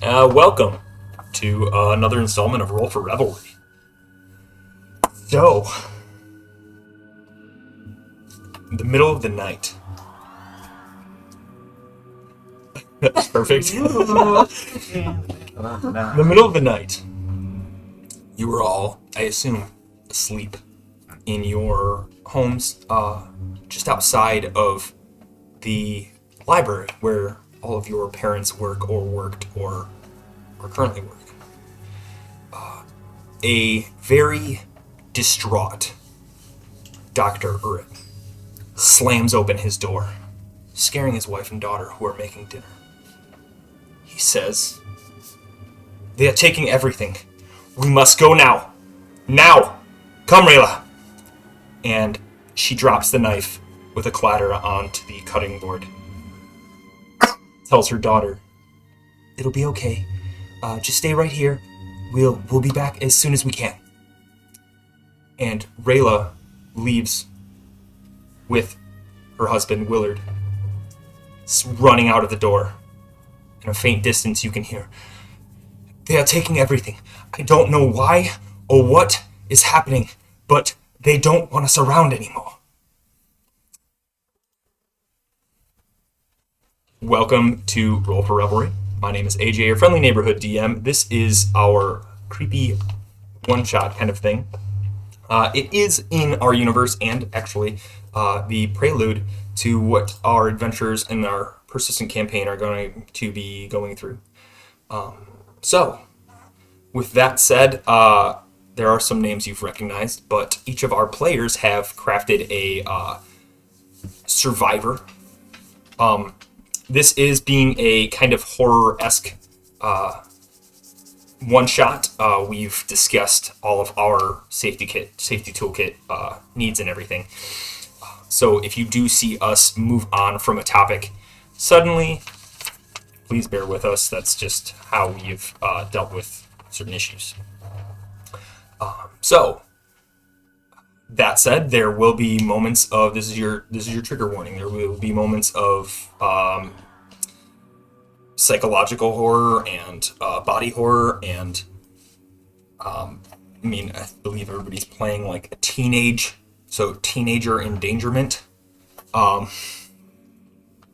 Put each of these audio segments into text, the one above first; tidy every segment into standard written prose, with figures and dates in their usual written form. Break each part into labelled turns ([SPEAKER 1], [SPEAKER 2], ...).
[SPEAKER 1] Welcome to another installment of Roll for Revelry. So, in the middle of the night. That's perfect. In the middle of the night, you were all, I assume, asleep in your homes just outside of the library where all of your parents work or worked or currently work. A very distraught Dr. Urit slams open his door, scaring his wife and daughter who are making dinner. He says, "They are taking everything. We must go now. Now! Come, Rayla!" And she drops the knife with a clatter onto the cutting board. Tells her daughter, "It'll be okay. Just stay right here. We'll be back as soon as we can." And Rayla leaves with her husband, Willard, running out of the door. In a faint distance, you can hear, "They are taking everything. I don't know why or what is happening, but they don't want us around anymore." Welcome to Roll for Revelry. My name is AJ, your friendly neighborhood DM. This is our creepy one-shot kind of thing. It is in our universe and actually the prelude to what our adventures in our persistent campaign are going to be going through. So, with that said, there are some names you've recognized, but each of our players have crafted a survivor. This is being a kind of horror-esque one-shot. We've discussed all of our safety toolkit needs and everything. So if you do see us move on from a topic suddenly, please bear with us. That's just how we've dealt with certain issues. So that said, there will be moments of this is your trigger warning. There will be moments of psychological horror and body horror, and I believe everybody's playing like a teenager endangerment.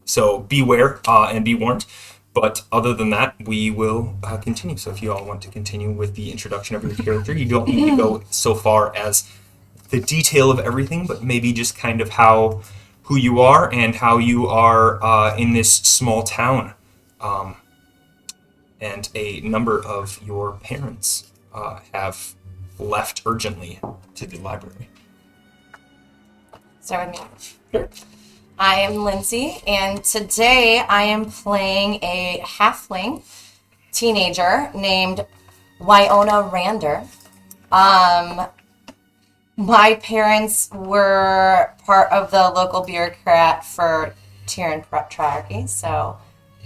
[SPEAKER 1] So beware and be warned. But other than that, we will continue. So if you all want to continue with the introduction of your character, you don't need to go so far as the detail of everything, but maybe just kind of who you are and how you are in this small town. And a number of your parents have left urgently to the library.
[SPEAKER 2] Start with me.
[SPEAKER 1] Sure.
[SPEAKER 2] I am Lindsay, and today I am playing a halfling teenager named Wyona Rander. My parents were part of the local bureaucrat for Tyrion Tragedy, so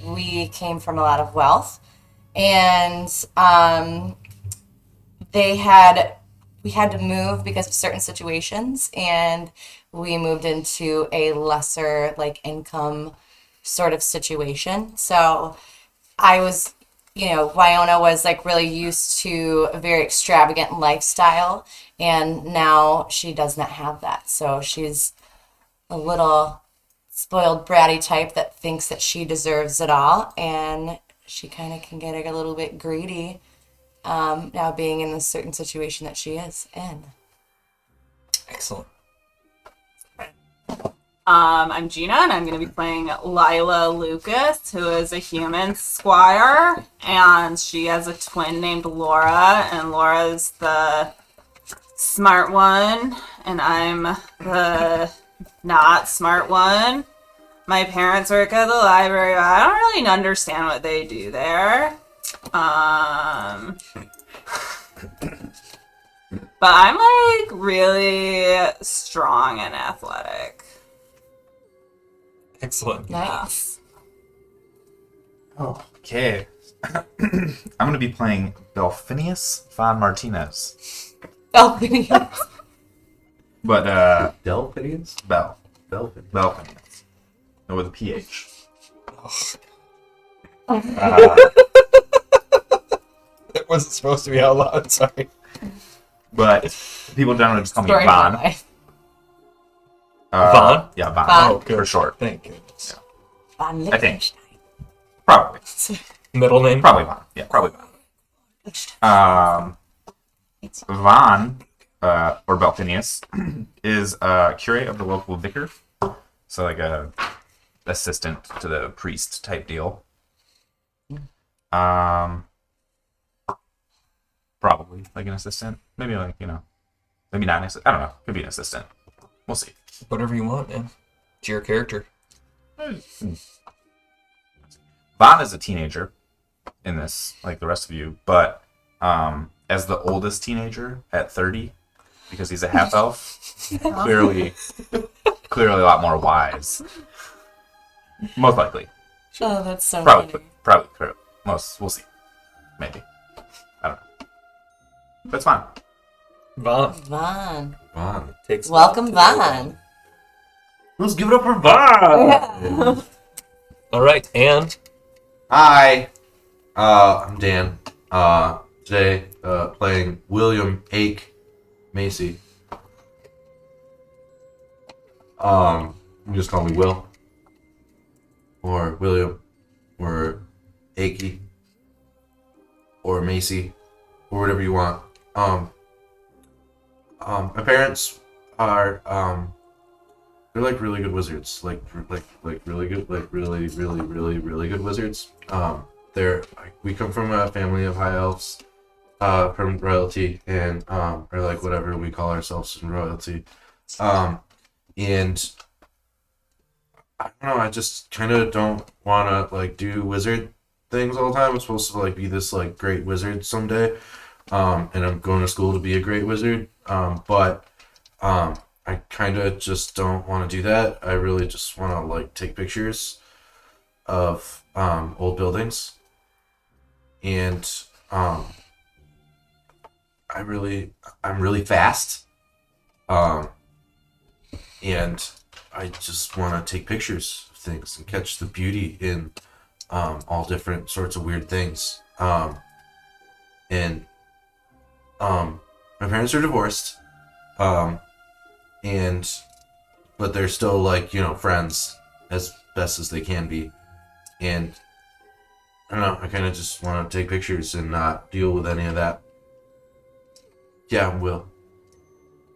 [SPEAKER 2] we came from a lot of wealth. And we had to move because of certain situations, and we moved into a lesser income sort of situation. So I was, Wyona was really used to a very extravagant lifestyle, and now she does not have that. So she's a little spoiled bratty type that thinks that she deserves it all, and she kind of can get a little bit greedy now being in the certain situation that she is in.
[SPEAKER 1] Excellent.
[SPEAKER 3] I'm Gina, and I'm going to be playing Lila Lucas, who is a human squire, and she has a twin named Laura, and Laura's the smart one, and I'm the not smart one. My parents work at the library, but I don't really understand what they do there. But I'm really strong and athletic.
[SPEAKER 1] Excellent.
[SPEAKER 2] Nice.
[SPEAKER 4] Okay. I'm going to be playing Belfinius von Martinez.
[SPEAKER 2] Belfinius.
[SPEAKER 4] But,
[SPEAKER 5] Delphinius?
[SPEAKER 4] Belfinius. No, with a PH.
[SPEAKER 1] wasn't supposed to be out loud. Sorry.
[SPEAKER 4] But people generally just call me
[SPEAKER 2] Story of my
[SPEAKER 4] Von.
[SPEAKER 2] life.
[SPEAKER 1] Von?
[SPEAKER 4] Yeah, Von.
[SPEAKER 2] Von.
[SPEAKER 1] Oh, good.
[SPEAKER 4] For short.
[SPEAKER 1] Thank goodness.
[SPEAKER 2] Von
[SPEAKER 4] I think.
[SPEAKER 2] Lichtenstein.
[SPEAKER 4] Probably.
[SPEAKER 1] Middle name?
[SPEAKER 4] Probably Von. Yeah, probably Von. Von, or Belphinius, is a curate of the local vicar. So like a assistant to the priest type deal. Probably like an assistant. Maybe like, maybe not an assistant. I don't know. Could be an assistant. We'll see.
[SPEAKER 1] Whatever you want, man. It's your character.
[SPEAKER 4] Von is a teenager in this, like the rest of you, but as the oldest teenager at 30, because he's a half elf, clearly a lot more wise. Most likely.
[SPEAKER 2] Oh, that's so
[SPEAKER 4] Probably.
[SPEAKER 2] funny.
[SPEAKER 4] Most. We'll see. Maybe. I don't know. That's fine.
[SPEAKER 1] Von.
[SPEAKER 2] Von.
[SPEAKER 5] Vaughn.
[SPEAKER 1] Takes
[SPEAKER 2] Welcome, Von.
[SPEAKER 5] Let's give it up for Vaughn!
[SPEAKER 1] All right, and
[SPEAKER 5] Hi, I'm Dan. Today, playing William Ake Macy. You can just call me Will, or William, or Akey, or Macy, or whatever you want. My parents are they're like really good wizards, like really good, like really good wizards. We come from a family of high elves, from royalty, and or like whatever we call ourselves in royalty. And I don't know, I just kind of don't want to like do wizard things all the time. I'm supposed to like be this like great wizard someday, and I'm going to school to be a great wizard. But I kind of just don't want to do that. I really just want to like take pictures of old buildings, and I'm really fast, and I just want to take pictures of things and catch the beauty in all different sorts of weird things. And my parents are divorced, but they're still like, friends as best as they can be. And I don't know, I kind of just want to take pictures and not deal with any of that. Yeah, I'm Will.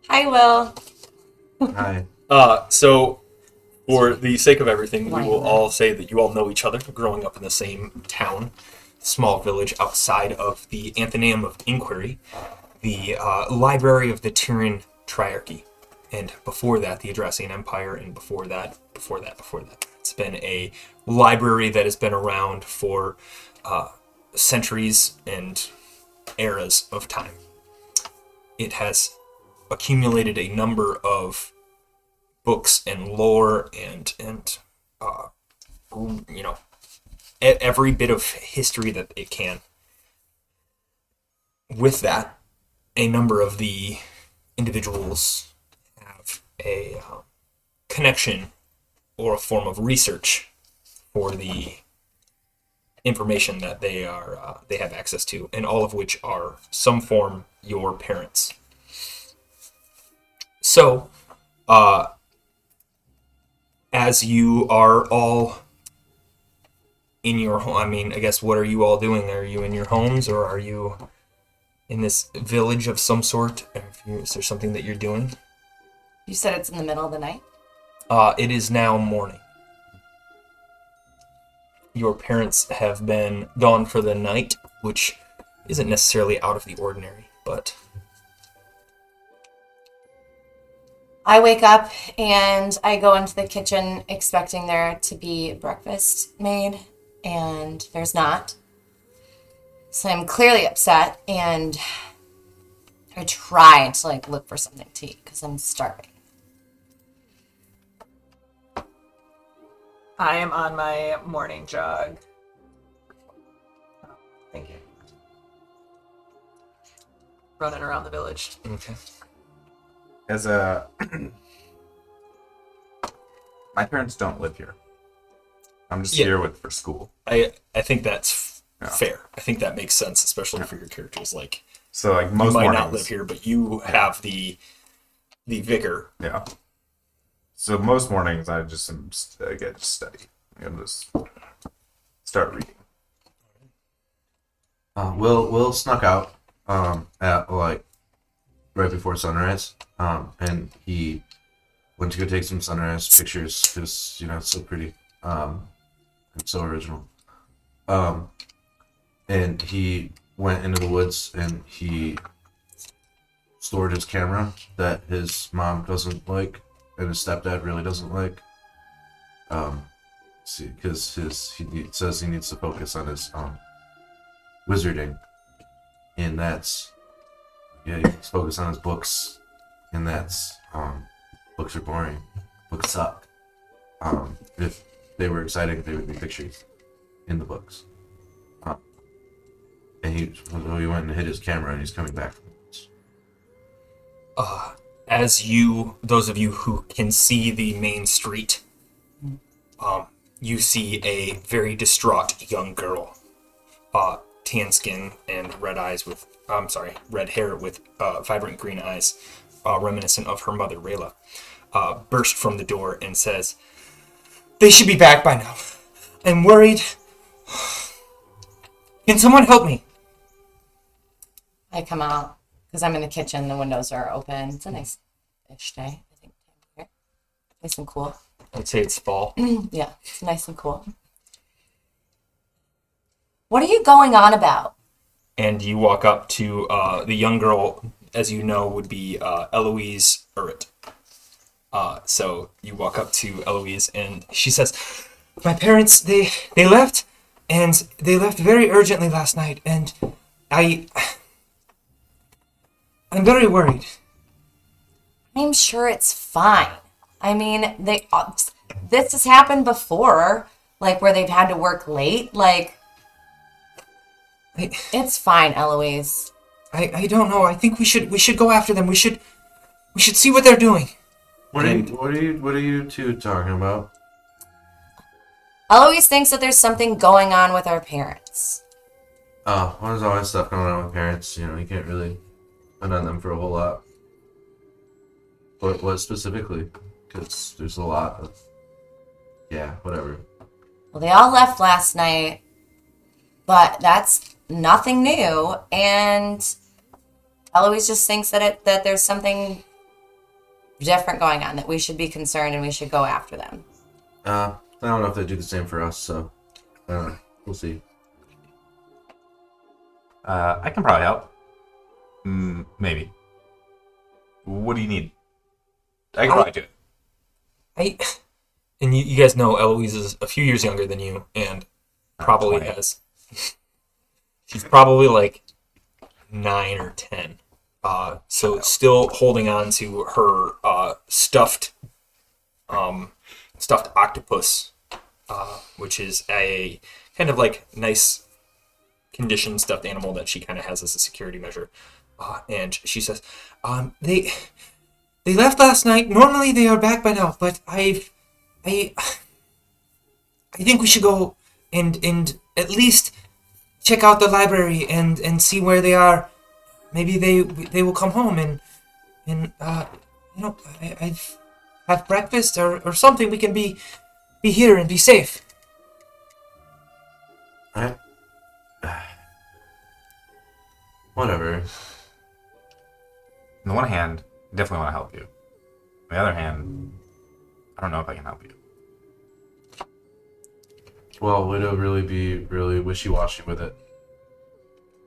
[SPEAKER 2] Hi, Will.
[SPEAKER 5] Hi.
[SPEAKER 1] so for the sake of everything, we
[SPEAKER 2] Why
[SPEAKER 1] will
[SPEAKER 2] not?
[SPEAKER 1] all say that you all know each other, growing up in the same town, small village outside of the Athenaeum of Inquiry, the library of the Tyrian Triarchy, and before that, the Adrasian Empire, and before that. It's been a library that has been around for centuries and eras of time. It has accumulated a number of books and lore and every bit of history that it can. With that, a number of the individuals have a connection or a form of research for the information that they have access to, and all of which are some form your parents. So, as you are all in your home, I guess, what are you all doing? Are you in your homes, or are you in this village of some sort? Is there something that you're doing?
[SPEAKER 2] You said it's in the middle of the night?
[SPEAKER 1] It is now morning. Your parents have been gone for the night, which isn't necessarily out of the ordinary, but...
[SPEAKER 2] I wake up and I go into the kitchen expecting there to be breakfast made, and there's not. So I'm clearly upset, and I try to look for something to eat because I'm starving.
[SPEAKER 3] I am on my morning jog. Oh, thank you. Running around the village.
[SPEAKER 1] Okay.
[SPEAKER 4] As my parents don't live here. I'm just
[SPEAKER 1] Yeah.
[SPEAKER 4] here for school.
[SPEAKER 1] I think that's fair. I think that makes sense, especially for your characters. Like,
[SPEAKER 4] So like
[SPEAKER 1] you
[SPEAKER 4] most
[SPEAKER 1] might
[SPEAKER 4] mornings,
[SPEAKER 1] not live here, but you have the vigor.
[SPEAKER 4] Yeah. So most mornings I just get study. I just start reading.
[SPEAKER 5] Will snuck out at like right before sunrise, and he went to go take some sunrise pictures because it's so pretty, and so original. And he went into the woods and he stored his camera that his mom doesn't like and his stepdad really doesn't like. See, because he says he needs to focus on his wizarding, and that's he needs to focus on his books, and that's books are boring, books suck. If they were exciting, they would be pictures in the books. And he went and hid his camera, and he's coming back from the woods.
[SPEAKER 1] As those of you who can see the main street, you see a very distraught young girl, tan skin and red hair with vibrant green eyes, reminiscent of her mother, Rayla, burst from the door and says, "They should be back by now. I'm worried. Can someone help me?"
[SPEAKER 2] I come out because I'm in the kitchen. The windows are open. It's a nice-ish day, I think. Nice and cool.
[SPEAKER 1] I'd say it's fall.
[SPEAKER 2] Yeah, it's nice and cool. What are you going on about?
[SPEAKER 1] And you walk up to the young girl, as you know, would be Eloise Urrit. So you walk up to Eloise, and she says, "My parents, they left, and they left very urgently last night, and I'm very worried."
[SPEAKER 2] I'm sure it's fine. I mean, this has happened before, like where they've had to work late. Like, it's fine, Eloise.
[SPEAKER 1] I don't know. I think we should go after them. We should see what they're doing.
[SPEAKER 5] What are you two talking about?
[SPEAKER 2] Eloise thinks that there's something going on with our parents.
[SPEAKER 5] Oh, there's always stuff going on with parents. You can't really depend on them for a whole lot. What specifically? Because there's a lot of... Yeah, whatever.
[SPEAKER 2] Well, they all left last night, but that's nothing new, and Eloise just thinks that there's something different going on, that we should be concerned and we should go after them.
[SPEAKER 5] I don't know if they do the same for us, so I don't know. We'll see.
[SPEAKER 4] I can probably help. Maybe. What do you need? I can probably do it.
[SPEAKER 1] And you guys know Eloise is a few years younger than you, and probably
[SPEAKER 4] 20.
[SPEAKER 1] she's probably like 9 or 10. So still holding on to her stuffed octopus, which is a kind of like nice conditioned stuffed animal that she kind of has as a security measure. And she says, They left last night. Normally they are back by now, but I think we should go and at least check out the library and see where they are. Maybe they will come home and I have breakfast or something. We can be here and be safe.
[SPEAKER 5] Whatever.
[SPEAKER 4] On the one hand, I definitely want to help you. On the other hand, I don't know if I can help you.
[SPEAKER 5] Well, way to really be really wishy-washy with it.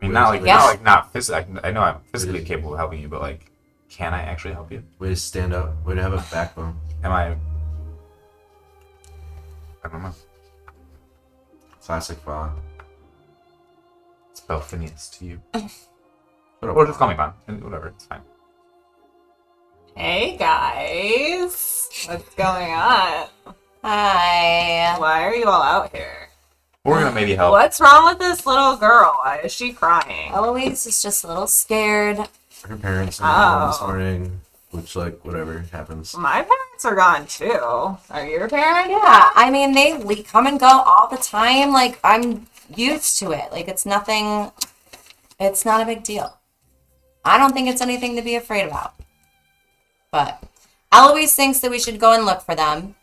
[SPEAKER 4] I mean, not physically. I know I'm physically capable of helping you, but like, can I actually help you?
[SPEAKER 5] Way to stand up. Way to have a backbone.
[SPEAKER 4] Am I? I don't know.
[SPEAKER 5] Classic Vaughn.
[SPEAKER 4] It's Phineas to you.
[SPEAKER 5] What
[SPEAKER 4] Or just call me Vaughn. Whatever, it's fine.
[SPEAKER 3] Hey guys, what's going on?
[SPEAKER 2] Hi.
[SPEAKER 3] Why are you all out here?
[SPEAKER 4] We're gonna maybe help.
[SPEAKER 3] What's wrong with this little girl? Why is she crying?
[SPEAKER 2] Eloise is just a little scared.
[SPEAKER 5] Her parents are this morning, which whatever happens.
[SPEAKER 3] My parents are gone too. Are your parents?
[SPEAKER 2] Yeah, I mean, they come and go all the time. Like, I'm used to it. Like, it's nothing, it's not a big deal. I don't think it's anything to be afraid about. But Eloise thinks that we should go and look for them.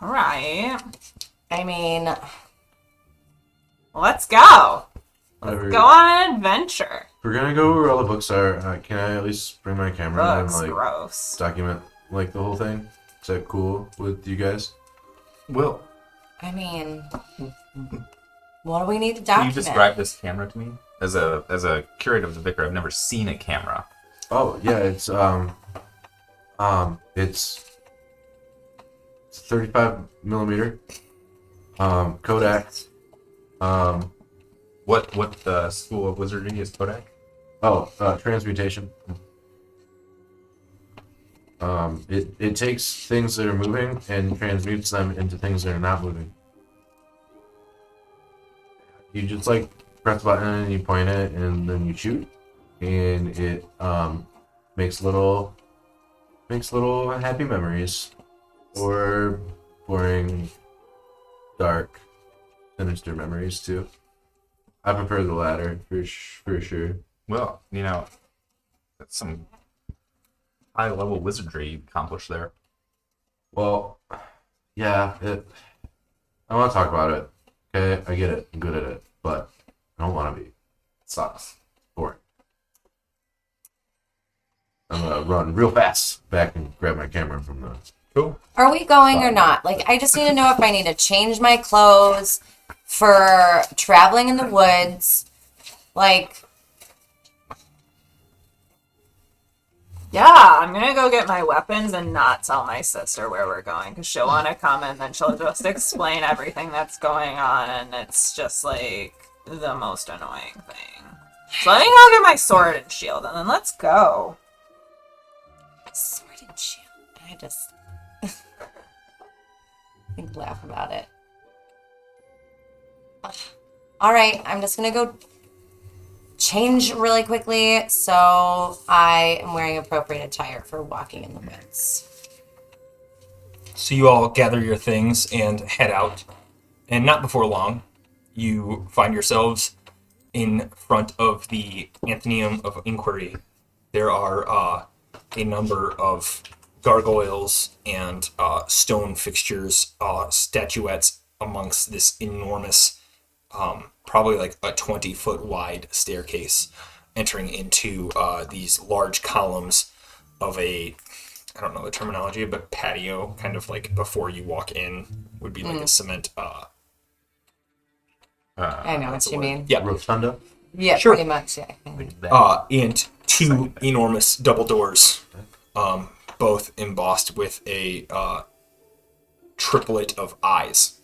[SPEAKER 3] All right.
[SPEAKER 2] I mean,
[SPEAKER 3] Let's go.
[SPEAKER 5] Whatever.
[SPEAKER 3] Go on an adventure.
[SPEAKER 5] If we're gonna go where all the books are, can I at least bring my camera and
[SPEAKER 3] Looks
[SPEAKER 5] like
[SPEAKER 3] gross.
[SPEAKER 5] document like the whole thing? Is that cool with you guys?
[SPEAKER 4] Will,
[SPEAKER 2] I mean, what do we need to
[SPEAKER 4] can
[SPEAKER 2] document?
[SPEAKER 4] you describe this camera to me? As a curator of the vicar, I've never seen a camera.
[SPEAKER 5] Oh yeah, it's 35 millimeter, Kodak.
[SPEAKER 4] What school of wizardry is Kodak?
[SPEAKER 5] Transmutation. It takes things that are moving and transmutes them into things that are not moving. You just like press a button and you point it and then you shoot, and it makes little happy memories, or boring, dark, sinister memories too. I prefer the latter for sure.
[SPEAKER 4] Well, that's some high level wizardry you accomplished there.
[SPEAKER 5] Well, yeah, I want to talk about it. Okay, I get it. I'm good at it, but I don't want to be. It sucks. Boring. I'm gonna run real fast back and grab my camera from the.
[SPEAKER 4] Cool.
[SPEAKER 2] Are we going or not? Like, I just need to know if I need to change my clothes for traveling in the woods. Like,
[SPEAKER 3] Yeah, I'm gonna go get my weapons and not tell my sister where we're going because she'll want to come and then she'll just explain everything that's going on, and it's just like the most annoying thing. So let me go get my sword and shield and then let's go.
[SPEAKER 2] sword and shield. I just laugh about it. All right, I'm just gonna go change really quickly so I am wearing appropriate attire for walking in the woods.
[SPEAKER 1] So you all gather your things and head out. And not before long, you find yourselves in front of the Athenaeum of Inquiry. There are a number of gargoyles and stone fixtures, statuettes amongst this enormous, probably like a 20-foot wide staircase entering into these large columns of a, I don't know the terminology, but patio, kind of like before you walk in would be like a cement.
[SPEAKER 2] I know what you mean.
[SPEAKER 1] Yeah.
[SPEAKER 5] Rotunda.
[SPEAKER 2] Yeah,
[SPEAKER 1] Sure.
[SPEAKER 2] pretty much, yeah.
[SPEAKER 1] And two enormous double doors, both embossed with a triplet of eyes.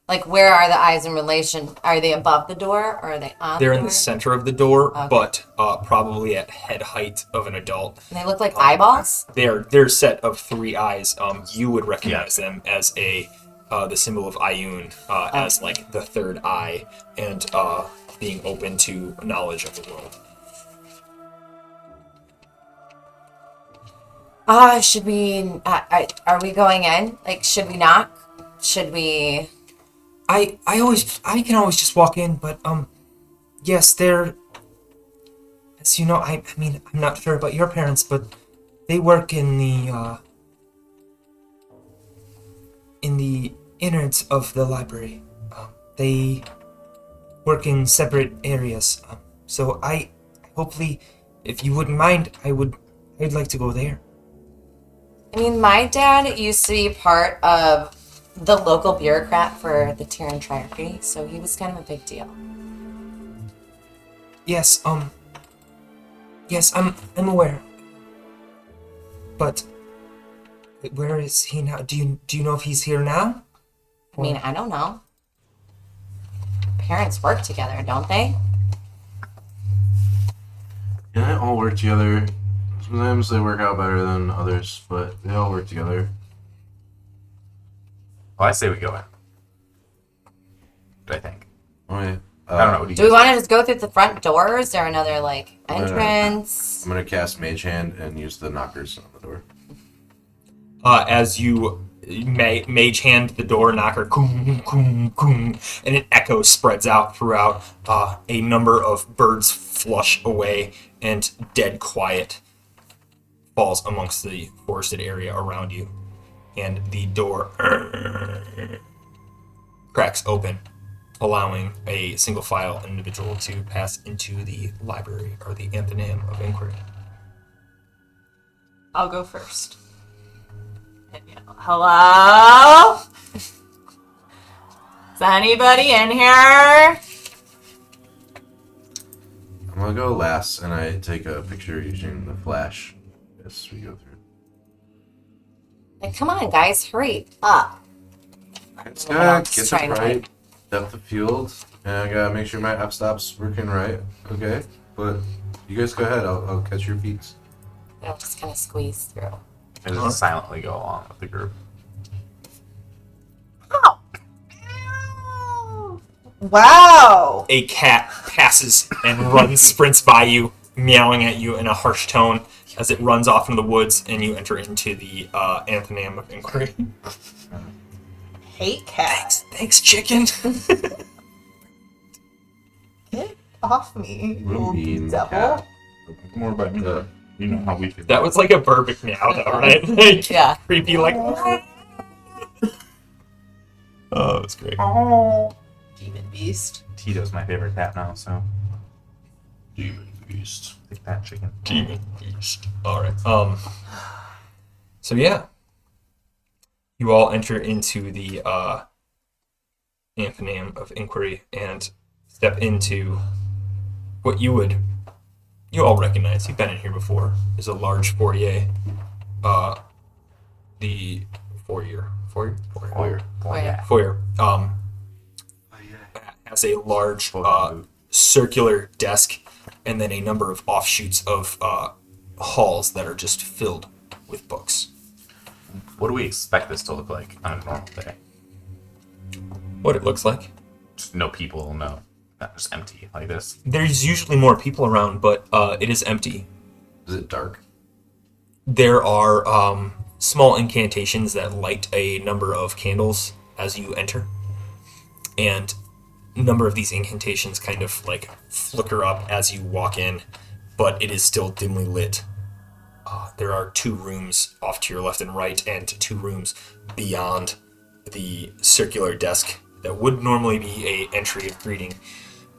[SPEAKER 2] Like, where are the eyes in relation? Are they above the door or are they on
[SPEAKER 1] They're
[SPEAKER 2] the
[SPEAKER 1] in
[SPEAKER 2] door?
[SPEAKER 1] the center of the door,
[SPEAKER 2] Okay.
[SPEAKER 1] but probably at head height of an adult.
[SPEAKER 2] And they look like eyeballs?
[SPEAKER 1] They're set of three eyes. You would recognize them as the symbol of Ayun, as like the third eye, and being open to knowledge of the world.
[SPEAKER 2] Should we, are we going in? Like, should we knock? Should we...
[SPEAKER 1] I can always just walk in, but yes, they're, as you know, I mean, I'm not sure about your parents, but they work in the innards of the library. They work in separate areas. So I hopefully, if you wouldn't mind, I'd like to go there.
[SPEAKER 2] I mean, my dad used to be part of the local bureaucrat for the Terran Triarchy, so he was kind of a big deal.
[SPEAKER 1] Yes, yes, I'm aware. But where is he now? Do you know if he's here now?
[SPEAKER 2] I mean, I don't know. Parents work together, don't they?
[SPEAKER 5] Yeah, they all work together. Sometimes they work out better than others, but they all work together.
[SPEAKER 4] Well, I say we go in. I think.
[SPEAKER 5] Okay.
[SPEAKER 4] I don't know. What
[SPEAKER 2] Do we want to just go through the front door? Is there another, like, entrance?
[SPEAKER 5] I'm gonna cast Mage Hand and use the knockers on the door.
[SPEAKER 1] As you mage hand the door knocker, koom, koom, koom, and an echo spreads out throughout. A number of birds flush away, and dead quiet falls amongst the forested area around you. And the door cracks open, allowing a single file individual to pass into the library, or the Anthonyum of Inquiry.
[SPEAKER 3] I'll go first. Hello? Is anybody in here?
[SPEAKER 5] I'm gonna go last, and I take a picture using the flash as we go through.
[SPEAKER 2] Like, come on, guys, hurry up.
[SPEAKER 5] It's
[SPEAKER 2] I'm
[SPEAKER 5] gotta
[SPEAKER 2] just
[SPEAKER 5] get
[SPEAKER 2] trying
[SPEAKER 5] the
[SPEAKER 2] to
[SPEAKER 5] right depth of field, and I gotta make sure my f-stop's working right. Okay, but you guys go ahead. I'll catch your beats.
[SPEAKER 2] It'll just kind of squeeze through.
[SPEAKER 4] And just silently go along with the group.
[SPEAKER 3] Wow.
[SPEAKER 1] A cat passes and runs, sprints by you, meowing at you in a harsh tone as it runs off into the woods, and you enter into the Anthonyum of Inquiry.
[SPEAKER 3] Hate cats.
[SPEAKER 1] Thanks, chicken.
[SPEAKER 3] Get off me, you
[SPEAKER 5] What do you
[SPEAKER 3] little
[SPEAKER 5] mean,
[SPEAKER 3] devil.
[SPEAKER 5] cat?
[SPEAKER 4] More by me. You know how we feel.
[SPEAKER 1] That was like a perfect meow, though, right? Like,
[SPEAKER 2] Yeah.
[SPEAKER 1] creepy, like. Oh, it was great.
[SPEAKER 3] Demon beast.
[SPEAKER 4] Tito's my favorite cat now, so
[SPEAKER 5] Demon beast.
[SPEAKER 4] take that chicken.
[SPEAKER 1] Demon beast. All right. So yeah, you all enter into the Anthonyum of Inquiry and step into what you all recognize. You've been in here before. Is a large foyer. The foyer.
[SPEAKER 4] Foyer.
[SPEAKER 1] Foyer. Has a large circular desk, and then a number of offshoots of halls that are just filled with books.
[SPEAKER 4] What do we expect this to look like on a normal day?
[SPEAKER 1] What it looks like.
[SPEAKER 4] Just no people, no, not just empty like this.
[SPEAKER 1] There's usually more people around, but it is empty.
[SPEAKER 5] Is it dark?
[SPEAKER 1] There are small incantations that light a number of candles as you enter, and a number of these incantations kind of like flicker up as you walk in, but it is still dimly lit. There are 2 rooms off to your left and right, and 2 rooms beyond the circular desk that would normally be a entry of greeting,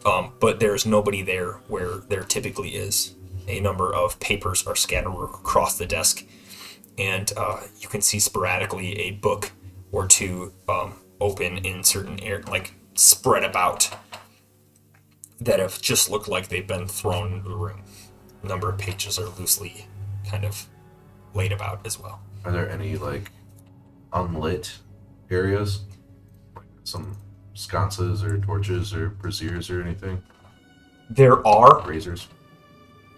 [SPEAKER 1] but there's nobody there where there typically is. A number of papers are scattered across the desk, and you can see sporadically a book or 2 open in certain like spread about that have just looked like they've been thrown into the room. A number of pages are loosely kind of laid about as well.
[SPEAKER 5] Are there any like unlit areas? Like some sconces or torches or braziers or anything?
[SPEAKER 1] There are.
[SPEAKER 5] Razors.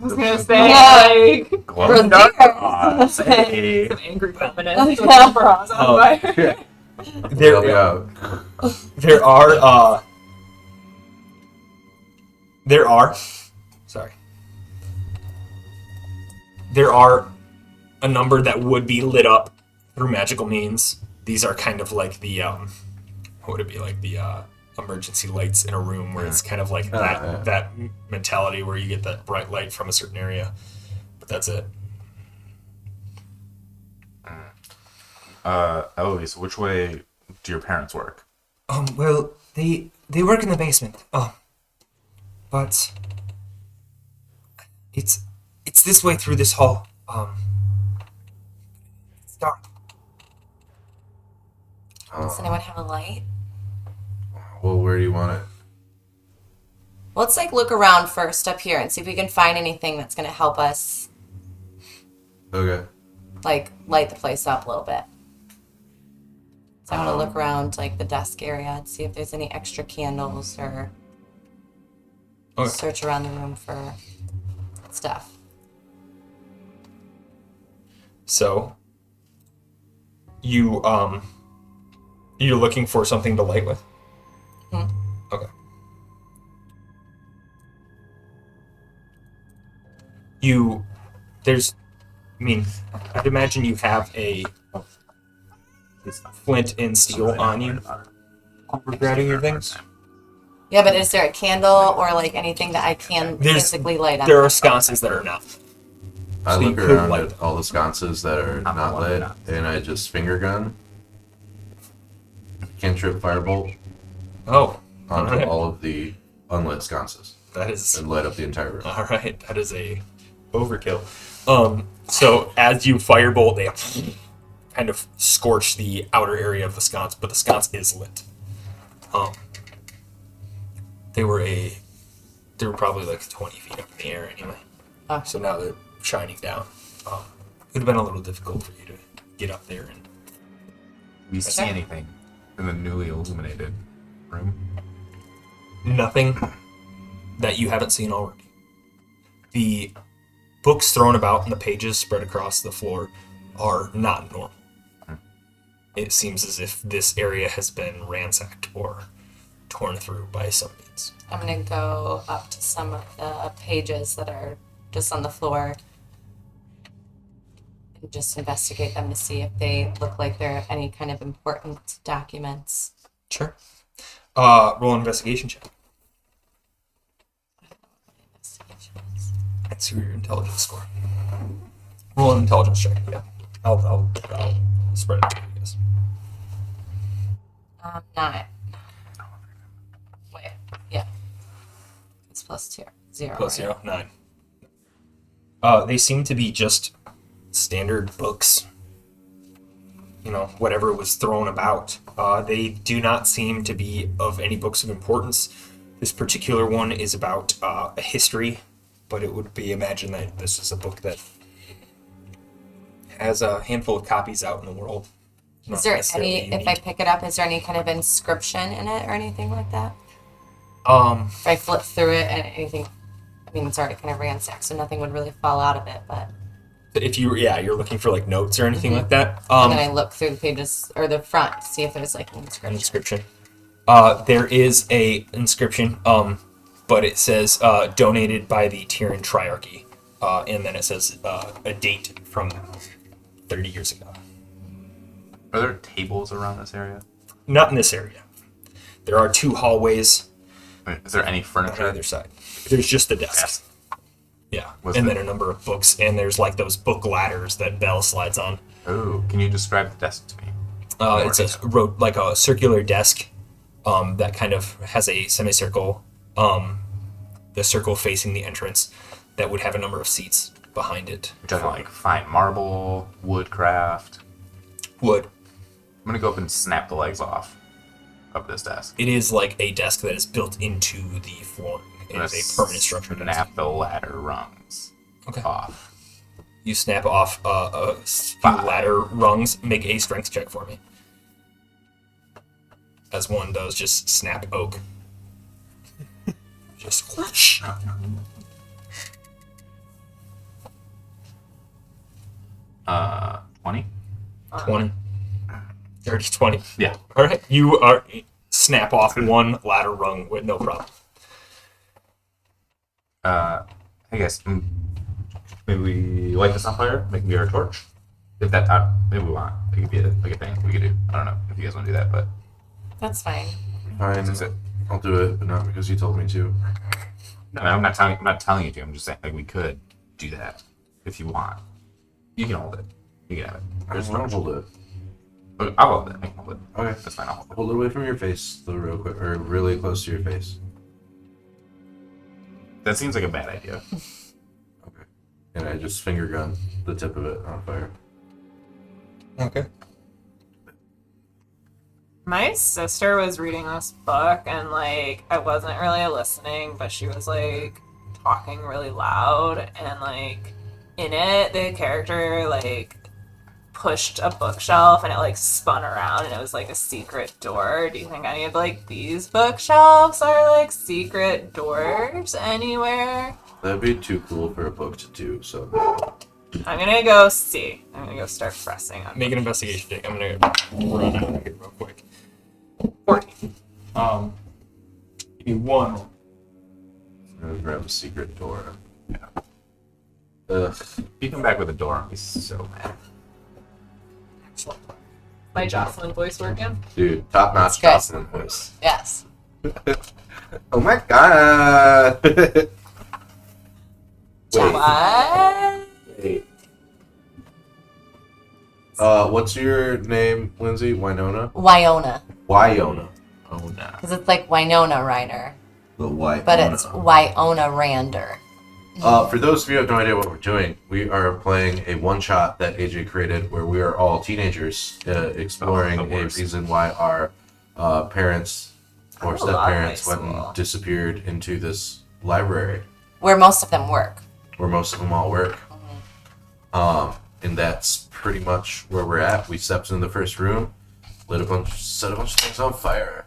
[SPEAKER 3] I was gonna say, like,
[SPEAKER 4] Glowing
[SPEAKER 2] Brazier.
[SPEAKER 4] dark. Say.
[SPEAKER 3] some angry feminist with their bras on
[SPEAKER 1] Oh.
[SPEAKER 3] fire.
[SPEAKER 1] There, there are. There are. Sorry. There are a number that would be lit up through magical means. These are kind of like the what would it be, like the emergency lights in a room, where it's kind of like that mentality where you get that bright light from a certain area, but that's it.
[SPEAKER 4] Eloise, which way do your parents work?
[SPEAKER 1] Well, they work in the basement. But it's this way through this hall. It's dark.
[SPEAKER 2] Does anyone have a light?
[SPEAKER 5] Well, where do you want it?
[SPEAKER 2] Let's like look around first up here and see if we can find anything that's gonna help us
[SPEAKER 5] Okay.
[SPEAKER 2] like light the place up a little bit. So I want to look around like the desk area and see if there's any extra candles or
[SPEAKER 1] Okay.
[SPEAKER 2] search around the room for stuff.
[SPEAKER 1] So you're looking for something to light with?
[SPEAKER 2] Hmm.
[SPEAKER 1] Okay. I'd imagine you have flint and steel on you. Regretting your things?
[SPEAKER 2] Yeah, but is there a candle or like anything that I can physically light up?
[SPEAKER 1] There are sconces that are not.
[SPEAKER 5] I
[SPEAKER 1] So you
[SPEAKER 5] look
[SPEAKER 1] could
[SPEAKER 5] around
[SPEAKER 1] light
[SPEAKER 5] at all the sconces that are not lit, and I just finger gun, cantrip firebolt
[SPEAKER 1] Oh,
[SPEAKER 5] onto
[SPEAKER 1] alright.
[SPEAKER 5] all of the unlit sconces
[SPEAKER 1] That is
[SPEAKER 5] and light up the entire room.
[SPEAKER 1] all right. That is a overkill. So as you firebolt, they kind of scorch the outer area of the sconce, but the sconce is lit. They were probably like 20 feet up in the air anyway. So now they're shining down. It would have been a little difficult for you to get up there and.
[SPEAKER 4] Do we see anything in the newly illuminated room?
[SPEAKER 1] Nothing that you haven't seen already. The books thrown about and the pages spread across the floor are not normal. It seems as if this area has been ransacked or torn through by some means.
[SPEAKER 2] I'm gonna go up to some of the pages that are just on the floor and just investigate them to see if they look like they're any kind of important documents.
[SPEAKER 1] Sure. Roll an investigation check. Let's see your intelligence score. Roll an intelligence check. Yeah, I'll spread it to you guys.
[SPEAKER 2] 9. Wait, yeah. It's plus 2. 0.
[SPEAKER 1] Plus
[SPEAKER 2] right?
[SPEAKER 1] 0, 9. They seem to be just standard books. You know, whatever was thrown about. They do not seem to be of any books of importance. This particular one is about a history, but it would be imagined that this is a book that has a handful of copies out in the world.
[SPEAKER 2] Is there any, if I pick it up, is there any kind of inscription in it or anything like that? If I flip through it and anything, I mean, it's already kind of ransacked, so nothing would really fall out of it, but.
[SPEAKER 1] If you're looking for like notes or anything like that.
[SPEAKER 2] And then I look through the pages, or the front, to see if there's like an
[SPEAKER 1] An
[SPEAKER 2] inscription.
[SPEAKER 1] inscription. There is a inscription, but it says donated by the Tyran Triarchy, and then it says a date from 30 years ago.
[SPEAKER 4] Are there tables around this area?
[SPEAKER 1] Not in this area. There are 2 hallways
[SPEAKER 4] Wait, is there any
[SPEAKER 1] on
[SPEAKER 4] furniture?
[SPEAKER 1] either side. There's just the desk.
[SPEAKER 4] Yes.
[SPEAKER 1] Yeah,
[SPEAKER 4] Was
[SPEAKER 1] and
[SPEAKER 4] the-
[SPEAKER 1] then a number of books, and there's like those book ladders that Belle slides on.
[SPEAKER 4] Oh, can you describe the desk to me?
[SPEAKER 1] It's like a circular desk that kind of has a semicircle, the circle facing the entrance, that would have a number of seats behind it.
[SPEAKER 4] We're talking like fine marble, woodcraft.
[SPEAKER 1] Wood.
[SPEAKER 4] I'm gonna go up and snap the legs off of this desk.
[SPEAKER 1] It is like a desk that is built into the flooring. It is a permanent structure.
[SPEAKER 4] Snap the ladder rungs
[SPEAKER 1] Okay.
[SPEAKER 4] off.
[SPEAKER 1] You snap off a few ladder rungs. Make a strength check for me. As one does, just snap oak. Just whoosh.
[SPEAKER 4] 20?
[SPEAKER 1] 20. Dirty 20.
[SPEAKER 4] Yeah.
[SPEAKER 1] All right. You are snap off one ladder rung with no problem.
[SPEAKER 4] I guess maybe we light this on fire, make it be our torch. If that, maybe we want. It could be like a thing we could do. I don't know if you guys want to do that, but
[SPEAKER 2] That's fine.
[SPEAKER 5] Fine,
[SPEAKER 4] that's it.
[SPEAKER 5] I'll do it, but not because you told me to.
[SPEAKER 4] No, I'm not telling you to. I'm just saying like we could do that if you want. You can hold it. You can have it.
[SPEAKER 5] I
[SPEAKER 4] There's
[SPEAKER 5] want to
[SPEAKER 4] torch.
[SPEAKER 5] hold it.
[SPEAKER 4] Okay, I'll hold it. I can hold it.
[SPEAKER 5] Okay.
[SPEAKER 4] That's fine. I'll hold it.
[SPEAKER 5] Hold it away from your face, though, real quick, or really close to your face.
[SPEAKER 4] That seems like a bad idea.
[SPEAKER 5] Okay. And I just finger gun the tip of it on fire.
[SPEAKER 1] Okay.
[SPEAKER 3] My sister was reading this book and like I wasn't really listening, but she was like talking really loud and like in it the character like pushed a bookshelf and it like spun around and it was like a secret door. Do you think any of like these bookshelves are like secret doors anywhere?
[SPEAKER 5] That'd be too cool for a book to do, so.
[SPEAKER 3] I'm gonna go see. I'm gonna go start pressing on
[SPEAKER 1] Make an investigation check. I'm gonna run out of here real quick.
[SPEAKER 3] 14.
[SPEAKER 1] Give me one.
[SPEAKER 5] I'm gonna grab a secret door.
[SPEAKER 4] Yeah.
[SPEAKER 5] Ugh.
[SPEAKER 4] If you come back with a door, I'll be so mad.
[SPEAKER 3] my Jocelyn voice working?
[SPEAKER 5] Dude, top notch
[SPEAKER 2] That's
[SPEAKER 5] Jocelyn voice.
[SPEAKER 2] Yes.
[SPEAKER 5] Oh my god. Wait.
[SPEAKER 2] What?
[SPEAKER 5] Wait. What's your name, Lindsay? Winona?
[SPEAKER 2] Wyona.
[SPEAKER 5] Wyona.
[SPEAKER 4] Oh no.
[SPEAKER 2] Because it's like Winona Ryder,
[SPEAKER 5] The Wyona.
[SPEAKER 2] but it's Wyona Rander.
[SPEAKER 5] For those of you who have no idea what we're doing, we are playing a one-shot that AJ created where we are all teenagers exploring
[SPEAKER 4] the
[SPEAKER 5] a
[SPEAKER 4] worst.
[SPEAKER 5] reason why our parents or
[SPEAKER 3] I love
[SPEAKER 5] step-parents
[SPEAKER 3] high
[SPEAKER 5] went
[SPEAKER 3] school.
[SPEAKER 5] and disappeared into this library
[SPEAKER 2] Where most of them work.
[SPEAKER 5] where most of them all work. And that's pretty much where we're at. We stepped in the first room, set a bunch of things on fire.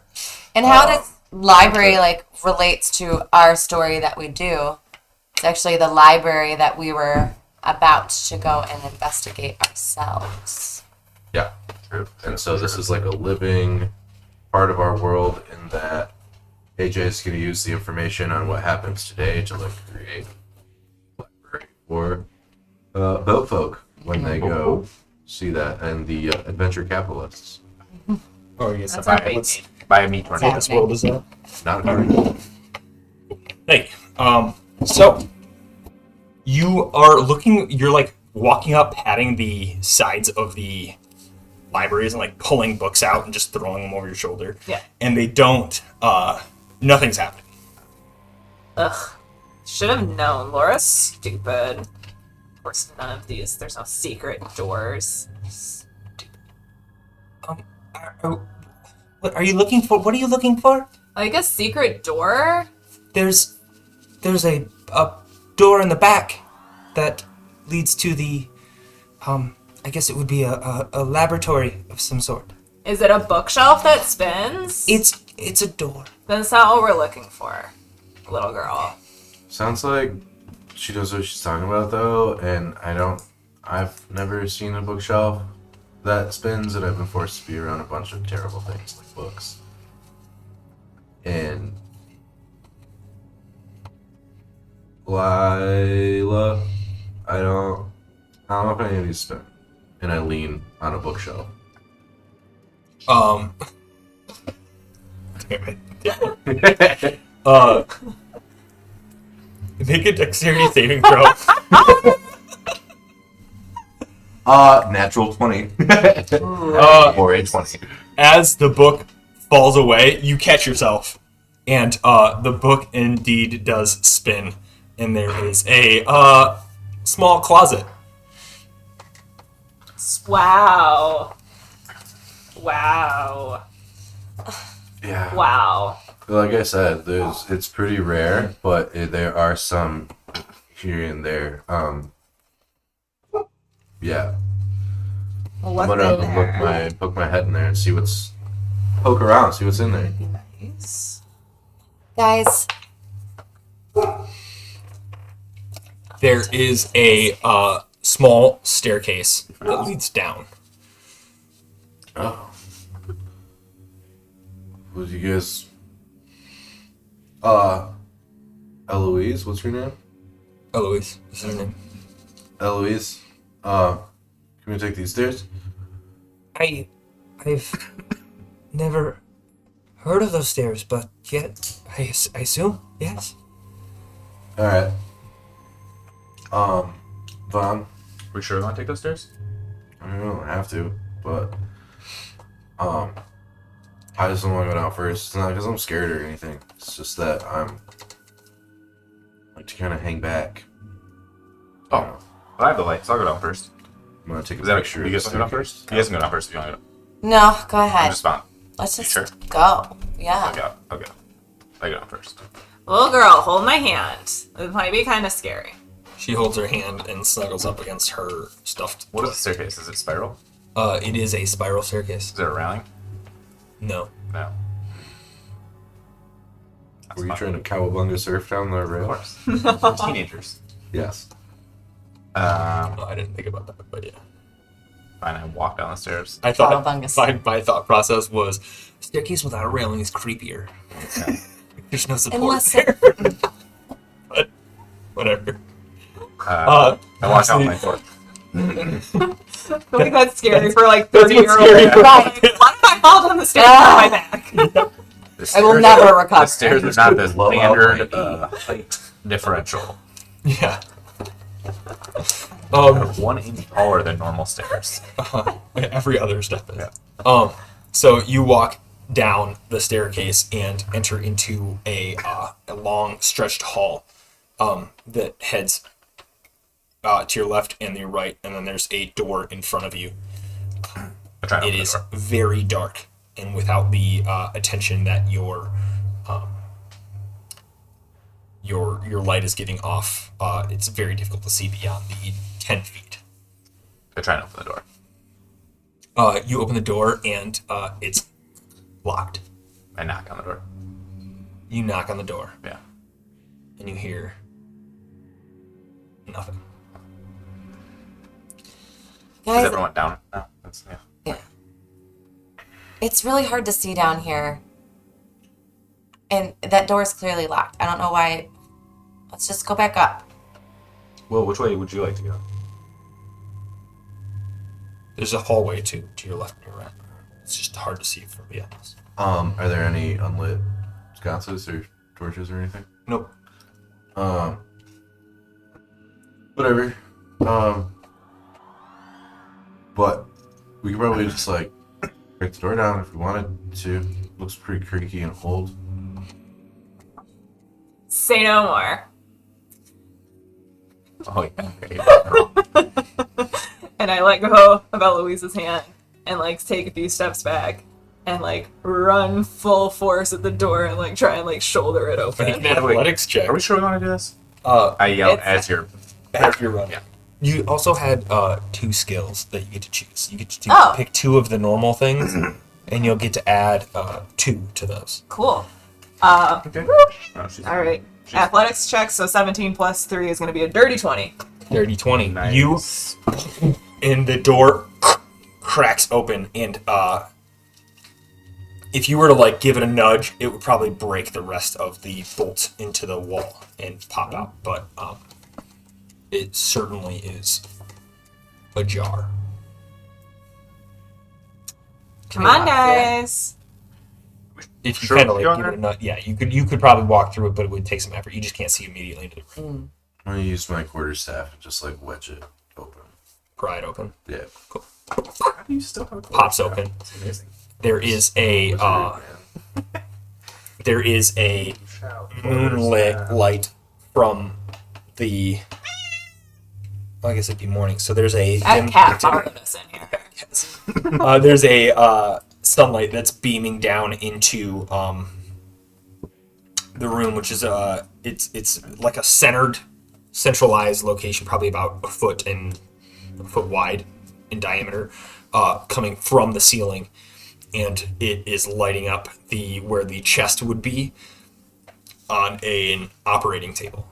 [SPEAKER 2] And how does library like relates to our story that we do? It's actually the library that we were about to go and investigate ourselves.
[SPEAKER 5] Yeah.
[SPEAKER 4] True.
[SPEAKER 5] And so this is like a living part of our world in that AJ is going to use the information on what happens today to like create a library for boat folk when they go see that, and the adventure capitalists.
[SPEAKER 1] Oh, yes.
[SPEAKER 3] That's
[SPEAKER 1] I
[SPEAKER 3] our baby.
[SPEAKER 4] Buy a meat
[SPEAKER 1] what
[SPEAKER 4] tornado.
[SPEAKER 1] this world is at.
[SPEAKER 5] Not a
[SPEAKER 1] Hey, so you are looking, you're like walking up, patting the sides of the libraries and like pulling books out and just throwing them over your shoulder.
[SPEAKER 3] Yeah.
[SPEAKER 1] And they don't, nothing's happening.
[SPEAKER 3] Ugh. Should have known. Laura's stupid. Of course, none of these. There's no secret doors.
[SPEAKER 1] What are you looking for? What are you looking for?
[SPEAKER 3] Like a secret door?
[SPEAKER 1] There's a door in the back that leads to the, I guess it would be a laboratory of some sort.
[SPEAKER 3] Is it a bookshelf that spins?
[SPEAKER 1] It's a door.
[SPEAKER 3] Then it's not what we're looking for, little girl.
[SPEAKER 5] Sounds like she knows what she's talking about though, and I've never seen a bookshelf that spins, and I've been forced to be around a bunch of terrible things like books. And Lila, I don't know if any of these spin. And I lean on a bookshelf.
[SPEAKER 1] Damn it. Make a dexterity saving throw.
[SPEAKER 5] Natural 20. Or a 20.
[SPEAKER 1] As the book falls away, you catch yourself, and the book indeed does spin, and there is a small closet.
[SPEAKER 3] Wow. Wow.
[SPEAKER 5] Yeah.
[SPEAKER 3] Wow.
[SPEAKER 5] Like I said, it's pretty rare, but there are some here and there. Yeah.
[SPEAKER 3] Well,
[SPEAKER 5] I'm
[SPEAKER 3] what's
[SPEAKER 5] gonna
[SPEAKER 3] in there?
[SPEAKER 5] poke my head in there and poke around, see what's in there.
[SPEAKER 3] Nice.
[SPEAKER 2] Guys,
[SPEAKER 1] There is a small staircase that leads down.
[SPEAKER 5] Oh. What you guys? Eloise, what's your name?
[SPEAKER 1] Eloise is her name.
[SPEAKER 5] Eloise. Can we take these stairs?
[SPEAKER 1] I've never heard of those stairs, but yet I assume yes.
[SPEAKER 5] All right. Vaughn.
[SPEAKER 4] We sure want to take those stairs?
[SPEAKER 5] I mean, we don't have to, but I just don't want to go down first. It's not because I'm scared or anything. It's just that I'm like to kind of hang back.
[SPEAKER 4] Oh, well, I have the lights. I'll go down first.
[SPEAKER 5] I'm gonna take a
[SPEAKER 4] Is that
[SPEAKER 5] picture.
[SPEAKER 4] you guys want to go down first? You guys can go down first if you want to go.
[SPEAKER 2] no, go
[SPEAKER 4] I'm
[SPEAKER 2] ahead.
[SPEAKER 4] just fine.
[SPEAKER 2] Let's
[SPEAKER 4] You
[SPEAKER 2] just
[SPEAKER 4] sure?
[SPEAKER 2] go. Yeah.
[SPEAKER 4] I'll go. I go down first.
[SPEAKER 3] Little girl, hold my hand. It might be kind of scary.
[SPEAKER 1] She holds her hand and snuggles up against her stuffed.
[SPEAKER 4] What is the staircase? Is it spiral?
[SPEAKER 1] It is a spiral staircase.
[SPEAKER 4] Is there a railing?
[SPEAKER 1] No.
[SPEAKER 4] No.
[SPEAKER 5] Were you trying to cowabunga surf down the
[SPEAKER 4] Of
[SPEAKER 5] rail?
[SPEAKER 4] course. We're teenagers.
[SPEAKER 5] Yes.
[SPEAKER 1] No, I didn't think about that, but yeah.
[SPEAKER 4] Fine, I walk down the stairs.
[SPEAKER 1] I thought
[SPEAKER 2] Cowabunga.
[SPEAKER 1] my thought process was staircase without a railing is creepier. There's no support
[SPEAKER 2] Unless
[SPEAKER 1] there. But whatever.
[SPEAKER 4] I walk down
[SPEAKER 1] lastly-
[SPEAKER 4] my foot.
[SPEAKER 3] I feel like that's scary for like 30-year-olds.
[SPEAKER 1] scary.
[SPEAKER 3] What if I fall down the stairs on my back?
[SPEAKER 4] The
[SPEAKER 2] I will
[SPEAKER 4] stairs-
[SPEAKER 2] never recover.
[SPEAKER 4] The stairs are not the
[SPEAKER 5] Blow out
[SPEAKER 4] standard
[SPEAKER 5] my
[SPEAKER 4] height differential.
[SPEAKER 1] Yeah.
[SPEAKER 4] They're 1 inch taller than normal stairs.
[SPEAKER 1] Every other step is.
[SPEAKER 4] Yeah.
[SPEAKER 1] So you walk down the staircase and enter into a long stretched hall that heads to your left and your right, and then there's a door in front of you.
[SPEAKER 4] I try to
[SPEAKER 1] It
[SPEAKER 4] open the
[SPEAKER 1] is
[SPEAKER 4] door.
[SPEAKER 1] very dark, and without the attention that your light is giving off, it's very difficult to see beyond the 10 feet.
[SPEAKER 4] I try and open the door.
[SPEAKER 1] You open the door, and it's locked.
[SPEAKER 4] I knock on the door.
[SPEAKER 1] You knock on the door,
[SPEAKER 4] Yeah.
[SPEAKER 1] and you hear nothing.
[SPEAKER 4] Has
[SPEAKER 2] Guys,
[SPEAKER 4] everyone down? No. That's, yeah.
[SPEAKER 2] yeah. It's really hard to see down here. And that door is clearly locked. I don't know why. Let's just go back up.
[SPEAKER 4] Well, which way would you like to go?
[SPEAKER 1] There's a hallway to your left and your right. It's just hard to see from beyond this.
[SPEAKER 5] Are there any unlit sconces or torches or anything?
[SPEAKER 1] Nope.
[SPEAKER 5] Whatever. But we could probably just like break the door down if we wanted to. Looks pretty creaky and old.
[SPEAKER 3] Say no more.
[SPEAKER 4] Oh, yeah.
[SPEAKER 3] And I let go of Eloise's hand and like take a few steps back and like run full force at the door and like try and like shoulder it
[SPEAKER 1] Make
[SPEAKER 3] open.
[SPEAKER 1] an athletics check.
[SPEAKER 4] Are we sure we want to do this? I yell
[SPEAKER 3] It's-
[SPEAKER 4] as you're.
[SPEAKER 1] As you're running.
[SPEAKER 4] Yeah.
[SPEAKER 1] You also had 2 skills that you get to choose. You get to
[SPEAKER 3] Oh.
[SPEAKER 1] pick 2 of the normal things, and you'll get to add 2 to those.
[SPEAKER 3] Cool.
[SPEAKER 4] Okay. Oh, she's,
[SPEAKER 3] All right. Athletics check, so 17 plus 3 is going to be a dirty 20.
[SPEAKER 1] Dirty 20.
[SPEAKER 4] Nice.
[SPEAKER 1] You, and the door cracks open, and if you were to like give it a nudge, it would probably break the rest of the bolts into the wall and pop out. But it certainly is ajar.
[SPEAKER 3] Come on, guys.
[SPEAKER 1] If you
[SPEAKER 4] Sure,
[SPEAKER 1] kind of
[SPEAKER 4] go
[SPEAKER 1] like
[SPEAKER 4] in
[SPEAKER 1] give it
[SPEAKER 4] there.
[SPEAKER 1] a nudge, yeah, you could probably walk through it, but it would take some effort. You just can't see immediately into the room.
[SPEAKER 5] I'm gonna use my quarterstaff and just like wedge it open.
[SPEAKER 1] Pry it open.
[SPEAKER 5] Yeah.
[SPEAKER 4] How do you still have a
[SPEAKER 1] Pops
[SPEAKER 4] quarterstaff?
[SPEAKER 1] open.
[SPEAKER 4] It's amazing.
[SPEAKER 1] There is a moonlit light from the. Well, I guess it'd be morning. So there's a
[SPEAKER 3] That
[SPEAKER 1] dim-
[SPEAKER 3] cat followed us in here.
[SPEAKER 1] Yes. There's a sunlight that's beaming down into the room, which is it's like a centralized location, probably about a foot wide in diameter, coming from the ceiling, and it is lighting up where the chest would be on an operating table.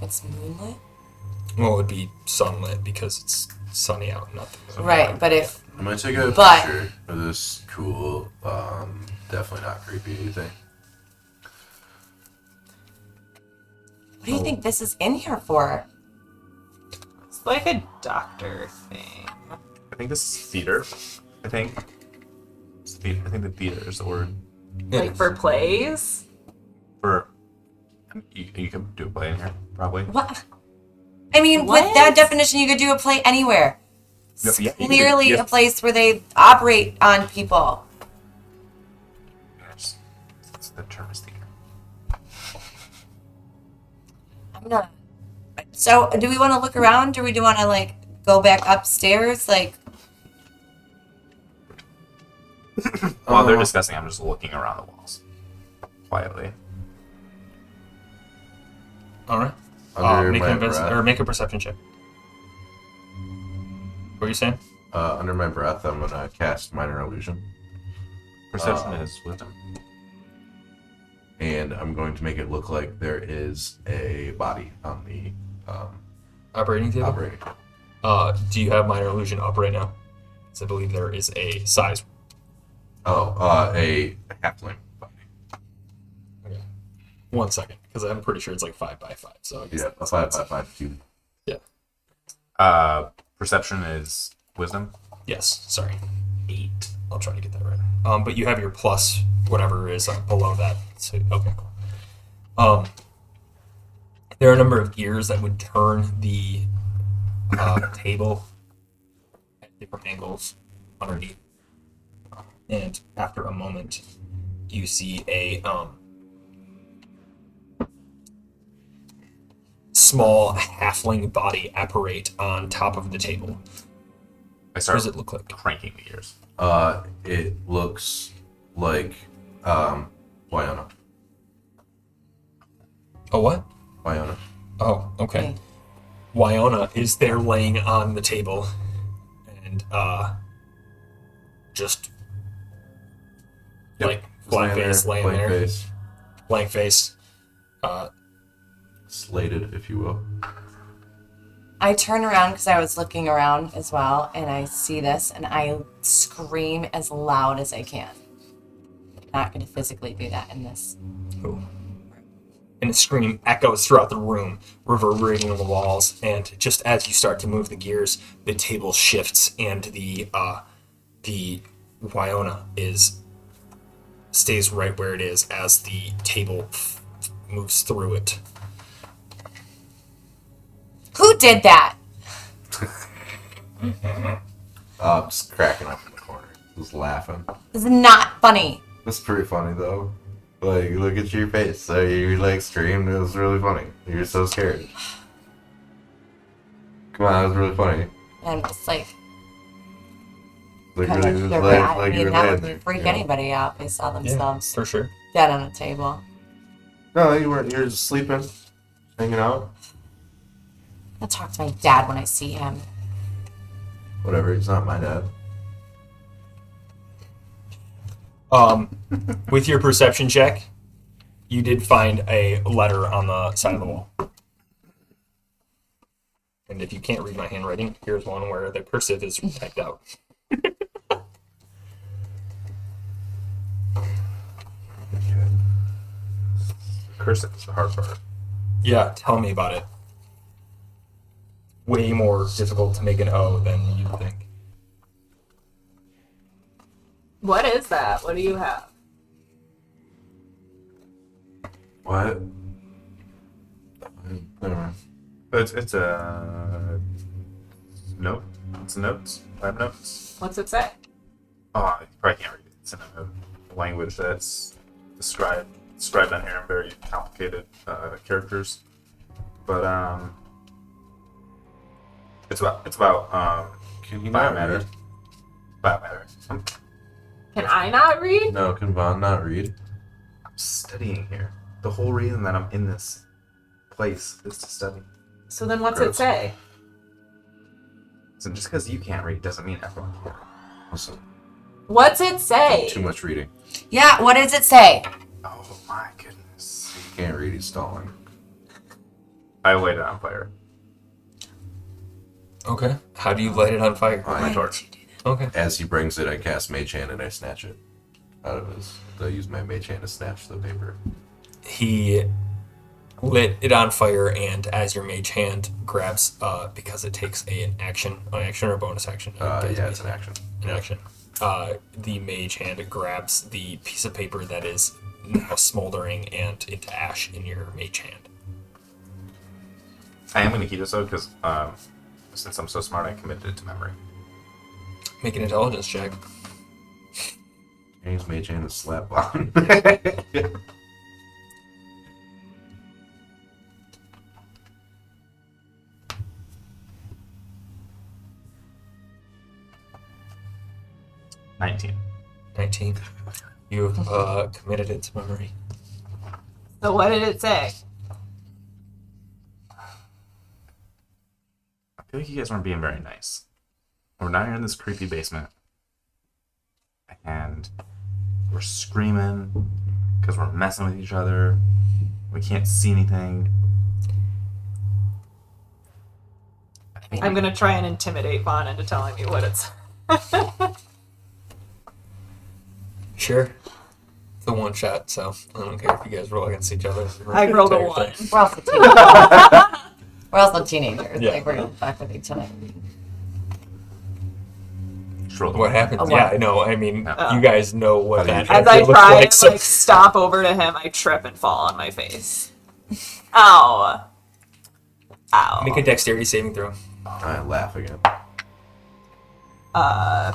[SPEAKER 2] It's moonlit?
[SPEAKER 1] Well, it would be sunlit because it's sunny out. Nothing.
[SPEAKER 2] Right, but if.
[SPEAKER 5] I'm gonna take a
[SPEAKER 2] But-
[SPEAKER 5] picture of this cool, definitely not creepy thing.
[SPEAKER 2] What do you think this is in here for?
[SPEAKER 3] It's like a doctor thing.
[SPEAKER 4] I think this is theater. I think. I think the theater is the word
[SPEAKER 3] Like for plays?
[SPEAKER 4] for. You can do a play in here, probably.
[SPEAKER 2] What? I mean,
[SPEAKER 3] What?
[SPEAKER 2] with that definition, you could do a play anywhere. It's
[SPEAKER 4] Yeah, you can do-
[SPEAKER 2] clearly
[SPEAKER 4] yeah.
[SPEAKER 2] a place where they operate on people.
[SPEAKER 4] Yes. The term is theater.
[SPEAKER 2] I'm not. So, do we want to look around, or we do want to like go back upstairs? Like,
[SPEAKER 4] While they're discussing, I'm just looking around the walls quietly.
[SPEAKER 1] All right.
[SPEAKER 5] Under
[SPEAKER 1] Make
[SPEAKER 5] my
[SPEAKER 1] an
[SPEAKER 5] breath.
[SPEAKER 1] or make a perception check. What are you saying?
[SPEAKER 5] Under my breath, I'm gonna cast minor illusion,
[SPEAKER 4] Perception is wisdom.
[SPEAKER 5] and I'm going to make it look like there is a body on the
[SPEAKER 1] Operating table.
[SPEAKER 5] operating table.
[SPEAKER 1] Do you have minor illusion up right now? Because I believe there is a size.
[SPEAKER 5] Oh, a halfling body.
[SPEAKER 1] Okay. 1 second, because I'm pretty sure it's like 5 by 5. So I guess
[SPEAKER 5] Yeah, a 5 by 5 cube.
[SPEAKER 1] Yeah.
[SPEAKER 4] Perception is wisdom.
[SPEAKER 1] Yes, sorry. 8. I'll try to get that right. But you have your plus whatever is below that. So, okay, cool. There are a number of gears that would turn the table at different angles underneath. And after a moment, you see a small halfling body apparate on top of the table.
[SPEAKER 4] I
[SPEAKER 1] What
[SPEAKER 4] start
[SPEAKER 1] does it look like?
[SPEAKER 4] cranking the gears.
[SPEAKER 5] It looks like Wyona.
[SPEAKER 1] Oh, what?
[SPEAKER 5] Wyona.
[SPEAKER 1] Oh, okay.
[SPEAKER 2] Okay.
[SPEAKER 1] Wyona is there laying on the table and just like blank face laying
[SPEAKER 5] blank
[SPEAKER 1] there.
[SPEAKER 5] face.
[SPEAKER 1] Blank face.
[SPEAKER 5] Slated, if you will.
[SPEAKER 2] I turn around because I was looking around as well, and I see this, and I scream as loud as I can. I'm not going to physically do that in this.
[SPEAKER 1] Ooh. And the scream echoes throughout the room, reverberating on the walls, and just as you start to move the gears, the table shifts and the Wyona stays right where it is as the table moves through it.
[SPEAKER 2] Who did that?
[SPEAKER 5] Just cracking up in the corner. Just laughing.
[SPEAKER 2] This is not funny.
[SPEAKER 5] That's pretty funny though. Like, look at your face. So you like screamed. It was really funny. You're so scared. Come on, that was really funny.
[SPEAKER 2] And I'm just like,
[SPEAKER 5] Like
[SPEAKER 2] kind
[SPEAKER 5] really,
[SPEAKER 2] of
[SPEAKER 5] just
[SPEAKER 2] shivering.
[SPEAKER 5] like
[SPEAKER 2] I
[SPEAKER 5] you
[SPEAKER 2] mean,
[SPEAKER 5] were
[SPEAKER 2] that
[SPEAKER 5] laying
[SPEAKER 2] would
[SPEAKER 5] there.
[SPEAKER 2] freak
[SPEAKER 5] you know?
[SPEAKER 2] anybody out if they saw themselves
[SPEAKER 1] For sure.
[SPEAKER 2] dead on a table.
[SPEAKER 5] No, you weren't. You were just sleeping, hanging out.
[SPEAKER 2] I'll talk to my dad when I see him.
[SPEAKER 5] Whatever. He's not my dad.
[SPEAKER 1] With your perception check, you did find a letter on the side of the wall. And if you can't read my handwriting, here's one where the cursive is typed out.
[SPEAKER 4] Cursive is the hard part.
[SPEAKER 1] Yeah, tell me about it. Way more difficult to make an O than you'd think.
[SPEAKER 3] What is that? What do you have?
[SPEAKER 5] What? Never mind.
[SPEAKER 4] It's a note. It's notes. I have notes.
[SPEAKER 3] What's it say?
[SPEAKER 4] Oh, you probably can't read it. It's in a language that's described on here in very complicated characters. But it's about
[SPEAKER 5] Can you not
[SPEAKER 4] biomatter.
[SPEAKER 5] read?
[SPEAKER 4] Biomatter.
[SPEAKER 3] Can I not read?
[SPEAKER 5] No, can Vaughn not read?
[SPEAKER 4] I'm studying here. The whole reason that I'm in this place is to study.
[SPEAKER 3] So then what's it
[SPEAKER 5] Gross.
[SPEAKER 3] say?
[SPEAKER 4] So just because you can't read doesn't mean everyone can.
[SPEAKER 5] Listen,
[SPEAKER 3] What's it say?
[SPEAKER 5] too much reading.
[SPEAKER 2] Yeah, what does it say?
[SPEAKER 4] Oh my goodness.
[SPEAKER 5] He can't read. He's stalling.
[SPEAKER 4] I light it on fire.
[SPEAKER 1] Okay. How do you light it on fire?
[SPEAKER 5] I-
[SPEAKER 4] My torch.
[SPEAKER 1] Okay.
[SPEAKER 5] As he brings it, I cast Mage Hand and I snatch it out of his. I use my Mage Hand to snatch the paper.
[SPEAKER 1] He lit it on fire, and as your mage hand grabs, because it takes an action or a bonus action.
[SPEAKER 5] Yeah, it's an action.
[SPEAKER 1] An action. The mage hand grabs the piece of paper that is now smoldering and into ash in your mage hand.
[SPEAKER 4] I am going to keep this though because since I'm so smart, I committed it to memory.
[SPEAKER 1] Make an intelligence check.
[SPEAKER 5] I use Mage Hand to slap on.
[SPEAKER 4] 19.
[SPEAKER 1] 19. You've committed it to memory.
[SPEAKER 3] So what did it say?
[SPEAKER 4] I feel like you guys weren't being very nice. We're down here in this creepy basement, and we're screaming because we're messing with each other. We can't see anything.
[SPEAKER 3] I'm gonna try and intimidate Vaughn into telling me what it's.
[SPEAKER 1] Sure. It's a one shot, so I don't care if you guys roll against each other.
[SPEAKER 3] I rolled a
[SPEAKER 1] Entire
[SPEAKER 3] 1.
[SPEAKER 1] thing.
[SPEAKER 2] We're off the table. We're also teenagers.
[SPEAKER 1] Yeah.
[SPEAKER 2] Like, we're gonna fuck with each other.
[SPEAKER 4] Just roll the
[SPEAKER 1] What
[SPEAKER 4] one.
[SPEAKER 1] happens?
[SPEAKER 2] Oh,
[SPEAKER 1] Yeah,
[SPEAKER 2] wow.
[SPEAKER 1] I know. I mean,
[SPEAKER 4] Yeah.
[SPEAKER 1] you guys know what
[SPEAKER 4] How do you-
[SPEAKER 1] that
[SPEAKER 3] As I
[SPEAKER 1] looks
[SPEAKER 3] try
[SPEAKER 1] like.
[SPEAKER 3] and
[SPEAKER 1] So
[SPEAKER 3] like stomp over to him, I trip and fall on my face. Ow. Ow.
[SPEAKER 1] make a dexterity saving throw.
[SPEAKER 5] I laugh again.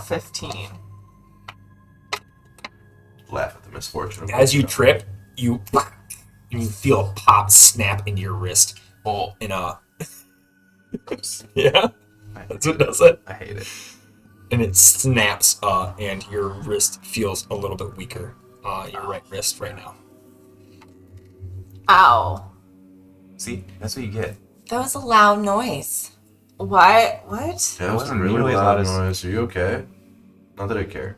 [SPEAKER 3] 15.
[SPEAKER 5] Laugh at the misfortune. Of
[SPEAKER 1] As you trip, you and you feel a pop snap into your wrist.
[SPEAKER 4] Oh,
[SPEAKER 1] In a
[SPEAKER 4] oops.
[SPEAKER 1] yeah, that's what does it.
[SPEAKER 4] I hate it.
[SPEAKER 1] And it snaps, and your wrist feels a little bit weaker. Your right wrist right now.
[SPEAKER 3] Ow.
[SPEAKER 4] See, that's what you get.
[SPEAKER 2] That was a loud noise.
[SPEAKER 3] What? What?
[SPEAKER 5] Yeah, it
[SPEAKER 4] It
[SPEAKER 5] was
[SPEAKER 4] wasn't
[SPEAKER 5] a really
[SPEAKER 4] nearly as
[SPEAKER 5] loud
[SPEAKER 4] loud as-
[SPEAKER 5] noise. Are you okay? Not that I care.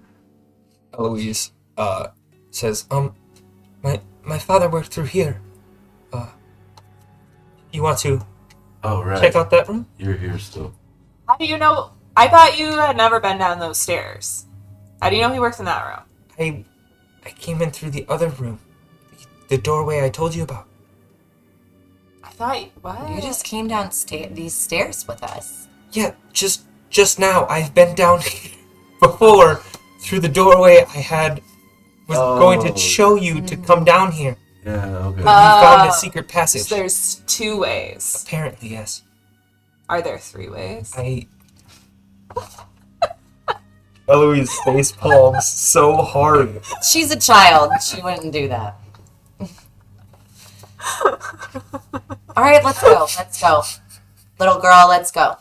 [SPEAKER 1] Eloise says, my father worked through here. You want to
[SPEAKER 5] Oh, right.
[SPEAKER 1] check out that room?
[SPEAKER 5] You're here still.
[SPEAKER 3] How do you know? I thought you had never been down those stairs. How do you know he works in that room?
[SPEAKER 1] I came in through the other room. The doorway I told you about.
[SPEAKER 3] I thought, what?
[SPEAKER 2] You just came down these stairs with us.
[SPEAKER 1] Yeah, just now. I've been down here before through the doorway was going to show you to come down here.
[SPEAKER 5] Yeah, okay.
[SPEAKER 1] You found a secret passage.
[SPEAKER 3] So there's 2 ways.
[SPEAKER 1] Apparently, yes.
[SPEAKER 3] Are there 3 ways?
[SPEAKER 1] Eloise face palms so hard.
[SPEAKER 2] She's a child. She wouldn't do that. All right, let's go. Let's go. Little girl, let's go.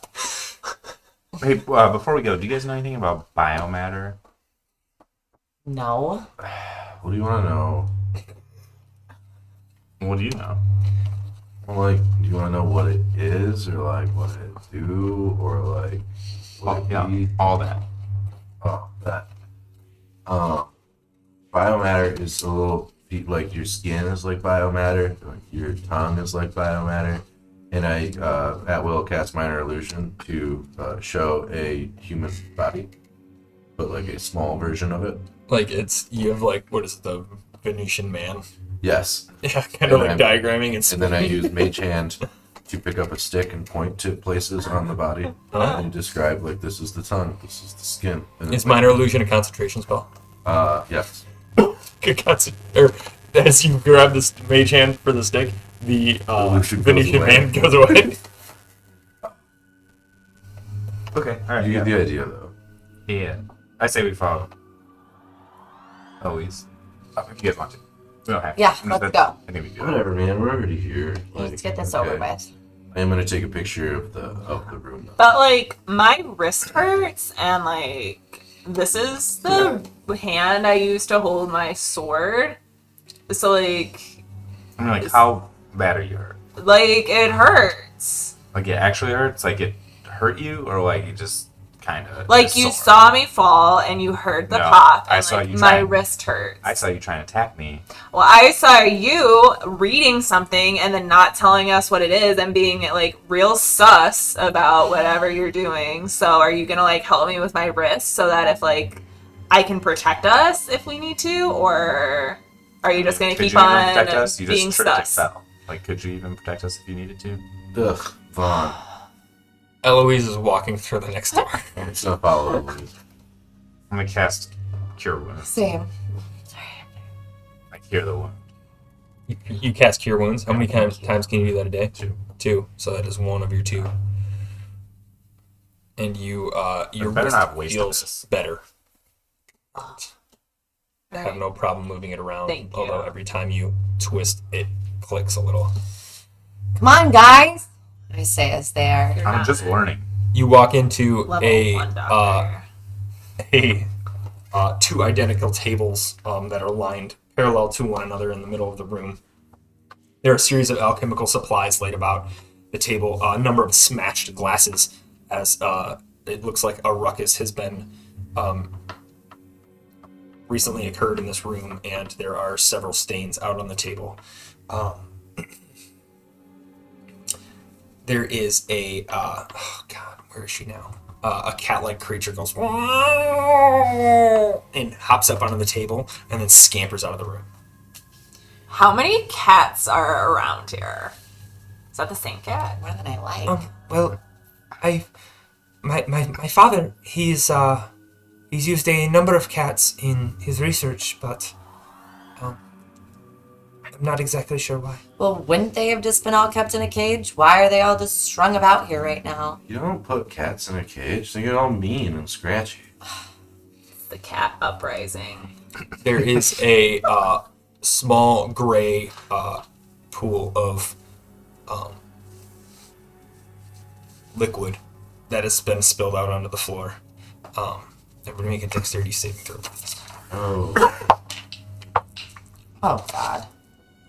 [SPEAKER 4] Hey, before we go, do you guys know anything about biomatter?
[SPEAKER 2] No.
[SPEAKER 5] What do you want to know?
[SPEAKER 4] What do you know?
[SPEAKER 5] Well, like, do you want to know what it is, or like what it do, or like what it
[SPEAKER 4] Yeah,
[SPEAKER 5] be?
[SPEAKER 4] all that.
[SPEAKER 5] Oh, that. Biomatter is a little like your skin is like biomatter, like your tongue is like biomatter, and I at will cast minor illusion to show a human body, but like a small version of it.
[SPEAKER 1] Like you have like, what is it, the Venetian man?
[SPEAKER 5] Yes,
[SPEAKER 1] Yeah, kind of
[SPEAKER 5] And
[SPEAKER 1] like
[SPEAKER 5] then-
[SPEAKER 1] diagramming and
[SPEAKER 5] and then I use Mage Hand to pick up a stick and point to places on the body and describe like this is the tongue, this is the skin. And
[SPEAKER 1] Is
[SPEAKER 5] it's like,
[SPEAKER 1] minor illusion a concentration spell?
[SPEAKER 5] yes.
[SPEAKER 1] Good or as you grab this mage hand for the stick, the
[SPEAKER 5] Illusion goes
[SPEAKER 1] Venetian
[SPEAKER 5] away.
[SPEAKER 1] man goes away.
[SPEAKER 4] Okay, all right.
[SPEAKER 5] You
[SPEAKER 4] Yeah.
[SPEAKER 5] get the idea though.
[SPEAKER 4] Yeah. I say we follow. Eloise. If you guys want to. We don't have to.
[SPEAKER 2] Yeah,
[SPEAKER 4] I'm
[SPEAKER 2] let's
[SPEAKER 4] just-
[SPEAKER 2] go.
[SPEAKER 4] I think we do.
[SPEAKER 5] Whatever, man. We're already here.
[SPEAKER 2] Let's get this
[SPEAKER 5] okay.
[SPEAKER 2] over with.
[SPEAKER 5] I am gonna take a picture of the room. Though.
[SPEAKER 3] But like my wrist hurts, and like this is the hand I use to hold my sword. So like
[SPEAKER 4] I mean, like, how bad are you hurt?
[SPEAKER 3] it hurts.
[SPEAKER 4] Like, it actually hurts? Like, it hurt you? Or, like, it just kind of.
[SPEAKER 3] Like you saw me fall and you heard the
[SPEAKER 4] No,
[SPEAKER 3] pop.
[SPEAKER 4] I
[SPEAKER 3] And,
[SPEAKER 4] saw
[SPEAKER 3] like,
[SPEAKER 4] you
[SPEAKER 3] my
[SPEAKER 4] try-
[SPEAKER 3] wrist hurts.
[SPEAKER 4] I saw you trying to attack me.
[SPEAKER 3] Well, I saw you reading something and then not telling us what it is and being like real sus about whatever you're doing. So are you gonna like help me with my wrist so that if like I can protect us if we need to, or are you just gonna
[SPEAKER 4] Could
[SPEAKER 3] keep
[SPEAKER 4] you even
[SPEAKER 3] on
[SPEAKER 4] protect us? You
[SPEAKER 3] being
[SPEAKER 4] just tripped and
[SPEAKER 3] sus?
[SPEAKER 4] fell. Like, could you even protect us if you needed to?
[SPEAKER 5] Ugh, Vaughn.
[SPEAKER 1] Eloise is walking through the next door.
[SPEAKER 5] It's not follow Eloise.
[SPEAKER 4] I'm gonna cast Cure Wounds.
[SPEAKER 2] Same.
[SPEAKER 4] I hear the wound.
[SPEAKER 1] You cast Cure Wounds. How many times can you do that a day?
[SPEAKER 4] 2.
[SPEAKER 1] 2. So that is 1 of your 2. And your
[SPEAKER 4] better
[SPEAKER 1] wrist
[SPEAKER 4] not waste
[SPEAKER 1] feels
[SPEAKER 4] this.
[SPEAKER 1] better. I have no problem moving it around.
[SPEAKER 3] Thank you.
[SPEAKER 1] Although every time you twist, it clicks a little.
[SPEAKER 2] Come on, guys. I say as they are.
[SPEAKER 4] I'm just learning.
[SPEAKER 1] You walk into
[SPEAKER 3] Level
[SPEAKER 1] a
[SPEAKER 3] 1 doctor.
[SPEAKER 1] 2 identical tables that are lined parallel to one another in the middle of the room. There are a series of alchemical supplies laid about the table, a number of smashed glasses, as it looks like a ruckus has been recently occurred in this room, and there are several stains out on the table. There is a oh god, where is she now? A cat-like creature goes and hops up onto the table and then scampers out of the room.
[SPEAKER 3] How many cats are around here? Is that the same cat?
[SPEAKER 2] More than I like.
[SPEAKER 1] Well, my father, he's used a number of cats in his research, but I'm not exactly sure why.
[SPEAKER 2] Well, wouldn't they have just been all kept in a cage? Why are they all just strung about here right now?
[SPEAKER 5] You don't put cats in a cage. They get all mean and scratchy.
[SPEAKER 3] It's the cat uprising.
[SPEAKER 1] There is a small gray pool of liquid that has been spilled out onto the floor. Everybody make a dexterity saving throw.
[SPEAKER 5] Oh.
[SPEAKER 2] Oh, God.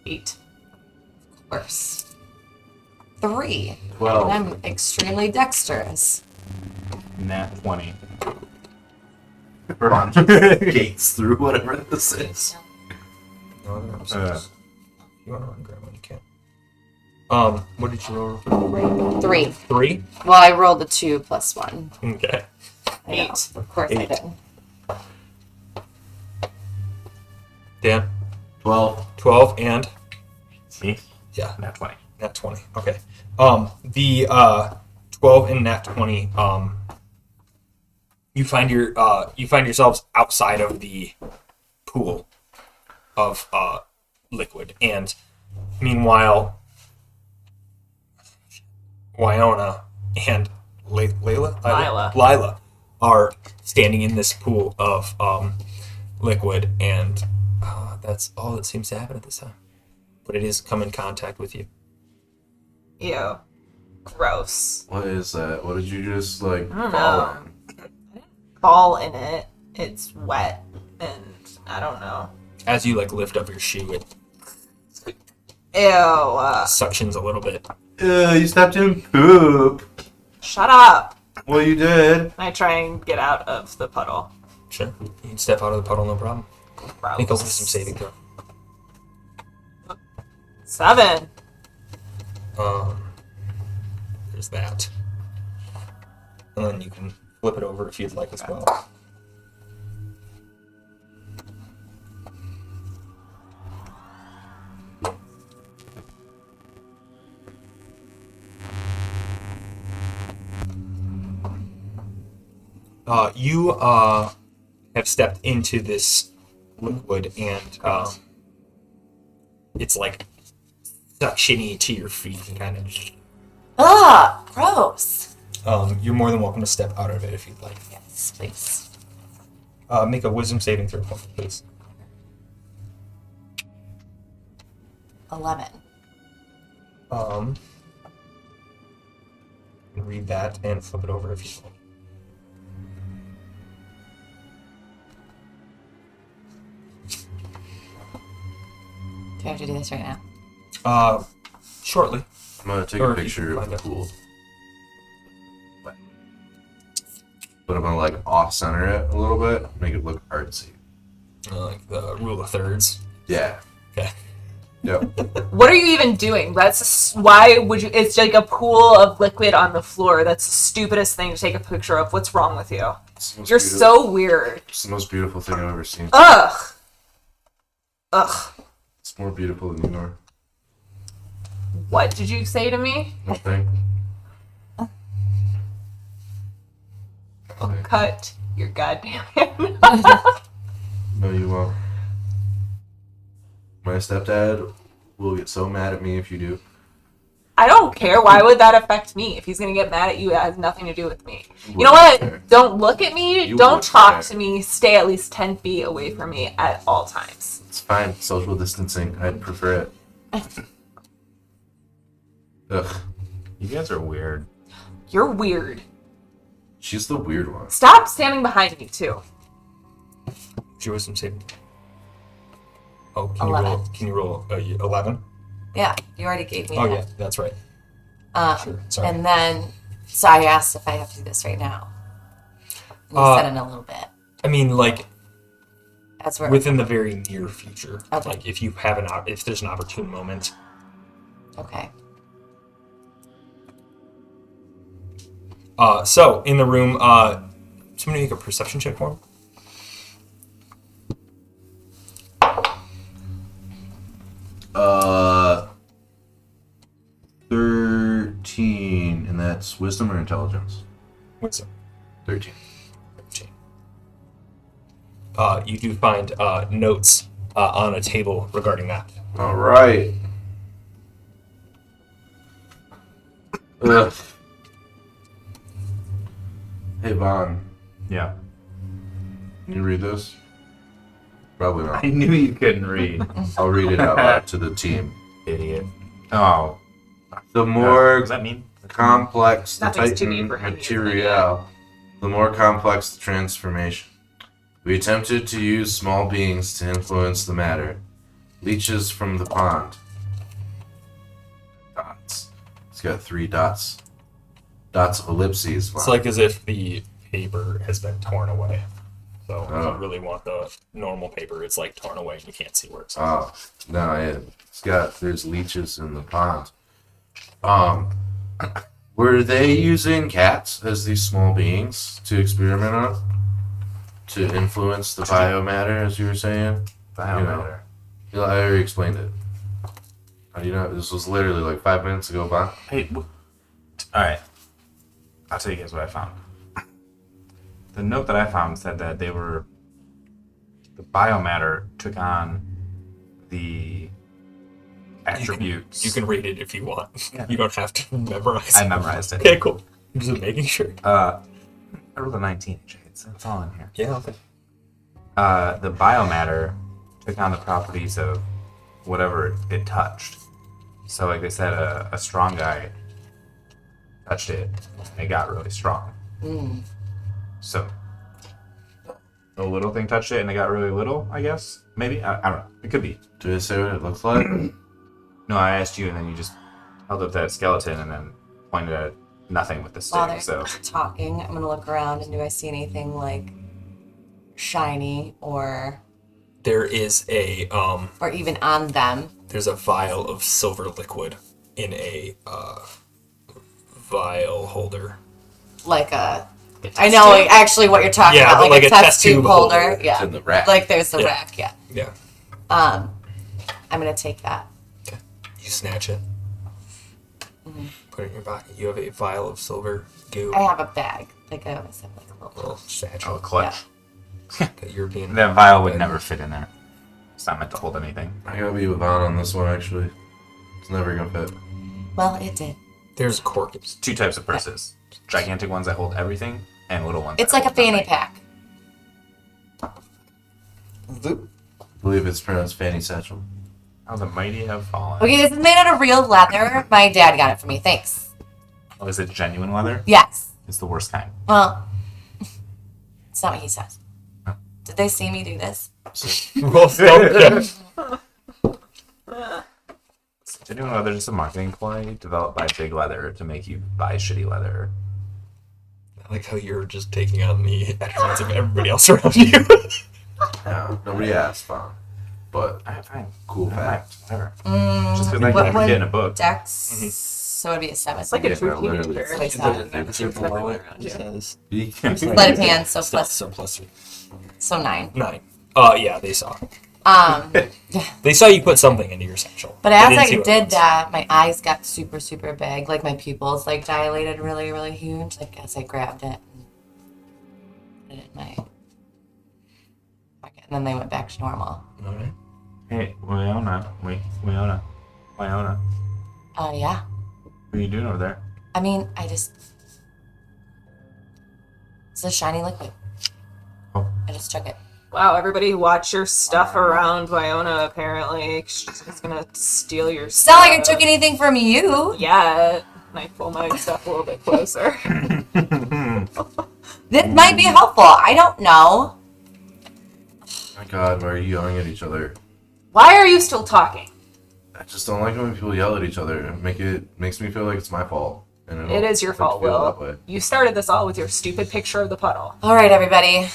[SPEAKER 3] 8.
[SPEAKER 2] Of course. 3.
[SPEAKER 5] 12.
[SPEAKER 2] And I'm extremely dexterous.
[SPEAKER 4] Nat 20.
[SPEAKER 5] Ron just gates through whatever this is.
[SPEAKER 1] No, they're upstairs. If you want to run grab one, you can. What did you roll?
[SPEAKER 2] 3.
[SPEAKER 1] 3?
[SPEAKER 2] Well, I rolled a 2 plus 1.
[SPEAKER 1] Okay.
[SPEAKER 2] I know. Of course I did.
[SPEAKER 1] Dan?
[SPEAKER 5] 12.
[SPEAKER 1] 12 and?
[SPEAKER 4] Me?
[SPEAKER 1] Yeah.
[SPEAKER 4] Nat 20.
[SPEAKER 1] Nat 20. Okay. The 12 and nat 20, you find yourselves outside of the pool of liquid, and meanwhile Wyona and Lila are standing in this pool of liquid, and that's all that seems to happen at this time. But it is come in contact with you.
[SPEAKER 3] Ew. Gross.
[SPEAKER 5] What is that? What did you just, like,
[SPEAKER 3] I don't
[SPEAKER 5] fall
[SPEAKER 3] know.
[SPEAKER 5] in?
[SPEAKER 3] Fall in it. It's wet. And I don't know.
[SPEAKER 1] As you lift up your shoe, it
[SPEAKER 3] Ew.
[SPEAKER 1] suctions a little bit.
[SPEAKER 5] You stepped in poop.
[SPEAKER 3] Shut up.
[SPEAKER 5] Well, you did.
[SPEAKER 3] I try and get out of the puddle.
[SPEAKER 1] Sure, you can step out of the puddle, no problem.
[SPEAKER 3] Gross.
[SPEAKER 1] Make a wisdom saving throw.
[SPEAKER 3] 7.
[SPEAKER 1] There's that. And then you can flip it over if you'd like as well. You have stepped into this liquid, and it's suction-y to your feet, kind of.
[SPEAKER 2] Ugh! Gross!
[SPEAKER 1] You're more than welcome to step out of it if you'd like.
[SPEAKER 2] Yes, please.
[SPEAKER 1] Make a wisdom saving throw, please.
[SPEAKER 2] 11.
[SPEAKER 1] Read that and flip it over if you want.
[SPEAKER 2] Do I have to do this right now?
[SPEAKER 1] Shortly.
[SPEAKER 5] I'm gonna take
[SPEAKER 1] Or
[SPEAKER 5] a
[SPEAKER 1] if you
[SPEAKER 5] picture
[SPEAKER 1] can
[SPEAKER 5] of
[SPEAKER 1] find
[SPEAKER 5] the
[SPEAKER 1] it.
[SPEAKER 5] pool. But I'm gonna off-center it a little bit, make it look artsy.
[SPEAKER 1] Like the rule of thirds.
[SPEAKER 5] Yeah.
[SPEAKER 1] Okay.
[SPEAKER 5] Yep.
[SPEAKER 3] What are you even doing? Why would you? It's like a pool of liquid on the floor. That's the stupidest thing to take a picture of. What's wrong with you?
[SPEAKER 5] It's the most
[SPEAKER 3] You're
[SPEAKER 5] beautiful-
[SPEAKER 3] so weird.
[SPEAKER 5] It's the most beautiful thing I've ever seen.
[SPEAKER 3] Ugh. Ugh.
[SPEAKER 5] It's more beautiful than you are.
[SPEAKER 3] What did you say to me?
[SPEAKER 5] Nothing.
[SPEAKER 3] Cut your goddamn hand.
[SPEAKER 5] No, you won't. My stepdad will get so mad at me if you do.
[SPEAKER 3] I don't care. Why would that affect me? If he's gonna get mad at you, it has nothing to do with me. You know
[SPEAKER 5] wouldn't
[SPEAKER 3] what?
[SPEAKER 5] care.
[SPEAKER 3] Don't look at me.
[SPEAKER 5] You
[SPEAKER 3] Don't
[SPEAKER 5] wouldn't
[SPEAKER 3] talk
[SPEAKER 5] care.
[SPEAKER 3] to me. Stay at least 10 feet away from me at all times.
[SPEAKER 5] It's fine. Social distancing. I'd prefer it. Ugh.
[SPEAKER 4] You guys are weird.
[SPEAKER 3] You're weird.
[SPEAKER 5] She's the weird one.
[SPEAKER 3] Stop standing behind me too.
[SPEAKER 1] What's your wisdom saving? Oh,
[SPEAKER 2] 11.
[SPEAKER 1] Can you roll 11?
[SPEAKER 2] Yeah, you already gave me
[SPEAKER 1] Oh
[SPEAKER 2] that.
[SPEAKER 1] yeah, that's right. Sure. Sorry.
[SPEAKER 2] And then, so I asked if I have to do this right now. And you said in a little bit.
[SPEAKER 1] I mean,
[SPEAKER 2] As we're
[SPEAKER 1] within the very near future.
[SPEAKER 2] Okay.
[SPEAKER 1] If you have if there's an opportune moment.
[SPEAKER 2] okay.
[SPEAKER 1] So in the room, somebody make a perception check for him.
[SPEAKER 5] Uh, 13, and that's wisdom or intelligence?
[SPEAKER 1] Wisdom.
[SPEAKER 5] 13.
[SPEAKER 1] 15. You do find notes on a table regarding that.
[SPEAKER 5] All right. Ugh. Hey, Vaughn,
[SPEAKER 4] Yeah.
[SPEAKER 5] can you read this? Probably not.
[SPEAKER 4] I knew you couldn't read.
[SPEAKER 5] I'll read it out loud to the team.
[SPEAKER 4] Idiot. Oh.
[SPEAKER 5] The
[SPEAKER 4] What
[SPEAKER 5] more
[SPEAKER 4] does that mean?
[SPEAKER 5] complex the
[SPEAKER 3] Nothing's too
[SPEAKER 5] Titan
[SPEAKER 3] deep for him,
[SPEAKER 5] material, the more complex the transformation. We attempted to use small beings to influence the matter. Leeches from the pond. Dots. It's got 3 dots. Dots of ellipses.
[SPEAKER 1] It's like as if the paper has been torn away. So if
[SPEAKER 5] Oh.
[SPEAKER 1] you really want the normal paper, it's like torn away and you can't see where it's.
[SPEAKER 5] Oh, no, there's leeches in the pond. Were they using cats as these small beings to experiment on? To influence the biomatter, as you were saying?
[SPEAKER 4] Biomatter.
[SPEAKER 5] I already explained it. How do you know? This was literally like 5 minutes ago, Bon.
[SPEAKER 4] Hey, alright. I'll tell you guys what I found. The note that I found said that the biomatter took on the attributes.
[SPEAKER 1] You can read it if you want.
[SPEAKER 4] Yeah.
[SPEAKER 1] You don't have to memorize
[SPEAKER 4] I
[SPEAKER 1] it.
[SPEAKER 4] memorized it.
[SPEAKER 1] Okay, cool. I'm just making sure.
[SPEAKER 4] I rolled a 19, Jades. It's all in here.
[SPEAKER 1] Yeah, okay.
[SPEAKER 4] The biomatter took on the properties of whatever it touched. So, like they said, a strong guy touched it, and it got really strong. So, a little thing touched it, and it got really little, I guess? Maybe? I don't know. It could be.
[SPEAKER 5] Did I say what it looks like?
[SPEAKER 4] No, I asked you, and then you just held up that skeleton and then pointed at nothing with the
[SPEAKER 2] While
[SPEAKER 4] stick,
[SPEAKER 2] they're
[SPEAKER 4] so...
[SPEAKER 2] talking, I'm gonna look around and do I see anything like shiny or
[SPEAKER 1] There is
[SPEAKER 2] even on them?
[SPEAKER 1] there's a vial of silver liquid in a vial holder.
[SPEAKER 2] Like a I know actually what you're talking
[SPEAKER 1] Yeah,
[SPEAKER 2] about,
[SPEAKER 1] like
[SPEAKER 2] a
[SPEAKER 1] a
[SPEAKER 2] test
[SPEAKER 1] test
[SPEAKER 2] tube
[SPEAKER 1] tube
[SPEAKER 2] holder.
[SPEAKER 1] holder.
[SPEAKER 2] Yeah.
[SPEAKER 5] It's in the rack.
[SPEAKER 2] Like there's the
[SPEAKER 1] Yeah.
[SPEAKER 2] rack, yeah.
[SPEAKER 1] Yeah.
[SPEAKER 2] I'm gonna take that.
[SPEAKER 1] Okay. You snatch it. Put it in your pocket. You have a vial of silver goo.
[SPEAKER 2] I have a bag. Like I always have like a little
[SPEAKER 1] Little satchel.
[SPEAKER 4] Oh, clutch.
[SPEAKER 1] That you're being.
[SPEAKER 4] That vial would never fit in there. It's not meant to hold anything.
[SPEAKER 5] I gotta be with Vaughn on this one, actually. It's never gonna fit.
[SPEAKER 2] Well, it did.
[SPEAKER 1] There's cork.
[SPEAKER 4] There's 2 types of purses. Gigantic ones that hold everything, and little ones
[SPEAKER 2] It's
[SPEAKER 4] that
[SPEAKER 2] like a
[SPEAKER 4] hold
[SPEAKER 2] fanny
[SPEAKER 4] nothing.
[SPEAKER 2] pack.
[SPEAKER 5] I believe it's pronounced fanny satchel.
[SPEAKER 4] How the mighty have fallen.
[SPEAKER 2] Okay, this is made out of real leather. My dad got it for me. Thanks.
[SPEAKER 4] Oh, is it genuine leather?
[SPEAKER 2] Yes.
[SPEAKER 4] It's the worst kind.
[SPEAKER 2] Well, it's not what he says. Did they see me do this?
[SPEAKER 1] Well, yeah.
[SPEAKER 4] Genuine leather is just a marketing ploy developed by Big Leather to make you buy shitty leather.
[SPEAKER 1] I like how you're just taking on the attributes of everybody else around you.
[SPEAKER 5] No, nobody asked, Vaughn. But
[SPEAKER 4] Alright, fine.
[SPEAKER 5] cool fact.
[SPEAKER 4] Whatever. Just because I
[SPEAKER 2] What
[SPEAKER 4] can
[SPEAKER 2] would
[SPEAKER 4] get in a book.
[SPEAKER 2] Dex? So it'd be a 7.
[SPEAKER 3] It's like a
[SPEAKER 5] Yeah,
[SPEAKER 3] true
[SPEAKER 5] literally.
[SPEAKER 3] teenager.
[SPEAKER 2] Like that.
[SPEAKER 5] He-
[SPEAKER 2] Sleight of hand, so plus
[SPEAKER 1] So plus 3.
[SPEAKER 2] so 9.
[SPEAKER 1] 9. Yeah, they saw.
[SPEAKER 2] Um,
[SPEAKER 1] They saw you put something into your satchel.
[SPEAKER 2] but
[SPEAKER 1] They
[SPEAKER 2] as
[SPEAKER 1] didn't see
[SPEAKER 2] I
[SPEAKER 1] what it
[SPEAKER 2] did
[SPEAKER 1] was.
[SPEAKER 2] that, my eyes got super, super big. Like my pupils like dilated really, really huge. Like as I grabbed it and put it in my pocket, and then they went back to normal.
[SPEAKER 1] Alright.
[SPEAKER 4] Hey, Wyona. Wyona.
[SPEAKER 2] Yeah.
[SPEAKER 4] What are you doing over there?
[SPEAKER 2] I mean, it's a shiny liquid.
[SPEAKER 4] Oh.
[SPEAKER 2] I just took it.
[SPEAKER 3] Wow, everybody watch your stuff around Wyona, apparently. She's gonna steal your
[SPEAKER 2] It's
[SPEAKER 3] stuff.
[SPEAKER 2] not like I took anything from you.
[SPEAKER 3] Yeah. And I pull my stuff a little bit closer.
[SPEAKER 2] This might be helpful. I don't know.
[SPEAKER 5] my God, why are you yelling at each other?
[SPEAKER 3] Why are you still talking?
[SPEAKER 5] I just don't like it when people yell at each other. Makes me feel like it's my fault. And I don't
[SPEAKER 3] It is your
[SPEAKER 5] like to
[SPEAKER 3] fault,
[SPEAKER 5] feel that
[SPEAKER 3] Will.
[SPEAKER 5] way.
[SPEAKER 3] You started this all with your stupid picture of the puddle.
[SPEAKER 2] All right, everybody.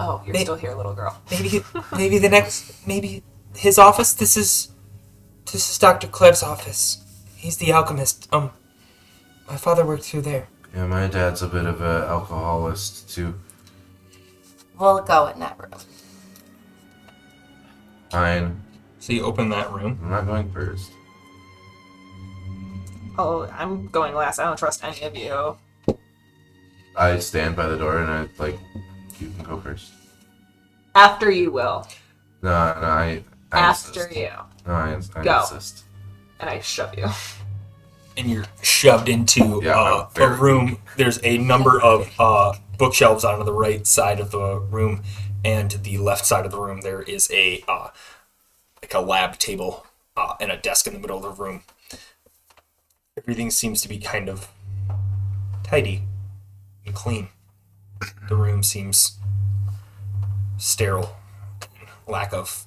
[SPEAKER 3] Oh, you're
[SPEAKER 1] May-
[SPEAKER 3] still here, little girl.
[SPEAKER 1] Maybe his office. This is Dr. Kleb's office. He's the alchemist. My father worked through there.
[SPEAKER 5] Yeah, my dad's a bit of an alcoholist too.
[SPEAKER 2] We'll go in that room.
[SPEAKER 5] Fine.
[SPEAKER 1] So you open that room.
[SPEAKER 5] I'm not going first.
[SPEAKER 3] Oh, I'm going last. I don't trust any of you.
[SPEAKER 5] I stand by the door and I like, you can go first.
[SPEAKER 3] After you will.
[SPEAKER 5] No, I
[SPEAKER 3] After
[SPEAKER 5] insist.
[SPEAKER 3] you.
[SPEAKER 5] No, I
[SPEAKER 3] Go.
[SPEAKER 5] insist.
[SPEAKER 3] And I shove you.
[SPEAKER 1] And you're shoved into
[SPEAKER 5] Yeah, I'm
[SPEAKER 1] a
[SPEAKER 5] very
[SPEAKER 1] room. There's a number of bookshelves on the right side of the room, and the left side of the room there is a like a lab table and a desk in the middle of the room. Everything seems to be kind of tidy and clean. The room seems sterile, lack of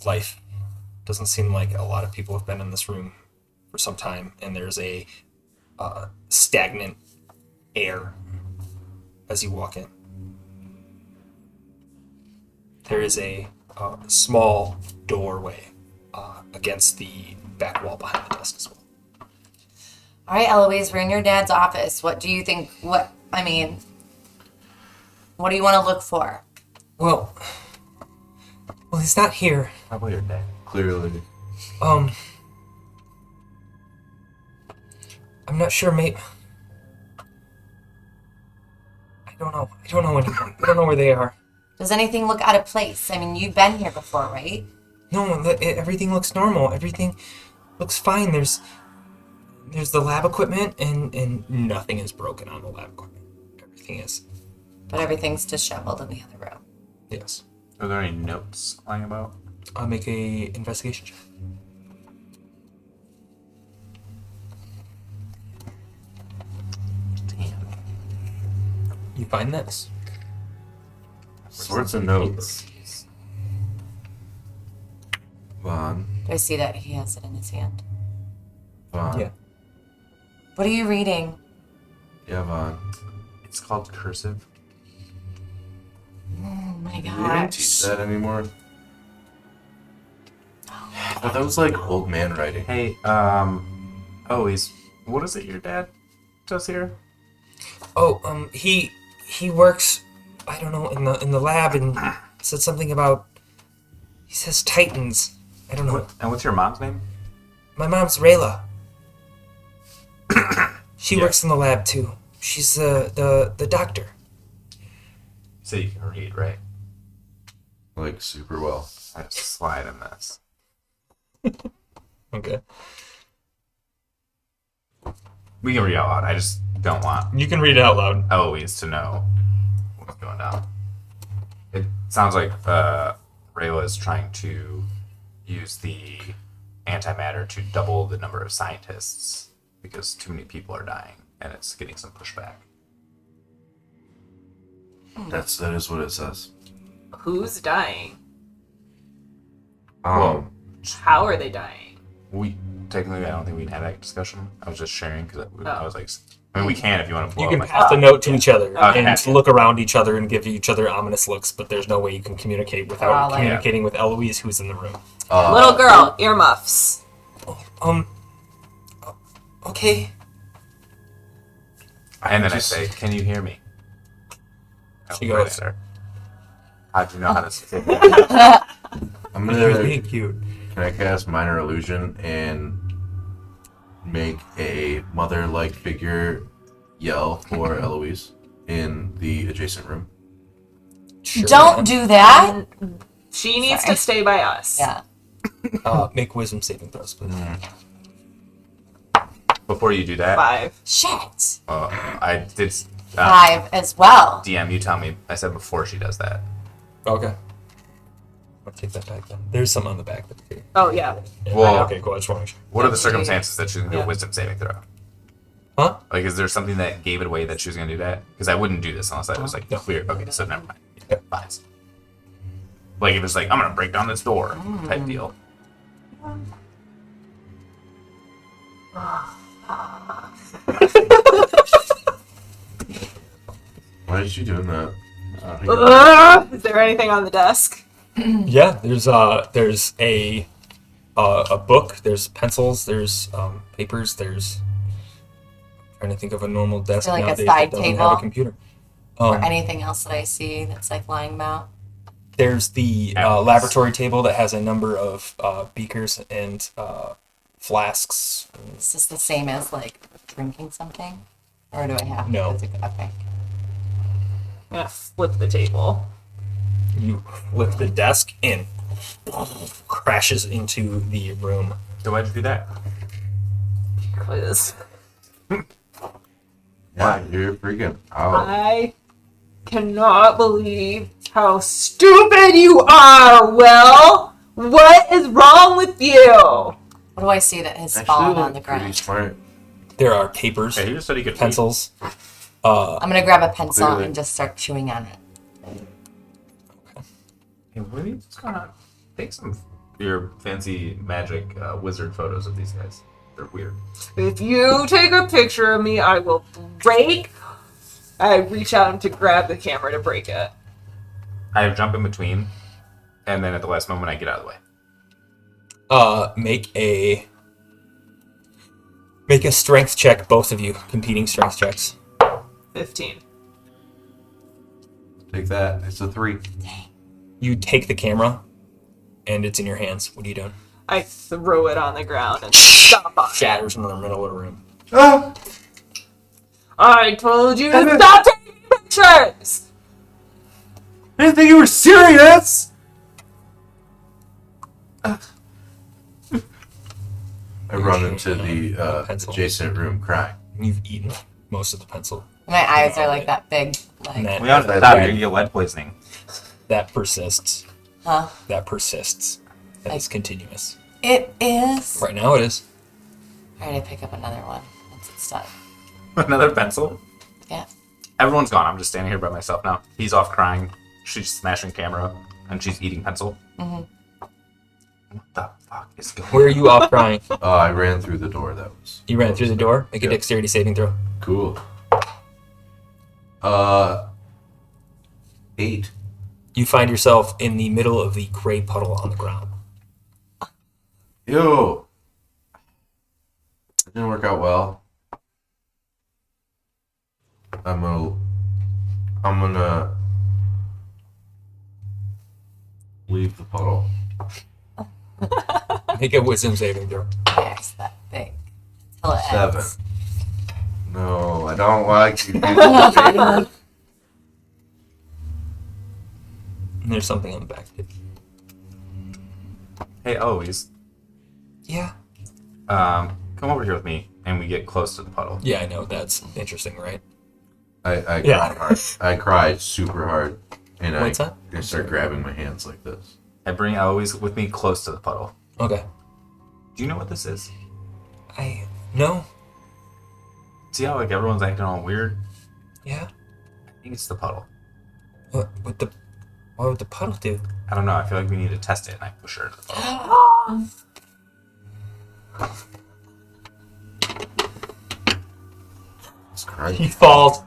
[SPEAKER 1] life. Doesn't seem like a lot of people have been in this room for some time, and there's a stagnant air as you walk in. There is a small doorway against the back wall behind the desk as well.
[SPEAKER 2] All right, Eloise, we're in your dad's office. What do you think? What do you want to look for?
[SPEAKER 1] Well, he's not here.
[SPEAKER 4] Probably your dad.
[SPEAKER 5] Clearly.
[SPEAKER 1] I'm not sure, mate. I don't know anymore. I don't know where they are.
[SPEAKER 2] Does anything look out of place? I mean, you've been here before, right?
[SPEAKER 1] No, everything looks normal. Everything looks fine. There's the lab equipment, and nothing is broken on the lab equipment. Everything is.
[SPEAKER 2] But everything's disheveled in the other room.
[SPEAKER 1] Yes.
[SPEAKER 4] Are there any notes lying about?
[SPEAKER 1] I'll make a investigation check.
[SPEAKER 4] Damn.
[SPEAKER 1] You find this.
[SPEAKER 5] Sorts of notes. Vaughn.
[SPEAKER 2] Do I see that he has it in his hand?
[SPEAKER 5] Vaughn.
[SPEAKER 1] Yeah.
[SPEAKER 2] What are you reading?
[SPEAKER 5] Yeah, Vaughn.
[SPEAKER 4] It's called cursive.
[SPEAKER 2] Oh my
[SPEAKER 5] You didn't teach
[SPEAKER 2] gosh.
[SPEAKER 5] that anymore. But that was like old man writing.
[SPEAKER 4] Hey, Eloise, what is it your dad does here?
[SPEAKER 1] Oh, he works, I don't know, in the lab, and said something about. He says Titans. I don't know.
[SPEAKER 4] And what's your mom's name?
[SPEAKER 1] My mom's Rayla. She
[SPEAKER 4] Yeah.
[SPEAKER 1] works in the lab too. She's the doctor.
[SPEAKER 4] So you can read, right?
[SPEAKER 5] Like super well.
[SPEAKER 4] I have to slide in this.
[SPEAKER 1] Okay.
[SPEAKER 4] We can read out loud. I just don't want
[SPEAKER 1] You can read it out loud.
[SPEAKER 4] Eloise to know what's going down. It sounds like Rayla is trying to use the antimatter to double the number of scientists because too many people are dying, and it's getting some pushback.
[SPEAKER 5] That is what it says.
[SPEAKER 3] Who's dying?
[SPEAKER 5] Um,
[SPEAKER 3] How are they dying?
[SPEAKER 4] We technically, I don't think we can have that discussion. I was just sharing because
[SPEAKER 3] Oh.
[SPEAKER 4] I was like, I mean, we can if you want to blow
[SPEAKER 1] You can
[SPEAKER 4] up my
[SPEAKER 1] pass the note to each other
[SPEAKER 4] Okay.
[SPEAKER 1] and look around each other and give each other ominous looks, but there's no way you can communicate without
[SPEAKER 2] Oh, like-
[SPEAKER 1] communicating with Eloise, who's in the room.
[SPEAKER 3] Little girl, earmuffs.
[SPEAKER 1] Okay.
[SPEAKER 4] And then
[SPEAKER 5] just-
[SPEAKER 4] I say, "Can you hear me?"
[SPEAKER 1] She
[SPEAKER 4] Right
[SPEAKER 1] goes-
[SPEAKER 4] at her. How'd you know how to say?
[SPEAKER 5] I'm
[SPEAKER 1] You're
[SPEAKER 5] gonna.
[SPEAKER 1] being cute.
[SPEAKER 5] Can I cast minor illusion and make a mother-like figure yell for Eloise in the adjacent room?
[SPEAKER 1] Sure,
[SPEAKER 2] Don't
[SPEAKER 1] man.
[SPEAKER 2] do that.
[SPEAKER 3] She needs
[SPEAKER 2] Sorry.
[SPEAKER 3] to stay by us.
[SPEAKER 2] Yeah.
[SPEAKER 1] Make wisdom saving throws, please.
[SPEAKER 4] Before you do that,
[SPEAKER 3] 5.
[SPEAKER 2] Shit.
[SPEAKER 4] I did.
[SPEAKER 2] 5 as well.
[SPEAKER 4] DM, you tell me. I said before she does that.
[SPEAKER 1] Okay. I'll take that back then. There's some on the back. But
[SPEAKER 3] Oh, yeah.
[SPEAKER 4] Well,
[SPEAKER 1] okay, cool. I just want to make sure.
[SPEAKER 4] what are the circumstances that she's gonna do
[SPEAKER 3] Yeah.
[SPEAKER 4] a wisdom saving throw?
[SPEAKER 1] Huh?
[SPEAKER 4] Like, is there something that gave it away that she was gonna do that? Because I wouldn't do this unless I was like
[SPEAKER 1] No.
[SPEAKER 4] clear. Okay, so never mind. Yeah, fine. Like if it's like I'm gonna break down this door type deal.
[SPEAKER 5] Why is she doing that?
[SPEAKER 3] Is there anything on the desk?
[SPEAKER 1] Yeah, there's a book. There's pencils. There's papers. There's. I'm trying to think of a normal desk
[SPEAKER 2] So like a
[SPEAKER 1] nowadays
[SPEAKER 2] side
[SPEAKER 1] that doesn't have
[SPEAKER 2] table?
[SPEAKER 1] a computer.
[SPEAKER 2] Or anything else that I see that's like lying about.
[SPEAKER 1] There's the
[SPEAKER 4] Alex.
[SPEAKER 1] laboratory table that has a number of beakers and flasks.
[SPEAKER 2] Is this the same as like drinking something, or do I have
[SPEAKER 1] No.
[SPEAKER 2] to? Okay.
[SPEAKER 3] I'm gonna flip the table.
[SPEAKER 1] You lift the desk and crashes into the room.
[SPEAKER 4] So why'd you do that?
[SPEAKER 3] Because
[SPEAKER 5] Yeah, you're freaking out.
[SPEAKER 3] I cannot believe how stupid you are, Will! What is wrong with you?
[SPEAKER 2] What do I see that has
[SPEAKER 5] Actually,
[SPEAKER 2] fallen on
[SPEAKER 5] look
[SPEAKER 2] the
[SPEAKER 5] pretty
[SPEAKER 2] ground?
[SPEAKER 5] smart.
[SPEAKER 1] There are papers,
[SPEAKER 4] Hey, he just said he could
[SPEAKER 1] pencils.
[SPEAKER 2] I'm gonna grab a pencil
[SPEAKER 5] Clearly.
[SPEAKER 2] and just start chewing on it.
[SPEAKER 4] Hey, what are you just gonna take some your fancy magic wizard photos of these guys? They're weird.
[SPEAKER 3] If you take a picture of me, I will break. I reach out to grab the camera to break it.
[SPEAKER 4] I jump in between, and then at the last moment I get out of the way.
[SPEAKER 1] Make a strength check, both of you, competing strength checks.
[SPEAKER 3] 15.
[SPEAKER 5] Take that. It's a 3.
[SPEAKER 1] You take the camera, and it's in your hands. What are you doing?
[SPEAKER 3] I throw it on the ground and stop on it.
[SPEAKER 1] Shatters in the middle of the room.
[SPEAKER 5] Ah!
[SPEAKER 3] I told you to stop taking pictures!
[SPEAKER 5] I didn't think you were serious! I run into the
[SPEAKER 1] Pencil.
[SPEAKER 5] adjacent room crying.
[SPEAKER 1] You've eaten most of the pencil.
[SPEAKER 2] My eyes are like that big.
[SPEAKER 1] And
[SPEAKER 2] Like,
[SPEAKER 4] We ought to stop. You're gonna get lead poisoning.
[SPEAKER 1] that persists.
[SPEAKER 2] huh?
[SPEAKER 1] That persists. That is continuous.
[SPEAKER 2] It is.
[SPEAKER 1] Right now it is.
[SPEAKER 2] Alright, I pick up another one once it's done.
[SPEAKER 4] Another pencil.
[SPEAKER 2] Yeah.
[SPEAKER 4] Everyone's gone. I'm just standing here by myself now. He's off crying. She's smashing camera, and she's eating pencil.
[SPEAKER 2] Mm-hmm.
[SPEAKER 4] What the fuck is going on?
[SPEAKER 1] Where are you off crying?
[SPEAKER 5] I ran through the door. That was
[SPEAKER 1] You ran through the door? Make a
[SPEAKER 5] Yeah.
[SPEAKER 1] dexterity saving throw.
[SPEAKER 5] cool. 8.
[SPEAKER 1] You find yourself in the middle of the gray puddle on the ground.
[SPEAKER 5] Yo. It didn't work out well. I'm gonna leave the puddle.
[SPEAKER 1] Make a wisdom saving throw.
[SPEAKER 2] Yes, that big. Till it
[SPEAKER 5] 7.
[SPEAKER 2] ends.
[SPEAKER 5] No, I don't like you. Dude.
[SPEAKER 1] And there's something on the back.
[SPEAKER 4] Hey, Eloise.
[SPEAKER 1] Yeah.
[SPEAKER 4] Come over here with me, and we get close to the puddle.
[SPEAKER 1] Yeah, I know. That's interesting, right?
[SPEAKER 5] I
[SPEAKER 1] Yeah.
[SPEAKER 5] cried hard. I cried super hard, and
[SPEAKER 1] What's that?
[SPEAKER 5] I start grabbing my hands like this.
[SPEAKER 4] I bring Eloise with me close to the puddle.
[SPEAKER 1] Okay.
[SPEAKER 4] Do you know what this is?
[SPEAKER 1] No.
[SPEAKER 4] See how like everyone's acting all weird?
[SPEAKER 1] Yeah.
[SPEAKER 4] I think it's the puddle.
[SPEAKER 1] What would the puddle do?
[SPEAKER 4] I don't know. I feel like we need to test it, and I push her to the puddle.
[SPEAKER 5] It's crying.
[SPEAKER 1] He falls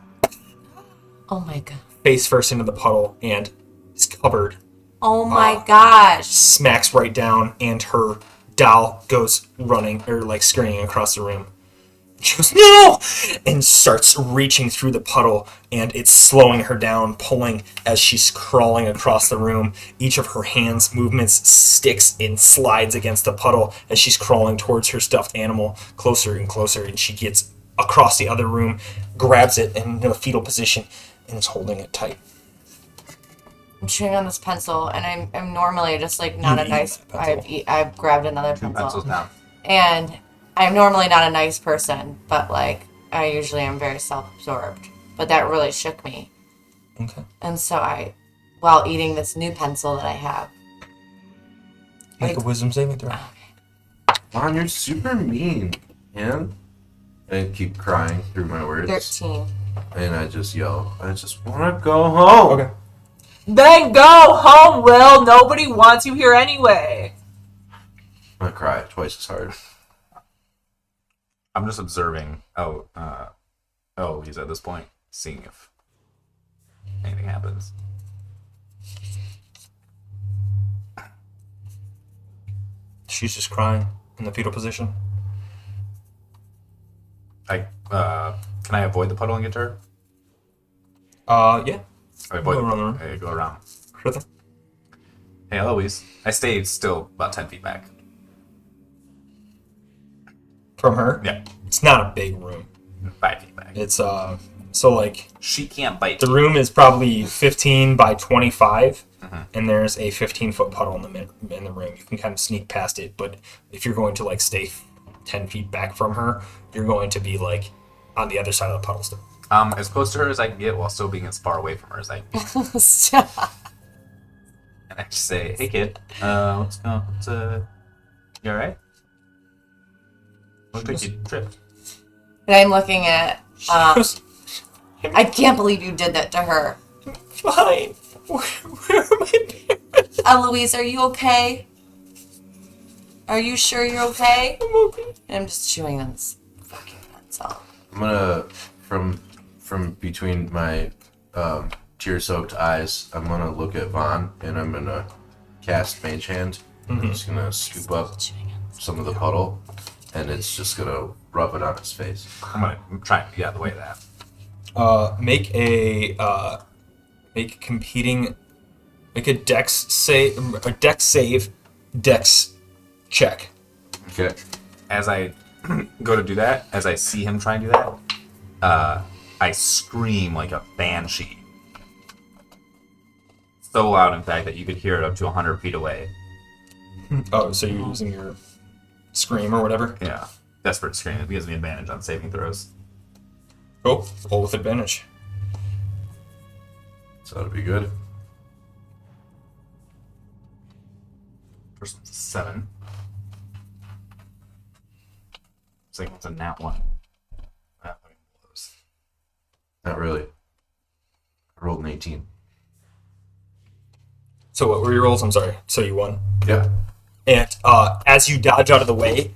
[SPEAKER 2] Oh my god.
[SPEAKER 1] face first into the puddle and is covered.
[SPEAKER 2] Oh my gosh.
[SPEAKER 1] Smacks right down, and her doll goes running or like screaming across the room. She goes, "No!" and starts reaching through the puddle, and it's slowing her down, pulling as she's crawling across the room. Each of her hands' movements sticks and slides against the puddle as she's crawling towards her stuffed animal closer and closer, and she gets across the other room, grabs it in a fetal position, and is holding it tight.
[SPEAKER 2] I'm chewing on this pencil, and I'm normally just like not
[SPEAKER 1] You
[SPEAKER 2] a
[SPEAKER 1] eat
[SPEAKER 2] nice.
[SPEAKER 1] that pencil.
[SPEAKER 2] I've grabbed another
[SPEAKER 4] Two pencils
[SPEAKER 2] pencil,
[SPEAKER 4] down.
[SPEAKER 2] and I'm normally not a nice person, but like I usually am very self-absorbed. But that really shook me,
[SPEAKER 1] Okay.
[SPEAKER 2] and so while eating this new pencil that I have,
[SPEAKER 1] Make a wisdom saving throw.
[SPEAKER 5] Mom, you're super mean, man. I keep crying through my words,
[SPEAKER 2] 13.
[SPEAKER 5] and I just yell, "I just want to go home."
[SPEAKER 1] Okay.
[SPEAKER 3] Then go home, Will. Nobody wants you here anyway.
[SPEAKER 5] I cry twice as hard.
[SPEAKER 4] I'm just observing. He's at this point, seeing if anything happens.
[SPEAKER 1] She's just crying in the fetal position.
[SPEAKER 4] Can I avoid the puddle and get to her?
[SPEAKER 1] Yeah.
[SPEAKER 4] I avoid
[SPEAKER 1] Go around the room.
[SPEAKER 4] I go around.
[SPEAKER 1] Sure thing.
[SPEAKER 4] Hey, Eloise. I stayed still about 10 feet back.
[SPEAKER 1] From her?
[SPEAKER 4] Yeah.
[SPEAKER 1] It's not a big room.
[SPEAKER 4] 5 feet back.
[SPEAKER 1] It's, so like,
[SPEAKER 4] She can't bite
[SPEAKER 1] the
[SPEAKER 4] me.
[SPEAKER 1] room is probably 15 by 25,
[SPEAKER 4] Mhm.
[SPEAKER 1] and there's a 15-foot puddle in the room. You can kind of sneak past it, but if you're going to, like, stay 10 feet back from her, you're going to be, like, on the other side of the puddle still.
[SPEAKER 4] As close to her as I can get while still being as far away from her as I can.
[SPEAKER 2] Stop.
[SPEAKER 4] And I just say, hey kid, you alright? Looks like you tripped.
[SPEAKER 2] And I'm looking at. I can't believe you did that to her.
[SPEAKER 1] Fine. Where are my parents?
[SPEAKER 2] Eloise, are you okay? Are you sure you're okay?
[SPEAKER 1] I'm okay.
[SPEAKER 2] And I'm just chewing on this fucking pencil.
[SPEAKER 5] I'm gonna, from between my tear-soaked eyes, I'm gonna look at Vaughn and I'm gonna cast Mage Hand. I'm just gonna scoop up some of the puddle, and it's just gonna rub it on his face.
[SPEAKER 4] I'm trying to get out of the way of that.
[SPEAKER 1] Make a dex check.
[SPEAKER 5] Okay.
[SPEAKER 4] As I go to do that, as I see him try and do that, I scream like a banshee. So loud, in fact, that you could hear it up to 100 feet away.
[SPEAKER 1] Oh, so you're using your scream or whatever?
[SPEAKER 4] Yeah. Desperate scream. It gives me advantage on saving throws.
[SPEAKER 1] Cool. Roll with advantage.
[SPEAKER 5] So that'll be good.
[SPEAKER 4] First one's a 7. Second one's a nat 1. Close.
[SPEAKER 5] Not really. I rolled an 18.
[SPEAKER 1] So what were your rolls? I'm sorry. So you won.
[SPEAKER 5] Yeah.
[SPEAKER 1] And as you dodge out of the way,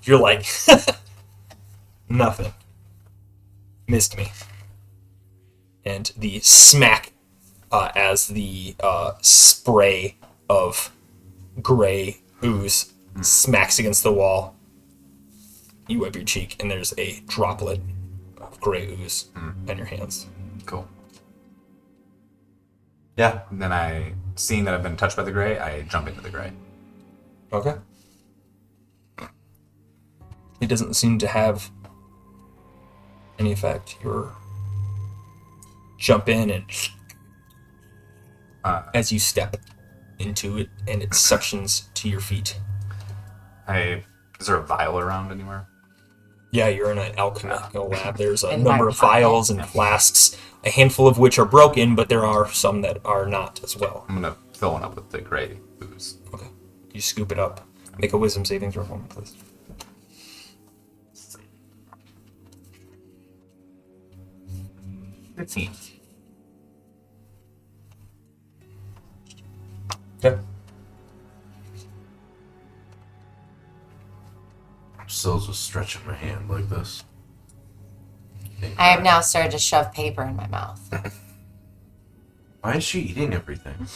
[SPEAKER 1] you're like, nothing. Missed me. And the smack as the spray of gray ooze smacks against the wall. You wipe your cheek, and there's a droplet of gray ooze on your hands.
[SPEAKER 4] Cool.
[SPEAKER 5] Yeah.
[SPEAKER 4] And then seeing that I've been touched by the gray, I jump into the gray.
[SPEAKER 1] Okay. It doesn't seem to have any effect. You jump in and as you step into it, and it suctions to your feet.
[SPEAKER 4] Is there a vial around anywhere?
[SPEAKER 1] Yeah, you're in an alchemical lab. There's a
[SPEAKER 2] In
[SPEAKER 1] number
[SPEAKER 2] my
[SPEAKER 1] of vials and flasks, a handful of which are broken, but there are some that are not as well.
[SPEAKER 4] I'm gonna fill one up with the gray ooze.
[SPEAKER 1] Okay. You scoop it up. Make a wisdom saving throw for me, please.
[SPEAKER 4] 15.
[SPEAKER 1] Okay.
[SPEAKER 5] I'm still just stretching my hand like this.
[SPEAKER 2] I have now started to shove paper in my mouth.
[SPEAKER 5] Why is she eating everything?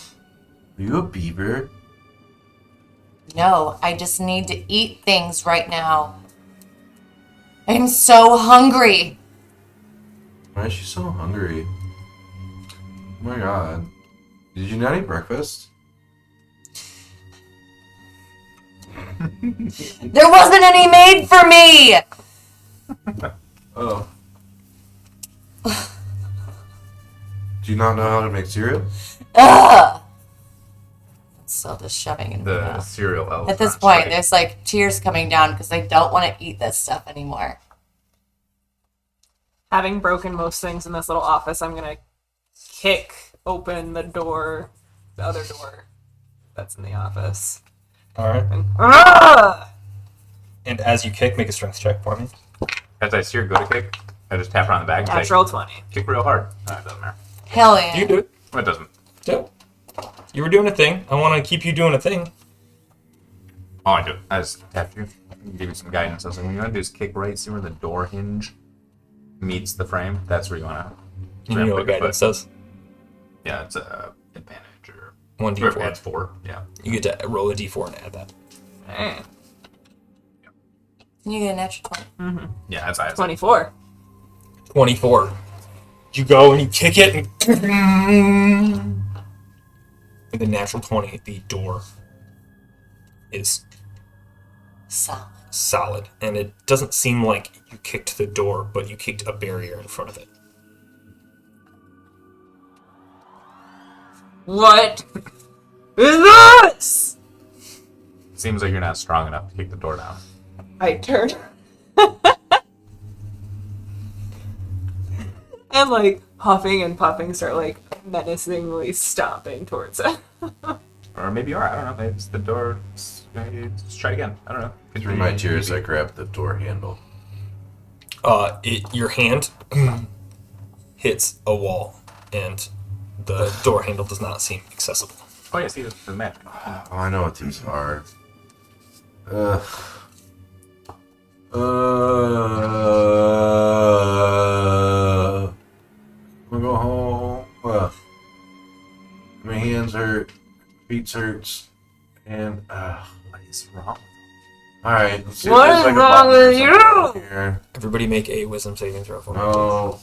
[SPEAKER 5] Are you a beaver?
[SPEAKER 2] No, I just need to eat things right now. I'm so hungry.
[SPEAKER 5] Why is she so hungry? Oh my god. Did you not eat breakfast?
[SPEAKER 2] There wasn't any made for me.
[SPEAKER 5] Oh. Do you not know how to make cereal?
[SPEAKER 2] Ugh. Still just shoving in my
[SPEAKER 4] The
[SPEAKER 2] mouth.
[SPEAKER 4] cereal elf.
[SPEAKER 2] At this point, there's like tears coming down because I don't want to eat this stuff anymore.
[SPEAKER 3] Having broken most things in this little office, I'm gonna kick open the door, the other door that's in the office.
[SPEAKER 1] All right.
[SPEAKER 3] Ah!
[SPEAKER 1] And as you kick, make a strength check for me.
[SPEAKER 4] As I see her go to kick, I just tap her on the back and say,
[SPEAKER 3] Natural 20.
[SPEAKER 4] kick real hard. No, it doesn't matter.
[SPEAKER 2] Hell yeah.
[SPEAKER 1] You do it.
[SPEAKER 4] No, it doesn't.
[SPEAKER 1] Yeah. You were doing a thing. I want to keep you doing a thing.
[SPEAKER 4] Oh, I do. I just tapped you. Give you some guidance. I was like, what you want to do is kick right, see where the door hinge meets the frame. That's where you want to.
[SPEAKER 1] You know what guidance does?
[SPEAKER 4] Yeah, it's a advantage or
[SPEAKER 1] 1d4.
[SPEAKER 4] Adds 4. Yeah.
[SPEAKER 1] You get to roll a d4 and add that.
[SPEAKER 3] Hey,
[SPEAKER 2] You get a natural 20.
[SPEAKER 4] Yeah, that's I.
[SPEAKER 3] 24.
[SPEAKER 1] 24. You go and you kick it, and with a natural 20, the door is
[SPEAKER 2] Solid.
[SPEAKER 1] solid, and it doesn't seem like you kicked the door, but you kicked a barrier in front of it.
[SPEAKER 3] What is this?
[SPEAKER 4] Seems like you're not strong enough to kick the door down.
[SPEAKER 3] I turn. And like huffing and puffing start like menacingly stomping towards it.
[SPEAKER 4] Or maybe you are. I don't know. Maybe it's the door. Let's try again. I don't know.
[SPEAKER 5] Through my tears, I grab the door handle.
[SPEAKER 1] Your hand hits a wall, and the door handle does not seem accessible.
[SPEAKER 4] Oh yeah, see the map.
[SPEAKER 5] Oh, I know what these are. I'm gonna go home. My hands hurt, feet hurts, and
[SPEAKER 4] What is wrong?
[SPEAKER 5] all right. Let's see
[SPEAKER 3] What
[SPEAKER 5] if
[SPEAKER 3] is
[SPEAKER 5] there's, like, a
[SPEAKER 3] wrong
[SPEAKER 5] button or
[SPEAKER 3] with
[SPEAKER 5] something
[SPEAKER 3] you?
[SPEAKER 5] here.
[SPEAKER 1] Everybody make a wisdom saving throw for me.
[SPEAKER 5] No.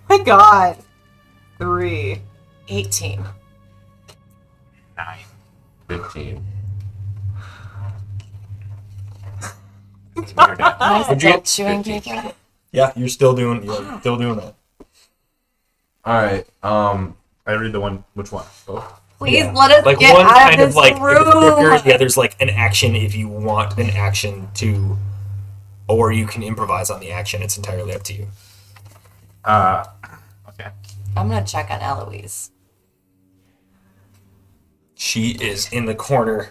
[SPEAKER 3] My God. 3.
[SPEAKER 2] 18.
[SPEAKER 4] 9.
[SPEAKER 5] 15.
[SPEAKER 2] Am I
[SPEAKER 1] What'd you
[SPEAKER 2] still
[SPEAKER 1] get?
[SPEAKER 2] chewing paper?
[SPEAKER 1] Yeah, you're still doing that.
[SPEAKER 5] All right.
[SPEAKER 4] I read the one. Which one? Both.
[SPEAKER 2] Please
[SPEAKER 1] Yeah.
[SPEAKER 2] let us
[SPEAKER 1] Like
[SPEAKER 2] get
[SPEAKER 1] one
[SPEAKER 2] out
[SPEAKER 1] kind
[SPEAKER 2] of
[SPEAKER 1] of
[SPEAKER 2] this
[SPEAKER 1] like quicker,
[SPEAKER 2] room.
[SPEAKER 1] the other's like an action if you want an action to, or you can improvise on the action. It's entirely up to you.
[SPEAKER 4] Okay.
[SPEAKER 2] I'm gonna check on Eloise.
[SPEAKER 1] She is in the corner,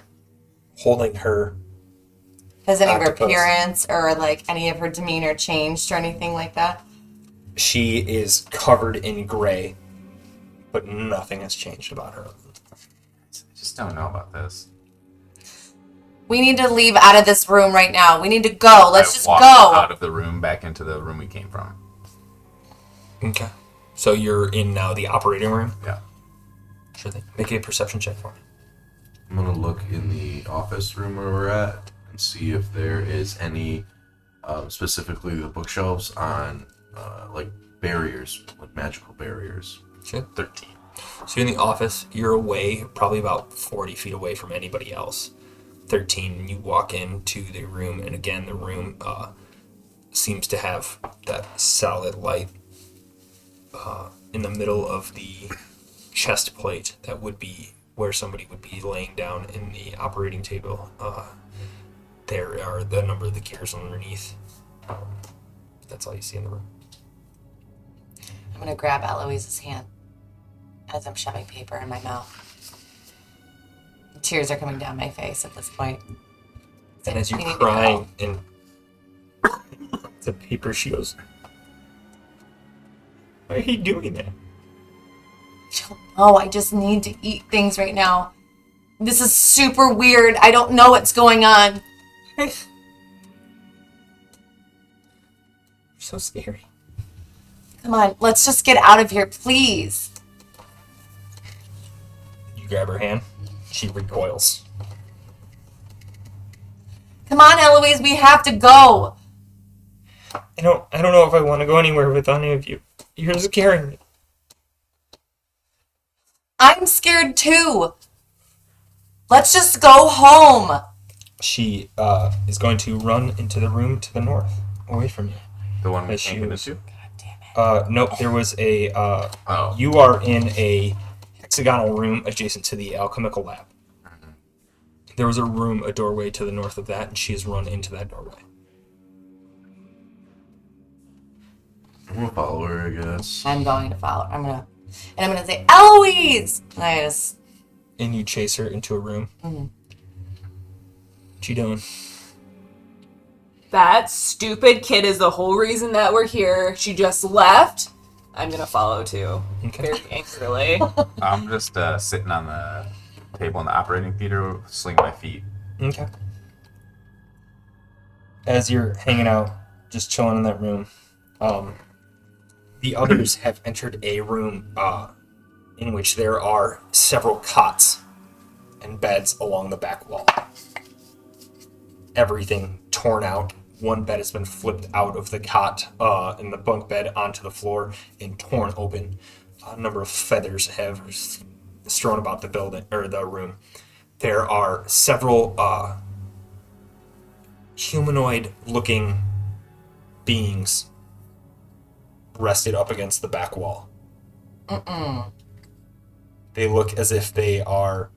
[SPEAKER 1] holding her.
[SPEAKER 2] Has any of her
[SPEAKER 1] Octopus.
[SPEAKER 2] appearance or like any of her demeanor changed or anything like that?
[SPEAKER 1] She is covered in gray, but nothing has changed about her.
[SPEAKER 4] I just don't know about this.
[SPEAKER 2] We need to leave out of this room right now. We need to go. Let's
[SPEAKER 4] I
[SPEAKER 2] just
[SPEAKER 4] walk
[SPEAKER 2] go.
[SPEAKER 4] out of the room back into the room we came from.
[SPEAKER 1] Okay. So you're in now the operating room?
[SPEAKER 4] Yeah.
[SPEAKER 1] Sure thing. Make a perception check for me.
[SPEAKER 5] I'm gonna look in the office room where we're at and see if there is any, specifically the bookshelves on, like barriers, like magical barriers.
[SPEAKER 1] Sure.
[SPEAKER 4] 13.
[SPEAKER 1] So you're in the office, you're away, probably about 40 feet away from anybody else. 13, you walk into the room, and again, the room seems to have that solid light in the middle of the chest plate that would be where somebody would be laying down in the operating table. There are the number of the gears underneath. That's all you see in the room.
[SPEAKER 2] I'm gonna grab Eloise's hand as I'm shoving paper in my mouth. Tears are coming down my face at this point.
[SPEAKER 1] And as you're
[SPEAKER 2] We need to
[SPEAKER 1] crying and the paper, she goes, "Why are you doing that?"
[SPEAKER 2] Oh, I just need to eat things right now. This is super weird. I don't know what's going on.
[SPEAKER 1] So scary.
[SPEAKER 2] Come on, let's just get out of here, please.
[SPEAKER 1] You grab her hand. She recoils.
[SPEAKER 2] Come on, Eloise, we have to go.
[SPEAKER 1] I don't know if I want to go anywhere with any of you. You're scaring me.
[SPEAKER 2] I'm scared too. Let's just go home.
[SPEAKER 1] She is going to run into the room to the north, away from you.
[SPEAKER 4] The one we
[SPEAKER 1] As she
[SPEAKER 4] came
[SPEAKER 1] was-
[SPEAKER 4] into?
[SPEAKER 1] Nope, there was a,
[SPEAKER 4] Oh.
[SPEAKER 1] you are in a hexagonal room adjacent to the alchemical lab. There was a doorway to the north of that, and she has run into that doorway.
[SPEAKER 5] I'm gonna follow her, I guess.
[SPEAKER 2] I'm going to follow. I'm gonna say, Eloise! And I just,
[SPEAKER 1] And you chase her into a room. What you doing?
[SPEAKER 3] That stupid kid is the whole reason that we're here. She just left. I'm gonna follow too.
[SPEAKER 1] Okay.
[SPEAKER 3] Very angrily.
[SPEAKER 4] I'm just sitting on the table in the operating theater, slinging my feet.
[SPEAKER 1] Okay. As you're hanging out, just chilling in that room, the others have entered a room in which there are several cots and beds along the back wall. Everything torn out. One bed has been flipped out of the cot in the bunk bed onto the floor and torn open. A number of feathers have strewn about the building or the room. There are several humanoid-looking beings rested up against the back wall. They look as if they are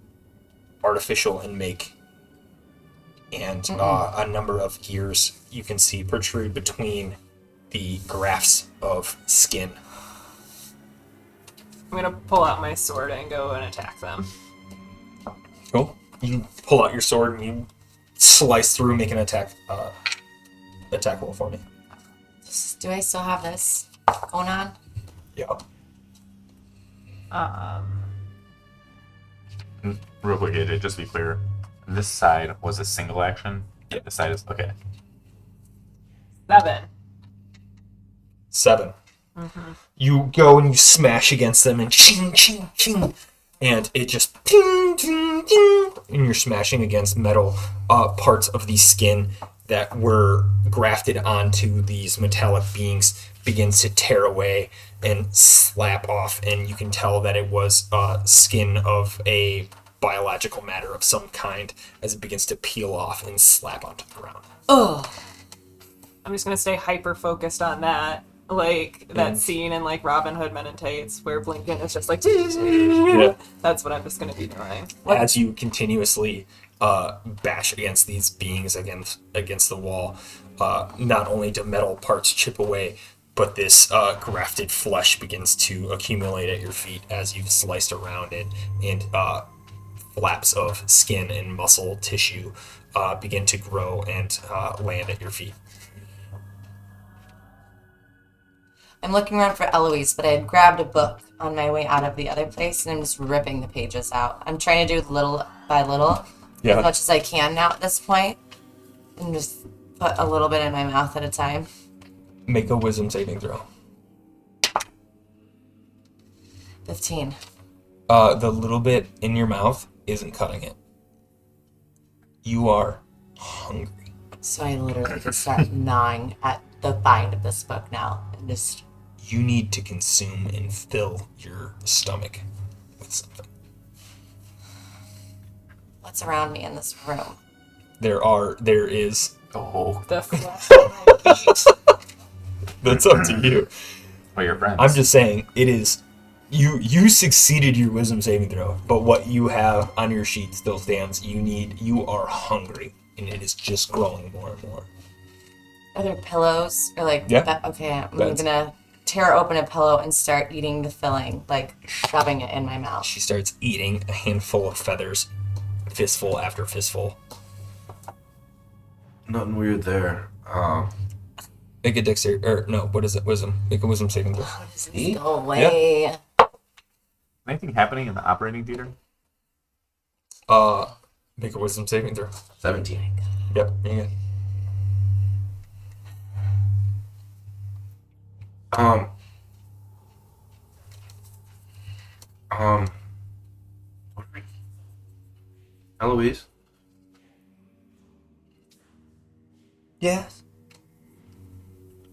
[SPEAKER 1] artificial in make, and a number of ears you can see protrude between the grafts of skin.
[SPEAKER 3] I'm gonna pull out my sword and go and attack them.
[SPEAKER 1] Cool. You pull out your sword and you slice through, make an attack roll for me.
[SPEAKER 2] Do I still have this going on?
[SPEAKER 1] Yeah.
[SPEAKER 4] Real quick, AJ, just to be clear, this side was a single action. Yeah, this side is okay.
[SPEAKER 3] 7.
[SPEAKER 1] 7. You go and you smash against them and ching, ching, ching. And it just ting, ting, ting. And you're smashing against metal parts of the skin that were grafted onto these metallic beings begins to tear away and slap off. And you can tell that it was skin of a biological matter of some kind as it begins to peel off and slap onto the ground.
[SPEAKER 2] Oh.
[SPEAKER 3] I'm just gonna stay hyper focused on that. Like that scene in like Robin Hood Men in Tights where Blinken is just like
[SPEAKER 1] Yeah.
[SPEAKER 3] That's what I'm just gonna be doing.
[SPEAKER 1] As you continuously bash against these beings against the wall, not only do metal parts chip away, but this grafted flesh begins to accumulate at your feet as you've sliced around it, and flaps of skin and muscle tissue begin to grow and land at your feet.
[SPEAKER 2] I'm looking around for Eloise, but I had grabbed a book on my way out of the other place, and I'm just ripping the pages out. I'm trying to do little by little, as much as I can now at this point, and just put a little bit in my mouth at a time.
[SPEAKER 1] Make a wisdom saving throw.
[SPEAKER 2] 15.
[SPEAKER 1] The little bit in your mouth isn't cutting it. You are hungry.
[SPEAKER 2] So I literally can start gnawing at the bind of this book now, and just...
[SPEAKER 1] You need to consume and fill your stomach with something.
[SPEAKER 2] What's around me in this room?
[SPEAKER 1] There is.
[SPEAKER 4] Oh,
[SPEAKER 3] The flesh.
[SPEAKER 1] That's up to you.
[SPEAKER 4] well, your friends.
[SPEAKER 1] I'm just saying, it is. You succeeded your wisdom saving throw, but what you have on your sheet still stands. You are hungry, and it is just growing more and more.
[SPEAKER 2] Are there pillows? Or like,
[SPEAKER 1] Yeah.
[SPEAKER 2] Okay, I'm
[SPEAKER 1] Beds.
[SPEAKER 2] gonna tear open a pillow and start eating the filling, like shoving it in my mouth.
[SPEAKER 1] She starts eating a handful of feathers, fistful after fistful.
[SPEAKER 5] Nothing weird there.
[SPEAKER 1] Make a dexterity, or no, what is it? Wisdom. Make a wisdom saving throw.
[SPEAKER 2] Just go away.
[SPEAKER 4] Anything happening in the operating theater?
[SPEAKER 1] Make a wisdom saving throw.
[SPEAKER 5] 17.
[SPEAKER 1] Yep, you're good.
[SPEAKER 5] Eloise?
[SPEAKER 1] Yes.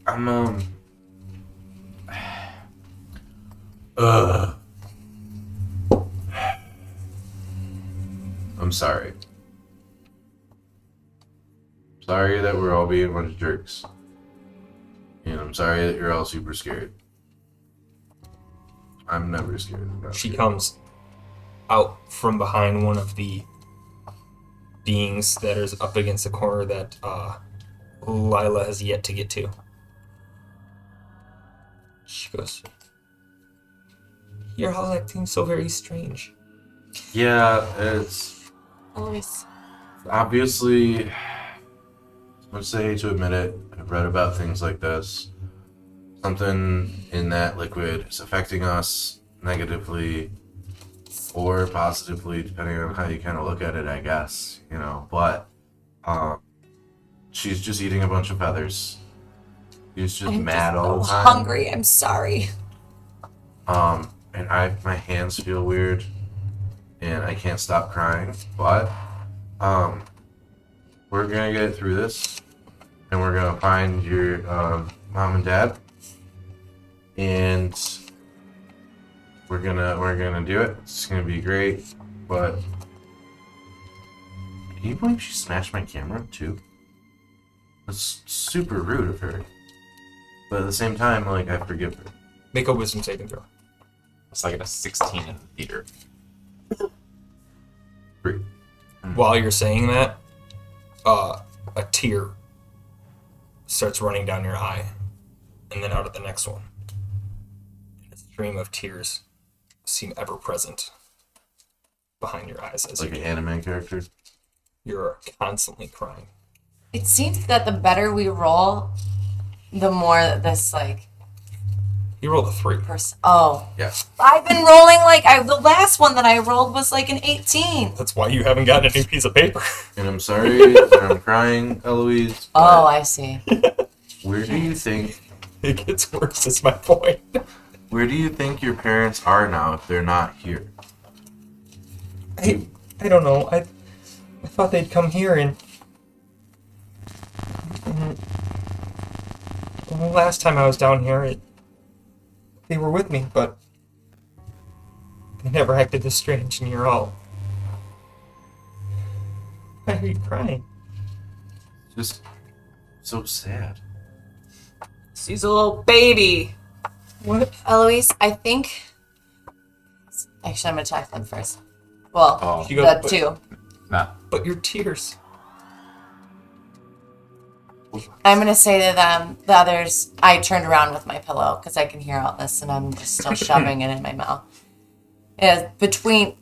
[SPEAKER 5] I'm sorry. Sorry that we're all being a bunch of jerks. And I'm sorry that you're all super scared. I'm never scared. Enough.
[SPEAKER 1] She comes out from behind one of the beings that is up against the corner that Lila has yet to get to. She goes, "You're all acting so very strange."
[SPEAKER 5] Yeah, it's
[SPEAKER 2] Always.
[SPEAKER 5] obviously, as much as I hate to admit it, I've read about things like this. Something in that liquid is affecting us negatively or positively, depending on how you kind of look at it, I guess, you know. But she's just eating a bunch of feathers. She's just
[SPEAKER 2] I'm
[SPEAKER 5] mad
[SPEAKER 2] just
[SPEAKER 5] all the
[SPEAKER 2] so
[SPEAKER 5] time.
[SPEAKER 2] hungry. I'm sorry.
[SPEAKER 5] And my hands feel weird, and I can't stop crying. But we're gonna get through this, and we're gonna find your mom and dad, and we're gonna do it. It's gonna be great. But can you believe she smashed my camera too? It's super rude of her. But at the same time, like, I forgive her.
[SPEAKER 1] Make a wisdom saving throw.
[SPEAKER 4] It's like a 16 in the theater.
[SPEAKER 5] 3.
[SPEAKER 1] While you're saying that, a tear starts running down your eye, and then out of the next one. A stream of tears seem ever present behind your eyes as
[SPEAKER 5] Like an anime character.
[SPEAKER 1] you're constantly crying.
[SPEAKER 2] It seems that the better we roll, the more that this like
[SPEAKER 1] You rolled a 3.
[SPEAKER 2] person. Oh,
[SPEAKER 5] Yeah.
[SPEAKER 2] I've been rolling like the last one that I rolled was like an 18.
[SPEAKER 1] That's why you haven't gotten a new piece of paper.
[SPEAKER 5] And I'm sorry that I'm crying, Eloise.
[SPEAKER 2] Oh,
[SPEAKER 5] but
[SPEAKER 2] I see.
[SPEAKER 5] where do you think
[SPEAKER 1] It gets worse, is my point.
[SPEAKER 5] your parents are now if they're not here?
[SPEAKER 1] I don't know. I thought they'd come here and the last time I was down here, they were with me, but they never acted this strange, and you're all. Why are you crying?
[SPEAKER 5] Just so sad.
[SPEAKER 3] She's a little baby.
[SPEAKER 1] What?
[SPEAKER 2] Eloise, I think. Actually, I'm gonna check them first. Well,
[SPEAKER 4] Oh,
[SPEAKER 1] You go,
[SPEAKER 2] the two.
[SPEAKER 4] nah.
[SPEAKER 1] but your tears.
[SPEAKER 2] I'm gonna say to them, the others. I turned around with my pillow because I can hear all this, and I'm just still shoving it in my mouth. Between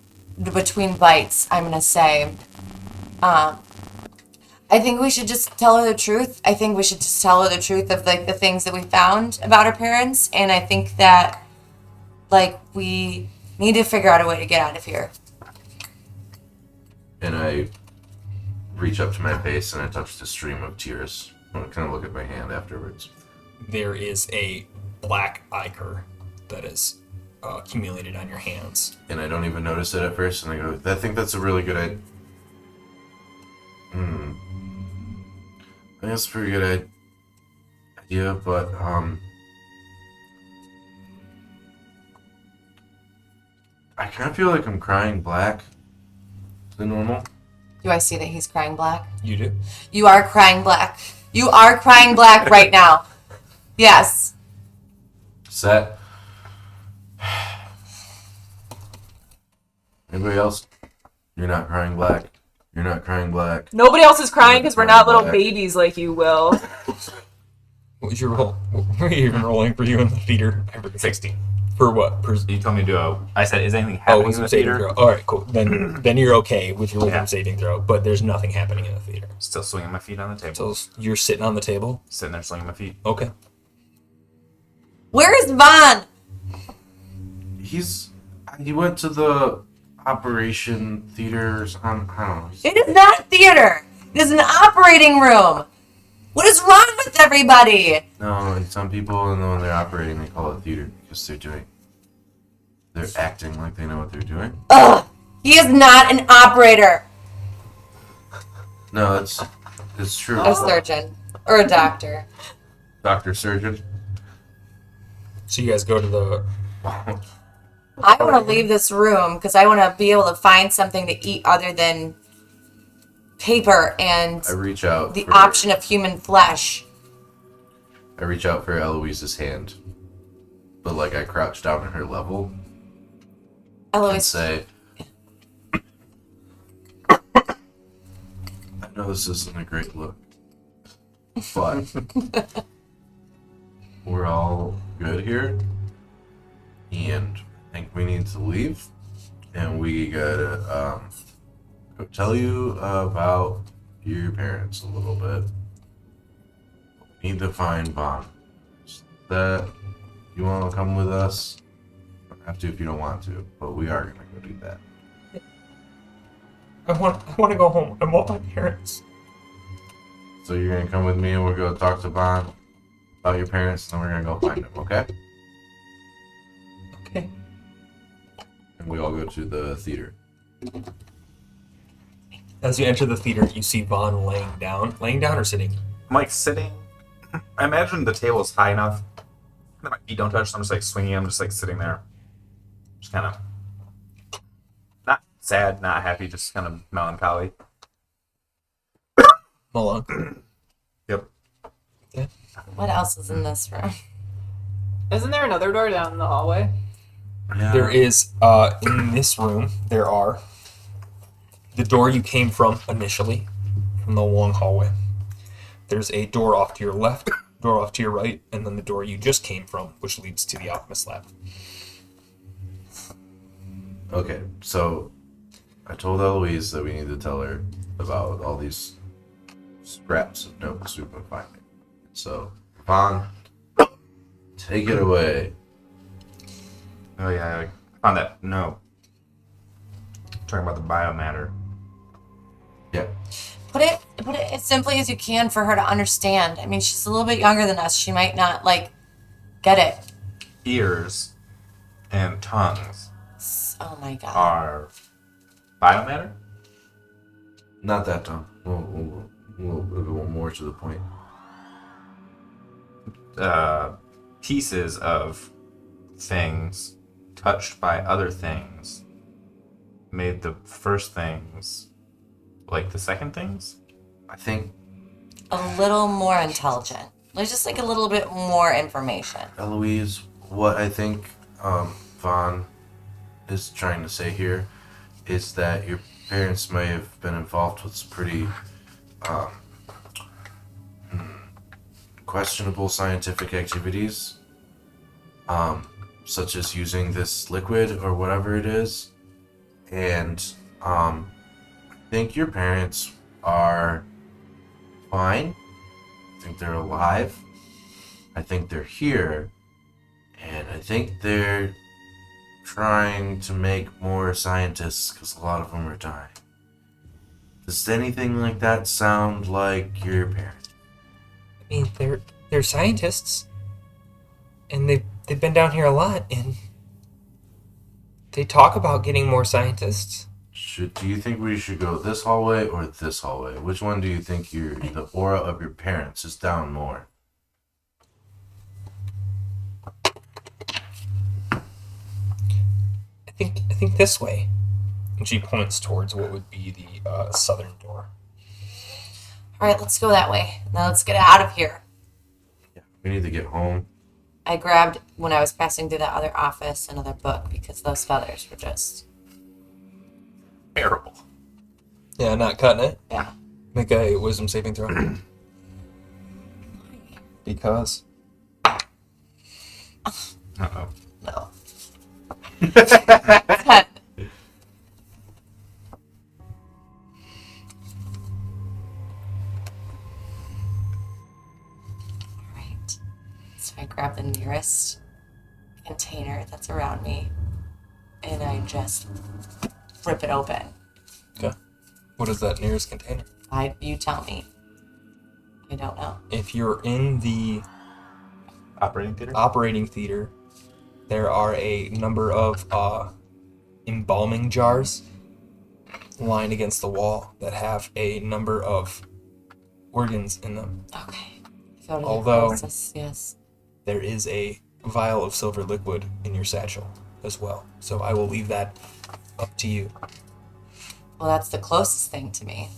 [SPEAKER 2] bites, I'm gonna say, I think we should just tell her the truth. I think we should just tell her the truth of like the things that we found about her parents, and I think that like we need to figure out a way to get out of here.
[SPEAKER 5] And I reach up to my face and I touch the stream of tears. I kind of look at my hand afterwards.
[SPEAKER 1] There is a black ichor that is accumulated on your hands.
[SPEAKER 5] And I don't even notice it at first. And I go, I think that's a really good idea. I think that's a pretty good idea, but I kind of feel like I'm crying black. Is it normal?
[SPEAKER 2] Do I see that he's crying black?
[SPEAKER 1] You do?
[SPEAKER 2] You are crying black. You are crying black right now. Yes.
[SPEAKER 5] Set. Anybody else? You're not crying black. You're not crying black.
[SPEAKER 3] Nobody else is crying because we're not little
[SPEAKER 5] Black.
[SPEAKER 3] babies like you will.
[SPEAKER 1] What was your roll? What were you even rolling for you in the theater?
[SPEAKER 4] 16.
[SPEAKER 1] For what?
[SPEAKER 4] You told me to do I said, is anything
[SPEAKER 1] Oh,
[SPEAKER 4] happening in
[SPEAKER 1] wisdom
[SPEAKER 4] the
[SPEAKER 1] saving
[SPEAKER 4] theater?
[SPEAKER 1] throw. All right, cool. Then you're okay with your wisdom
[SPEAKER 4] Yeah.
[SPEAKER 1] saving throw, but there's nothing happening in the theater.
[SPEAKER 4] Still swinging my feet on the table.
[SPEAKER 1] So you're sitting on the table.
[SPEAKER 4] Sitting there swinging my feet.
[SPEAKER 1] Okay.
[SPEAKER 2] Where is Vaughn?
[SPEAKER 5] He went to the operation theater or something. I don't know.
[SPEAKER 2] It is not theater. It is an operating room. What is wrong with everybody?
[SPEAKER 5] No, like some people, and then when they're operating, they call it theater because they're acting like they know what they're doing.
[SPEAKER 2] Ugh. He is not an operator.
[SPEAKER 5] No, it's true.
[SPEAKER 2] A surgeon. Or a doctor.
[SPEAKER 5] Doctor surgeon.
[SPEAKER 1] So you guys go to the.
[SPEAKER 2] I want to leave this room because I want to be able to find something to eat other than paper and
[SPEAKER 5] I reach out.
[SPEAKER 2] the
[SPEAKER 5] for,
[SPEAKER 2] option of human flesh.
[SPEAKER 5] I reach out for Eloise's hand, but like I crouch down at her level and
[SPEAKER 2] Eloise,
[SPEAKER 5] say, "I know this isn't a great look, but we're all good here, and I think we need to leave, and we gotta go tell you about your parents a little bit. We need to find Vaughn. That you want to come with us? You don't have to if you don't want to, but we are gonna go do that.
[SPEAKER 1] I want to go home. I want my parents.
[SPEAKER 5] So you're gonna come with me, and we're gonna talk to Vaughn about your parents, and then we're gonna go find them. Okay?
[SPEAKER 1] Okay.
[SPEAKER 5] And we all go to the theater.
[SPEAKER 1] As you enter the theater, you see Vaughn laying down. Laying down or sitting?
[SPEAKER 4] I'm like sitting. I imagine the table is high enough that my feet don't touch, so I'm just like swinging. I'm just like sitting there. Just kind of not sad, not happy, just kind of melancholy.
[SPEAKER 1] Hold on.
[SPEAKER 4] Yep.
[SPEAKER 2] What else is in this room?
[SPEAKER 3] Isn't there another door down the hallway?
[SPEAKER 5] Yeah.
[SPEAKER 1] There is, in this room, there are the door you came from initially, from the long hallway. There's a door off to your left, door off to your right, and then the door you just came from, which leads to the alchemist lab.
[SPEAKER 5] Okay, so I told Eloise that we need to tell her about all these scraps of notes we've been finding. So, Vaughn, take it away.
[SPEAKER 4] Oh yeah, I found that. No. Talking about the biomatter.
[SPEAKER 5] Yeah.
[SPEAKER 2] Put it as simply as you can for her to understand. I mean, she's a little bit younger than us. She might not get it.
[SPEAKER 4] Ears and tongues
[SPEAKER 2] Oh my god.
[SPEAKER 4] are biomatter?
[SPEAKER 5] Not that dumb. We'll go more to the point.
[SPEAKER 4] Pieces of things touched by other things made the first things like the second things?
[SPEAKER 5] I think,
[SPEAKER 2] A little more intelligent. There's just a little bit more information.
[SPEAKER 5] Eloise, what I think Vaughn is trying to say here is that your parents may have been involved with some pretty questionable scientific activities, such as using this liquid or whatever it is. And I think your parents are fine. I think they're alive. I think they're here. And I think they're trying to make more scientists because a lot of them are dying. Does anything like that sound like your parents?
[SPEAKER 1] I mean, they're scientists, and they've been down here a lot, and they talk about getting more scientists.
[SPEAKER 5] Do you think we should go this hallway or this hallway? Which one do you think the aura of your parents is down more?
[SPEAKER 1] I think this way. And she points towards what would be the southern door.
[SPEAKER 2] All right, let's go that way. Now let's get out of here.
[SPEAKER 5] Yeah, we need to get home.
[SPEAKER 2] I grabbed, when I was passing through that other office, another book because those feathers were just...
[SPEAKER 4] Terrible.
[SPEAKER 1] Yeah, not cutting it.
[SPEAKER 2] Yeah.
[SPEAKER 1] Make a wisdom saving throw. Because.
[SPEAKER 4] Uh-oh.
[SPEAKER 2] No. 10. Alright. So I grab the nearest container that's around me and I just rip it open.
[SPEAKER 1] Okay. What is that nearest container?
[SPEAKER 2] You tell me. I don't know.
[SPEAKER 1] If you're in the
[SPEAKER 4] Operating theater?
[SPEAKER 1] operating theater, there are a number of embalming jars lined against the wall that have a number of organs in them.
[SPEAKER 2] Okay. Go to the
[SPEAKER 1] Although-
[SPEAKER 2] closest, yes.
[SPEAKER 1] There is a vial of silver liquid in your satchel as well. So I will leave that up to you.
[SPEAKER 2] Well, that's the closest thing to me.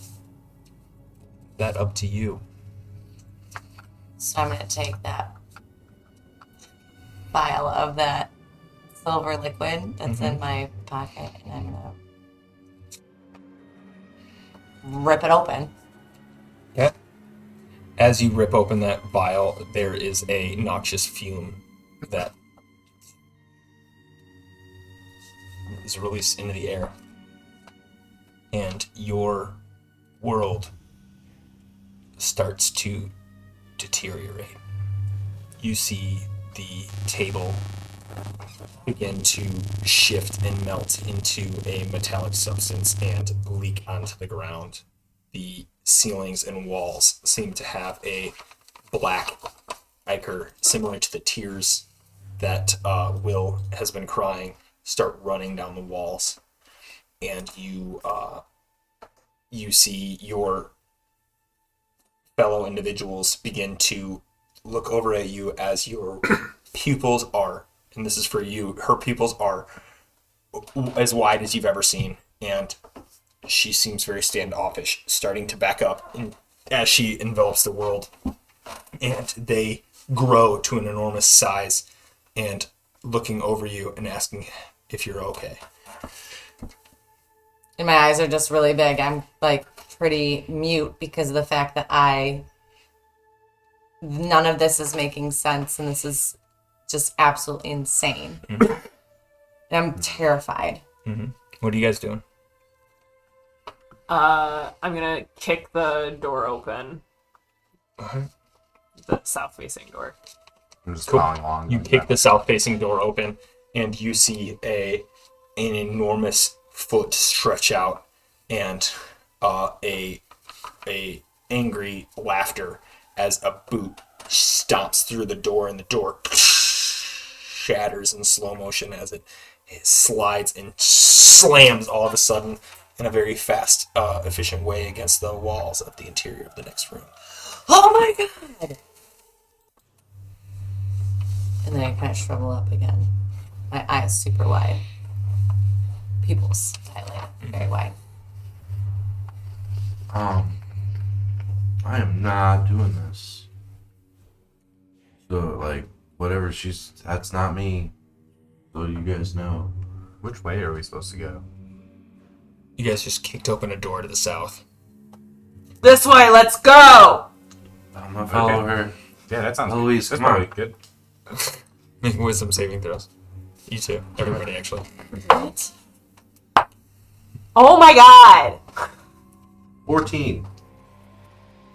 [SPEAKER 1] That up to you.
[SPEAKER 2] So I'm going to take that vial of that silver liquid that's in my pocket and I'm going to rip it open.
[SPEAKER 1] Yeah. As you rip open that vial, there is a noxious fume that is released into the air. And your world starts to deteriorate. You see the table begin to shift and melt into a metallic substance and leak onto the ground. The ceilings and walls seem to have a black ichor, similar to the tears that Will has been crying, start running down the walls. And you see your fellow individuals begin to look over at you as your pupils are, and this is for you, her pupils are as wide as you've ever seen, and she seems very standoffish, starting to back up as she envelops the world, and they grow to an enormous size and looking over you and asking if you're okay.
[SPEAKER 2] And my eyes are just really big. I'm like pretty mute because of the fact that none of this is making sense, and this is just absolutely insane. And I'm terrified.
[SPEAKER 1] What are you guys doing?
[SPEAKER 3] I'm gonna kick the door open. The south-facing door.
[SPEAKER 4] I'm just
[SPEAKER 1] Cool.
[SPEAKER 4] following along.
[SPEAKER 1] You kick the south-facing door open, and you see an enormous foot stretch out, and a angry laughter as a boot stomps through the door, and the door shatters in slow motion as it slides and slams all of a sudden in a very fast, efficient way against the walls of the interior of the next room.
[SPEAKER 2] Oh my god! And then I kind of shrivel up again. My eyes super wide. Pupils dilate very wide.
[SPEAKER 5] I am not doing this. So, like, whatever that's not me. So you guys know.
[SPEAKER 4] Which way are we supposed to go?
[SPEAKER 1] You guys just kicked open a door to the south.
[SPEAKER 3] This way, let's go!
[SPEAKER 5] I'm gonna follow her.
[SPEAKER 4] Yeah, that sounds
[SPEAKER 5] Eloise,
[SPEAKER 4] that's
[SPEAKER 5] come on.
[SPEAKER 4] probably good.
[SPEAKER 1] Make wisdom saving throws. You too. Everybody, actually.
[SPEAKER 2] What?
[SPEAKER 3] Oh my god!
[SPEAKER 5] 14.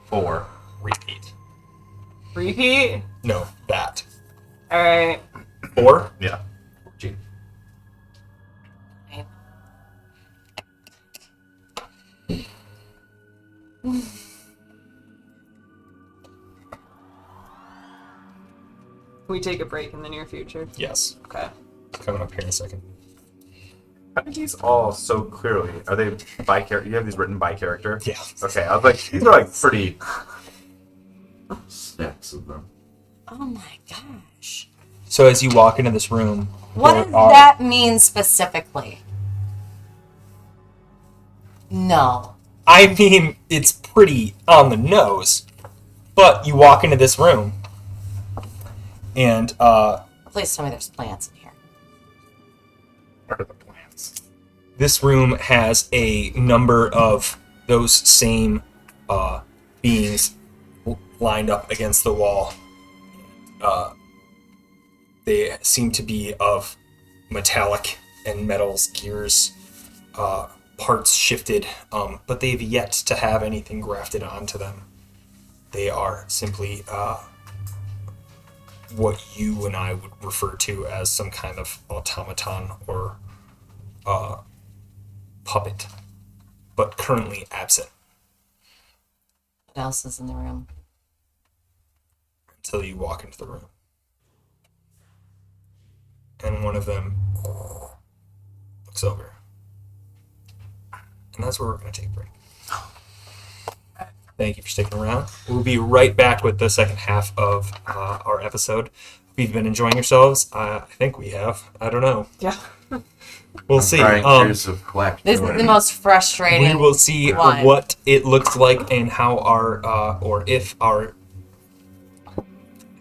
[SPEAKER 4] 4.
[SPEAKER 1] Repeat.
[SPEAKER 3] Repeat?
[SPEAKER 1] No, that.
[SPEAKER 3] Alright.
[SPEAKER 1] 4.
[SPEAKER 4] Yeah.
[SPEAKER 5] 14.
[SPEAKER 3] Can we take a break in the near future?
[SPEAKER 1] Yes.
[SPEAKER 3] Okay.
[SPEAKER 1] Coming up here in a second.
[SPEAKER 4] How do these all so clearly? Are they by character? You have these written by character?
[SPEAKER 1] Yeah.
[SPEAKER 4] Okay, I was like, these are like pretty.
[SPEAKER 5] Stacks of them.
[SPEAKER 2] Oh my gosh.
[SPEAKER 1] So as you walk into this room,
[SPEAKER 2] What
[SPEAKER 1] there
[SPEAKER 2] does
[SPEAKER 1] are-
[SPEAKER 2] that mean specifically? No.
[SPEAKER 1] I mean, it's pretty on the nose, but you walk into this room, and
[SPEAKER 2] Please tell me there's plants in here.
[SPEAKER 4] What are the plans?
[SPEAKER 1] this room has a number of those same beings lined up against the wall. They seem to be of metallic and metals, gears, parts shifted, but they've yet to have anything grafted onto them. They are simply what you and I would refer to as some kind of automaton or puppet, but currently absent
[SPEAKER 2] What else is in the room?
[SPEAKER 1] until you walk into the room. And one of them looks over. And that's where we're going to take a break. Thank you for sticking around. We'll be right back with the second half of our episode. If you've been enjoying yourselves, I think we have. I don't know.
[SPEAKER 3] Yeah.
[SPEAKER 1] We'll
[SPEAKER 5] I'm
[SPEAKER 1] see.
[SPEAKER 5] crying tears of black
[SPEAKER 2] This
[SPEAKER 5] joy.
[SPEAKER 2] is the most frustrating.
[SPEAKER 1] We will see
[SPEAKER 2] one.
[SPEAKER 1] what it looks like and how our, or if our, I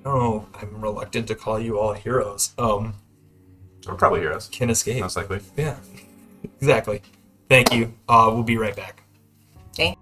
[SPEAKER 1] don't know, I'm reluctant to call you all heroes,
[SPEAKER 4] Or probably heroes.
[SPEAKER 1] can escape.
[SPEAKER 4] Most likely.
[SPEAKER 1] Yeah, exactly. Thank you. We'll be right back.
[SPEAKER 2] Thank-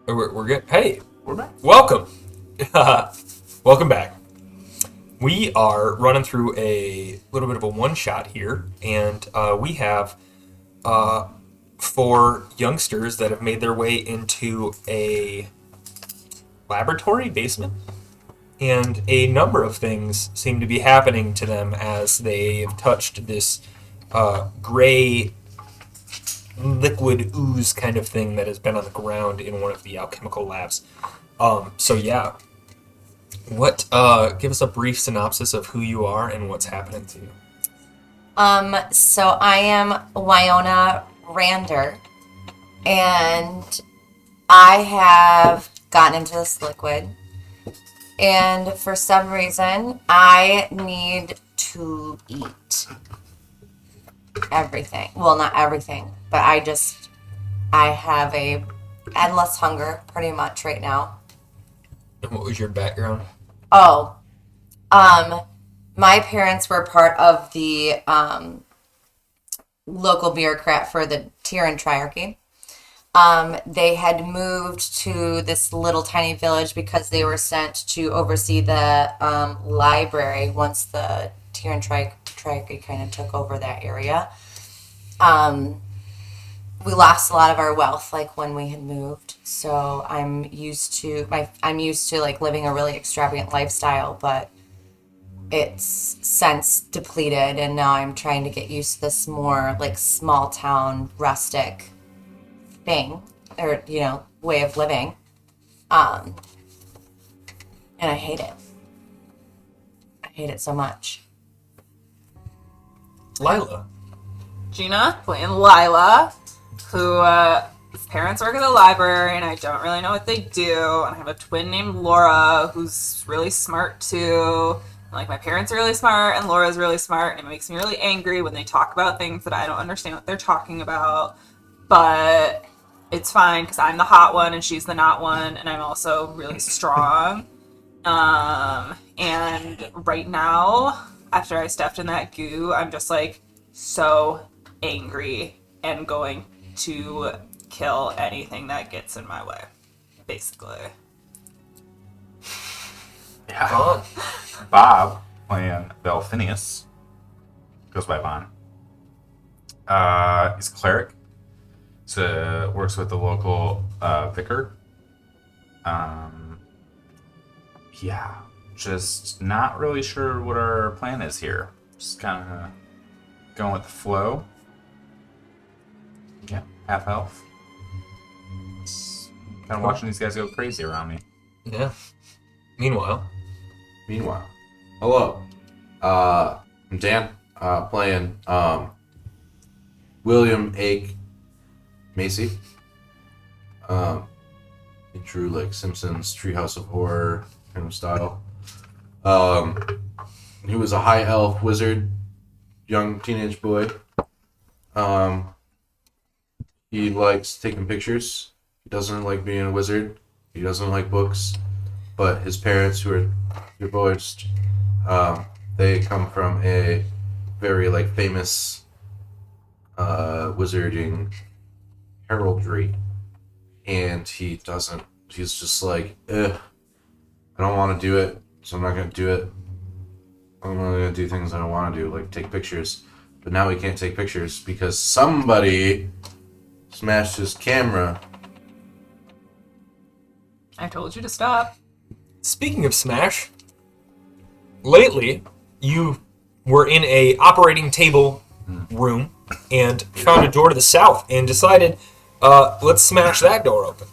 [SPEAKER 1] We're good. Hey,
[SPEAKER 4] We're back.
[SPEAKER 1] welcome. Welcome back. We are running through a little bit of a one-shot here, and we have 4 youngsters that have made their way into a laboratory basement, and a number of things seem to be happening to them as they've touched this gray liquid ooze kind of thing that has been on the ground in one of the alchemical labs. So yeah, give us a brief synopsis of who you are and what's happening to you.
[SPEAKER 2] So I am Wyona Rander, and I have gotten into this liquid, and for some reason, I need to eat everything. Well, not everything, but I have a endless hunger pretty much right now.
[SPEAKER 1] And what was your background?
[SPEAKER 2] Oh, my parents were part of the local bureaucrat for the Tyran Triarchy. They had moved to this little tiny village because they were sent to oversee the library once the Tyran Triarchy kind of took over that area. We lost a lot of our wealth like when we had moved, so I'm used to like living a really extravagant lifestyle, but it's since depleted, and now I'm trying to get used to this more like small town rustic thing, or way of living, and I hate it. I hate it so much.
[SPEAKER 1] Lila.
[SPEAKER 3] Gina, playing Lila, who his parents work at the library, and I don't really know what they do. And I have a twin named Laura, who's really smart too. And, like, my parents are really smart, and Laura's really smart, and it makes me really angry when they talk about things that I don't understand what they're talking about. But it's fine, because I'm the hot one, and she's the not one, and I'm also really strong. And right now, after I stepped in that goo, I'm just, like, so angry and going to kill anything that gets in my way, basically.
[SPEAKER 4] Yeah. Bob, playing Belphinius, goes by Bon. He's a cleric. So works with the local vicar. Yeah, just not really sure what our plan is here. Just kind of going with the flow. Yeah, half elf. Kind of watching these guys go crazy around me.
[SPEAKER 1] Yeah. Meanwhile,
[SPEAKER 5] Hello. I'm Dan, playing William Ake Macy. In true like Simpsons Treehouse of Horror kind of style. He was a high elf wizard, young teenage boy. He likes taking pictures. He doesn't like being a wizard. He doesn't like books. But his parents, who are divorced, they come from a very like famous wizarding heraldry, and he doesn't. He's just like, I don't want to do it, so I'm not gonna do it. I'm only gonna do things I don't want to do, like take pictures. But now he can't take pictures because somebody smashed his camera.
[SPEAKER 3] I told you to stop.
[SPEAKER 1] speaking of Smash, lately you were in a operating table room and found a door to the south and decided, let's smash that door open.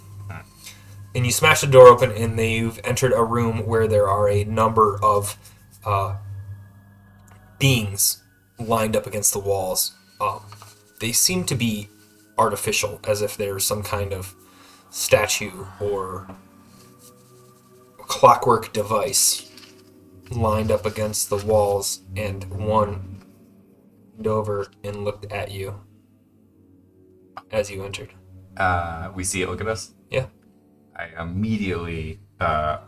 [SPEAKER 1] And you smash the door open, and you've entered a room where there are a number of beings lined up against the walls. They seem to be artificial, as if there's some kind of statue or clockwork device lined up against the walls, and one leaned over and looked at you as you entered.
[SPEAKER 4] We see it look at us.
[SPEAKER 1] Yeah.
[SPEAKER 4] I immediately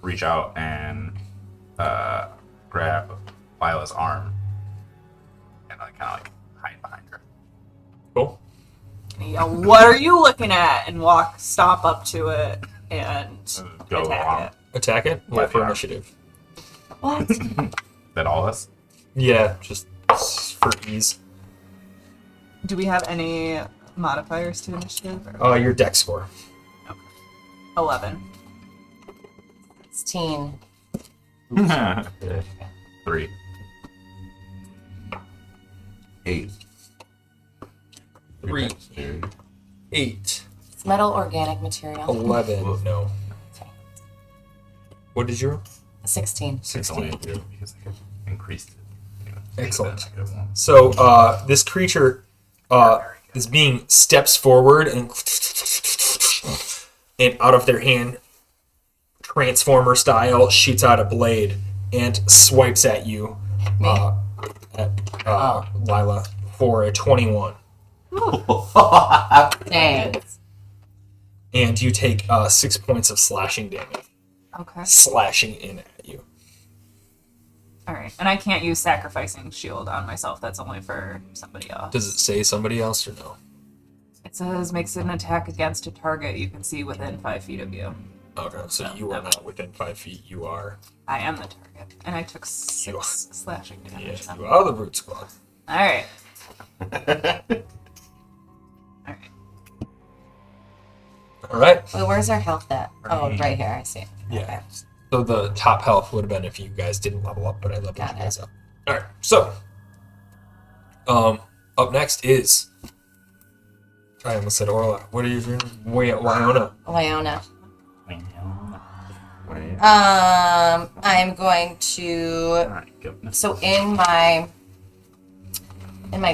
[SPEAKER 4] reach out and grab Lila's arm and I kind of like hide behind her.
[SPEAKER 1] Cool.
[SPEAKER 3] And I yell, "What are you looking at?" and stomp up to it. and
[SPEAKER 4] Go
[SPEAKER 3] attack
[SPEAKER 4] along.
[SPEAKER 3] it.
[SPEAKER 1] Attack it? Roll for
[SPEAKER 4] Yeah.
[SPEAKER 1] initiative.
[SPEAKER 2] What?
[SPEAKER 4] That all of us?
[SPEAKER 1] Yeah, just for ease.
[SPEAKER 3] Do we have any modifiers to initiative? Or?
[SPEAKER 1] Your deck score.
[SPEAKER 3] 11.
[SPEAKER 2] 16.
[SPEAKER 4] 3.
[SPEAKER 5] 8.
[SPEAKER 1] 3, 8,
[SPEAKER 2] It's metal organic material.
[SPEAKER 1] 11. No.
[SPEAKER 2] Okay.
[SPEAKER 1] What did you roll?
[SPEAKER 2] 16.
[SPEAKER 4] It's only 2 because I increased it.
[SPEAKER 1] Excellent.
[SPEAKER 4] Good one.
[SPEAKER 1] So this creature, this being steps forward and out of their hand, transformer style, shoots out a blade and swipes at you,
[SPEAKER 2] Me?
[SPEAKER 1] Lila, for a 21.
[SPEAKER 2] Dang.
[SPEAKER 1] And you take 6 points of slashing damage,
[SPEAKER 3] Okay.
[SPEAKER 1] slashing in at you.
[SPEAKER 3] Alright. And I can't use sacrificing shield on myself. That's only for somebody else.
[SPEAKER 1] Does it say somebody else or no?
[SPEAKER 3] It says makes an attack against a target you can see within 5 feet of you.
[SPEAKER 1] Okay, so you are not within 5 feet. You are,
[SPEAKER 3] I am the target. And I took
[SPEAKER 1] You are.
[SPEAKER 3] 6 slashing damage.
[SPEAKER 1] yeah, you are the brute squad.
[SPEAKER 3] Alright. Alright.
[SPEAKER 1] All right.
[SPEAKER 2] Wait, where's our health at? Oh, right here. I see it.
[SPEAKER 1] Yeah.
[SPEAKER 2] Okay.
[SPEAKER 1] So the top health would have been if you guys didn't level up, but I leveled
[SPEAKER 2] Got
[SPEAKER 1] you
[SPEAKER 2] it.
[SPEAKER 1] guys up. All right. So, up next is I almost said Orla. What are you doing? Wyona.
[SPEAKER 2] Wyona.
[SPEAKER 5] Right.
[SPEAKER 2] I'm going to.
[SPEAKER 4] Alright, go.
[SPEAKER 2] So in my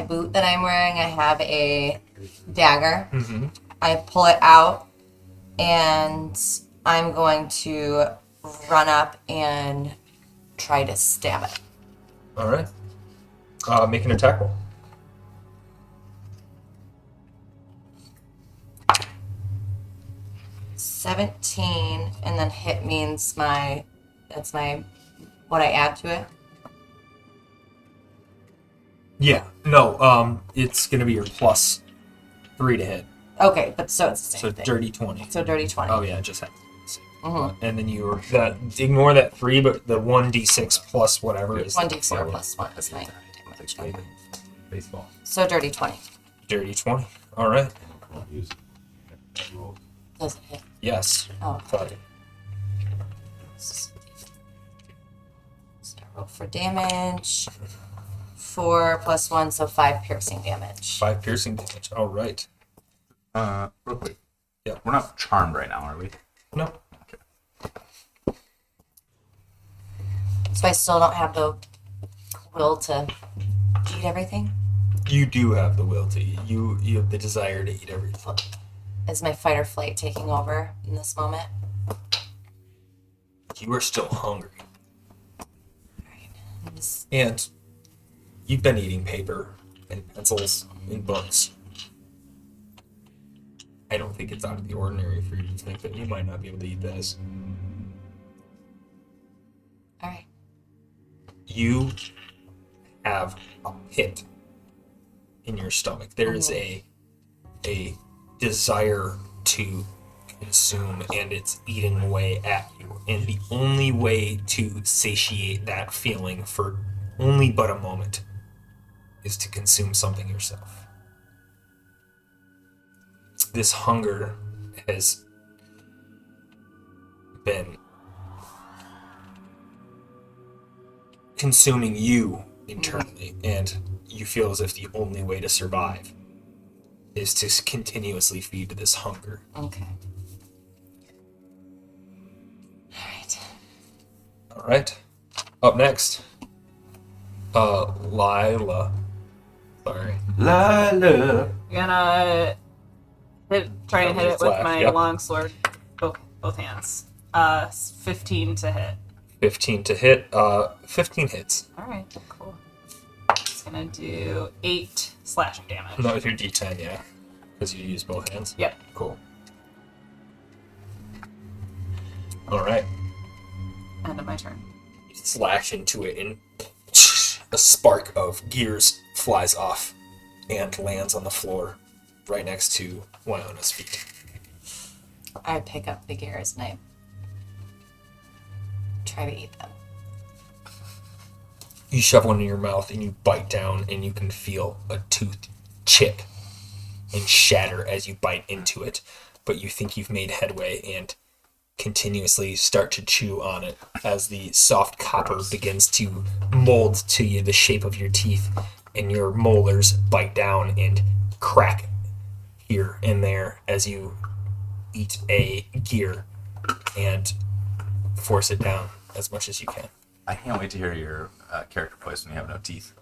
[SPEAKER 2] boot that I'm wearing, I have a dagger.
[SPEAKER 1] Mm-hmm.
[SPEAKER 2] I pull it out, and I'm going to run up and try to stab it.
[SPEAKER 1] All right. Make an attack roll.
[SPEAKER 2] $17, and then hit means that's what I add to it.
[SPEAKER 1] Yeah. No. It's gonna be your +3 to hit.
[SPEAKER 2] Okay, but so it's the
[SPEAKER 1] So
[SPEAKER 2] same thing.
[SPEAKER 1] dirty 20.
[SPEAKER 2] So dirty 20.
[SPEAKER 1] Oh yeah, it just happens.
[SPEAKER 2] Mhm.
[SPEAKER 1] And then ignore that 3, but the 1d6 plus whatever is
[SPEAKER 2] 1d4 plus 1 is my damage.
[SPEAKER 4] Play baseball.
[SPEAKER 2] So dirty 20.
[SPEAKER 1] dirty 20. All right.
[SPEAKER 2] Does it hit?
[SPEAKER 1] Yes.
[SPEAKER 2] Oh,
[SPEAKER 1] Thought it.
[SPEAKER 2] so roll for damage. 4 plus 1, so 5 piercing damage.
[SPEAKER 1] 5 piercing damage. All right.
[SPEAKER 4] Real quick.
[SPEAKER 1] Yeah.
[SPEAKER 4] We're not charmed right now, are we?
[SPEAKER 1] No.
[SPEAKER 2] So I still don't have the will to eat everything?
[SPEAKER 1] You do have the will to eat. You have the desire to eat everything.
[SPEAKER 2] Is my fight or flight taking over in this moment?
[SPEAKER 1] You are still hungry.
[SPEAKER 2] I'm just-
[SPEAKER 1] And you've been eating paper and pencils and books. I don't think it's out of the ordinary for you to think that you might not be able to eat this.
[SPEAKER 2] All right.
[SPEAKER 1] You have a pit in your stomach. There is a desire to consume, and it's eating away at you. And the only way to satiate that feeling for only but a moment is to consume something yourself. This hunger has been consuming you internally, and you feel as if the only way to survive is to continuously feed this hunger.
[SPEAKER 2] Okay. All right.
[SPEAKER 1] All right. Up next, Lila. Sorry.
[SPEAKER 5] Lila.
[SPEAKER 3] Gonna try and hit it with
[SPEAKER 1] Flash,
[SPEAKER 3] my
[SPEAKER 1] yep.
[SPEAKER 3] longsword, both hands. 15 to hit.
[SPEAKER 1] 15 to hit. 15 hits.
[SPEAKER 3] All right, cool. It's gonna do 8 slashing damage.
[SPEAKER 1] No, your D10, yeah, because you use both hands.
[SPEAKER 3] Yep.
[SPEAKER 1] Cool. All right.
[SPEAKER 3] End of my turn.
[SPEAKER 1] You slash into it, and a spark of gears flies off and lands on the floor right next to Wyona's feet.
[SPEAKER 2] I pick up the gears and I try to eat them.
[SPEAKER 1] You shove one in your mouth and you bite down, and you can feel a tooth chip and shatter as you bite into it. But you think you've made headway and continuously start to chew on it as the soft copper begins to mold to you the shape of your teeth, and your molars bite down and crack here and there as you eat a gear and force it down as much as you can.
[SPEAKER 4] I can't wait to hear your character voice when you have no teeth.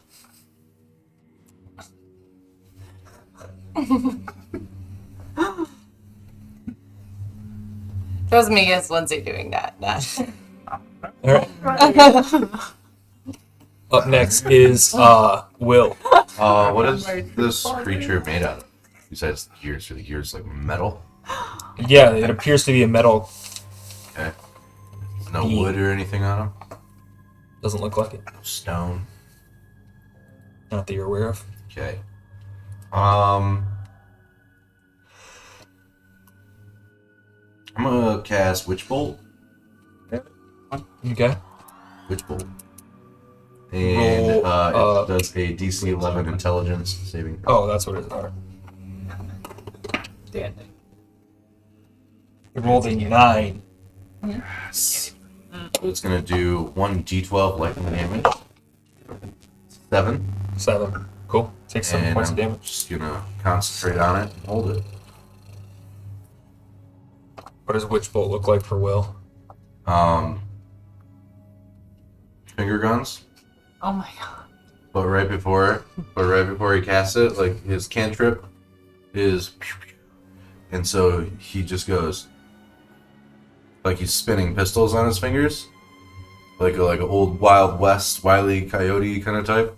[SPEAKER 2] Trust me, it's Lindsay doing that.
[SPEAKER 1] All right. Up next is Will.
[SPEAKER 5] What is this creature made out of? Besides gears, are the gears like metal?
[SPEAKER 1] Yeah, it appears to be a metal.
[SPEAKER 5] Okay. No wood or anything on them?
[SPEAKER 1] Doesn't look like it.
[SPEAKER 5] No stone?
[SPEAKER 1] Not that you're aware of.
[SPEAKER 5] Okay. I'm gonna cast Witch Bolt.
[SPEAKER 1] Okay.
[SPEAKER 5] Witch Bolt. And
[SPEAKER 1] Roll,
[SPEAKER 5] it does a DC 11 intelligence saving throw.
[SPEAKER 1] Oh, that's what it is. All right.
[SPEAKER 3] Dandy.
[SPEAKER 1] You rolled a 9.
[SPEAKER 5] Yes. So it's gonna do 1d12 lightning damage. 7.
[SPEAKER 1] 7. Cool. Take 7
[SPEAKER 5] And
[SPEAKER 1] points
[SPEAKER 5] I'm
[SPEAKER 1] of damage.
[SPEAKER 5] just gonna concentrate on it and hold it.
[SPEAKER 1] What does Witch Bolt look like for Will?
[SPEAKER 5] Finger guns.
[SPEAKER 3] Oh my god.
[SPEAKER 5] But right before he casts it, like his cantrip is, and so he just goes, like he's spinning pistols on his fingers, like an old Wild West Wile E. Coyote kind of type,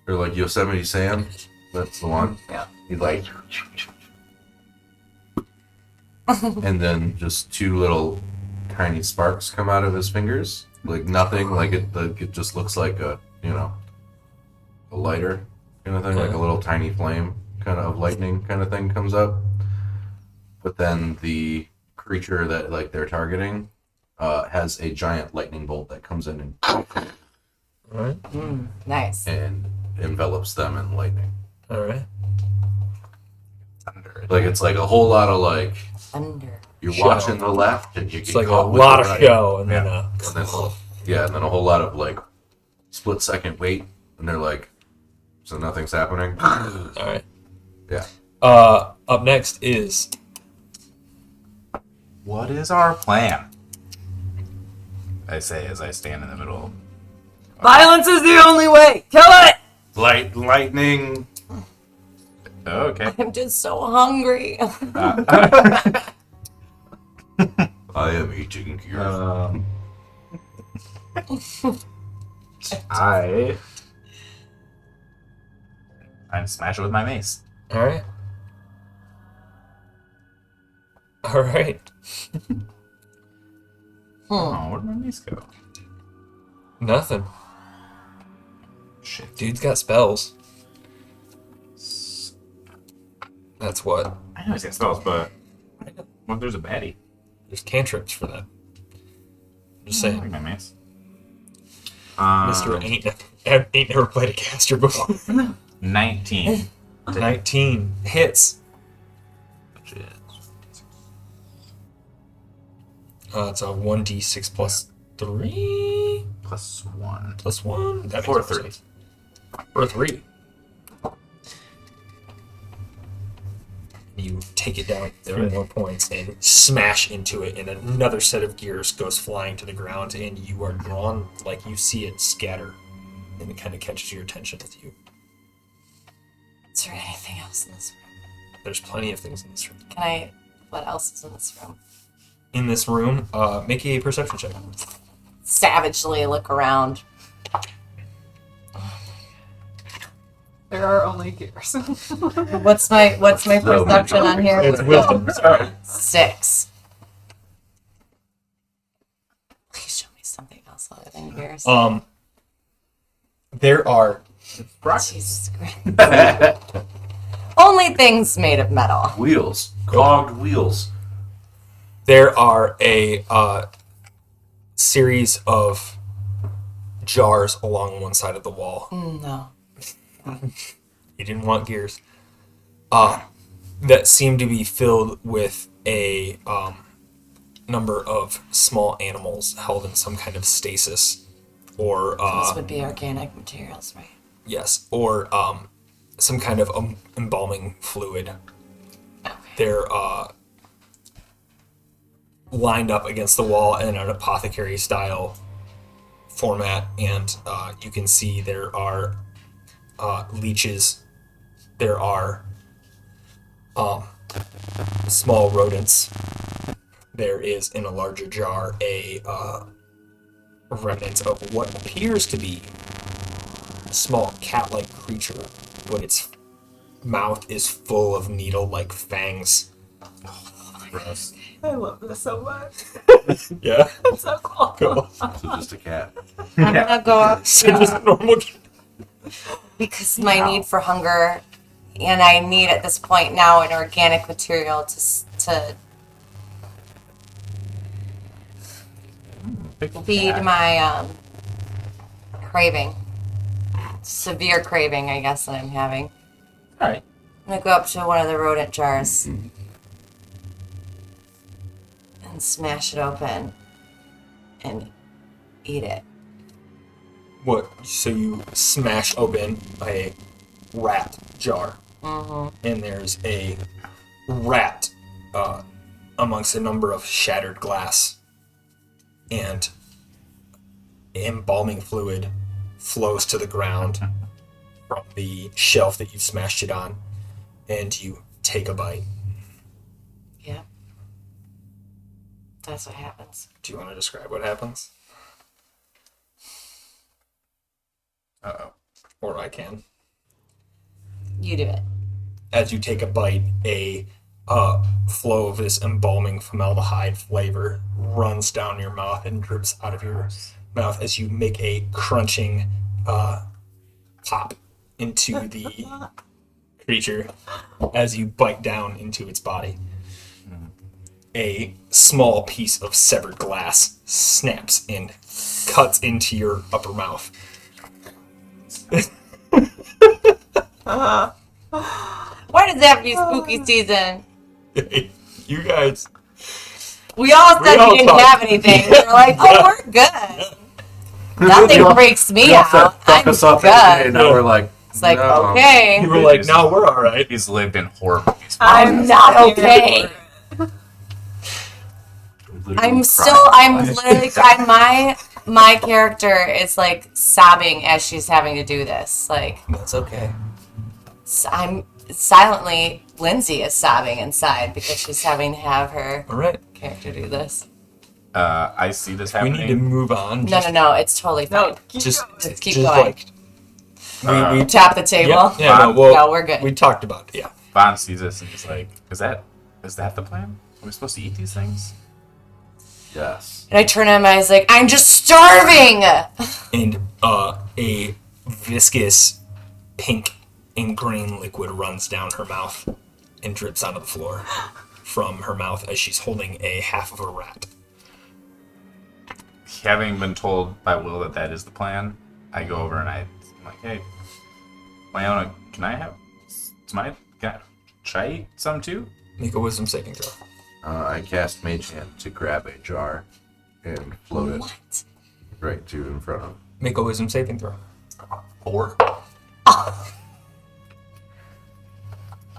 [SPEAKER 5] or like Yosemite Sam. That's the one.
[SPEAKER 3] Yeah.
[SPEAKER 5] He like, and then just 2 little tiny sparks come out of his fingers, like nothing, like it just looks like a lighter kind of thing, like a little tiny flame kind of lightning kind of thing comes up. But then the creature that like they're targeting has a giant lightning bolt that comes in
[SPEAKER 1] All right.
[SPEAKER 2] Nice.
[SPEAKER 5] and envelops them in lightning.
[SPEAKER 1] All right.
[SPEAKER 5] Like it's like a whole lot of like
[SPEAKER 2] Thunder.
[SPEAKER 5] you're
[SPEAKER 1] Show.
[SPEAKER 5] watching the left and you
[SPEAKER 1] It's
[SPEAKER 5] get
[SPEAKER 1] like a
[SPEAKER 5] caught with
[SPEAKER 1] lot
[SPEAKER 5] the
[SPEAKER 1] of
[SPEAKER 5] right.
[SPEAKER 1] show, and then
[SPEAKER 5] And then a whole lot of like split second wait, and they're like, so nothing's happening.
[SPEAKER 1] all right.
[SPEAKER 5] Yeah.
[SPEAKER 1] Up next is
[SPEAKER 4] What is our plan? I say as I stand in the middle.
[SPEAKER 3] Violence is the only way! Kill it!
[SPEAKER 5] Lightning.
[SPEAKER 4] Okay.
[SPEAKER 2] I'm just so hungry.
[SPEAKER 5] I am eating your.
[SPEAKER 4] I smash it with my mace.
[SPEAKER 1] all right. All right.
[SPEAKER 4] Oh, where'd my mace go?
[SPEAKER 1] Nothing.
[SPEAKER 4] Shit.
[SPEAKER 1] Dude's got spells. That's what.
[SPEAKER 4] I know he's got spells, but what if there's a baddie?
[SPEAKER 1] There's cantrips for that. Just
[SPEAKER 4] I like
[SPEAKER 1] saying.
[SPEAKER 4] my mace.
[SPEAKER 1] Mr. Ain't never played a caster before.
[SPEAKER 4] 19.
[SPEAKER 1] 19 hits. It's a 1d6 plus 3
[SPEAKER 4] Plus 1.
[SPEAKER 1] plus 1. That
[SPEAKER 4] For
[SPEAKER 1] makes more
[SPEAKER 4] 3.
[SPEAKER 1] sense. For 3. You take it down 3 more points and smash into it, and another set of gears goes flying to the ground, and you are drawn like you see it scatter, and it kind of catches your attention as you.
[SPEAKER 2] Is there anything else in this room?
[SPEAKER 1] There's plenty of things in this room.
[SPEAKER 2] What else is in this room?
[SPEAKER 1] In this room, make a perception check.
[SPEAKER 2] Savagely look around.
[SPEAKER 3] There are only gears.
[SPEAKER 2] What's my perception on here?
[SPEAKER 1] It's wisdom.
[SPEAKER 2] 6. Please show me something else other than gears.
[SPEAKER 1] There are
[SPEAKER 2] Jesus Christ. Only things made of metal.
[SPEAKER 5] Wheels. Cogged wheels.
[SPEAKER 1] There are a series of jars along one side of the wall.
[SPEAKER 2] No.
[SPEAKER 1] You didn't want gears. That seem to be filled with a number of small animals held in some kind of stasis, or
[SPEAKER 2] This would be organic materials, right?
[SPEAKER 1] yes, or some kind of embalming fluid.
[SPEAKER 2] Okay.
[SPEAKER 1] They're lined up against the wall in an apothecary style format, and you can see there are leeches. There are small rodents. There is in a larger jar a remnant of what appears to be a small cat-like creature, but its mouth is full of needle-like fangs.
[SPEAKER 4] Gross.
[SPEAKER 3] I love this so much.
[SPEAKER 1] Yeah.
[SPEAKER 3] It's so cool.
[SPEAKER 1] Cool.
[SPEAKER 5] So just a cat.
[SPEAKER 2] I'm gonna go up
[SPEAKER 1] So just a normal cat.
[SPEAKER 2] because my need for hunger, and I need at this point now an organic material to
[SPEAKER 4] Pickled
[SPEAKER 2] feed
[SPEAKER 4] cat.
[SPEAKER 2] my craving. Severe craving, I guess, that I'm having.
[SPEAKER 4] All right.
[SPEAKER 2] I'm gonna go up to one of the rodent jars and smash it open and eat it.
[SPEAKER 1] What? So you smash open a rat jar,
[SPEAKER 2] Mm-hmm.
[SPEAKER 1] and there's a rat amongst a number of shattered glass, and embalming fluid flows to the ground from the shelf that you smashed it on, and you take a bite.
[SPEAKER 2] Yep. That's what happens.
[SPEAKER 1] Do you want to describe what happens?
[SPEAKER 4] Uh-oh.
[SPEAKER 1] Or I can.
[SPEAKER 2] You do it.
[SPEAKER 1] As you take a bite, a flow of this embalming formaldehyde flavor runs down your mouth and drips out of your mouth as you make a crunching pop into the creature as you bite down into its body. A small piece of severed glass snaps and cuts into your upper mouth.
[SPEAKER 2] Why does it have to be spooky season?
[SPEAKER 1] You guys.
[SPEAKER 2] We all said
[SPEAKER 1] all
[SPEAKER 2] we didn't
[SPEAKER 1] talked.
[SPEAKER 2] have anything. We're like, oh, we're good. Nothing freaks me out.
[SPEAKER 5] Fuck
[SPEAKER 2] I'm
[SPEAKER 5] us up,
[SPEAKER 2] good.
[SPEAKER 5] and now we're like,
[SPEAKER 2] It's like,
[SPEAKER 5] no.
[SPEAKER 2] okay.
[SPEAKER 1] You were like, no, we're alright.
[SPEAKER 4] He's lived in horror movies.
[SPEAKER 2] I'm not okay. I'm literally crying. My character is like sobbing as she's having to do this. Like,
[SPEAKER 1] That's okay.
[SPEAKER 2] I'm silently, Lindsay is sobbing inside because she's having to have her
[SPEAKER 1] Alright.
[SPEAKER 2] character do this.
[SPEAKER 4] I see this
[SPEAKER 1] We
[SPEAKER 4] happening.
[SPEAKER 1] need to move on.
[SPEAKER 2] No, it's totally fine.
[SPEAKER 3] No, keep
[SPEAKER 1] Just,
[SPEAKER 3] going.
[SPEAKER 2] Just keep
[SPEAKER 1] just
[SPEAKER 2] going.
[SPEAKER 1] like we
[SPEAKER 2] Tap the table.
[SPEAKER 1] yeah, no, well,
[SPEAKER 2] No, we're good.
[SPEAKER 1] We talked about it, yeah.
[SPEAKER 4] Vaughn sees this and he's like, is that the plan? Are we supposed to eat these things?
[SPEAKER 5] Yes.
[SPEAKER 2] And I turn to him and I was like, I'm just starving!
[SPEAKER 1] And a viscous pink and green liquid runs down her mouth and drips onto the floor from her mouth as she's holding a half of a rat.
[SPEAKER 4] Having been told by Will that is the plan, I go over and I'm like, hey, Wyona, can I eat some too?
[SPEAKER 1] Make a wisdom saving throw.
[SPEAKER 5] I cast Mage Hand to grab a jar and float it
[SPEAKER 2] What?
[SPEAKER 5] right to in front of.
[SPEAKER 1] Make a wisdom saving throw.
[SPEAKER 4] 4.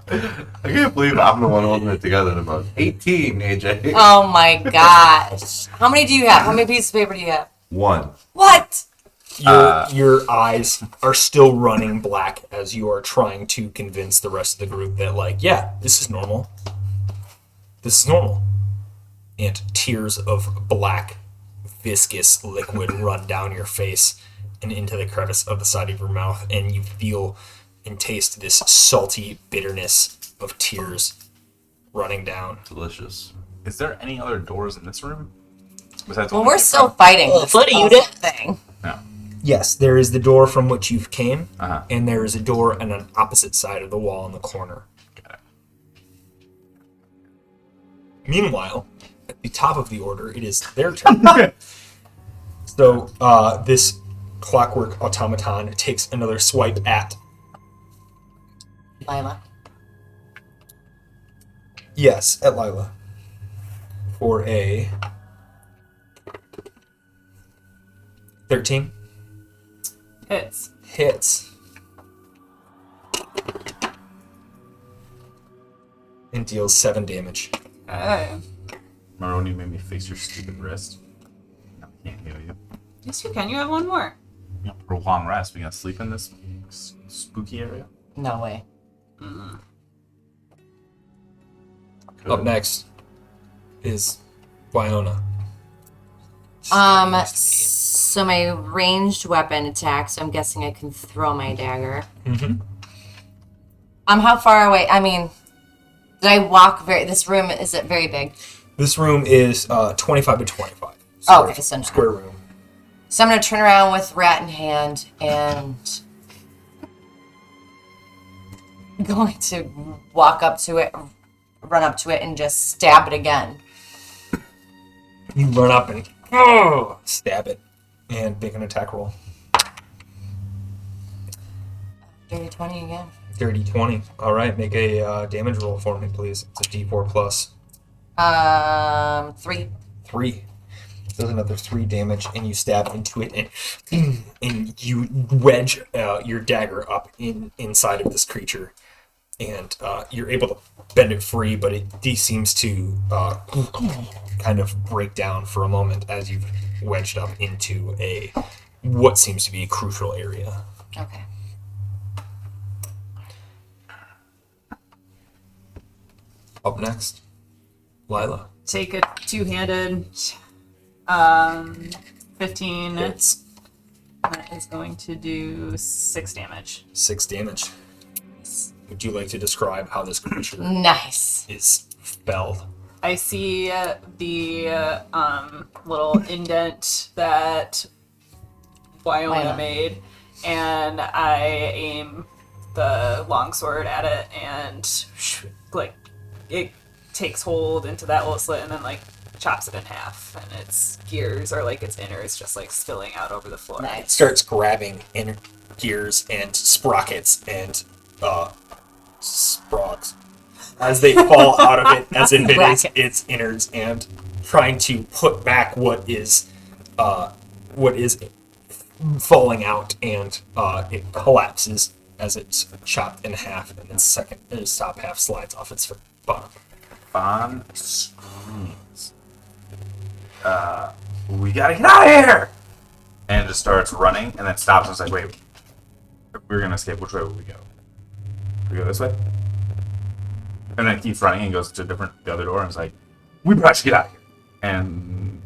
[SPEAKER 5] I can't believe I'm the one holding it together. About 18, AJ.
[SPEAKER 2] Oh my gosh. How many do you have? How many pieces of paper do you have?
[SPEAKER 5] 1.
[SPEAKER 2] What?
[SPEAKER 1] Your eyes are still running black as you are trying to convince the rest of the group that, like, yeah, this is normal. This is normal. And tears of black, viscous liquid run down your face and into the crevice of the side of your mouth, and you feel and taste this salty bitterness of tears running down.
[SPEAKER 5] Delicious.
[SPEAKER 4] Is there any other doors in this room? Besides
[SPEAKER 2] Well,
[SPEAKER 4] one
[SPEAKER 2] we're
[SPEAKER 4] that
[SPEAKER 2] still
[SPEAKER 4] came
[SPEAKER 2] fighting this awesome thing.
[SPEAKER 4] from? No.
[SPEAKER 1] Yes, there is the door from which you've came,
[SPEAKER 4] Uh-huh.
[SPEAKER 1] and there is a door on an opposite side of the wall in the corner.
[SPEAKER 4] Got it.
[SPEAKER 1] Meanwhile, at the top of the order, it is their turn. So this clockwork automaton takes another swipe at.
[SPEAKER 2] Lila.
[SPEAKER 1] Yes, at Lila. For a 13. Hits. And deals 7 damage.
[SPEAKER 3] Okay.
[SPEAKER 4] Remember when you made me fix your stupid wrist? No, I can't heal you.
[SPEAKER 3] Yes, you can. You have one more.
[SPEAKER 4] Yeah, for a long rest, we gonna sleep in this spooky area?
[SPEAKER 2] No way.
[SPEAKER 1] Up next is Wyona.
[SPEAKER 2] So my ranged weapon attack, so I'm guessing I can throw my dagger.
[SPEAKER 1] Mm-hmm.
[SPEAKER 2] How far away? I mean, did I walk this room, is it very big?
[SPEAKER 1] This room is 25 to 25.
[SPEAKER 2] Oh, okay, so no.
[SPEAKER 1] Square room.
[SPEAKER 2] So I'm going to turn around with rat in hand and going to walk up to it, run up to it, and just stab it again.
[SPEAKER 1] You run up and stab it and make an attack roll.
[SPEAKER 2] Dirty 20 again.
[SPEAKER 1] Dirty 20. All right, make a damage roll for me, please. It's a D4 plus.
[SPEAKER 2] 3.
[SPEAKER 1] 3. Does another 3 damage, and you stab into it, and you wedge your dagger up inside of this creature, and you're able to bend it free, but it seems to kind of break down for a moment as you've wedged up into what seems to be a crucial area.
[SPEAKER 2] Okay.
[SPEAKER 1] Up next, Lila.
[SPEAKER 3] Take a two-handed 15.
[SPEAKER 1] Hits.
[SPEAKER 3] That is going to do 6 damage.
[SPEAKER 1] 6 damage. Would you like to describe how this creature
[SPEAKER 2] Nice.
[SPEAKER 1] is felled?
[SPEAKER 3] I see the little indent that Wyona made, and I aim the longsword at it, and like it takes hold into that little slit, and then like chops it in half, and its gears or like its innards just like spilling out over the floor.
[SPEAKER 2] Nice.
[SPEAKER 1] It starts grabbing inner gears and sprockets and sprogs as they fall out of it, as if it is its innards, and trying to put back what is falling out, and it collapses as it's chopped in half, and its top half slides off its bottom.
[SPEAKER 4] Fawn screams. We gotta get out of here! And just starts running, and then stops and is like, wait, if we're gonna escape, which way would we go? We go this way? And then it keeps running and goes to the other door and is like, we probably should get out of here. And,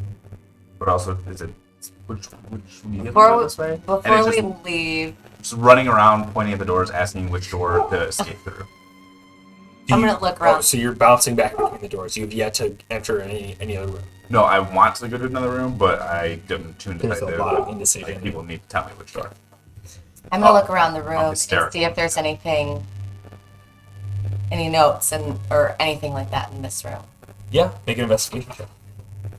[SPEAKER 4] but also, is it, which we go this way?
[SPEAKER 2] Before
[SPEAKER 4] and
[SPEAKER 2] we
[SPEAKER 4] just,
[SPEAKER 2] leave,
[SPEAKER 4] just running around, pointing at the doors, asking which door to escape through.
[SPEAKER 2] I'm going to look around.
[SPEAKER 1] So you're bouncing back between the doors. You've yet to enter any other room.
[SPEAKER 4] No, I want to go to another room, but I didn't tune to
[SPEAKER 1] There's a lot of indecision.
[SPEAKER 4] Like, people need to tell me which door.
[SPEAKER 2] I'm going to look around the room and
[SPEAKER 4] hysterical.
[SPEAKER 2] see if there's any notes or anything like that in this room.
[SPEAKER 1] Yeah, make an investigation check.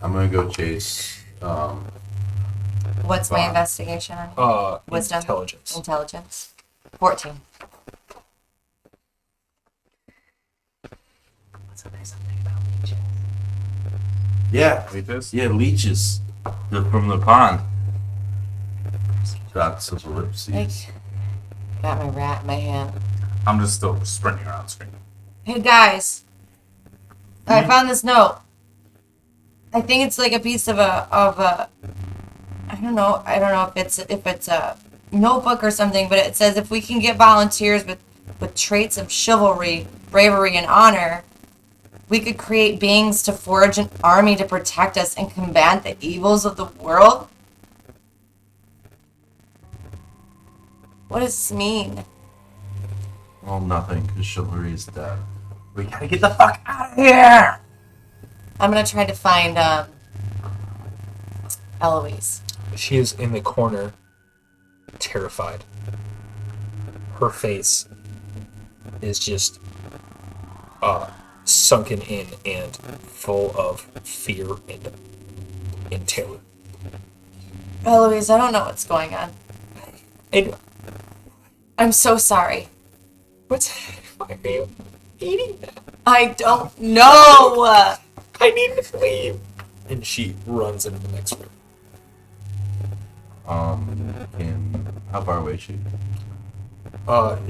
[SPEAKER 5] I'm gonna go chase.
[SPEAKER 2] What's my
[SPEAKER 5] Fine.
[SPEAKER 2] investigation on? Wisdom?
[SPEAKER 1] Intelligence.
[SPEAKER 2] Intelligence. 14. What's the nice thing about leeches?
[SPEAKER 5] Yeah,
[SPEAKER 4] Leeches?
[SPEAKER 5] yeah, leeches. They're from the pond. Shots of
[SPEAKER 2] Like,
[SPEAKER 5] ellipses.
[SPEAKER 2] got my rat in my hand.
[SPEAKER 4] I'm just still sprinting around screaming.
[SPEAKER 2] Hey guys, I found this note. I think it's like a piece of a I don't know if it's a notebook or something, but it says if we can get volunteers with traits of chivalry, bravery, and honor, we could create beings to forge an army to protect us and combat the evils of the world. What does this mean?
[SPEAKER 5] Well, nothing, because chivalry is dead.
[SPEAKER 4] We gotta get the fuck out of here!
[SPEAKER 2] I'm gonna try to find Eloise.
[SPEAKER 1] She is in the corner, terrified. Her face is just sunken in and full of fear and terror.
[SPEAKER 2] Eloise, I don't know what's going on.
[SPEAKER 1] And
[SPEAKER 2] I'm so sorry.
[SPEAKER 1] why are you eating that?
[SPEAKER 2] I don't know.
[SPEAKER 1] I need to leave. And she runs into the next room.
[SPEAKER 5] How far away is she?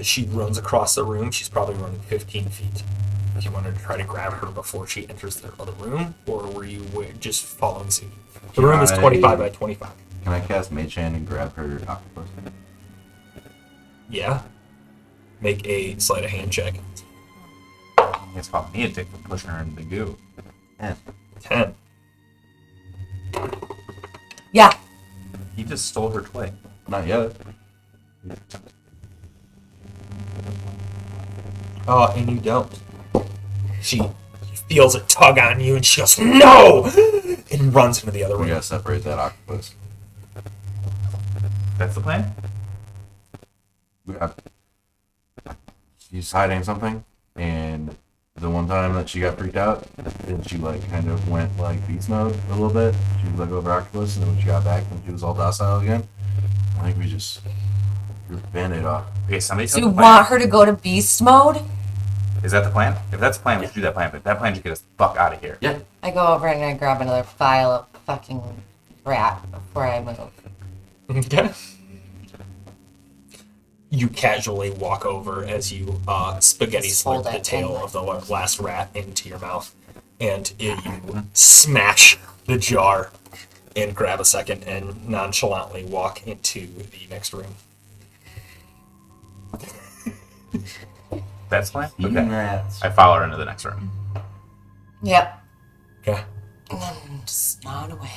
[SPEAKER 1] She runs across the room. She's probably running 15 feet. If you wanted to try to grab her before she enters the other room, or were you just following suit? The room is 25 by 25.
[SPEAKER 5] Can I cast Mage Hand and grab her octopus?
[SPEAKER 1] Yeah. Make a sleight of hand check.
[SPEAKER 4] It's called me a dick for pushing her into the goo.
[SPEAKER 1] 10.
[SPEAKER 2] Yeah.
[SPEAKER 4] He just stole her toy.
[SPEAKER 5] Not yet.
[SPEAKER 1] And you don't. She feels a tug on you, and she goes, "No!" and runs into the other
[SPEAKER 5] We
[SPEAKER 1] room.
[SPEAKER 5] gotta separate that octopus.
[SPEAKER 4] That's the plan?
[SPEAKER 5] She's hiding something, and the one time that she got freaked out, then she like kind of went like beast mode a little bit. She was like over octopus, and then when she got back, then she was all docile again. I think we just ripped the band-aid off.
[SPEAKER 4] Okay, somebody
[SPEAKER 2] Do
[SPEAKER 4] tell
[SPEAKER 2] you
[SPEAKER 4] the plan.
[SPEAKER 2] want her to go to beast mode?
[SPEAKER 4] Is that the plan? If that's the plan, we should do that plan. But that plan should get us the fuck out of here.
[SPEAKER 5] Yeah.
[SPEAKER 2] I go over and I grab another file of fucking rat before I move.
[SPEAKER 1] Okay. You casually walk over as you spaghetti slip
[SPEAKER 2] Hold
[SPEAKER 1] the
[SPEAKER 2] it
[SPEAKER 1] tail
[SPEAKER 2] anyway.
[SPEAKER 1] of the last rat into your mouth, and you smash the jar and grab a second and nonchalantly walk into the next room.
[SPEAKER 4] That's the plan?
[SPEAKER 5] Eating
[SPEAKER 4] Okay.
[SPEAKER 5] rats.
[SPEAKER 4] I follow her into the next room.
[SPEAKER 2] Yep.
[SPEAKER 1] Okay.
[SPEAKER 2] And then just nod away.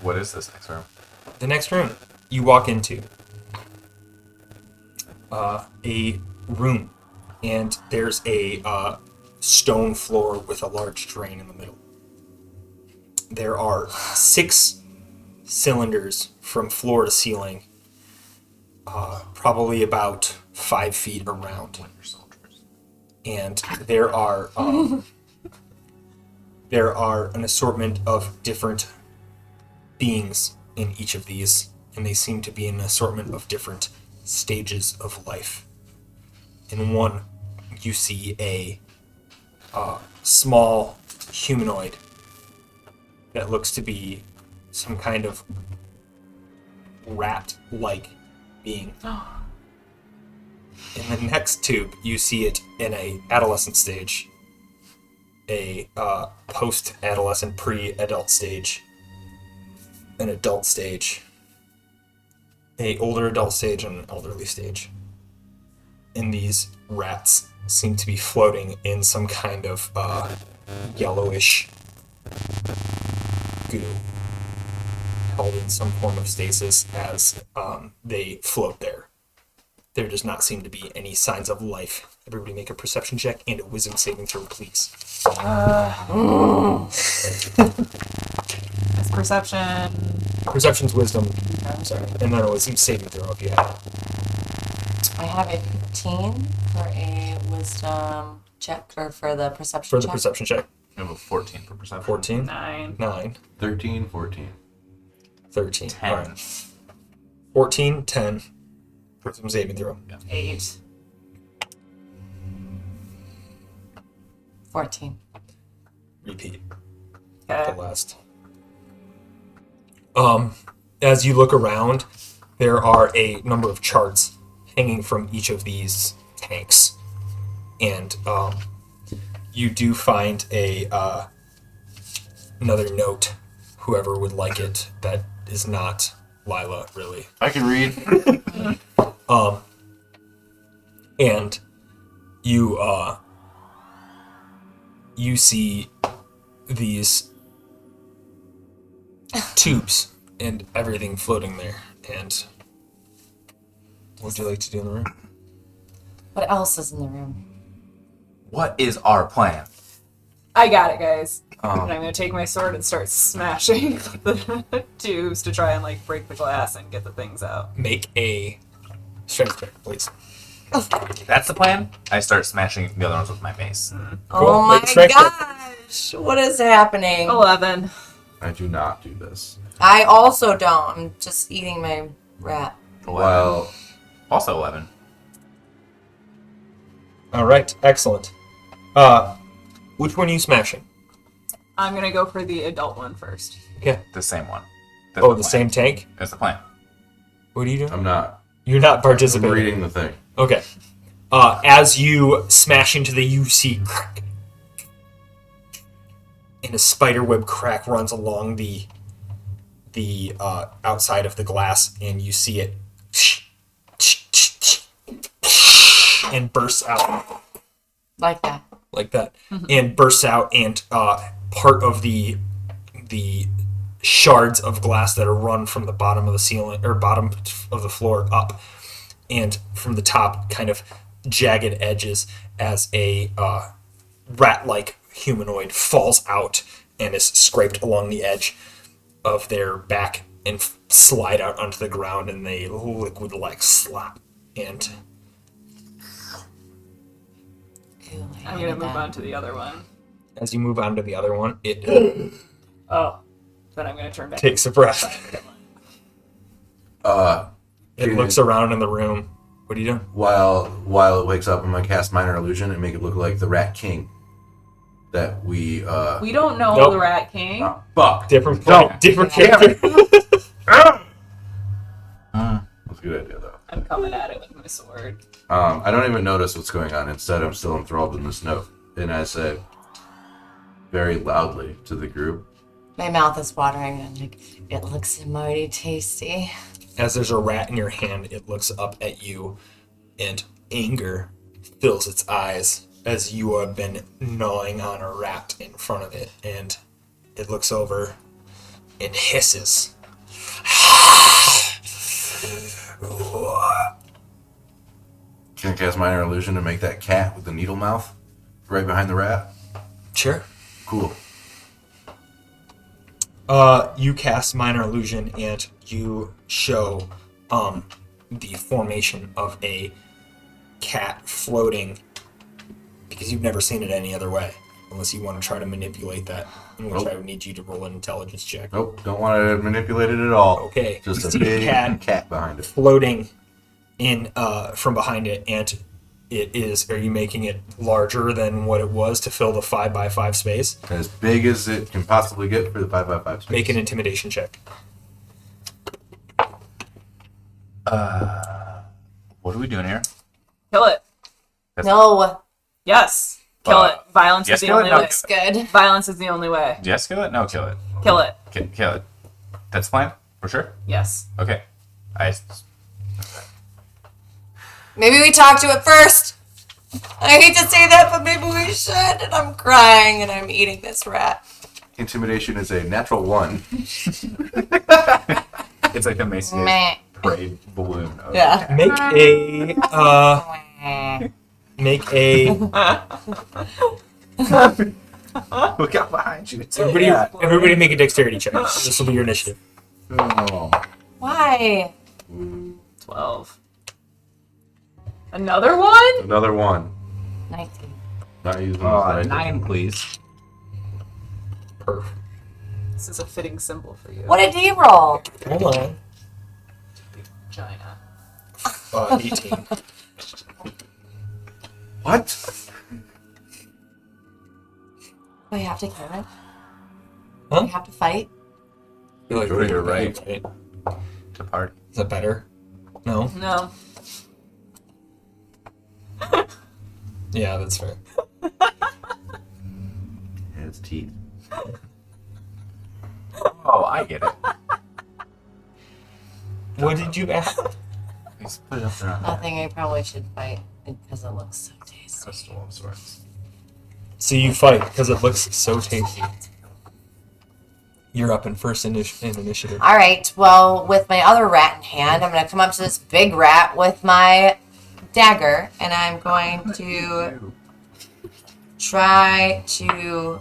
[SPEAKER 4] What is this next room?
[SPEAKER 1] The next room you walk into a room, and there's a stone floor with a large drain in the middle. There are 6 cylinders from floor to ceiling, probably about 5 feet around. And there are an assortment of different beings in each of these, and they seem to be an assortment of different stages of life. In one, you see a small humanoid that looks to be some kind of rat-like being. In the next tube, you see it in a adolescent stage, a post-adolescent, pre-adult stage, an adult stage, a older adult stage, and an elderly stage. And these rats seem to be floating in some kind of yellowish goo, held in some form of stasis as they float there. There does not seem to be any signs of life. Everybody make a perception check and a wisdom saving throw, please.
[SPEAKER 3] It's perception.
[SPEAKER 1] Perception's wisdom, sorry, and then a wisdom saving throw if you have it.
[SPEAKER 2] I have a 15 for a wisdom check, or for the perception
[SPEAKER 1] For the
[SPEAKER 2] check.
[SPEAKER 1] perception check.
[SPEAKER 4] I have a 14 for perception.
[SPEAKER 1] 14,
[SPEAKER 3] 9.
[SPEAKER 1] 9,
[SPEAKER 5] 13, 14.
[SPEAKER 1] 13.
[SPEAKER 4] 10.
[SPEAKER 1] All right. 14, 10. Wisdom saving throw.
[SPEAKER 3] 8.
[SPEAKER 2] 14.
[SPEAKER 1] Repeat.
[SPEAKER 3] Okay.
[SPEAKER 1] The last. As you look around, there are a number of charts hanging from each of these tanks, and you do find a another note. Whoever would like it, that is not Lila, really.
[SPEAKER 5] I can read.
[SPEAKER 1] And you see these tubes and everything floating there. And what would you like to do in the room?
[SPEAKER 2] What else is in the room?
[SPEAKER 4] What is our plan?
[SPEAKER 3] I got it, guys. And I'm gonna take my sword and start smashing the tubes to try and like break the glass and get the things out.
[SPEAKER 1] Make a strength check, please.
[SPEAKER 4] that's the plan. I start smashing the other ones with my mace.
[SPEAKER 2] Oh my
[SPEAKER 1] Make a strength check.
[SPEAKER 2] gosh. What is happening?
[SPEAKER 3] 11.
[SPEAKER 5] I do not do this.
[SPEAKER 2] I also don't. I'm just eating my rat.
[SPEAKER 4] 11.
[SPEAKER 5] Well,
[SPEAKER 4] Also 11.
[SPEAKER 1] All right, excellent. Which one are you smashing?
[SPEAKER 3] I'm gonna go for the adult one first.
[SPEAKER 1] Okay.
[SPEAKER 4] The same one. That's
[SPEAKER 1] Oh,
[SPEAKER 4] the
[SPEAKER 1] the
[SPEAKER 4] plan.
[SPEAKER 1] same tank.
[SPEAKER 4] That's the plan.
[SPEAKER 1] What are you doing?
[SPEAKER 5] I'm not.
[SPEAKER 1] You're not
[SPEAKER 5] I'm
[SPEAKER 1] participating.
[SPEAKER 5] reading the thing.
[SPEAKER 1] Okay. As you smash into the UC crack, and a spiderweb crack runs along the outside of the glass, and you see it and bursts out
[SPEAKER 2] Like that.
[SPEAKER 1] like that, and bursts out, and part of the shards of glass that are run from the bottom of the ceiling or bottom of the floor up, and from the top, kind of jagged edges as a rat-like humanoid falls out and is scraped along the edge of their back and slide out onto the ground, and they liquid-like slap. And
[SPEAKER 2] Ew, I
[SPEAKER 3] I'm
[SPEAKER 2] hated
[SPEAKER 3] gonna move
[SPEAKER 2] that.
[SPEAKER 3] on to the other one.
[SPEAKER 1] as you move on to the other one, it
[SPEAKER 3] Oh. Then I'm gonna turn back.
[SPEAKER 1] takes a breath. It
[SPEAKER 5] Can-
[SPEAKER 1] looks around in the room. What are you doing?
[SPEAKER 5] While it wakes up, I'm gonna cast minor illusion and make it look like the Rat King. That we
[SPEAKER 3] We don't know
[SPEAKER 1] Nope.
[SPEAKER 3] the Rat King.
[SPEAKER 5] fuck.
[SPEAKER 1] Different
[SPEAKER 4] Don't.
[SPEAKER 1] point, different
[SPEAKER 5] Damn
[SPEAKER 1] character.
[SPEAKER 5] That's a good idea though.
[SPEAKER 3] I'm coming at it with my sword.
[SPEAKER 5] I don't even notice what's going on. Instead, I'm still enthralled in this note, and I say very loudly to the group,
[SPEAKER 2] My mouth is watering. I'm like, it looks mighty tasty.
[SPEAKER 1] As there's a rat in your hand, it looks up at you, and anger fills its eyes as you have been gnawing on a rat in front of it, and it looks over and hisses.
[SPEAKER 5] "Can I cast minor illusion to make that cat with the needle mouth right behind the rat?"
[SPEAKER 1] Sure.
[SPEAKER 5] Cool.
[SPEAKER 1] You cast minor illusion, and you show the formation of a cat floating, because you've never seen it any other way, unless you want to try to manipulate that, in which
[SPEAKER 5] Nope.
[SPEAKER 1] I would need you to roll an intelligence check.
[SPEAKER 5] Nope, don't want to manipulate it at all.
[SPEAKER 1] Okay,
[SPEAKER 5] Just
[SPEAKER 1] you
[SPEAKER 5] a
[SPEAKER 1] see
[SPEAKER 5] big
[SPEAKER 1] cat
[SPEAKER 5] cat behind it.
[SPEAKER 1] floating in from behind it, and it is. Are you making it larger than what it was to fill the 5x5 space?
[SPEAKER 5] As big as it can possibly get for the 5x5 space.
[SPEAKER 1] Make an intimidation check.
[SPEAKER 4] What are we doing here?
[SPEAKER 3] Kill it.
[SPEAKER 2] No,
[SPEAKER 3] Yes. Kill it. Violence
[SPEAKER 4] yes,
[SPEAKER 3] is the
[SPEAKER 4] kill it,
[SPEAKER 3] only
[SPEAKER 4] no,
[SPEAKER 3] way.
[SPEAKER 2] looks good.
[SPEAKER 3] Violence is the only way.
[SPEAKER 4] Yes, kill it? No, kill it.
[SPEAKER 3] Kill it.
[SPEAKER 4] Kill it. That's fine? For sure?
[SPEAKER 3] Yes.
[SPEAKER 4] Okay.
[SPEAKER 2] Maybe we talk to it first. I hate to say that, but maybe we should. And I'm crying and I'm eating this rat.
[SPEAKER 5] Intimidation is a natural 1.
[SPEAKER 4] It's like the Mason
[SPEAKER 2] Meh.
[SPEAKER 4] parade balloon. Of
[SPEAKER 2] Yeah.
[SPEAKER 1] Make a
[SPEAKER 4] Look out behind you. It's
[SPEAKER 1] everybody make a dexterity check. This will be your initiative.
[SPEAKER 4] Oh.
[SPEAKER 2] Why?
[SPEAKER 3] 12. Another one?
[SPEAKER 5] Another 1.
[SPEAKER 2] 19.
[SPEAKER 5] Not using this
[SPEAKER 4] Oh,
[SPEAKER 5] right.
[SPEAKER 4] 9, please.
[SPEAKER 1] Perf.
[SPEAKER 3] This is a fitting symbol for you.
[SPEAKER 2] What did he roll?
[SPEAKER 1] Hold on.
[SPEAKER 3] Vagina.
[SPEAKER 1] 18.
[SPEAKER 5] What?
[SPEAKER 2] We have to kill it.
[SPEAKER 1] Huh?
[SPEAKER 2] We have to fight.
[SPEAKER 1] I feel like
[SPEAKER 4] Sure, you're right.
[SPEAKER 1] right.
[SPEAKER 4] To party.
[SPEAKER 1] Is that better? No?
[SPEAKER 3] No.
[SPEAKER 1] Yeah, that's fair.
[SPEAKER 5] Yeah, it's teeth.
[SPEAKER 4] Oh, I get it.
[SPEAKER 1] What did you ask?
[SPEAKER 4] Just put it up there on
[SPEAKER 2] Nothing. I probably should fight because it looks so tasty.
[SPEAKER 4] Crystal of sorts.
[SPEAKER 1] So you fight because it looks so tasty. You're up in first in initiative.
[SPEAKER 2] All right. Well, with my other rat in hand, I'm going to come up to this big rat with my dagger, and I'm going to try to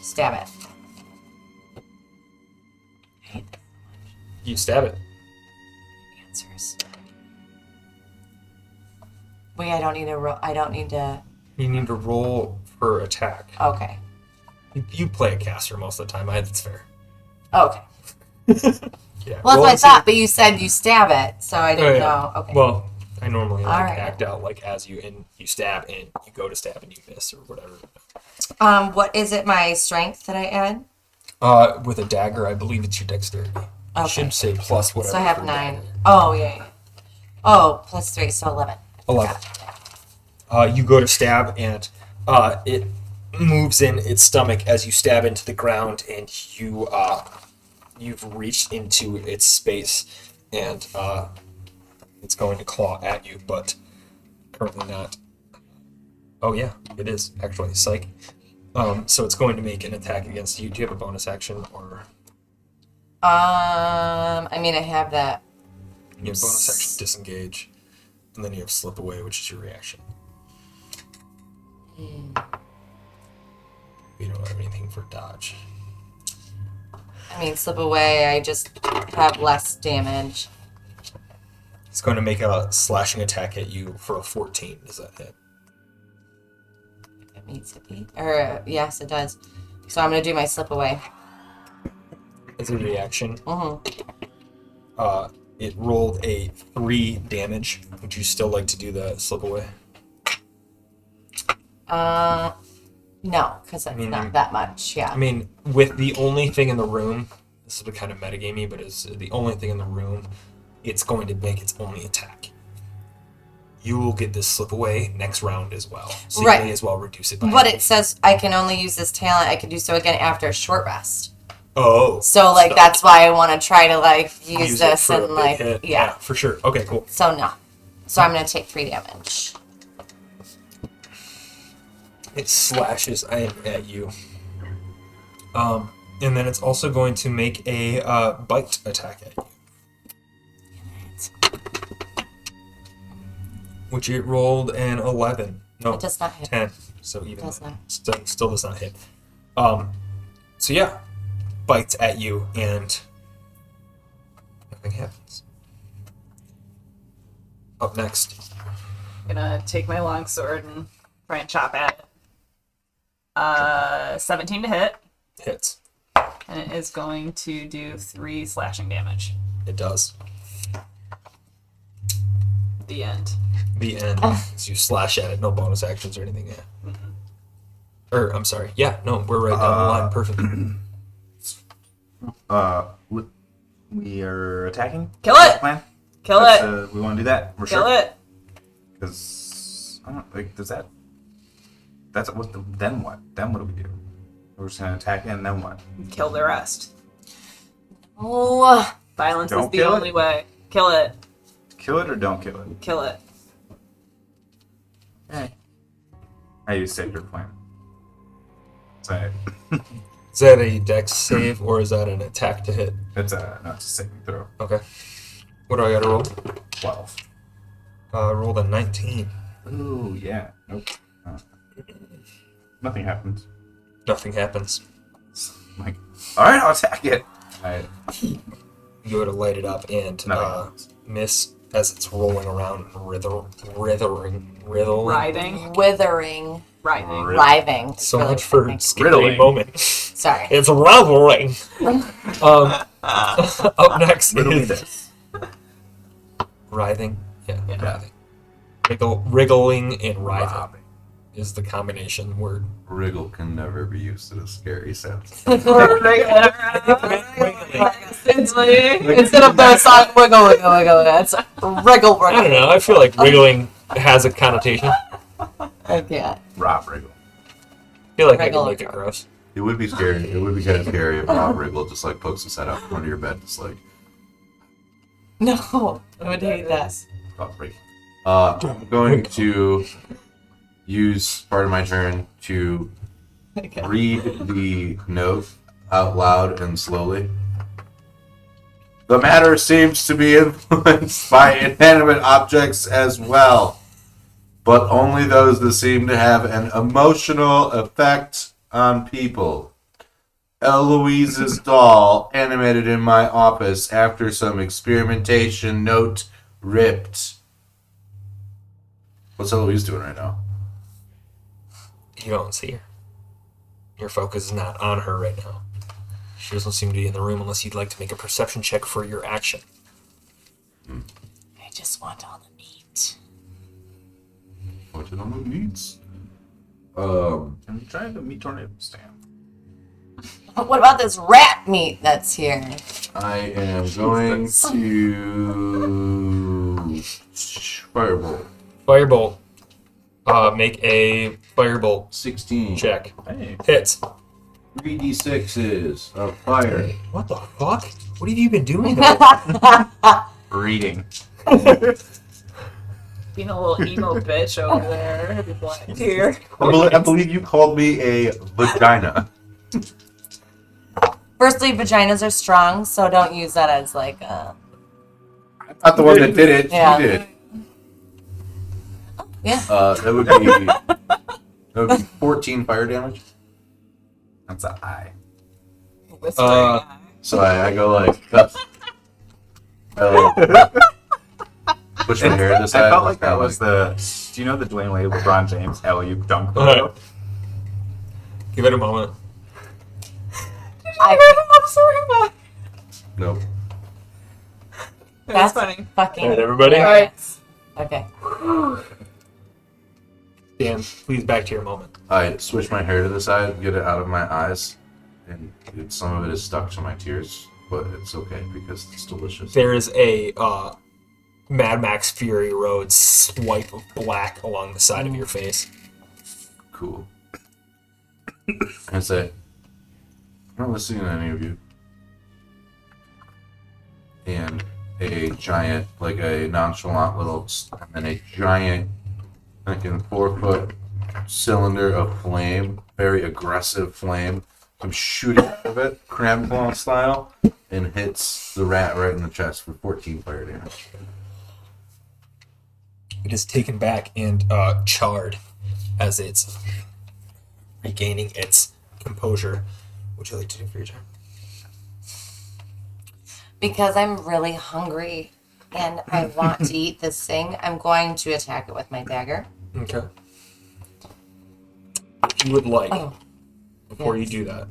[SPEAKER 2] stab it.
[SPEAKER 1] You stab it.
[SPEAKER 2] Answers. Wait, I don't need to roll. I don't need to.
[SPEAKER 1] You need to roll for attack.
[SPEAKER 2] Okay.
[SPEAKER 1] You play a caster most of the time. That's fair.
[SPEAKER 2] Okay.
[SPEAKER 1] Yeah.
[SPEAKER 2] Well,
[SPEAKER 1] roll
[SPEAKER 2] that's what I
[SPEAKER 1] and see-
[SPEAKER 2] thought, but you said you stab it, so I
[SPEAKER 1] Oh,
[SPEAKER 2] didn't
[SPEAKER 1] yeah.
[SPEAKER 2] know. Okay.
[SPEAKER 1] Well, I normally
[SPEAKER 2] All right.
[SPEAKER 1] act out as you stab and you go to stab and you miss or whatever.
[SPEAKER 2] What is it? My strength that I add?
[SPEAKER 1] With a dagger, I believe it's your dexterity. I
[SPEAKER 2] Okay.
[SPEAKER 1] should say plus whatever.
[SPEAKER 2] So I have
[SPEAKER 1] for
[SPEAKER 2] 9.
[SPEAKER 1] dagger.
[SPEAKER 2] Oh yeah. Oh, plus 3, so 11.
[SPEAKER 1] 11. You go to stab and it moves in its stomach as you stab into the ground, and you've reached into its space, and it's going to claw at you, but currently not. Oh yeah, it is actually psych. So it's going to make an attack against you. Do you have a bonus action or?
[SPEAKER 2] I mean, I have that.
[SPEAKER 1] You have bonus action disengage, and then you have slip away, which is your reaction. You don't have anything for dodge.
[SPEAKER 2] I mean, slip away. I just have less damage.
[SPEAKER 1] It's going to make a slashing attack at you for a 14. Does that hit?
[SPEAKER 2] It needs to be. Or yes, it does. So I'm gonna do my slip away.
[SPEAKER 1] As a reaction,
[SPEAKER 2] Mm-hmm.
[SPEAKER 1] it rolled a 3 damage. Would you still like to do the slip away?
[SPEAKER 2] No, because it's
[SPEAKER 1] mean,
[SPEAKER 2] not that much. Yeah.
[SPEAKER 1] I mean, with the only thing in the room, this is a kind of metagamey, but it's the only thing in the room, it's going to make its only attack. You will get this slip away next round as well. So
[SPEAKER 2] Right.
[SPEAKER 1] you may as well reduce it by
[SPEAKER 2] But it says I can only use this talent. I can do so again after a short rest.
[SPEAKER 1] Oh.
[SPEAKER 2] So like that's why I want to try to like use
[SPEAKER 1] it
[SPEAKER 2] this
[SPEAKER 1] for a
[SPEAKER 2] and
[SPEAKER 1] big
[SPEAKER 2] like
[SPEAKER 1] hit.
[SPEAKER 2] yeah.
[SPEAKER 1] For sure. Okay, cool.
[SPEAKER 2] So no. So I'm gonna take 3 damage.
[SPEAKER 1] It slashes at you. And then it's also going to make a bite attack at you. Which it rolled an 11. No,
[SPEAKER 2] It does not hit.
[SPEAKER 1] 10. So even
[SPEAKER 2] Does not.
[SPEAKER 1] still does not hit. So yeah, bites at you and nothing happens. Up next,
[SPEAKER 3] I'm gonna take my longsword and try and chop at it. 17 to hit,
[SPEAKER 1] hits.
[SPEAKER 3] and it is going to do 3 slashing damage.
[SPEAKER 1] It does.
[SPEAKER 3] The end.
[SPEAKER 1] The end. As you slash at it, no bonus actions or anything. Yeah. Or I'm sorry. Yeah, no, we're right down the line. Perfect.
[SPEAKER 4] We are attacking.
[SPEAKER 3] Kill it!
[SPEAKER 4] Plan.
[SPEAKER 3] Kill
[SPEAKER 4] That's,
[SPEAKER 3] it!
[SPEAKER 4] we want to do that. We're
[SPEAKER 3] Kill
[SPEAKER 4] sure.
[SPEAKER 3] it!
[SPEAKER 4] Because I don't like. Does that? That's what. Then what? Then what do we do? We're just gonna attack it, and then what?
[SPEAKER 3] Kill the rest.
[SPEAKER 2] Oh,
[SPEAKER 3] Violence
[SPEAKER 4] Don't
[SPEAKER 3] is the
[SPEAKER 4] kill
[SPEAKER 3] only
[SPEAKER 4] it.
[SPEAKER 3] way. Kill it.
[SPEAKER 4] Kill it or don't kill it?
[SPEAKER 3] Kill it.
[SPEAKER 4] I use sacred plan. So
[SPEAKER 1] Is that a dex save or is that an attack to hit?
[SPEAKER 4] it's a saving throw.
[SPEAKER 1] Okay. What do I gotta roll?
[SPEAKER 4] 12.
[SPEAKER 1] Rolled a 19.
[SPEAKER 4] Ooh, yeah. Nope. Nothing happens.
[SPEAKER 1] Nothing happens.
[SPEAKER 4] I'm like, alright, I'll attack it.
[SPEAKER 1] You go to light it up and
[SPEAKER 4] Nothing happens.
[SPEAKER 1] miss as it's rolling around and writhing.
[SPEAKER 3] Writhing.
[SPEAKER 2] withering,
[SPEAKER 3] Writhing.
[SPEAKER 2] writhing. It's
[SPEAKER 1] So
[SPEAKER 2] really
[SPEAKER 1] much for
[SPEAKER 2] funny.
[SPEAKER 1] scary
[SPEAKER 4] Riddling.
[SPEAKER 1] moment.
[SPEAKER 2] Sorry.
[SPEAKER 1] It's riddling. Up next
[SPEAKER 4] Riddle me
[SPEAKER 1] is
[SPEAKER 4] this.
[SPEAKER 1] writhing. Yeah,
[SPEAKER 3] Yeah.
[SPEAKER 1] writhing. Wriggling and writhing is the combination word.
[SPEAKER 5] Wriggle can never be used in a scary sense.
[SPEAKER 2] Instead of the song wiggle, wiggle, wiggle, it's wriggle,
[SPEAKER 1] I don't
[SPEAKER 2] wiggle.
[SPEAKER 1] know. I feel like wriggling has a connotation. I
[SPEAKER 2] Yeah.
[SPEAKER 4] Rob Wriggle.
[SPEAKER 1] feel like I
[SPEAKER 2] Wriggle
[SPEAKER 1] can make
[SPEAKER 2] or
[SPEAKER 1] it gross.
[SPEAKER 5] It would be scary. It would be kind of scary if Rob Wriggle just like pokes his head out from under your bed, just like
[SPEAKER 2] No, I would hate that.
[SPEAKER 5] oh, break. I'm going to use part of my turn to read the note out loud and slowly. The matter seems to be influenced by inanimate objects as well, but only those that seem to have an emotional effect on people. Eloise's doll, animated in my office after some experimentation, note ripped. What's Eloise doing right now?
[SPEAKER 1] You don't see her. Your focus is not on her right now. She doesn't seem to be in the room unless you'd like to make a perception check for your action.
[SPEAKER 2] I just want all the meat.
[SPEAKER 5] What's it on the needs?
[SPEAKER 4] I'm trying to meet tornado stand.
[SPEAKER 2] What about this rat meat that's here?
[SPEAKER 5] I am going to firebolt.
[SPEAKER 1] Firebolt. Make a firebolt
[SPEAKER 5] 16.
[SPEAKER 1] check.
[SPEAKER 4] Hey.
[SPEAKER 1] Hits.
[SPEAKER 5] 3d6s of fire.
[SPEAKER 1] What the fuck? What have you been doing?
[SPEAKER 4] Reading.
[SPEAKER 3] Being a little emo bitch over there. Here.
[SPEAKER 5] I believe you called me a vagina.
[SPEAKER 2] Firstly, vaginas are strong, so don't use that as like a...
[SPEAKER 5] I'm not the one that did it.
[SPEAKER 2] Yeah.
[SPEAKER 5] She did.
[SPEAKER 2] Yeah.
[SPEAKER 5] That would be 14 fire damage.
[SPEAKER 4] That's an eye.
[SPEAKER 3] Whispering.
[SPEAKER 5] So I go like, push my hair to the
[SPEAKER 4] I
[SPEAKER 5] side.
[SPEAKER 4] felt like that was the. Do you know the Dwayne Wade LeBron James alley-oop dunk photo?
[SPEAKER 1] Give it a moment.
[SPEAKER 5] Nope.
[SPEAKER 3] That's funny.
[SPEAKER 2] fucking...
[SPEAKER 1] All right, everybody?
[SPEAKER 2] hilarious. Okay.
[SPEAKER 1] Dan, please back to your moment.
[SPEAKER 5] I switch my hair to the side, get it out of my eyes, and some of it is stuck to my tears, but it's okay because it's delicious.
[SPEAKER 1] There is a Mad Max Fury Road swipe of black along the side of your face.
[SPEAKER 5] Cool. I say, I'm not listening to any of you. And a giant, like a nonchalant little, and then a giant, like a 4-foot cylinder of flame, very aggressive flame. I'm shooting out of it, crab claw style, and hits the rat right in the chest for 14 fire damage.
[SPEAKER 1] It is taken back and charred as it's regaining its composure. What would you like to do for your turn?
[SPEAKER 2] Because I'm really hungry and I want to eat this thing, I'm going to attack it with my dagger.
[SPEAKER 1] Okay. If you would like,
[SPEAKER 2] Oh.
[SPEAKER 1] before
[SPEAKER 2] Yes.
[SPEAKER 1] you do that,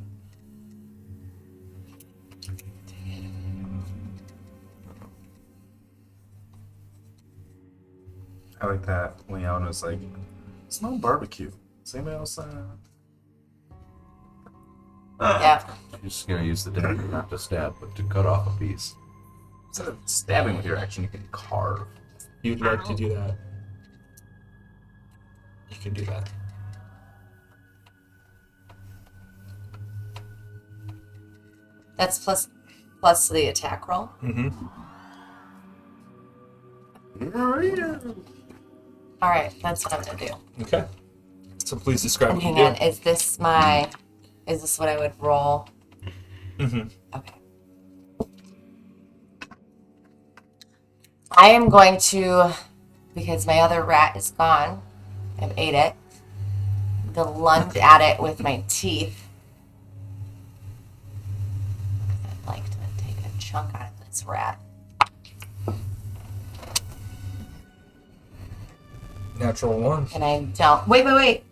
[SPEAKER 4] I like that Leona's like, smell barbecue. Is anybody else?
[SPEAKER 2] Yeah.
[SPEAKER 5] You're just gonna use the dagger not to stab, but to cut off a piece.
[SPEAKER 4] Instead of stabbing with your action, you can carve.
[SPEAKER 1] you'd like to do that. You can do that.
[SPEAKER 2] That's plus the attack roll.
[SPEAKER 1] Mm-hmm.
[SPEAKER 2] All right, that's what I'm gonna do.
[SPEAKER 1] Okay. So please describe
[SPEAKER 2] And
[SPEAKER 1] what you
[SPEAKER 2] hang
[SPEAKER 1] do.
[SPEAKER 2] on, is this what I would roll?
[SPEAKER 1] Mm-hmm.
[SPEAKER 2] Okay. I am going to, because my other rat is gone, I've ate it, to lunge at it with my teeth. I'd like to take a chunk out of this rat.
[SPEAKER 1] Natural one.
[SPEAKER 2] And I don't. Wait.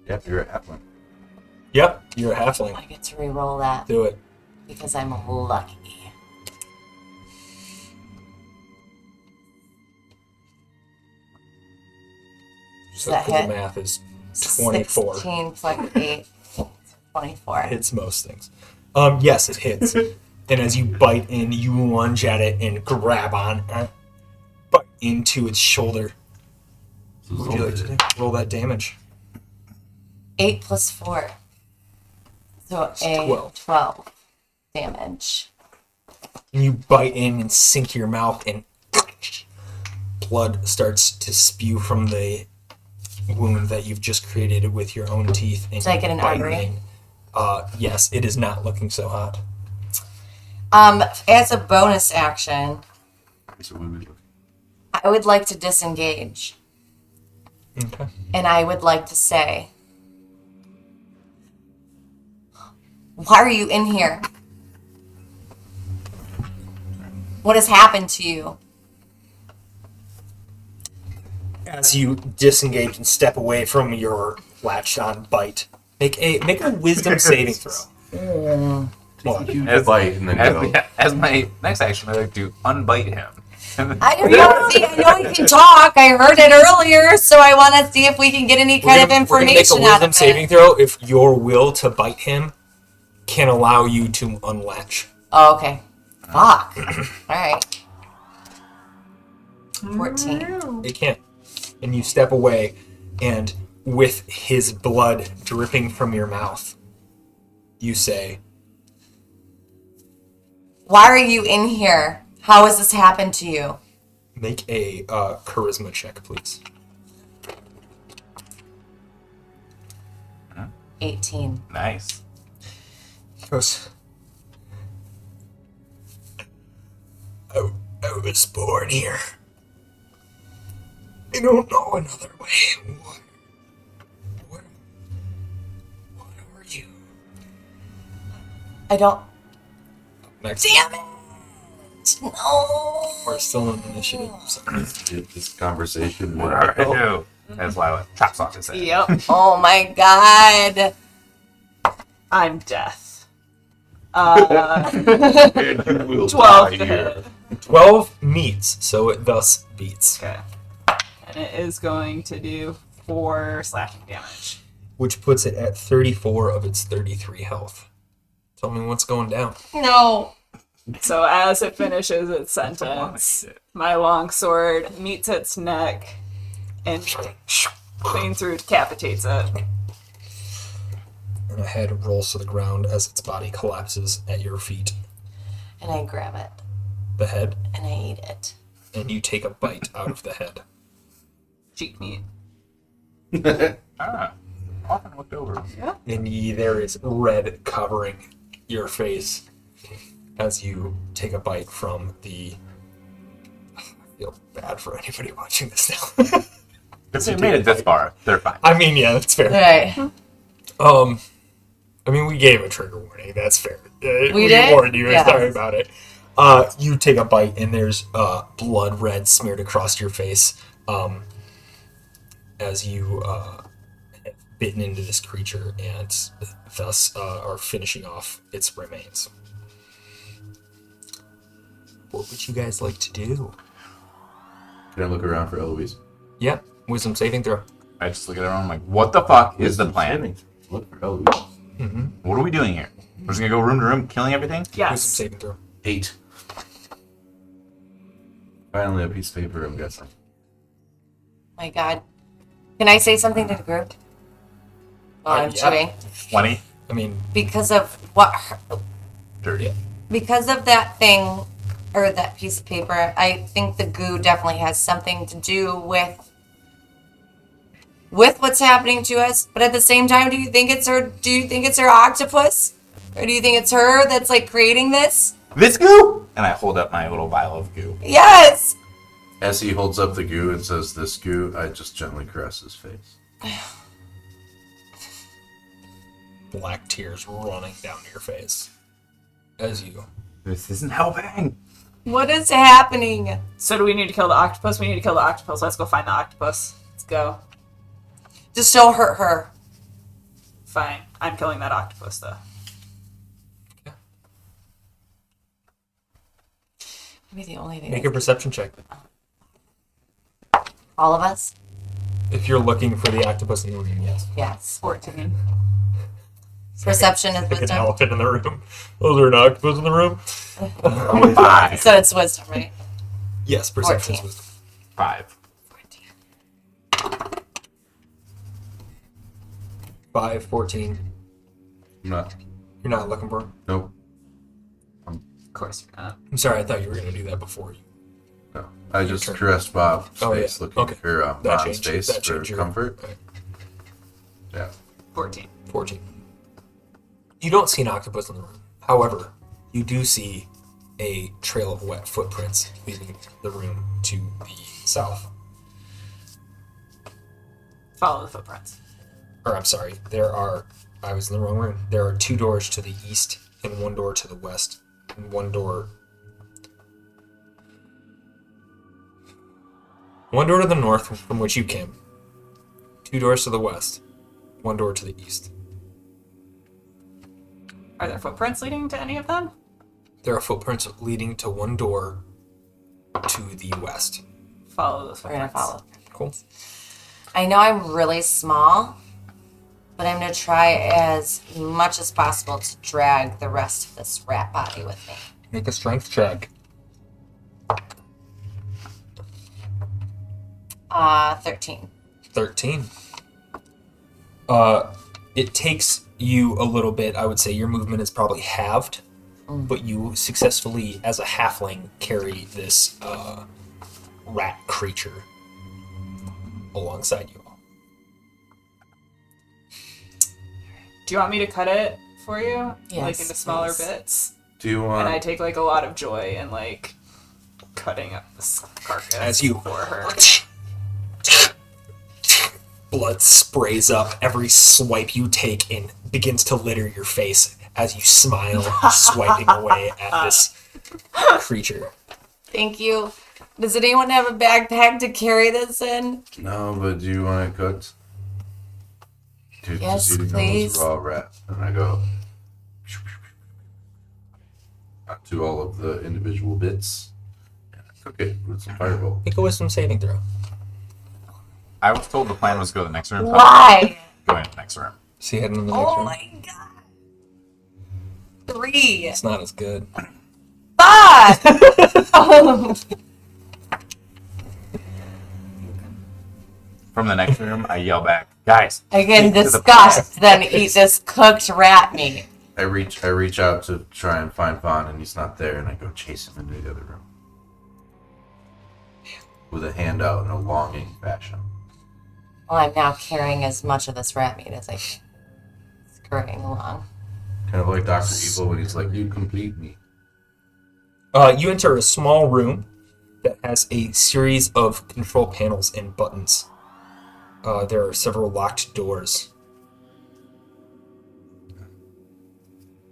[SPEAKER 5] Yep, you're a halfling.
[SPEAKER 1] Yep, you're a halfling.
[SPEAKER 2] I get to re-roll that
[SPEAKER 1] Do it.
[SPEAKER 2] because I'm lucky.
[SPEAKER 1] So
[SPEAKER 2] that
[SPEAKER 1] 'cause the
[SPEAKER 2] hit?
[SPEAKER 1] math is 24.
[SPEAKER 2] 16 plus 8, 24.
[SPEAKER 1] Hits most things. Yes, it hits. And as you bite in, you lunge at it and grab on, bite into its shoulder. What would you like to do? Roll that damage.
[SPEAKER 2] 8 plus 4. So a 12 damage.
[SPEAKER 1] And you bite in and sink your mouth, and blood starts to spew from the wound that you've just created with your own teeth. And
[SPEAKER 2] Did I get an
[SPEAKER 1] bite
[SPEAKER 2] artery?
[SPEAKER 1] in. Yes, it is not looking so hot.
[SPEAKER 2] As a bonus action,
[SPEAKER 5] So we would
[SPEAKER 2] I would like to disengage.
[SPEAKER 1] Okay.
[SPEAKER 2] And I would like to say, why are you in here? What has happened to you?
[SPEAKER 1] as you disengage and step away from your latched-on bite, make a wisdom saving throw.
[SPEAKER 5] Bite and then go.
[SPEAKER 4] As my next action, I like to unbite him.
[SPEAKER 2] I know he can talk. I heard it earlier, so I want to see if we can get any kind of
[SPEAKER 1] We're gonna make a
[SPEAKER 2] information out
[SPEAKER 1] wisdom
[SPEAKER 2] of
[SPEAKER 1] saving
[SPEAKER 2] it.
[SPEAKER 1] throw if your will to bite him can allow you to unlatch.
[SPEAKER 2] Oh, okay. Fuck. All right. 14.
[SPEAKER 1] It can't. And you step away, and with his blood dripping from your mouth, you say,
[SPEAKER 2] Why are you in here? How has this happened to you?
[SPEAKER 1] make a charisma check, please.
[SPEAKER 2] 18.
[SPEAKER 4] Nice.
[SPEAKER 1] He goes, I was born here. I don't know another way. What are you?
[SPEAKER 2] I don't.
[SPEAKER 1] Next.
[SPEAKER 2] Damn it! No!
[SPEAKER 1] We're still in initiative. So.
[SPEAKER 5] This conversation.
[SPEAKER 4] What are you do? As Lila chops off his head.
[SPEAKER 3] Yep.
[SPEAKER 2] Oh my god.
[SPEAKER 3] I'm death.
[SPEAKER 5] You will
[SPEAKER 3] 12
[SPEAKER 5] die
[SPEAKER 3] to
[SPEAKER 5] here.
[SPEAKER 3] hit.
[SPEAKER 1] 12 meets, so it thus beats.
[SPEAKER 3] Okay. And it is going to do 4 slashing damage.
[SPEAKER 1] Which puts it at 34 of its 33 health. Tell me what's going down.
[SPEAKER 2] No.
[SPEAKER 3] So as it finishes its sentence, my longsword meets its neck and clean through decapitates it.
[SPEAKER 1] And a head rolls to the ground as its body collapses at your feet.
[SPEAKER 2] And I grab it.
[SPEAKER 1] The head,
[SPEAKER 2] And I eat it.
[SPEAKER 1] and you take a bite out of the head.
[SPEAKER 3] Cheek meat.
[SPEAKER 4] Often looked over.
[SPEAKER 1] And there is red covering your face as you take a bite from the... I feel bad for anybody watching this now.
[SPEAKER 4] If they made it this far, they're fine.
[SPEAKER 1] I mean, yeah, that's fair.
[SPEAKER 2] Right.
[SPEAKER 1] I mean, we gave a trigger warning. That's fair. We
[SPEAKER 2] did?
[SPEAKER 1] warned you.
[SPEAKER 2] Yes.
[SPEAKER 1] Sorry about it. You take a bite, and there's blood red smeared across your face as you have bitten into this creature and thus are finishing off its remains. What would you guys like to do?
[SPEAKER 5] Can I look around for Eloise?
[SPEAKER 1] Yeah, wisdom saving throw.
[SPEAKER 4] I just look at everyone, I'm like, what the fuck is the plan?
[SPEAKER 5] Look for Eloise.
[SPEAKER 4] What are we doing here? We're just gonna go room to room, killing everything?
[SPEAKER 1] Wisdom
[SPEAKER 3] Yes.
[SPEAKER 1] saving throw.
[SPEAKER 5] 8. Finally, a piece of paper, I'm guessing.
[SPEAKER 2] My god. Can I say something to the group? While I'm
[SPEAKER 1] Yeah.
[SPEAKER 2] chewing?
[SPEAKER 4] 20?
[SPEAKER 1] I mean,
[SPEAKER 2] Because of what...
[SPEAKER 4] Dirty.
[SPEAKER 2] Because of that thing, or that piece of paper, I think the goo definitely has something to do with what's happening to us. But at the same time, do you think it's her? Do you think it's her octopus, or do you think it's her that's like creating this?
[SPEAKER 4] This goo? And I hold up my little vial of goo.
[SPEAKER 2] Yes.
[SPEAKER 5] As he holds up the goo and says, "This goo," I just gently caress his face.
[SPEAKER 1] black tears running down your face as you...
[SPEAKER 4] This isn't helping.
[SPEAKER 2] What is happening?
[SPEAKER 3] So do we need to kill the octopus? We need to kill the octopus. Let's go find the octopus. Let's go.
[SPEAKER 2] Just don't hurt her.
[SPEAKER 3] Fine. I'm killing that octopus, though.
[SPEAKER 2] Maybe the only thing.
[SPEAKER 1] Make a perception check.
[SPEAKER 2] All of us?
[SPEAKER 1] If you're looking for the octopus in the room, yes.
[SPEAKER 2] Yes.
[SPEAKER 3] 14.
[SPEAKER 2] Perception is
[SPEAKER 1] Like an
[SPEAKER 2] wisdom.
[SPEAKER 1] elephant in the room. Oh, there's an octopus in the room?
[SPEAKER 4] 5.
[SPEAKER 2] So it's wisdom, right?
[SPEAKER 1] Yes, perception is
[SPEAKER 2] 14.
[SPEAKER 1] wisdom.
[SPEAKER 4] 5.
[SPEAKER 1] 5, 14.
[SPEAKER 5] I'm not.
[SPEAKER 1] You're not looking for it?
[SPEAKER 5] Nope.
[SPEAKER 3] Of course you're not.
[SPEAKER 1] I'm sorry, I thought you were going to do that before you.
[SPEAKER 5] No. I just
[SPEAKER 1] turn.
[SPEAKER 5] caressed Bob's
[SPEAKER 1] Oh, yeah.
[SPEAKER 5] face, looking
[SPEAKER 1] Okay.
[SPEAKER 5] for
[SPEAKER 1] That
[SPEAKER 5] Bob's
[SPEAKER 1] changed.
[SPEAKER 5] face
[SPEAKER 1] That
[SPEAKER 5] for
[SPEAKER 1] changed your...
[SPEAKER 5] comfort.
[SPEAKER 1] Okay.
[SPEAKER 5] Yeah.
[SPEAKER 3] 14.
[SPEAKER 1] 14. You don't see an octopus in the room. However, you do see a trail of wet footprints leading the room to the south.
[SPEAKER 3] Follow the footprints.
[SPEAKER 1] Or, I'm sorry, I was in the wrong room. There are 2 doors to the east and 1 door to the west. And 1 door One door to the north from which you came. 2 doors to the west. 1 door to the east.
[SPEAKER 3] Are there footprints leading to any of them?
[SPEAKER 1] There are footprints leading to 1 door to the west.
[SPEAKER 3] Follow those
[SPEAKER 2] We're gonna
[SPEAKER 3] footprints.
[SPEAKER 2] follow.
[SPEAKER 1] Cool.
[SPEAKER 2] I know I'm really small, but I'm gonna try as much as possible to drag the rest of this rat body with me.
[SPEAKER 1] Make a strength check.
[SPEAKER 2] 13.
[SPEAKER 1] 13. It takes you a little bit. I would say your movement is probably halved, but you successfully, as a halfling, carry this rat creature alongside you all.
[SPEAKER 3] Do you want me to cut it for you?
[SPEAKER 2] Yes,
[SPEAKER 3] Like into smaller
[SPEAKER 2] please.
[SPEAKER 3] bits?
[SPEAKER 5] Do you
[SPEAKER 3] And I
[SPEAKER 5] want?
[SPEAKER 3] take like a lot of joy in like cutting up this carcass
[SPEAKER 1] As you
[SPEAKER 3] for her.
[SPEAKER 1] blood sprays up every swipe you take and begins to litter your face as you smile, swiping away at this creature.
[SPEAKER 2] Thank you. Does anyone have a backpack to carry this in?
[SPEAKER 5] No, but do you want it cooked? Dude,
[SPEAKER 2] Yes,
[SPEAKER 5] just eating
[SPEAKER 2] please.
[SPEAKER 5] those raw rat, and I go to all of the individual bits and I cook it with some fireball.
[SPEAKER 1] Make a wisdom saving throw.
[SPEAKER 4] I was told the plan was to go to the next room.
[SPEAKER 2] Why?
[SPEAKER 4] Go into the next room.
[SPEAKER 1] See, heading in the next
[SPEAKER 2] Oh
[SPEAKER 1] room.
[SPEAKER 2] my god. 3.
[SPEAKER 1] It's not as good.
[SPEAKER 2] 5.
[SPEAKER 4] From the next room, I yell back, guys.
[SPEAKER 2] Again,
[SPEAKER 4] get to the
[SPEAKER 2] disgust, then eat this cooked rat meat.
[SPEAKER 5] I reach out to try and find Vaughn, and he's not there, and I go chase him into the other room with a hand out in a longing fashion.
[SPEAKER 2] Well, I'm now carrying as much of this rat meat as I can. Scurrying along.
[SPEAKER 5] Kind of like Dr. Evil when he's like, "You complete me."
[SPEAKER 1] You enter a small room that has a series of control panels and buttons. There are several locked doors.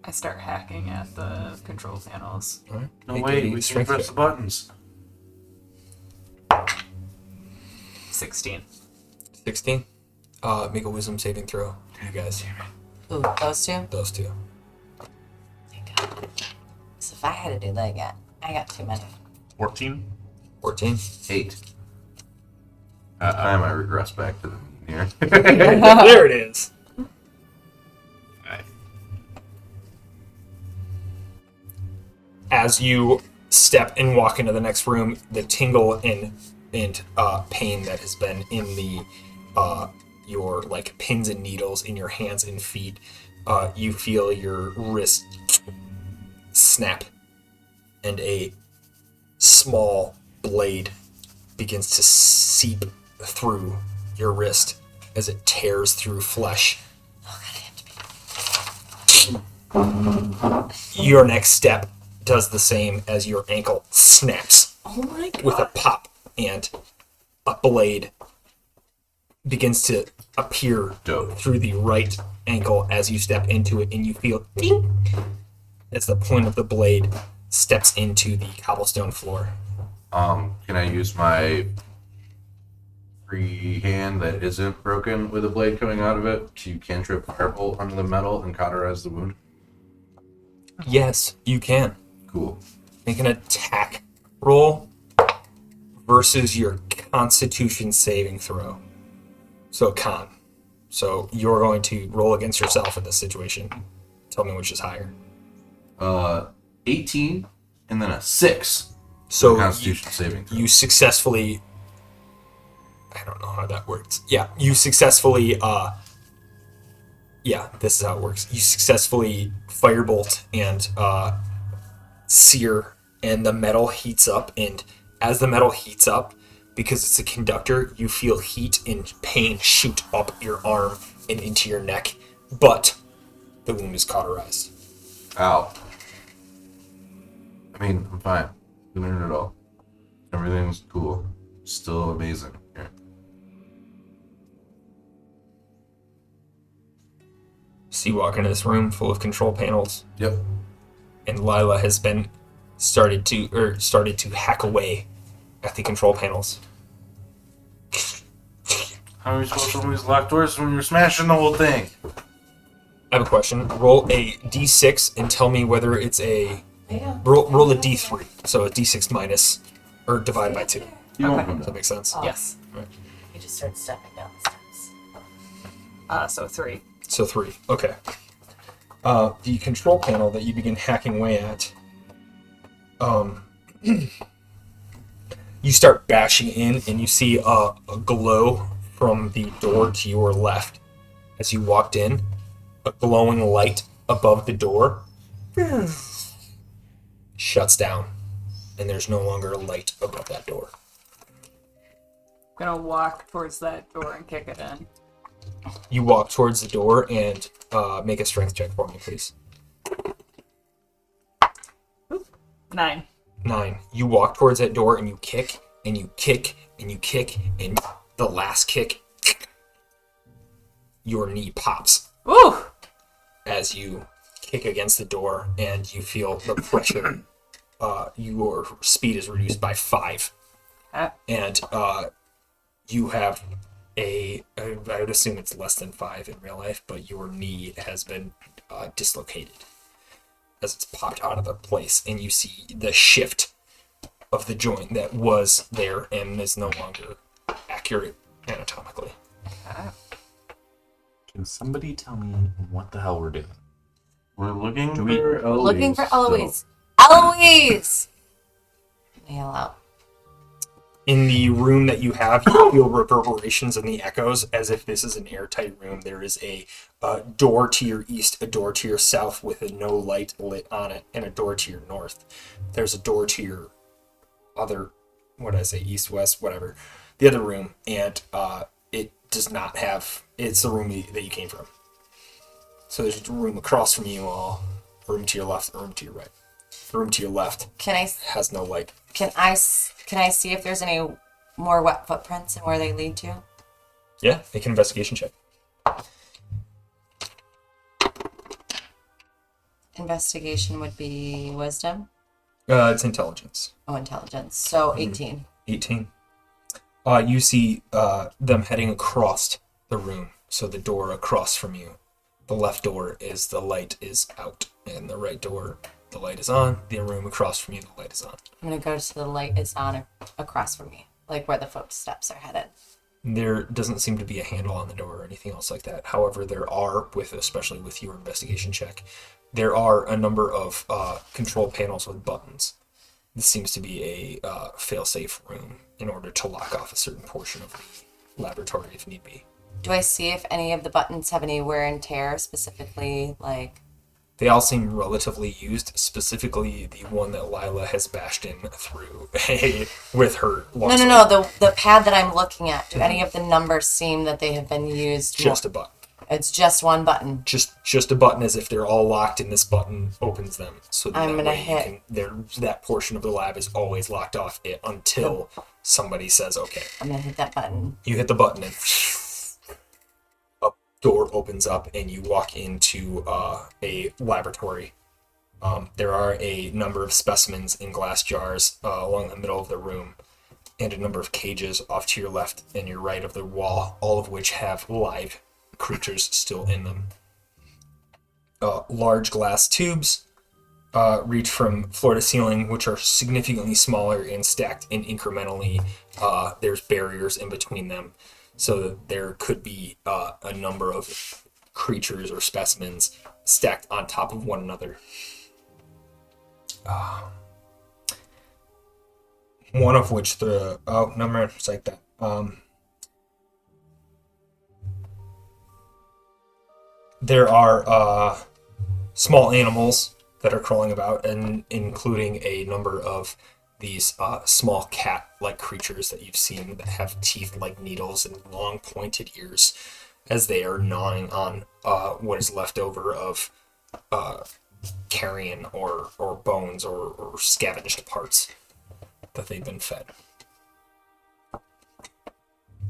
[SPEAKER 3] I start hacking at the control panels.
[SPEAKER 1] All right.
[SPEAKER 5] No
[SPEAKER 1] Make
[SPEAKER 5] way,
[SPEAKER 1] a
[SPEAKER 5] we can
[SPEAKER 1] strength
[SPEAKER 5] press
[SPEAKER 1] check.
[SPEAKER 5] the buttons.
[SPEAKER 3] 16.
[SPEAKER 1] 16. Make a wisdom saving throw. You guys.
[SPEAKER 2] Ooh, those two?
[SPEAKER 1] Those two.
[SPEAKER 2] Thank God. So if I had to do that again, I got too many.
[SPEAKER 4] 14.
[SPEAKER 1] 14.
[SPEAKER 5] 8. Time I regress back to the mean here.
[SPEAKER 1] There it is. As you step and walk into the next room, the tingle and pain that has been in the your like pins and needles in your hands and feet, you feel your wrist snap, and a small blade begins to seep through your wrist as it tears through flesh.
[SPEAKER 2] Oh, God, I have to be.
[SPEAKER 1] Your next step does the same as your ankle snaps
[SPEAKER 2] Oh my God.
[SPEAKER 1] with a pop, and a blade begins to appear
[SPEAKER 5] Dope.
[SPEAKER 1] through the right ankle as you step into it, and you feel ding as the point of the blade steps into the cobblestone floor.
[SPEAKER 5] Can I use my free hand that isn't broken with a blade coming out of it to cantrip firebolt onto the metal and cauterize the wound?
[SPEAKER 1] Yes, you can.
[SPEAKER 5] Cool.
[SPEAKER 1] Make an attack roll versus your Constitution saving throw. So con. So you're going to roll against yourself in this situation. Tell me which is higher.
[SPEAKER 5] 18 and then a 6.
[SPEAKER 1] So
[SPEAKER 5] Constitution saving throw.
[SPEAKER 1] you successfully, I don't know how that works. Yeah, you successfully this is how it works. You successfully firebolt and sear, and the metal heats up, and as the metal heats up, because it's a conductor, you feel heat and pain shoot up your arm and into your neck, but the wound is cauterized.
[SPEAKER 5] Ow. I mean, I'm fine. Didn't hurt at all. Everything's cool. Still amazing. Here.
[SPEAKER 1] So you walk into this room full of control panels,
[SPEAKER 5] Yep.
[SPEAKER 1] and Lila has started to hack away at the control panels.
[SPEAKER 5] How are we supposed to open these locked doors when we're smashing the whole thing?
[SPEAKER 1] I have a question. Roll a d6 and tell me whether it's a... Roll a d3. So a d6 minus, or divided by 2.
[SPEAKER 5] You
[SPEAKER 3] Okay.
[SPEAKER 5] open
[SPEAKER 1] Does that make sense?
[SPEAKER 3] Yes.
[SPEAKER 2] You just start stepping down the steps.
[SPEAKER 3] So 3.
[SPEAKER 1] So 3. Okay. The control panel that you begin hacking away at, you start bashing in, and you see a glow from the door to your left. As you walked in, a glowing light above the door shuts down, and there's no longer a light above that door.
[SPEAKER 3] I'm gonna walk towards that door and kick it in.
[SPEAKER 1] You walk towards the door and make a strength check for me, please.
[SPEAKER 3] 9.
[SPEAKER 1] 9. You walk towards that door and you kick, and you kick, and you kick, and the last kick, your knee pops
[SPEAKER 3] Ooh!
[SPEAKER 1] as you kick against the door, and you feel the pressure. Your speed is reduced by 5. And you have I would assume it's less than 5 in real life, but your knee has been dislocated as it's popped out of the place, and you see the shift of the joint that was there and is no longer accurate anatomically.
[SPEAKER 4] Can somebody tell me what the hell we're doing?
[SPEAKER 5] We're looking
[SPEAKER 4] Do we-
[SPEAKER 5] for Eloise.
[SPEAKER 2] Looking for
[SPEAKER 5] still.
[SPEAKER 2] Eloise. Eloise! Nail out.
[SPEAKER 1] In the room that you have, you feel reverberations and the echoes as if this is an airtight room. There is a door to your east, a door to your south with no light lit on it, and a door to your north. There's a door to your other, what did I say, east, west, whatever, the other room, and it does not have, it's the room that you came from. So there's a room across from you all, a room to your left, a room to your right. The room to your left
[SPEAKER 2] Can I
[SPEAKER 1] has no light.
[SPEAKER 2] can I see if there's any more wet footprints and where they lead to?
[SPEAKER 1] Yeah, make an investigation check.
[SPEAKER 2] Investigation would be wisdom.
[SPEAKER 1] It's intelligence.
[SPEAKER 2] Oh, intelligence. So 18.
[SPEAKER 1] 18. You see them heading across the room. So the door across from you. The left door is the light is out, and the right door, the light is on. The room across from you, the light is on.
[SPEAKER 2] I'm gonna go to the light is on across from me, like where the footsteps are headed.
[SPEAKER 1] There doesn't seem to be a handle on the door or anything else like that. However, there are, especially with your investigation check, there are a number of control panels with buttons. This seems to be a fail-safe room in order to lock off a certain portion of the laboratory if need be.
[SPEAKER 2] Do I see if any of the buttons have any wear and tear, specifically like?
[SPEAKER 1] They all seem relatively used, specifically the one that Lila has bashed in through with her longsword.
[SPEAKER 2] No. The pad that I'm looking at. Do any of the numbers seem that they have been used?
[SPEAKER 1] Just a button.
[SPEAKER 2] It's just one button.
[SPEAKER 1] Just a button, as if they're all locked, and this button opens them. So that
[SPEAKER 2] I'm gonna
[SPEAKER 1] way
[SPEAKER 2] hit.
[SPEAKER 1] that portion of the lab is always locked off until somebody says, "Okay."
[SPEAKER 2] I'm gonna hit that button.
[SPEAKER 1] You hit the button, and a door opens up, and you walk into a laboratory. There are a number of specimens in glass jars along the middle of the room, and a number of cages off to your left and your right of the wall, all of which have live creatures still in them. Large glass tubes reach from floor to ceiling, which are significantly smaller and stacked in incrementally. There's barriers in between them, so that there could be a number of creatures or specimens stacked on top of one another. One of which number it's like that. There are small animals that are crawling about, and including a number of these small cat-like creatures that you've seen that have teeth like needles and long pointed ears, as they are gnawing on what is left over of carrion or bones or scavenged parts that they've been fed.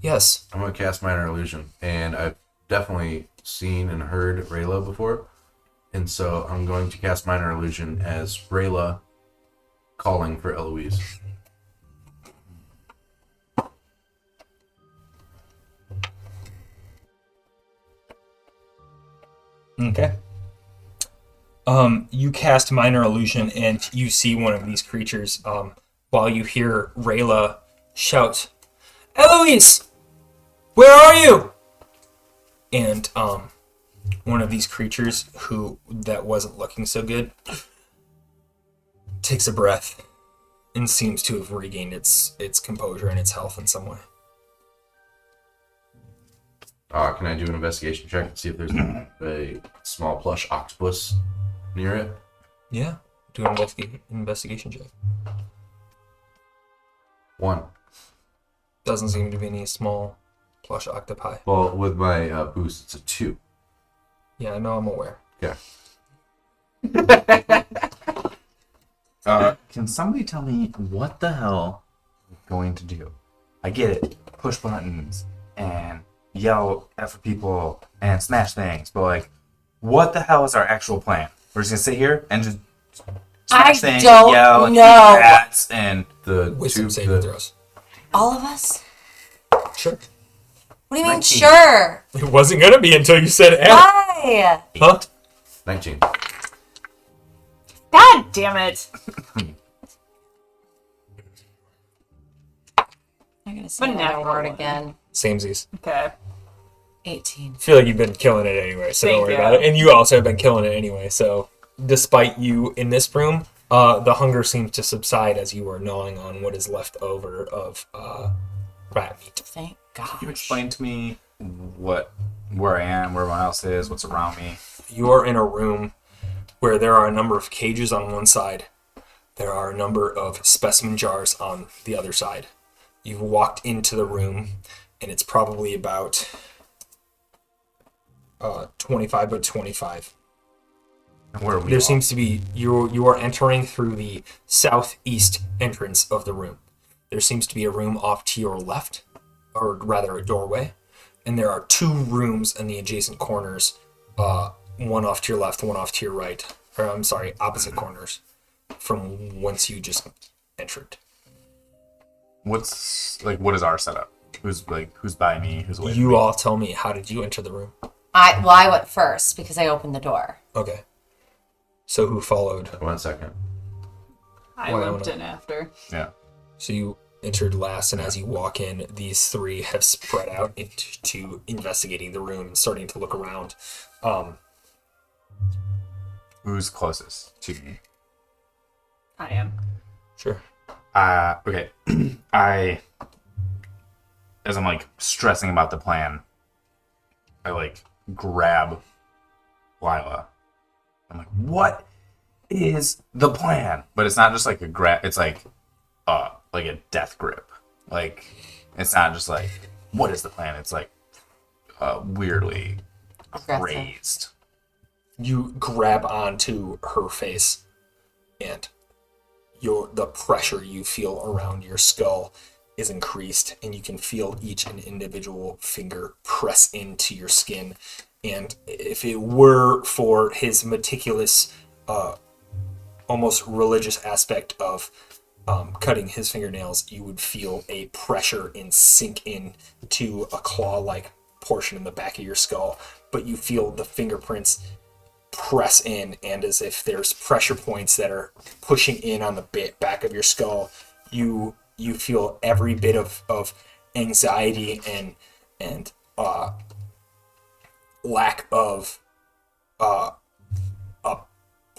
[SPEAKER 1] Yes.
[SPEAKER 5] I'm gonna cast Minor Illusion, and I've definitely seen and heard Rayla before, and so I'm going to cast Minor Illusion as Rayla calling for Eloise.
[SPEAKER 1] Okay. You cast Minor Illusion, and you see one of these creatures, while you hear Rayla shout, Eloise! Where are you? And, one of these creatures that wasn't looking so good takes a breath and seems to have regained its composure and its health in some way.
[SPEAKER 5] Can I do an investigation check and see if there's a small plush octopus near it?
[SPEAKER 1] Yeah. Do an investigation check.
[SPEAKER 5] 1.
[SPEAKER 1] Doesn't seem to be any small plush octopi.
[SPEAKER 5] Well, with my boost, it's a 2.
[SPEAKER 1] Yeah, no, I'm aware.
[SPEAKER 5] Yeah.
[SPEAKER 4] Can somebody tell me what the hell we're going to do? I get it. Push buttons and yell at people and smash things, but like, what the hell is our actual plan? We're just gonna sit here and just smash things,
[SPEAKER 2] don't
[SPEAKER 4] and yell, and
[SPEAKER 2] know.
[SPEAKER 4] eat rats, and
[SPEAKER 5] The
[SPEAKER 1] Wisdom
[SPEAKER 5] two,
[SPEAKER 1] saving throws.
[SPEAKER 2] All of us?
[SPEAKER 1] Sure.
[SPEAKER 2] What do you mean,
[SPEAKER 4] 19.
[SPEAKER 2] sure?
[SPEAKER 1] It wasn't gonna be until you said F.
[SPEAKER 2] Why?
[SPEAKER 1] Huh?
[SPEAKER 5] 19.
[SPEAKER 3] God damn it.
[SPEAKER 2] I'm going to say
[SPEAKER 3] But
[SPEAKER 2] that
[SPEAKER 3] natural
[SPEAKER 2] word
[SPEAKER 3] one.
[SPEAKER 2] again.
[SPEAKER 1] Samesies.
[SPEAKER 3] Okay.
[SPEAKER 2] 18.
[SPEAKER 1] I feel like you've been killing it anyway, so don't
[SPEAKER 3] Thank
[SPEAKER 1] worry
[SPEAKER 3] you.
[SPEAKER 1] about it. And you also have been killing it anyway, so despite you in this room, the hunger seems to subside as you are gnawing on what is left over of rat meat.
[SPEAKER 2] Thank God.
[SPEAKER 4] can you explain to me where I am, where everyone else is, what's around me?
[SPEAKER 1] You are in a room where there are a number of cages on one side. There are a number of specimen jars on the other side. You've walked into the room, and it's probably about 25 by 25.
[SPEAKER 4] And where are we?
[SPEAKER 1] There
[SPEAKER 4] all?
[SPEAKER 1] seems to be you are entering through the southeast entrance of the room. There seems to be a room off to your left, or rather a doorway, and there are 2 rooms in the adjacent corners, one off to your left, one off to your right, or I'm sorry, opposite corners from whence you just entered.
[SPEAKER 4] What is our setup? Who's by me? Who's away from
[SPEAKER 1] You
[SPEAKER 4] me?
[SPEAKER 1] all tell me, how did you enter the room?
[SPEAKER 2] I went first because I opened the door.
[SPEAKER 1] Okay. So who followed?
[SPEAKER 5] 1 second.
[SPEAKER 3] I
[SPEAKER 1] Why
[SPEAKER 3] looped
[SPEAKER 1] not?
[SPEAKER 3] in after.
[SPEAKER 4] Yeah.
[SPEAKER 1] So you entered last, and as you walk in, these 3 have spread out into investigating the room and starting to look around.
[SPEAKER 4] Who's closest to me?
[SPEAKER 3] I am.
[SPEAKER 1] Sure.
[SPEAKER 4] Okay. As I'm like stressing about the plan, I like grab Lila. I'm like, what is the plan? But it's not just like a grab, it's like a death grip. Like, it's not just like, what is the plan? It's like weirdly
[SPEAKER 2] Aggressive.
[SPEAKER 4] raised.
[SPEAKER 1] You grab onto her face, and the pressure you feel around your skull is increased, and you can feel each and individual finger press into your skin. And if it were for his meticulous, almost religious aspect of cutting his fingernails, you would feel a pressure and sink in to a claw-like portion in the back of your skull. But you feel the fingerprints press in, and as if there's pressure points that are pushing in on the back of your skull, you feel every bit of anxiety and lack of a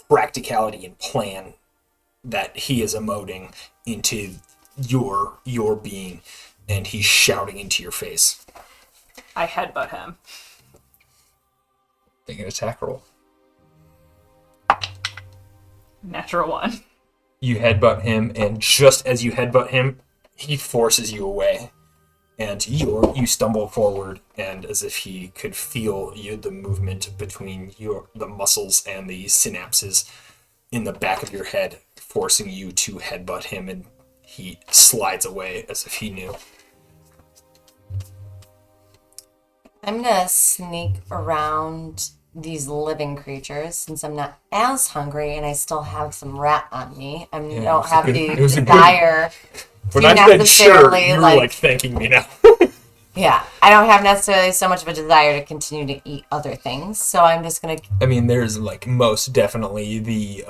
[SPEAKER 1] practicality and plan that he is emoting into your being, and he's shouting into your face.
[SPEAKER 3] I headbutt him.
[SPEAKER 1] Make an attack roll.
[SPEAKER 3] Natural 1.
[SPEAKER 1] You headbutt him, and just as you headbutt him, he forces you away, and you stumble forward, and as if he could feel the movement between the muscles and the synapses in the back of your head, forcing you to headbutt him, and he slides away as if he knew.
[SPEAKER 2] I'm gonna sneak around these living creatures since I'm not as hungry and I still have some rat on me. I
[SPEAKER 1] Yeah,
[SPEAKER 2] don't have
[SPEAKER 1] it
[SPEAKER 2] the
[SPEAKER 1] was a good-
[SPEAKER 2] desire
[SPEAKER 1] When
[SPEAKER 2] to
[SPEAKER 1] I said sure,
[SPEAKER 2] necessarily
[SPEAKER 1] you were like thanking me now.
[SPEAKER 2] Yeah, I don't have necessarily so much of a desire to continue to eat other things, so I'm just gonna.
[SPEAKER 1] I mean, there's like most definitely the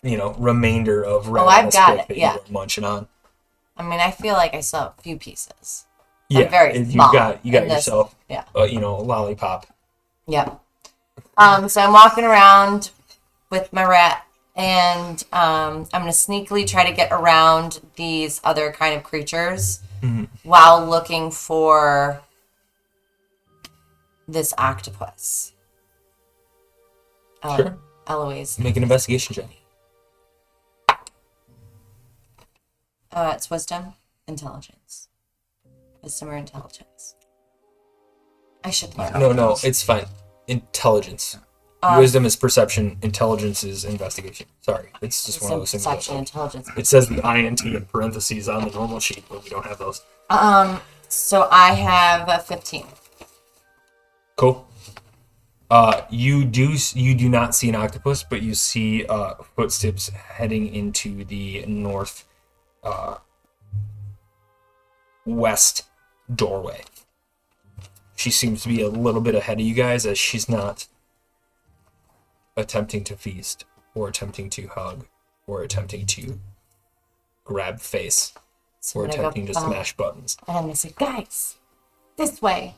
[SPEAKER 1] remainder of red
[SPEAKER 2] I've got
[SPEAKER 1] stick
[SPEAKER 2] it,
[SPEAKER 1] that
[SPEAKER 2] yeah.
[SPEAKER 1] you are munching on.
[SPEAKER 2] I mean, I feel like I still have a few pieces.
[SPEAKER 1] Yeah,
[SPEAKER 2] I'm very
[SPEAKER 1] you
[SPEAKER 2] small
[SPEAKER 1] got
[SPEAKER 2] in this-
[SPEAKER 1] yourself
[SPEAKER 2] Yeah.
[SPEAKER 1] a lollipop.
[SPEAKER 2] Yep. So I'm walking around with my rat, and I'm gonna sneakily try to get around these other kind of creatures while looking for this octopus.
[SPEAKER 1] Sure.
[SPEAKER 2] Eloise.
[SPEAKER 1] Make an investigation check.
[SPEAKER 2] It's wisdom, intelligence. Wisdom or intelligence. I should learn.
[SPEAKER 1] No, it's fine. Intelligence. Wisdom is perception. Intelligence is investigation. Sorry, it's just one of those things.
[SPEAKER 2] Perception, intelligence.
[SPEAKER 1] It says the INT in parentheses on the normal sheet, but we don't have those.
[SPEAKER 2] So I have a 15.
[SPEAKER 1] Cool. You do not see an octopus, but you see footsteps heading into the north west doorway. She seems to be a little bit ahead of you guys, as she's not attempting to feast or attempting to hug or attempting to grab face
[SPEAKER 2] So
[SPEAKER 1] or
[SPEAKER 2] I'm gonna
[SPEAKER 1] attempting to
[SPEAKER 2] go
[SPEAKER 1] smash buttons.
[SPEAKER 2] And I'm gonna say, guys, this way.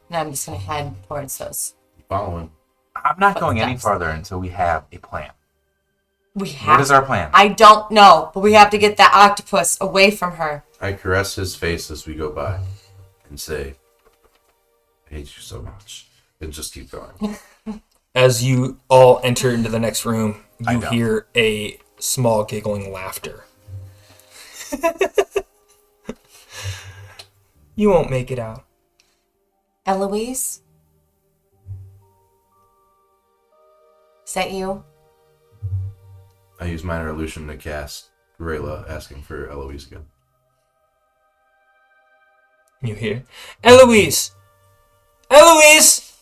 [SPEAKER 2] And I'm just gonna head towards those.
[SPEAKER 5] Following.
[SPEAKER 4] I'm not going any
[SPEAKER 2] Footsteps.
[SPEAKER 4] farther until we have a plan.
[SPEAKER 2] We have.
[SPEAKER 4] What is our plan?
[SPEAKER 2] I don't know, but we have to get that octopus away from her.
[SPEAKER 5] I caress his face as we go by and say, I hate you so much. And just keep going.
[SPEAKER 1] As you all enter into the next room,
[SPEAKER 4] I
[SPEAKER 1] you
[SPEAKER 4] don't.
[SPEAKER 1] hear a small giggling laughter. You won't make it out.
[SPEAKER 2] Eloise? Is that you?
[SPEAKER 5] I use minor illusion to cast Rayla asking for Eloise again.
[SPEAKER 1] You hear, Eloise! Eloise!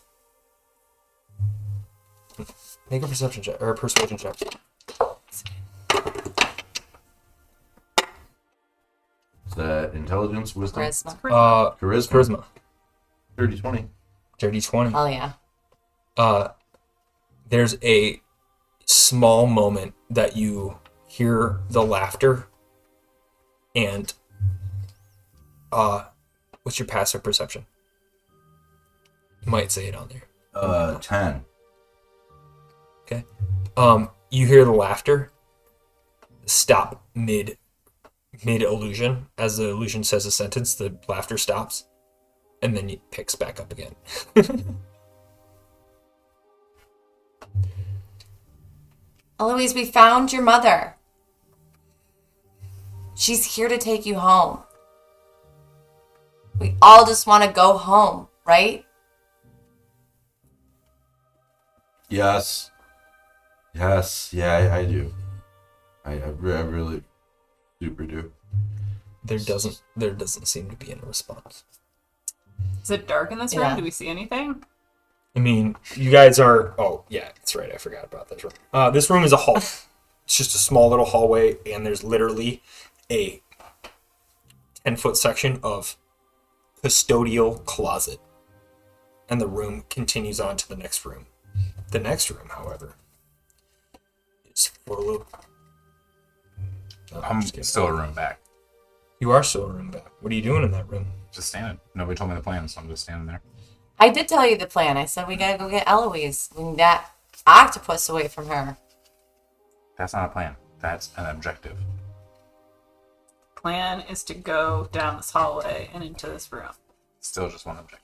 [SPEAKER 1] Make a perception check, or a persuasion check.
[SPEAKER 5] Is that intelligence, wisdom?
[SPEAKER 2] Charisma.
[SPEAKER 5] Charisma.
[SPEAKER 1] Charisma.
[SPEAKER 5] 30-20.
[SPEAKER 1] Dirty 20.
[SPEAKER 2] Oh, yeah.
[SPEAKER 1] There's a small moment that you hear the laughter, and what's your passive perception? You might say it on there.
[SPEAKER 5] 10.
[SPEAKER 1] Okay. You hear the laughter stop mid illusion. As the illusion says a sentence, the laughter stops, and then it picks back up again.
[SPEAKER 2] Eloise, we found your mother. She's here to take you home. We all just want to go home, right?
[SPEAKER 5] Yes. Yes. Yeah, I do. I really super do.
[SPEAKER 1] There doesn't seem to be any response.
[SPEAKER 3] Is it dark in this room?
[SPEAKER 2] Yeah.
[SPEAKER 3] Do we see anything?
[SPEAKER 1] I mean, you guys are. Oh, yeah, that's right. I forgot about this room. This room is a hall. It's just a small little hallway, and there's literally a 10-foot section of custodial closet. And the room continues on to the next room. The next room, however, is full of.
[SPEAKER 4] I'm
[SPEAKER 1] just kidding.
[SPEAKER 4] still a room back.
[SPEAKER 1] You are still a room back. What are you doing in that room?
[SPEAKER 4] Just standing. Nobody told me the plan, so I'm just standing there.
[SPEAKER 2] I did tell you the plan. I said we gotta go get Eloise. We need that octopus away from her.
[SPEAKER 4] That's not a plan. That's an objective.
[SPEAKER 3] Plan is to go down this hallway and into this room.
[SPEAKER 4] Still just one objective.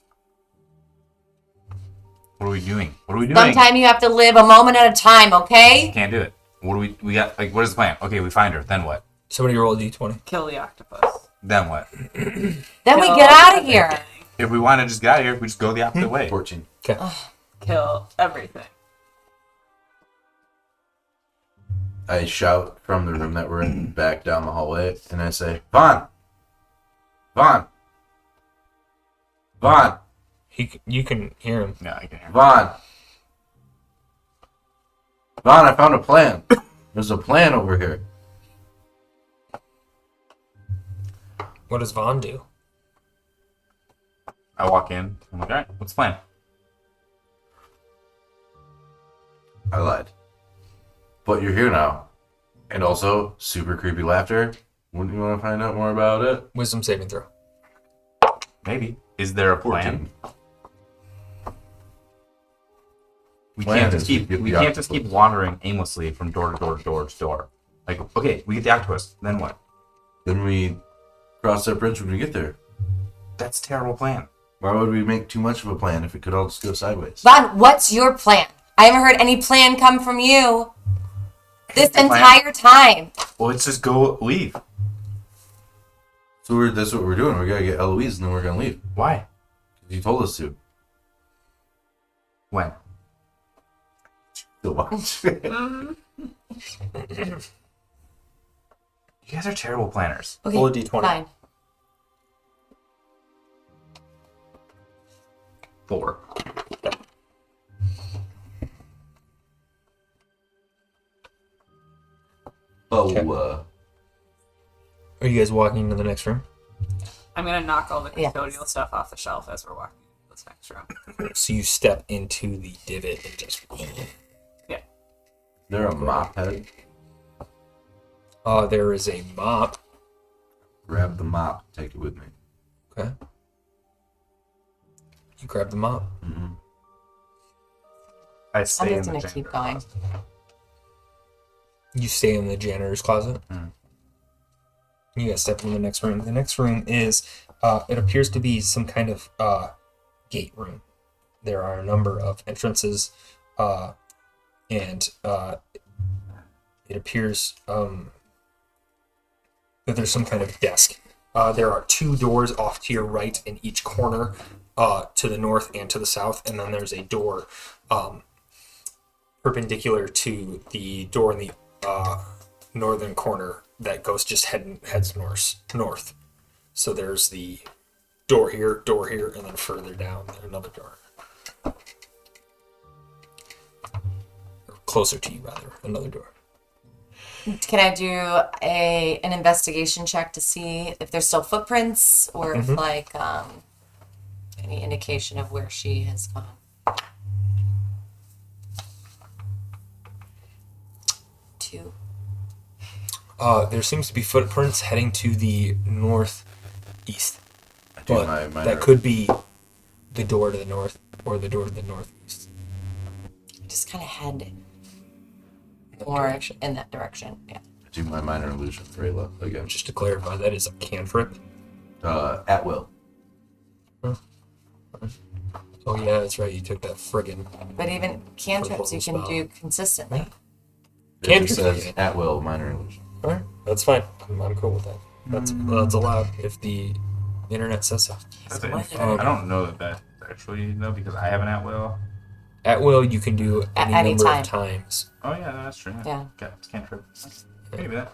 [SPEAKER 4] What are we doing? What are we doing?
[SPEAKER 2] Sometime you have to live a moment at a time, okay?
[SPEAKER 4] Can't do it. What do we got? Like, what is the plan? Okay, we find her. Then what?
[SPEAKER 1] Somebody roll a d20.
[SPEAKER 3] Kill the octopus.
[SPEAKER 4] Then what?
[SPEAKER 2] Then we get out of here.
[SPEAKER 4] If we want to just get out of here, we just go the opposite way.
[SPEAKER 5] 14.
[SPEAKER 1] Okay.
[SPEAKER 3] Kill everything.
[SPEAKER 5] I shout from the room that we're in back down the hallway, and I say, Vaughn! Vaughn! Vaughn!
[SPEAKER 1] You can hear him.
[SPEAKER 4] Yeah, I can hear.
[SPEAKER 5] Vaughn! Vaughn, I found a plan. There's a plan over here.
[SPEAKER 1] What does Vaughn do?
[SPEAKER 4] I walk in. I'm like, all right, what's the plan?
[SPEAKER 5] I lied. But you're here now. And also, super creepy laughter. Wouldn't you want to find out more about it?
[SPEAKER 1] Wisdom saving throw.
[SPEAKER 4] Maybe. Is there a plan?
[SPEAKER 5] 14.
[SPEAKER 4] We
[SPEAKER 5] Plan
[SPEAKER 4] can't
[SPEAKER 5] is
[SPEAKER 4] just keep
[SPEAKER 5] we get
[SPEAKER 4] we
[SPEAKER 5] the
[SPEAKER 4] can't just
[SPEAKER 5] octopus.
[SPEAKER 4] keep wandering aimlessly from door to door to door to door. Like, okay, we get the octopus. Then what?
[SPEAKER 5] Then we cross that bridge when we get there.
[SPEAKER 4] That's a terrible plan.
[SPEAKER 5] Why would we make too much of a plan if it could all just go sideways?
[SPEAKER 2] Vaughn, what's your plan? I haven't heard any plan come from you this
[SPEAKER 4] Plan?
[SPEAKER 2] entire time.
[SPEAKER 4] Well, let's just go leave.
[SPEAKER 5] So that's what we're doing. We're going to get Eloise and then we're going to leave.
[SPEAKER 4] Why?
[SPEAKER 5] You told us to.
[SPEAKER 4] When?
[SPEAKER 5] To watch.
[SPEAKER 4] You guys are terrible planners.
[SPEAKER 2] Okay,
[SPEAKER 1] Roll a d20.
[SPEAKER 2] fine.
[SPEAKER 4] 4.
[SPEAKER 5] Oh,
[SPEAKER 1] Okay. Are you guys walking into the next room?
[SPEAKER 3] I'm gonna knock all the
[SPEAKER 2] Yeah.
[SPEAKER 3] custodial stuff off the shelf as we're walking to this next room.
[SPEAKER 1] So you step into the divot and just.
[SPEAKER 3] Yeah.
[SPEAKER 5] There a mop head?
[SPEAKER 1] There is a mop.
[SPEAKER 5] Grab the mop. Take it with me.
[SPEAKER 1] Okay. You grab the mop.
[SPEAKER 5] Mm-hmm.
[SPEAKER 4] I
[SPEAKER 2] I'm
[SPEAKER 4] stay in
[SPEAKER 2] just
[SPEAKER 4] the
[SPEAKER 2] gonna
[SPEAKER 4] janitor
[SPEAKER 2] keep going.
[SPEAKER 4] closet.
[SPEAKER 1] You stay in the janitor's closet.
[SPEAKER 4] Mm.
[SPEAKER 1] You guys step into the next room. The next room is, it appears to be some kind of gate room. There are a number of entrances, and it appears that there's some kind of desk. There are 2 doors off to your right in each corner, to the north and to the south, and then there's a door perpendicular to the door in the northern corner that goes just heads north. So there's the door here, and then further down there's another door. Or closer to you, rather, another door.
[SPEAKER 2] Can I do an investigation check to see if there's still footprints or if like any indication of where she has gone? Two.
[SPEAKER 1] There seems to be footprints heading to the northeast.
[SPEAKER 5] I do
[SPEAKER 1] But
[SPEAKER 5] my
[SPEAKER 1] that could be the door to the north or the door to the northeast.
[SPEAKER 2] Just kind of head
[SPEAKER 1] That
[SPEAKER 2] more
[SPEAKER 1] direction.
[SPEAKER 2] in that direction. Yeah.
[SPEAKER 5] I do my minor illusion for Ayla again.
[SPEAKER 1] Just to clarify, that is a cantrip.
[SPEAKER 5] At will.
[SPEAKER 1] Oh yeah, that's right. You took that friggin'
[SPEAKER 2] But even cantrips you can
[SPEAKER 1] Spell.
[SPEAKER 2] do consistently.
[SPEAKER 5] It
[SPEAKER 1] Can't
[SPEAKER 5] just
[SPEAKER 1] you-
[SPEAKER 5] says at will minor illusion.
[SPEAKER 1] All right, that's fine. I'm cool with that. That's allowed if the internet says so.
[SPEAKER 4] That's it.
[SPEAKER 2] What?
[SPEAKER 4] I don't know that that's actually though because I have an at will.
[SPEAKER 1] At will, you can do any
[SPEAKER 2] any
[SPEAKER 1] number
[SPEAKER 2] time.
[SPEAKER 1] of times.
[SPEAKER 4] Oh yeah, that's true.
[SPEAKER 2] Yeah.
[SPEAKER 4] Okay, it's cantrip. Maybe that.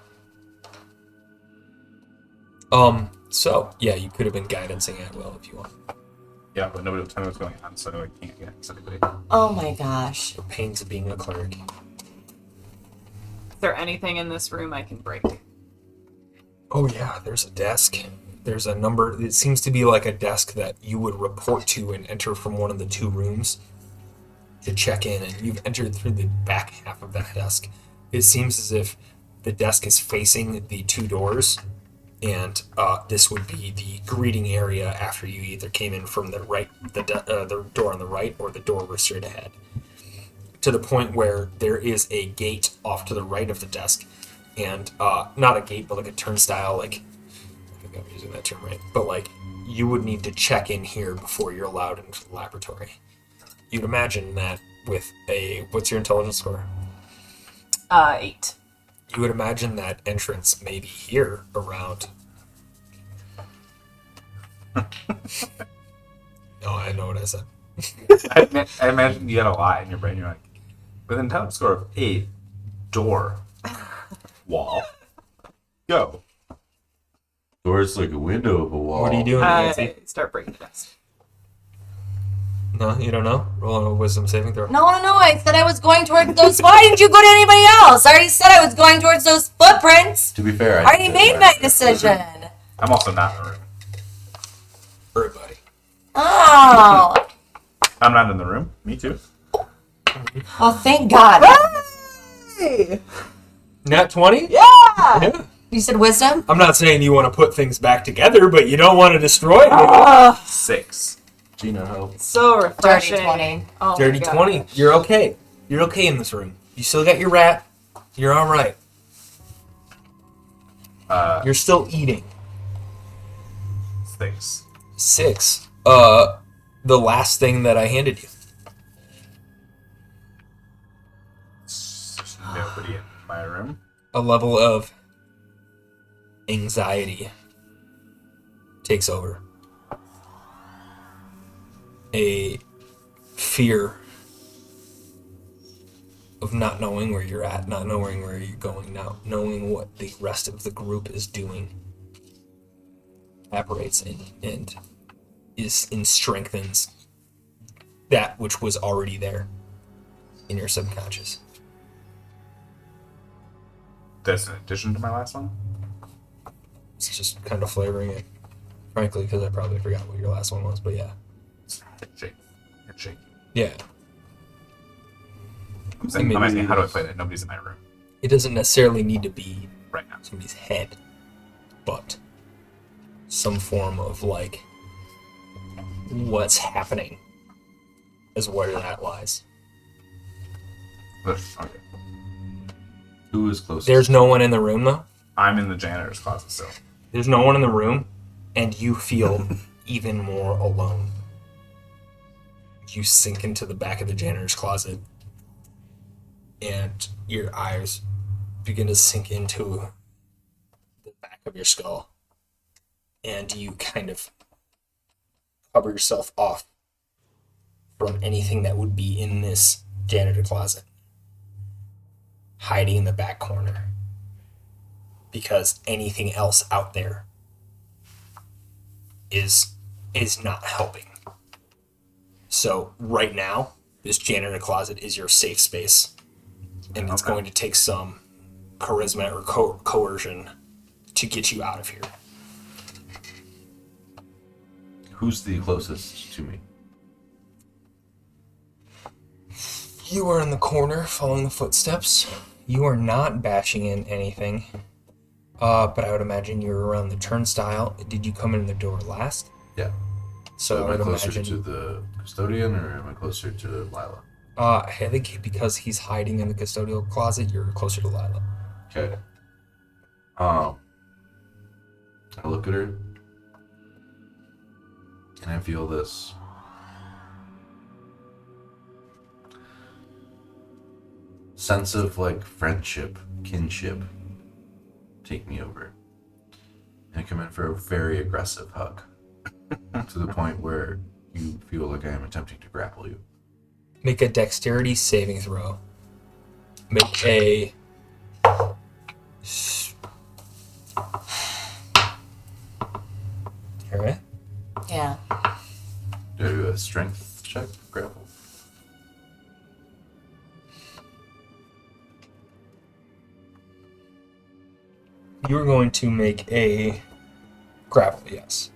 [SPEAKER 1] So yeah, you could have been guidancing at will if you want.
[SPEAKER 4] Yeah, but nobody will tell me what's going on, so I can't get anybody.
[SPEAKER 2] Oh my gosh.
[SPEAKER 1] The pains of being a cleric.
[SPEAKER 3] Is there anything in this room I can break?
[SPEAKER 1] Oh yeah, there's a desk. There's a number. It seems to be like a desk that you would report to and enter from one of the 2 rooms to check in, and you've entered through the back half of that desk. It seems as if the desk is facing the 2 doors, and this would be the greeting area after you either came in from the right, the door on the right, or the door straight ahead. To the point where there is a gate off to the right of the desk, and not a gate, but like a turnstile. Like, I think I'm using that term right, but like you would need to check in here before you're allowed into the laboratory. You'd imagine that with what's your intelligence score?
[SPEAKER 3] 8.
[SPEAKER 1] You would imagine that entrance may be here around. Oh, I know what I said.
[SPEAKER 4] I imagine you had a lot in your brain. You're like, with an intelligence score of 8, door, wall, go.
[SPEAKER 5] Door's like a window of a wall.
[SPEAKER 1] What are you doing, Nancy?
[SPEAKER 3] I start breaking the desk.
[SPEAKER 1] No, you don't know? Rolling a wisdom saving throw.
[SPEAKER 2] No, I said I was going towards those. Why didn't you go to anybody else? I already said I was going towards those footprints.
[SPEAKER 5] To be fair,
[SPEAKER 2] I already made my decision.
[SPEAKER 4] I'm also not in the room.
[SPEAKER 1] Everybody.
[SPEAKER 2] Oh,
[SPEAKER 4] I'm not in the room. Me too.
[SPEAKER 2] well, thank God.
[SPEAKER 3] Hey!
[SPEAKER 1] Nat 20?
[SPEAKER 3] Yeah!
[SPEAKER 1] Yeah.
[SPEAKER 2] You said wisdom?
[SPEAKER 1] I'm not saying you want to put things back together, but you don't want to destroy it.
[SPEAKER 4] 6.
[SPEAKER 5] Gina, help.
[SPEAKER 3] So refreshing.
[SPEAKER 2] Dirty 20.
[SPEAKER 3] Oh my
[SPEAKER 1] Dirty
[SPEAKER 3] God.
[SPEAKER 1] 20. You're okay. You're okay in this room. You still got your rat. You're all right. You're still eating.
[SPEAKER 4] 6.
[SPEAKER 1] 6. The last thing that I handed you.
[SPEAKER 4] There's nobody in my room.
[SPEAKER 1] A level of anxiety takes over. A fear of not knowing where you're at, not knowing where you're going, not knowing what the rest of the group is doing operates and strengthens that which was already there in your subconscious.
[SPEAKER 4] That's in addition to my last one?
[SPEAKER 1] It's just kind of flavoring it, frankly, because I probably forgot what your last one was, but yeah.
[SPEAKER 4] Shake. Shake.
[SPEAKER 1] Yeah.
[SPEAKER 4] I'm asking, how do I play that? Nobody's in my room
[SPEAKER 1] It doesn't necessarily need to be
[SPEAKER 4] right now.
[SPEAKER 1] somebody's head, but some form of like what's happening is where that lies.
[SPEAKER 4] But, okay.
[SPEAKER 5] Who is closest?
[SPEAKER 1] There's no one in the room though.
[SPEAKER 4] I'm in the janitor's closet still.
[SPEAKER 1] There's no one in the room, and you feel even more alone. You sink into the back of the janitor's closet, and your eyes begin to sink into the back of your skull, and you kind of cover yourself off from anything that would be in this janitor closet, hiding in the back corner, because anything else out there is not helping. So right now, this janitor closet is your safe space, and it's
[SPEAKER 4] Okay.
[SPEAKER 1] going to take some charisma or coercion to get you out of here.
[SPEAKER 5] Who's the closest to me?
[SPEAKER 1] You are in the corner, following the footsteps. You are not bashing in anything, but I would imagine you're around the turnstile. Did you come in the door last?
[SPEAKER 5] Yeah.
[SPEAKER 1] So
[SPEAKER 5] Am
[SPEAKER 1] I
[SPEAKER 5] I
[SPEAKER 1] would
[SPEAKER 5] closer
[SPEAKER 1] imagine.
[SPEAKER 5] to the custodian or am I closer to Lila?
[SPEAKER 1] I think because he's hiding in the custodial closet, you're closer to Lila.
[SPEAKER 5] Okay. I look at her and I feel this sense of like friendship, kinship take me over. And I come in for a very aggressive hug to the point where you feel like I am attempting to grapple you.
[SPEAKER 1] Make a dexterity saving throw. Make a. Alright.
[SPEAKER 2] Yeah.
[SPEAKER 5] Do I do a strength check? Grapple.
[SPEAKER 1] You're going to make a grapple, yes.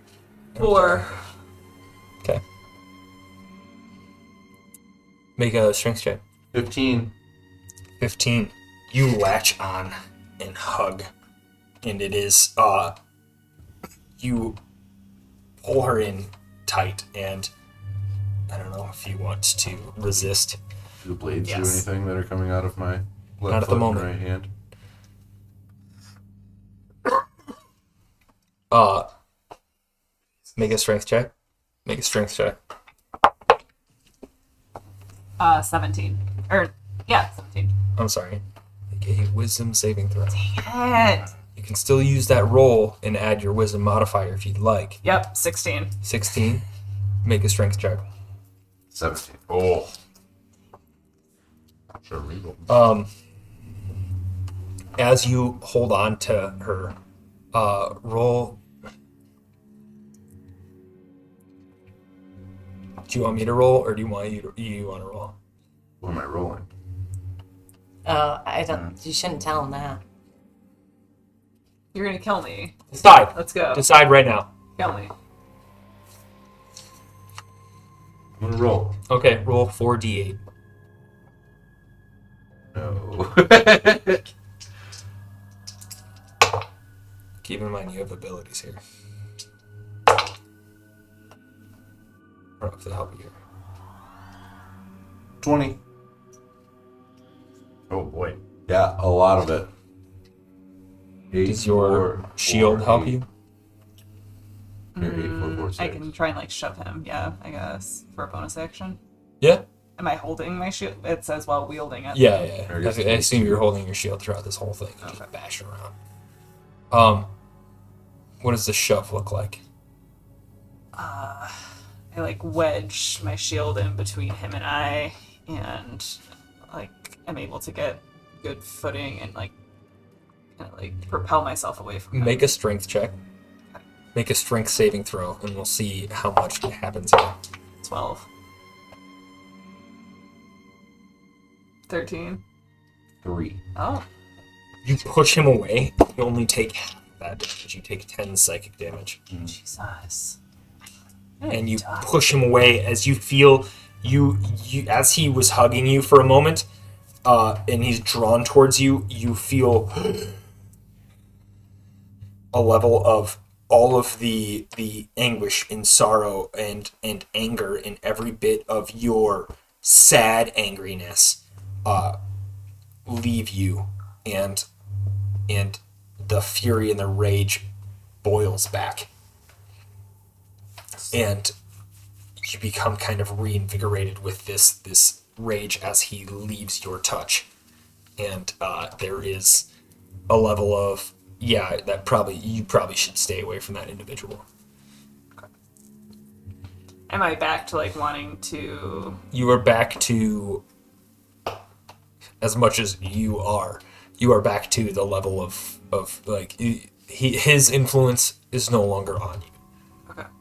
[SPEAKER 3] 4.
[SPEAKER 1] Okay. Make a strength check.
[SPEAKER 5] 15.
[SPEAKER 1] 15. You latch on and hug. And it is, you pull her in tight, and I don't know if you want to resist.
[SPEAKER 5] Do the blades do
[SPEAKER 1] Yes.
[SPEAKER 5] anything that are coming out of my left
[SPEAKER 1] Not at the
[SPEAKER 5] foot and
[SPEAKER 1] moment.
[SPEAKER 5] right hand?
[SPEAKER 1] Make a strength check. Make a strength check.
[SPEAKER 3] 17. Or, yeah, 17.
[SPEAKER 1] I'm sorry. Make a wisdom saving throw.
[SPEAKER 3] It.
[SPEAKER 1] You can still use that roll and add your wisdom modifier if you'd like.
[SPEAKER 3] Yep, 16.
[SPEAKER 1] 16. Make a strength check.
[SPEAKER 5] 17.
[SPEAKER 4] Oh. Sure, regal.
[SPEAKER 1] As you hold on to her, roll. Do you want me to roll, or do you want you want to roll?
[SPEAKER 5] What am I rolling?
[SPEAKER 2] Oh, I don't. You shouldn't tell him that.
[SPEAKER 3] You're gonna kill me.
[SPEAKER 1] Decide.
[SPEAKER 3] Let's go.
[SPEAKER 1] Decide right now.
[SPEAKER 3] Kill me.
[SPEAKER 5] I'm gonna roll.
[SPEAKER 1] Okay, roll 4d8.
[SPEAKER 5] No.
[SPEAKER 1] Keep in mind you have abilities here. Or up to help you here.
[SPEAKER 5] 20.
[SPEAKER 4] Oh boy.
[SPEAKER 5] Yeah, a lot of it.
[SPEAKER 1] Does your shield help you?
[SPEAKER 5] Here, 8, 4, 4, 6.
[SPEAKER 3] I can try and like shove him. Yeah, I guess for a bonus action.
[SPEAKER 1] Yeah.
[SPEAKER 3] Am I holding my shield? It says while wielding it.
[SPEAKER 1] Yeah.
[SPEAKER 5] I guess
[SPEAKER 1] I assume you're holding your shield throughout this whole thing. You just bash around. What does the shove look like?
[SPEAKER 3] I like wedge my shield in between him and I, and like I'm able to get good footing and like kind of like propel myself away from him.
[SPEAKER 1] Make a strength check. Make a strength saving throw, and we'll see how much happens here.
[SPEAKER 3] 12. 13.
[SPEAKER 5] 3.
[SPEAKER 3] Oh.
[SPEAKER 1] You push him away. You only take half that damage. You take 10 psychic damage.
[SPEAKER 3] Jesus.
[SPEAKER 1] And you push him away as you feel you as he was hugging you for a moment, and he's drawn towards you. You feel a level of all of the anguish and sorrow and anger in every bit of your sad angriness leave you, and the fury and the rage boils back. And you become kind of reinvigorated with this rage as he leaves your touch. And there is a level of, you probably should stay away from that individual.
[SPEAKER 3] Am I back to like wanting to?
[SPEAKER 1] You are back to, as much as you are back to the level of like, his influence is no longer on you.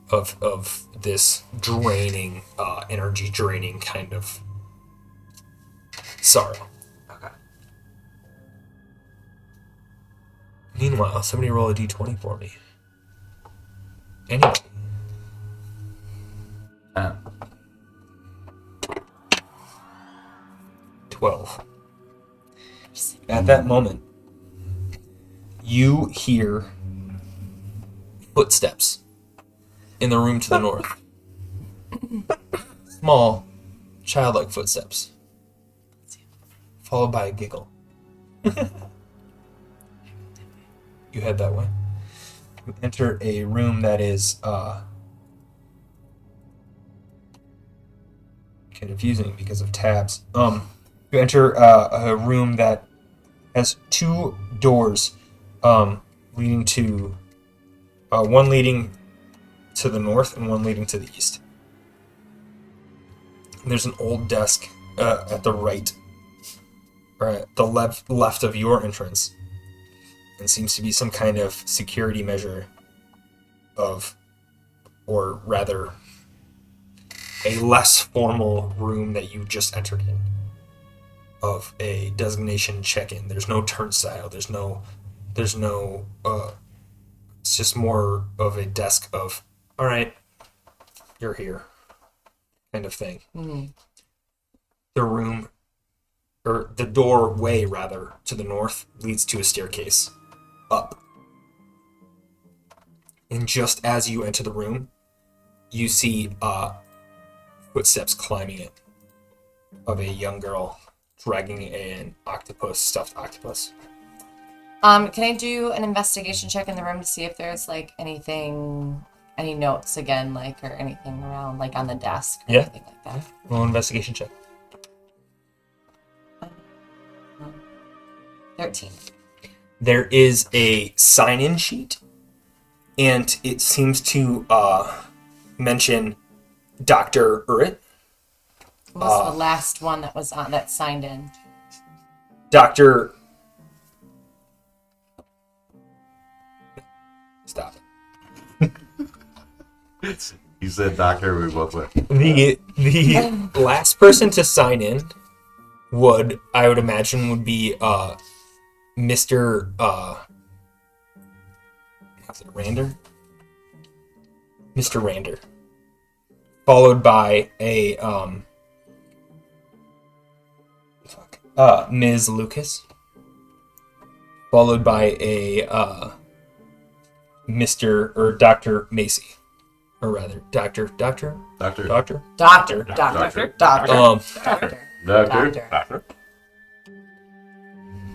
[SPEAKER 1] Of this draining, energy draining kind of sorrow.
[SPEAKER 3] Okay.
[SPEAKER 1] Meanwhile, somebody roll a d20 for me. Anyway. 12. At that moment, you hear footsteps in the room to the north. Small, childlike footsteps. Followed by a giggle. You head that way. You enter a room that is confusing because of tabs. You enter a room that has 2 doors leading to one leading to the north and one leading to the east. And there's an old desk at the right, or at the left of your entrance, and seems to be some kind of security measure or rather, a less formal room that you just entered in, of a designation check-in. There's no turnstile. There's no. It's just more of a desk of, all right, you're here, kind of thing.
[SPEAKER 2] Mm-hmm.
[SPEAKER 1] The room, or the doorway rather, to the north leads to a staircase up. And just as you enter the room, you see footsteps climbing it of a young girl dragging an stuffed octopus.
[SPEAKER 2] Can I do an investigation check in the room to see if there's like any notes again, like, or anything around, like, on the desk or anything like that?
[SPEAKER 1] Roll an investigation check.
[SPEAKER 2] 13.
[SPEAKER 1] There is a sign-in sheet, and it seems to mention Dr. Urrit.
[SPEAKER 2] What was the last one that was on that signed in?
[SPEAKER 1] Dr. Stop it.
[SPEAKER 5] You said doctor, we both went.
[SPEAKER 1] The last person to sign in I would imagine would be Mr. was it Rander? Mr. Rander. Followed by a Ms. Lucas. Followed by a Mr. or Dr. Macy. Or rather, Doctor.
[SPEAKER 3] Doctor.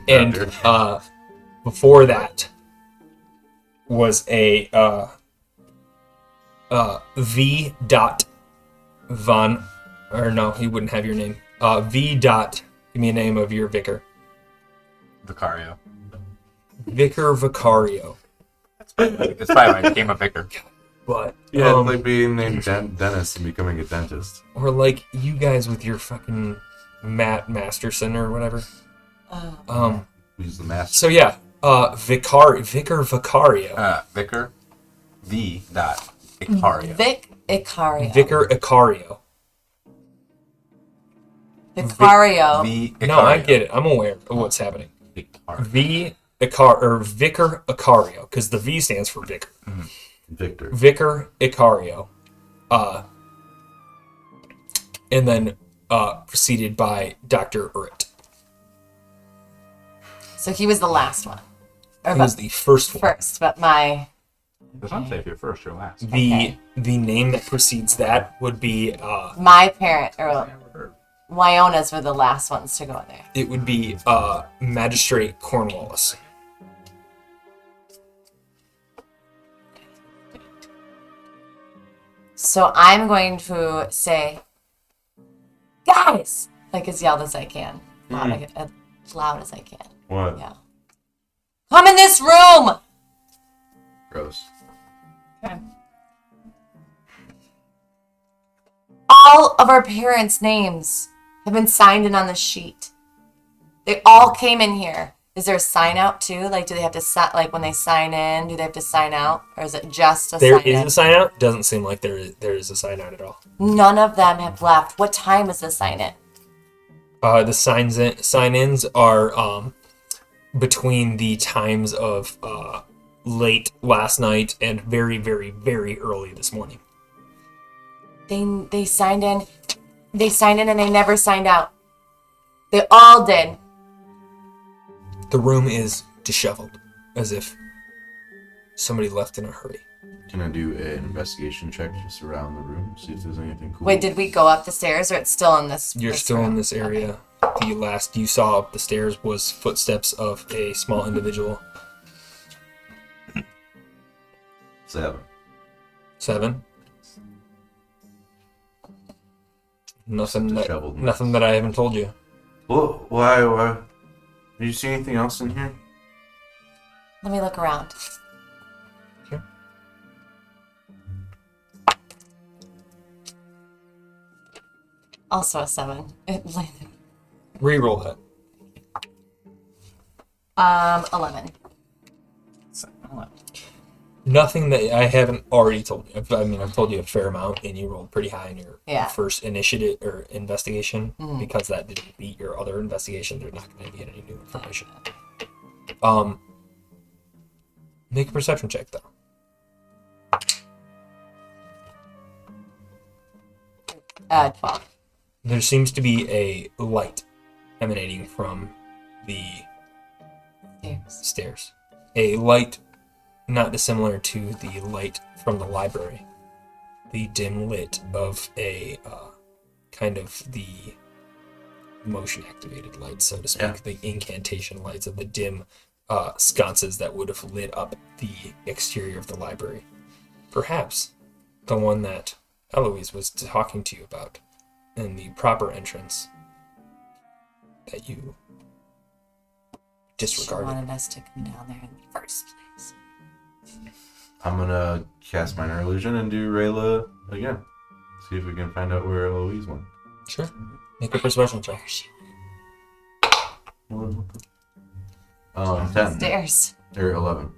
[SPEAKER 1] And before that was a V. Von, or no, he wouldn't have your name. V. Give me a name of your vicar.
[SPEAKER 4] Vicario.
[SPEAKER 1] Vicar Vicario.
[SPEAKER 4] It's probably why I became a vicar.
[SPEAKER 1] But
[SPEAKER 5] Yeah, it's like being named Dennis and becoming a dentist.
[SPEAKER 1] or like you guys with your fucking Matt Masterson or whatever.
[SPEAKER 5] Who's the master?
[SPEAKER 1] So yeah, Vicar Vicario.
[SPEAKER 4] Vicar. V. Vicario.
[SPEAKER 2] Vic Icario.
[SPEAKER 1] Vicar Icario.
[SPEAKER 2] Vicario.
[SPEAKER 4] V.
[SPEAKER 1] No, I get it. I'm aware of what's happening.
[SPEAKER 4] Vicario.
[SPEAKER 1] Vicar Icario, because the V stands for Vicar.
[SPEAKER 5] Victor.
[SPEAKER 1] Vicar Icario. And then preceded by Dr. Urit.
[SPEAKER 2] So he was the last one. Or
[SPEAKER 1] He was the first one.
[SPEAKER 2] first, but my
[SPEAKER 4] Does not say if you're first or last.
[SPEAKER 1] The name that precedes that would be
[SPEAKER 2] parent or Wyona's were the last ones to go there.
[SPEAKER 1] it would be Magistrate Cornwallis.
[SPEAKER 2] So I'm going to say, guys, like as yelled as I can, as loud as I can.
[SPEAKER 5] What?
[SPEAKER 2] Yeah. Come in this room.
[SPEAKER 5] Gross.
[SPEAKER 3] Okay.
[SPEAKER 2] All of our parents' names have been signed in on the sheet. They all came in here. Is there a sign out too? Like, do they have to like when they sign in? Do they have to sign out, or is it just a
[SPEAKER 1] There
[SPEAKER 2] sign
[SPEAKER 1] is
[SPEAKER 2] in?
[SPEAKER 1] a sign out. Doesn't seem like there is a sign out at all.
[SPEAKER 2] None of them have left. What time is the sign in?
[SPEAKER 1] The sign-ins are between the times of late last night and very, very, very early this morning.
[SPEAKER 2] They signed in. They signed in and they never signed out. They all did.
[SPEAKER 1] The room is disheveled, as if somebody left in a hurry.
[SPEAKER 5] Can I do an investigation check just around the room, see if there's anything cool?
[SPEAKER 2] Wait, did we go up the stairs or it's still in this?
[SPEAKER 1] You're
[SPEAKER 2] this
[SPEAKER 1] still
[SPEAKER 2] room?
[SPEAKER 1] in this area.
[SPEAKER 2] Okay.
[SPEAKER 1] The last you saw up the stairs was footsteps of a small individual.
[SPEAKER 5] 7.
[SPEAKER 1] 7. Nothing
[SPEAKER 5] Disheveled mess.
[SPEAKER 1] nothing that I haven't told you.
[SPEAKER 5] Well, why? Did you see anything else in here?
[SPEAKER 2] Let me look around.
[SPEAKER 1] Sure.
[SPEAKER 2] Also a 7. It landed.
[SPEAKER 1] Reroll that.
[SPEAKER 2] 11.
[SPEAKER 1] Nothing that I haven't already told you. I've told you a fair amount, and you rolled pretty high in your
[SPEAKER 2] Yeah.
[SPEAKER 1] first initiative or investigation. Because that didn't beat your other investigation, there's not going to be any new information. Make a perception check, though.
[SPEAKER 2] 12.
[SPEAKER 1] There seems to be a light emanating from the stairs. A light not dissimilar to the light from the library. The dim lit of a kind of the motion activated lights, so to speak.
[SPEAKER 5] Yeah.
[SPEAKER 1] The incantation lights of the dim sconces that would have lit up the exterior of the library. Perhaps the one that Eloise was talking to you about in the proper entrance that you
[SPEAKER 2] She
[SPEAKER 1] disregarded.
[SPEAKER 2] wanted us to come down there in the first place.
[SPEAKER 5] I'm gonna cast Minor Illusion and do Rayla again. See if we can find out where Eloise went.
[SPEAKER 1] Sure. Make a perception check.
[SPEAKER 2] Where she
[SPEAKER 5] 10.
[SPEAKER 2] Stairs.
[SPEAKER 5] Or 11.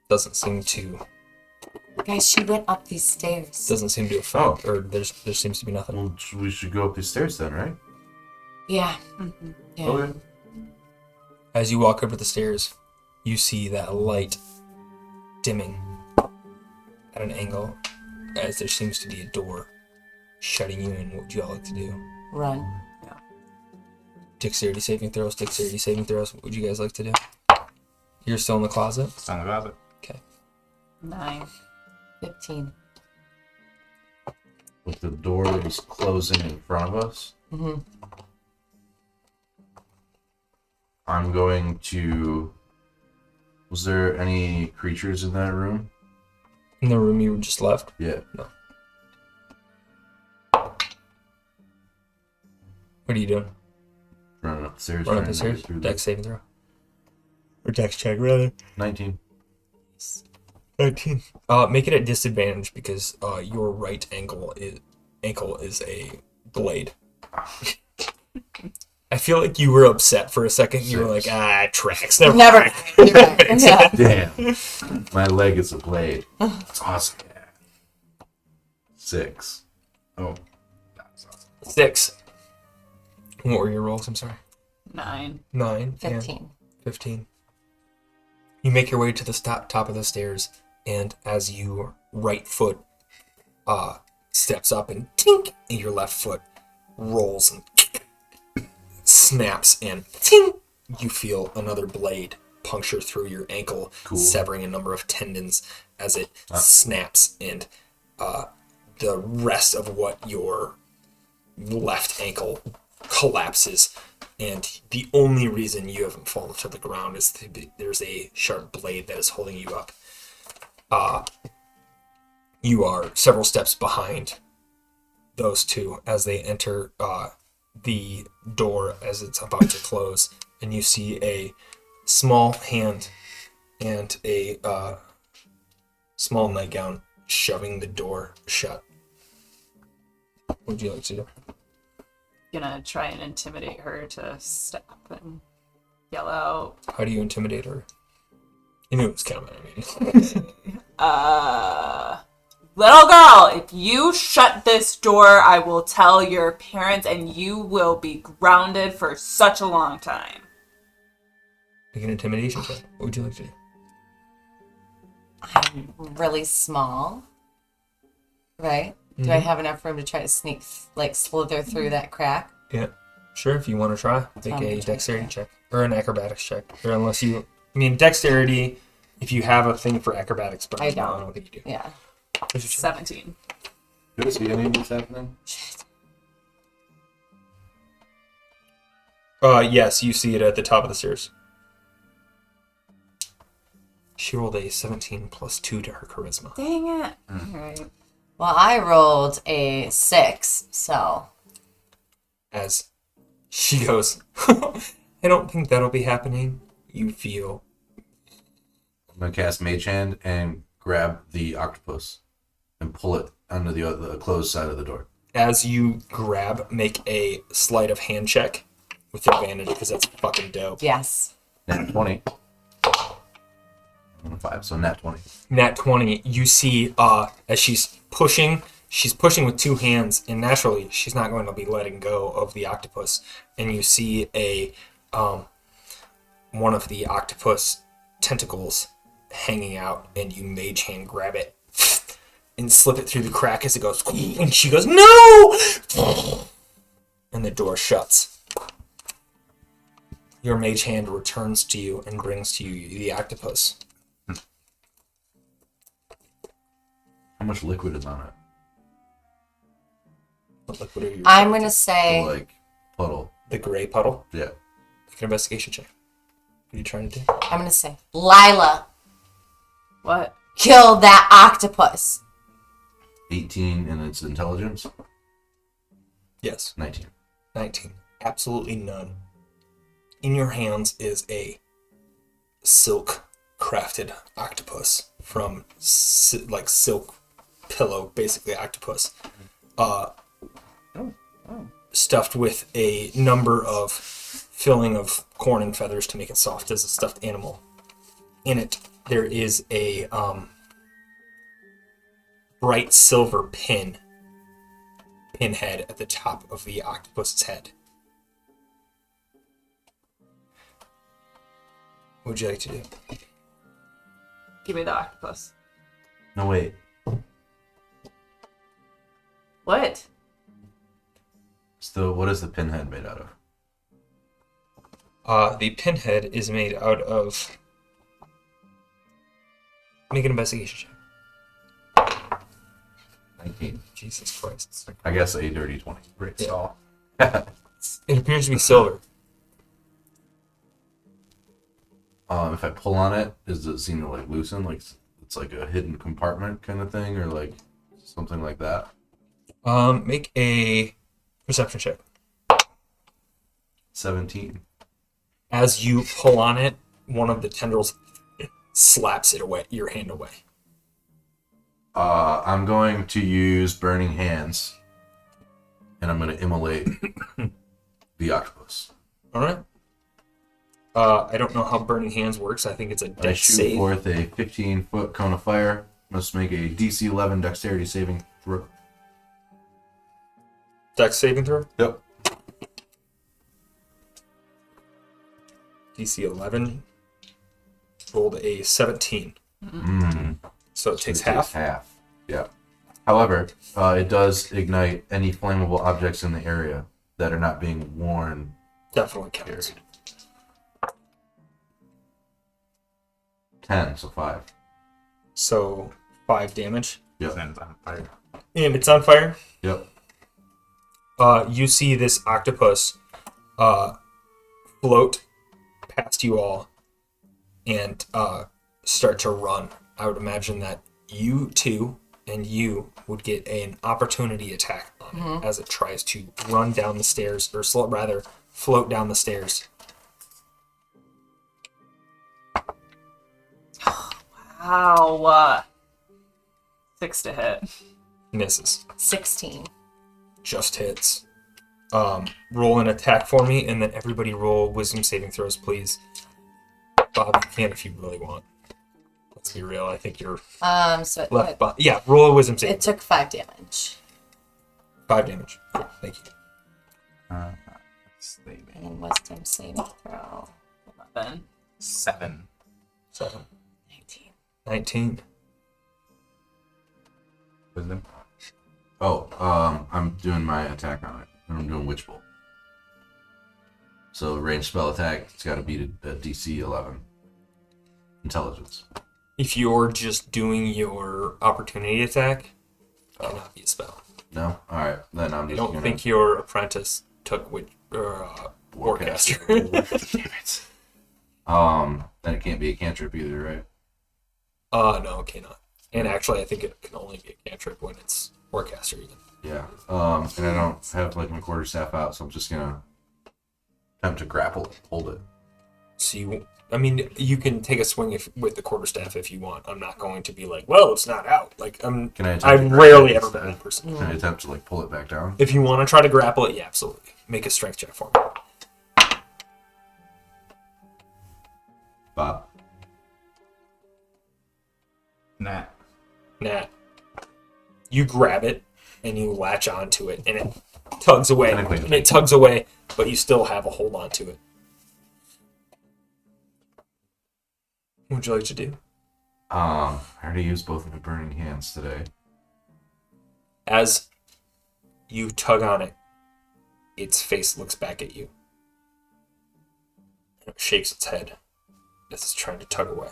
[SPEAKER 1] Doesn't seem to
[SPEAKER 2] Guys, she went up these stairs.
[SPEAKER 1] affect, or there seems to be nothing.
[SPEAKER 5] Well, we should go up these stairs then, right?
[SPEAKER 2] Yeah.
[SPEAKER 3] Mm-hmm.
[SPEAKER 2] Yeah.
[SPEAKER 5] Okay.
[SPEAKER 1] As you walk up the stairs, you see that light dimming at an angle as there seems to be a door shutting you in. What would you all like to do?
[SPEAKER 2] Run.
[SPEAKER 1] Dexterity saving throws, dexterity saving throws. What would you guys like to do? You're still in the closet?
[SPEAKER 4] Still in the closet.
[SPEAKER 1] Okay.
[SPEAKER 3] 9.
[SPEAKER 2] 15.
[SPEAKER 5] With the doors closing in front of us,
[SPEAKER 2] Mm-hmm.
[SPEAKER 5] I'm going to. Was there any creatures in that room?
[SPEAKER 1] In the room you just left?
[SPEAKER 5] Yeah.
[SPEAKER 1] No. What are you doing?
[SPEAKER 5] Running up the stairs.
[SPEAKER 1] Run up
[SPEAKER 5] trying
[SPEAKER 1] the
[SPEAKER 5] to get
[SPEAKER 1] stairs?
[SPEAKER 5] through
[SPEAKER 1] Dex saving throw. Or dex check, rather.
[SPEAKER 5] 19.
[SPEAKER 1] 19. Make it at disadvantage because your right ankle is a blade. I feel like you were upset for a second. You were like, it tracks. Never.
[SPEAKER 2] Never.
[SPEAKER 1] mind."
[SPEAKER 2] You're right. Yeah.
[SPEAKER 5] Damn. My leg is a blade. It's awesome. 6. Oh. That's awesome.
[SPEAKER 1] 6. What were your rolls? I'm sorry.
[SPEAKER 3] 9.
[SPEAKER 1] 9.
[SPEAKER 2] 15.
[SPEAKER 1] And 15. You make your way to the top of the stairs, and as your right foot steps up and tink, and your left foot rolls and snaps, and tink, you feel another blade puncture through your ankle,
[SPEAKER 5] Cool.
[SPEAKER 1] severing a number of tendons as it snaps, and the rest of what your left ankle collapses. And the only reason you haven't fallen to the ground is there's a sharp blade that is holding you up. You are several steps behind those two as they enter the door as it's about to close, and you see a small hand and a small nightgown shoving the door shut. What would you like to do?
[SPEAKER 3] Gonna try and intimidate her to stop and yell out.
[SPEAKER 1] How do you intimidate her? You knew it was kind of
[SPEAKER 3] Little girl, if you shut this door, I will tell your parents and you will be grounded for such a long time.
[SPEAKER 1] Make an intimidation check. What would you like to do?
[SPEAKER 2] I'm really small. Right? Do I have enough room to try to sneak, slither through that crack?
[SPEAKER 1] Yeah, sure. If you want to try, make
[SPEAKER 2] I'm
[SPEAKER 1] a
[SPEAKER 2] gonna try,
[SPEAKER 1] dexterity
[SPEAKER 2] yeah.
[SPEAKER 1] check or an acrobatics check, or unless you, dexterity. If you have a thing for acrobatics, but
[SPEAKER 2] I
[SPEAKER 1] no, I
[SPEAKER 2] don't.
[SPEAKER 1] don't think you do.
[SPEAKER 2] Yeah.
[SPEAKER 1] What's your check?
[SPEAKER 3] 17.
[SPEAKER 5] Do you see any of this happening?
[SPEAKER 1] Yes, you see it at the top of the stairs. She rolled a 17 plus 2 to her charisma.
[SPEAKER 3] Dang it. Alright.
[SPEAKER 2] Well, I rolled a 6, so
[SPEAKER 1] As she goes, I don't think that'll be happening. You feel
[SPEAKER 5] I'm going to cast Mage Hand and grab the octopus and pull it under the closed side of the door.
[SPEAKER 1] as you grab, make a sleight of hand check with advantage because that's fucking dope.
[SPEAKER 2] yes.
[SPEAKER 5] Nat 20. 5, so nat 20.
[SPEAKER 1] Nat 20, you see as she's pushing with two hands, and naturally she's not going to be letting go of the octopus. And you see a one of the octopus tentacles hanging out, and you mage hand grab it and slip it through the crack as it goes, and she goes, "No!" And the door shuts. Your mage hand returns to you and brings to you the octopus.
[SPEAKER 5] How much liquid is on it?
[SPEAKER 1] What liquid are you
[SPEAKER 2] I'm
[SPEAKER 1] referring
[SPEAKER 2] going to
[SPEAKER 5] The,
[SPEAKER 2] say
[SPEAKER 5] like, puddle.
[SPEAKER 1] The gray puddle?
[SPEAKER 5] Yeah.
[SPEAKER 1] Make an investigation check. What are you trying to do?
[SPEAKER 2] I'm going to say Lila,
[SPEAKER 3] What?
[SPEAKER 2] kill that octopus.
[SPEAKER 5] 18 in its intelligence.
[SPEAKER 1] Yes.
[SPEAKER 5] 19.
[SPEAKER 1] 19. Absolutely none. In your hands is a silk crafted octopus from silk pillow, basically octopus. Stuffed with a number of filling of corn and feathers to make it soft as a stuffed animal. In it, there is a bright silver pinhead at the top of the octopus's head. What would you like to do?
[SPEAKER 3] Give me the octopus.
[SPEAKER 5] No, wait.
[SPEAKER 3] What?
[SPEAKER 5] So, what is the pinhead made out of?
[SPEAKER 1] The pinhead is made out of... Make an investigation check.
[SPEAKER 5] 19.
[SPEAKER 1] Jesus Christ.
[SPEAKER 5] I guess a dirty 20.
[SPEAKER 4] Great
[SPEAKER 1] Yeah.
[SPEAKER 4] stall.
[SPEAKER 1] It appears to be silver.
[SPEAKER 5] If I pull on it, does it seem to like loosen? Like it's like a hidden compartment kind of thing, or like something like that?
[SPEAKER 1] Make a perception check.
[SPEAKER 5] 17.
[SPEAKER 1] As you pull on it, one of the tendrils slaps it away, your hand away.
[SPEAKER 5] I'm going to use burning hands, and I'm going to immolate the octopus.
[SPEAKER 1] All right. I don't know how burning hands works. I think it's a
[SPEAKER 5] I
[SPEAKER 1] dex
[SPEAKER 5] shoot
[SPEAKER 1] save.
[SPEAKER 5] forth a 15-foot cone of fire. Must make a DC 11 dexterity saving throw.
[SPEAKER 1] Dex saving throw.
[SPEAKER 5] Yep.
[SPEAKER 1] DC 11. Rolled a 17. So it takes half.
[SPEAKER 5] Half. Yeah. However, it does ignite any flammable objects in the area that are not being worn.
[SPEAKER 1] Definitely counts.
[SPEAKER 5] 10, so 5.
[SPEAKER 1] So 5 damage.
[SPEAKER 5] Yep.
[SPEAKER 4] And it's on fire.
[SPEAKER 1] And it's on fire.
[SPEAKER 5] Yep.
[SPEAKER 1] You see this octopus float past you all and start to run. I would imagine that you two and you would get an opportunity attack on it as it tries to run down the stairs, or rather float down the stairs.
[SPEAKER 3] Wow. 6 to hit.
[SPEAKER 1] Misses.
[SPEAKER 2] 16.
[SPEAKER 1] Just hits. Roll an attack for me, and then everybody roll wisdom saving throws, please. Bob, you can if you really want. Let's be real. I think you're
[SPEAKER 2] So
[SPEAKER 1] left. Yeah, roll a wisdom saving.
[SPEAKER 2] it took 5 damage.
[SPEAKER 1] 5 damage. Cool. Thank you.
[SPEAKER 2] And wisdom saving throw.
[SPEAKER 3] 11.
[SPEAKER 4] 7.
[SPEAKER 1] 7.
[SPEAKER 2] 19.
[SPEAKER 1] 19.
[SPEAKER 4] Wisdom.
[SPEAKER 5] Oh, I'm doing my attack on it. I'm doing Witch Bolt. So ranged spell attack, it's got to beat a DC 11. Intelligence.
[SPEAKER 1] If you're just doing your opportunity attack, it cannot be a spell.
[SPEAKER 5] No? Alright, then I'm
[SPEAKER 1] I
[SPEAKER 5] just
[SPEAKER 1] don't
[SPEAKER 5] gonna...
[SPEAKER 1] think your apprentice took Warcaster.
[SPEAKER 5] Damn it. Then it can't be a cantrip either, right?
[SPEAKER 1] No, it cannot. And actually, I think it can only be a cantrip when it's Warcaster even.
[SPEAKER 5] Yeah. And I don't have like my quarterstaff out, so I'm just gonna attempt to grapple it, hold it.
[SPEAKER 1] So you can take a swing with the quarterstaff if you want. I'm not going to be like, well, it's not out. Like
[SPEAKER 5] Can I attempt
[SPEAKER 1] I've
[SPEAKER 5] to
[SPEAKER 1] rarely
[SPEAKER 5] grapple
[SPEAKER 1] ever been
[SPEAKER 5] it
[SPEAKER 1] that person.
[SPEAKER 5] Can I attempt to like pull it back down?
[SPEAKER 1] If you want to try to grapple it, yeah, absolutely. Make a strength check for me.
[SPEAKER 5] Bob.
[SPEAKER 4] Nah.
[SPEAKER 1] Nah. You grab it and you latch onto it, and it tugs away. And it tugs away, but you still have a hold on to it. What would you like to do?
[SPEAKER 5] I already used both of my burning hands today.
[SPEAKER 1] As you tug on it, its face looks back at you. It shakes its head as it's trying to tug away.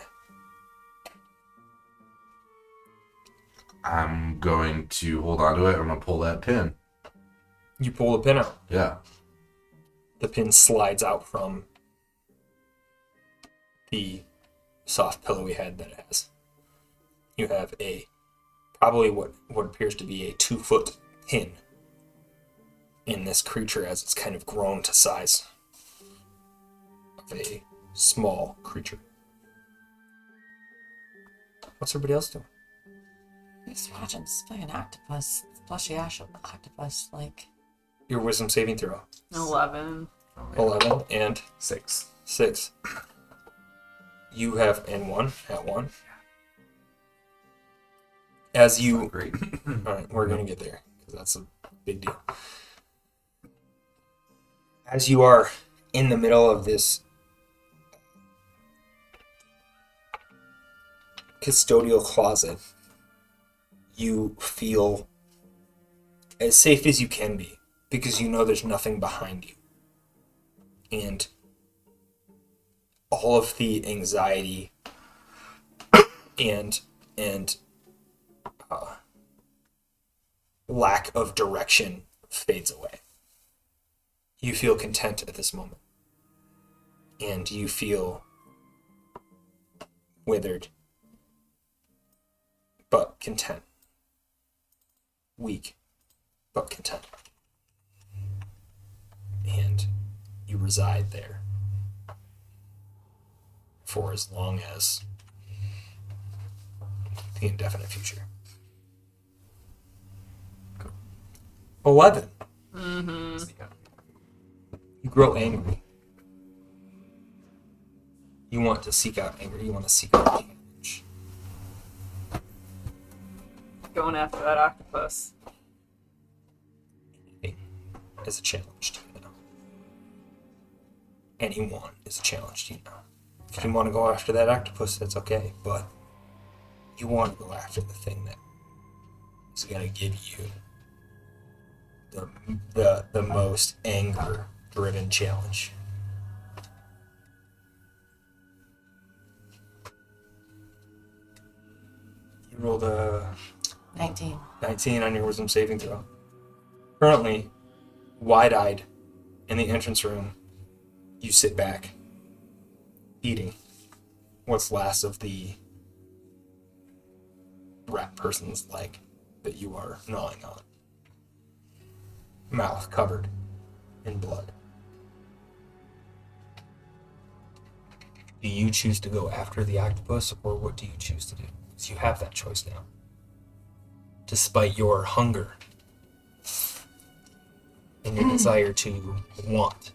[SPEAKER 5] I'm going to hold on to it. I'm going to pull that pin.
[SPEAKER 1] You pull the pin out.
[SPEAKER 5] Yeah.
[SPEAKER 1] The pin slides out from the soft pillowy head that it has. You have probably what appears to be a 2-foot pin in this creature as it's kind of grown to size of a small creature. What's everybody else doing?
[SPEAKER 2] Just imagine this fucking octopus, fleshy ash octopus, like.
[SPEAKER 1] Your wisdom saving throw.
[SPEAKER 3] 11.
[SPEAKER 1] 11 and
[SPEAKER 4] 6.
[SPEAKER 1] 6. You have N1 at 1. As you...
[SPEAKER 5] Great.
[SPEAKER 1] Alright, we're going to get there, because that's a big deal. As you are in the middle of this custodial closet, you feel as safe as you can be because you know there's nothing behind you. And all of the anxiety and lack of direction fades away. You feel content at this moment. And you feel withered, but content. Weak, but content. And you reside there for as long as the indefinite future. 11. You grow angry. You want to seek out anger. You want to seek out challenge.
[SPEAKER 3] Going after that octopus.
[SPEAKER 1] Is a challenge to you now. Anyone is a challenge to you now. If you want to go after that octopus, that's okay. But you want to go after the thing that is going to give you the most anger-driven challenge. You rolled a
[SPEAKER 2] 19.
[SPEAKER 1] 19 on your wisdom saving throw. Currently, wide-eyed in the entrance room, you sit back, eating what's last of the rat person's leg that you are gnawing on. Mouth covered in blood. Do you choose to go after the octopus, or what do you choose to do? Because you have that choice now. Despite your hunger and your desire to want.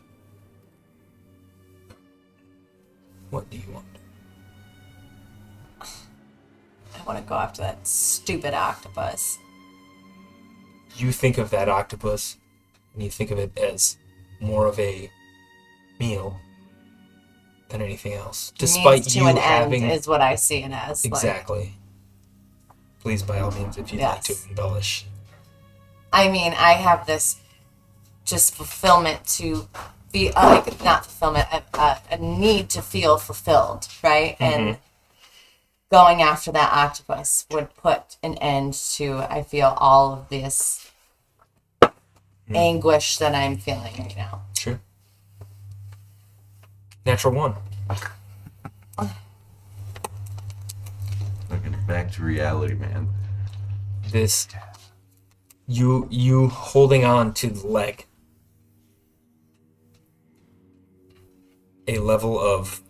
[SPEAKER 1] What do you want?
[SPEAKER 2] I want to go after that stupid octopus.
[SPEAKER 1] You think of that octopus, and you think of it as more of a meal than anything else. Despite
[SPEAKER 2] Means to
[SPEAKER 1] you
[SPEAKER 2] an
[SPEAKER 1] having...
[SPEAKER 2] end is what I see it as.
[SPEAKER 1] Exactly. Please, by all means, if you'd like to
[SPEAKER 2] Yes.
[SPEAKER 1] embellish.
[SPEAKER 2] I mean, I have this just fulfillment to be, like, not fulfillment, a need to feel fulfilled, right? And going after that octopus would put an end to, I feel, all of this anguish that I'm feeling right now.
[SPEAKER 1] Sure. Natural 1.
[SPEAKER 5] Looking back to reality, man.
[SPEAKER 1] This... You holding on to the leg. A level of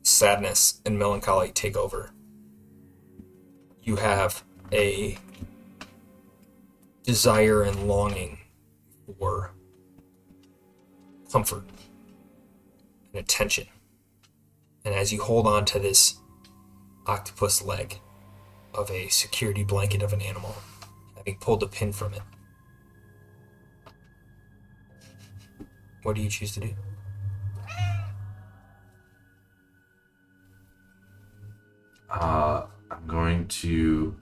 [SPEAKER 1] sadness and melancholy take over. You have a desire and longing for comfort and attention. And as you hold on to this octopus leg of a security blanket of an animal, having pulled a pin from it, what do you choose to do?
[SPEAKER 5] I'm going to...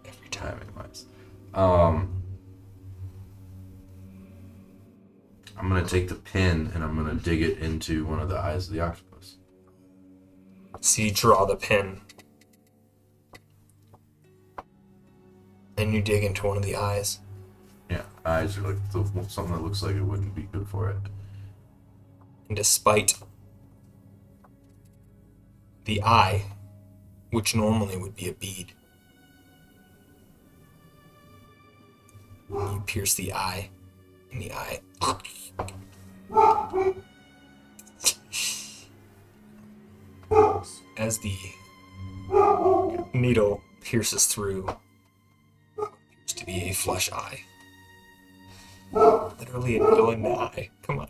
[SPEAKER 5] Every time it was. I'm going to take the pin and I'm going to dig it into one of the eyes of the octopus.
[SPEAKER 1] So you draw the pin, and you dig into one of the eyes.
[SPEAKER 5] Yeah, eyes are like something that looks like it wouldn't be good for it.
[SPEAKER 1] And despite the eye, which normally would be a bead, you pierce the eye, and the eye as the needle pierces through what appears to be a flesh eye. Literally a needle in the eye. Come on.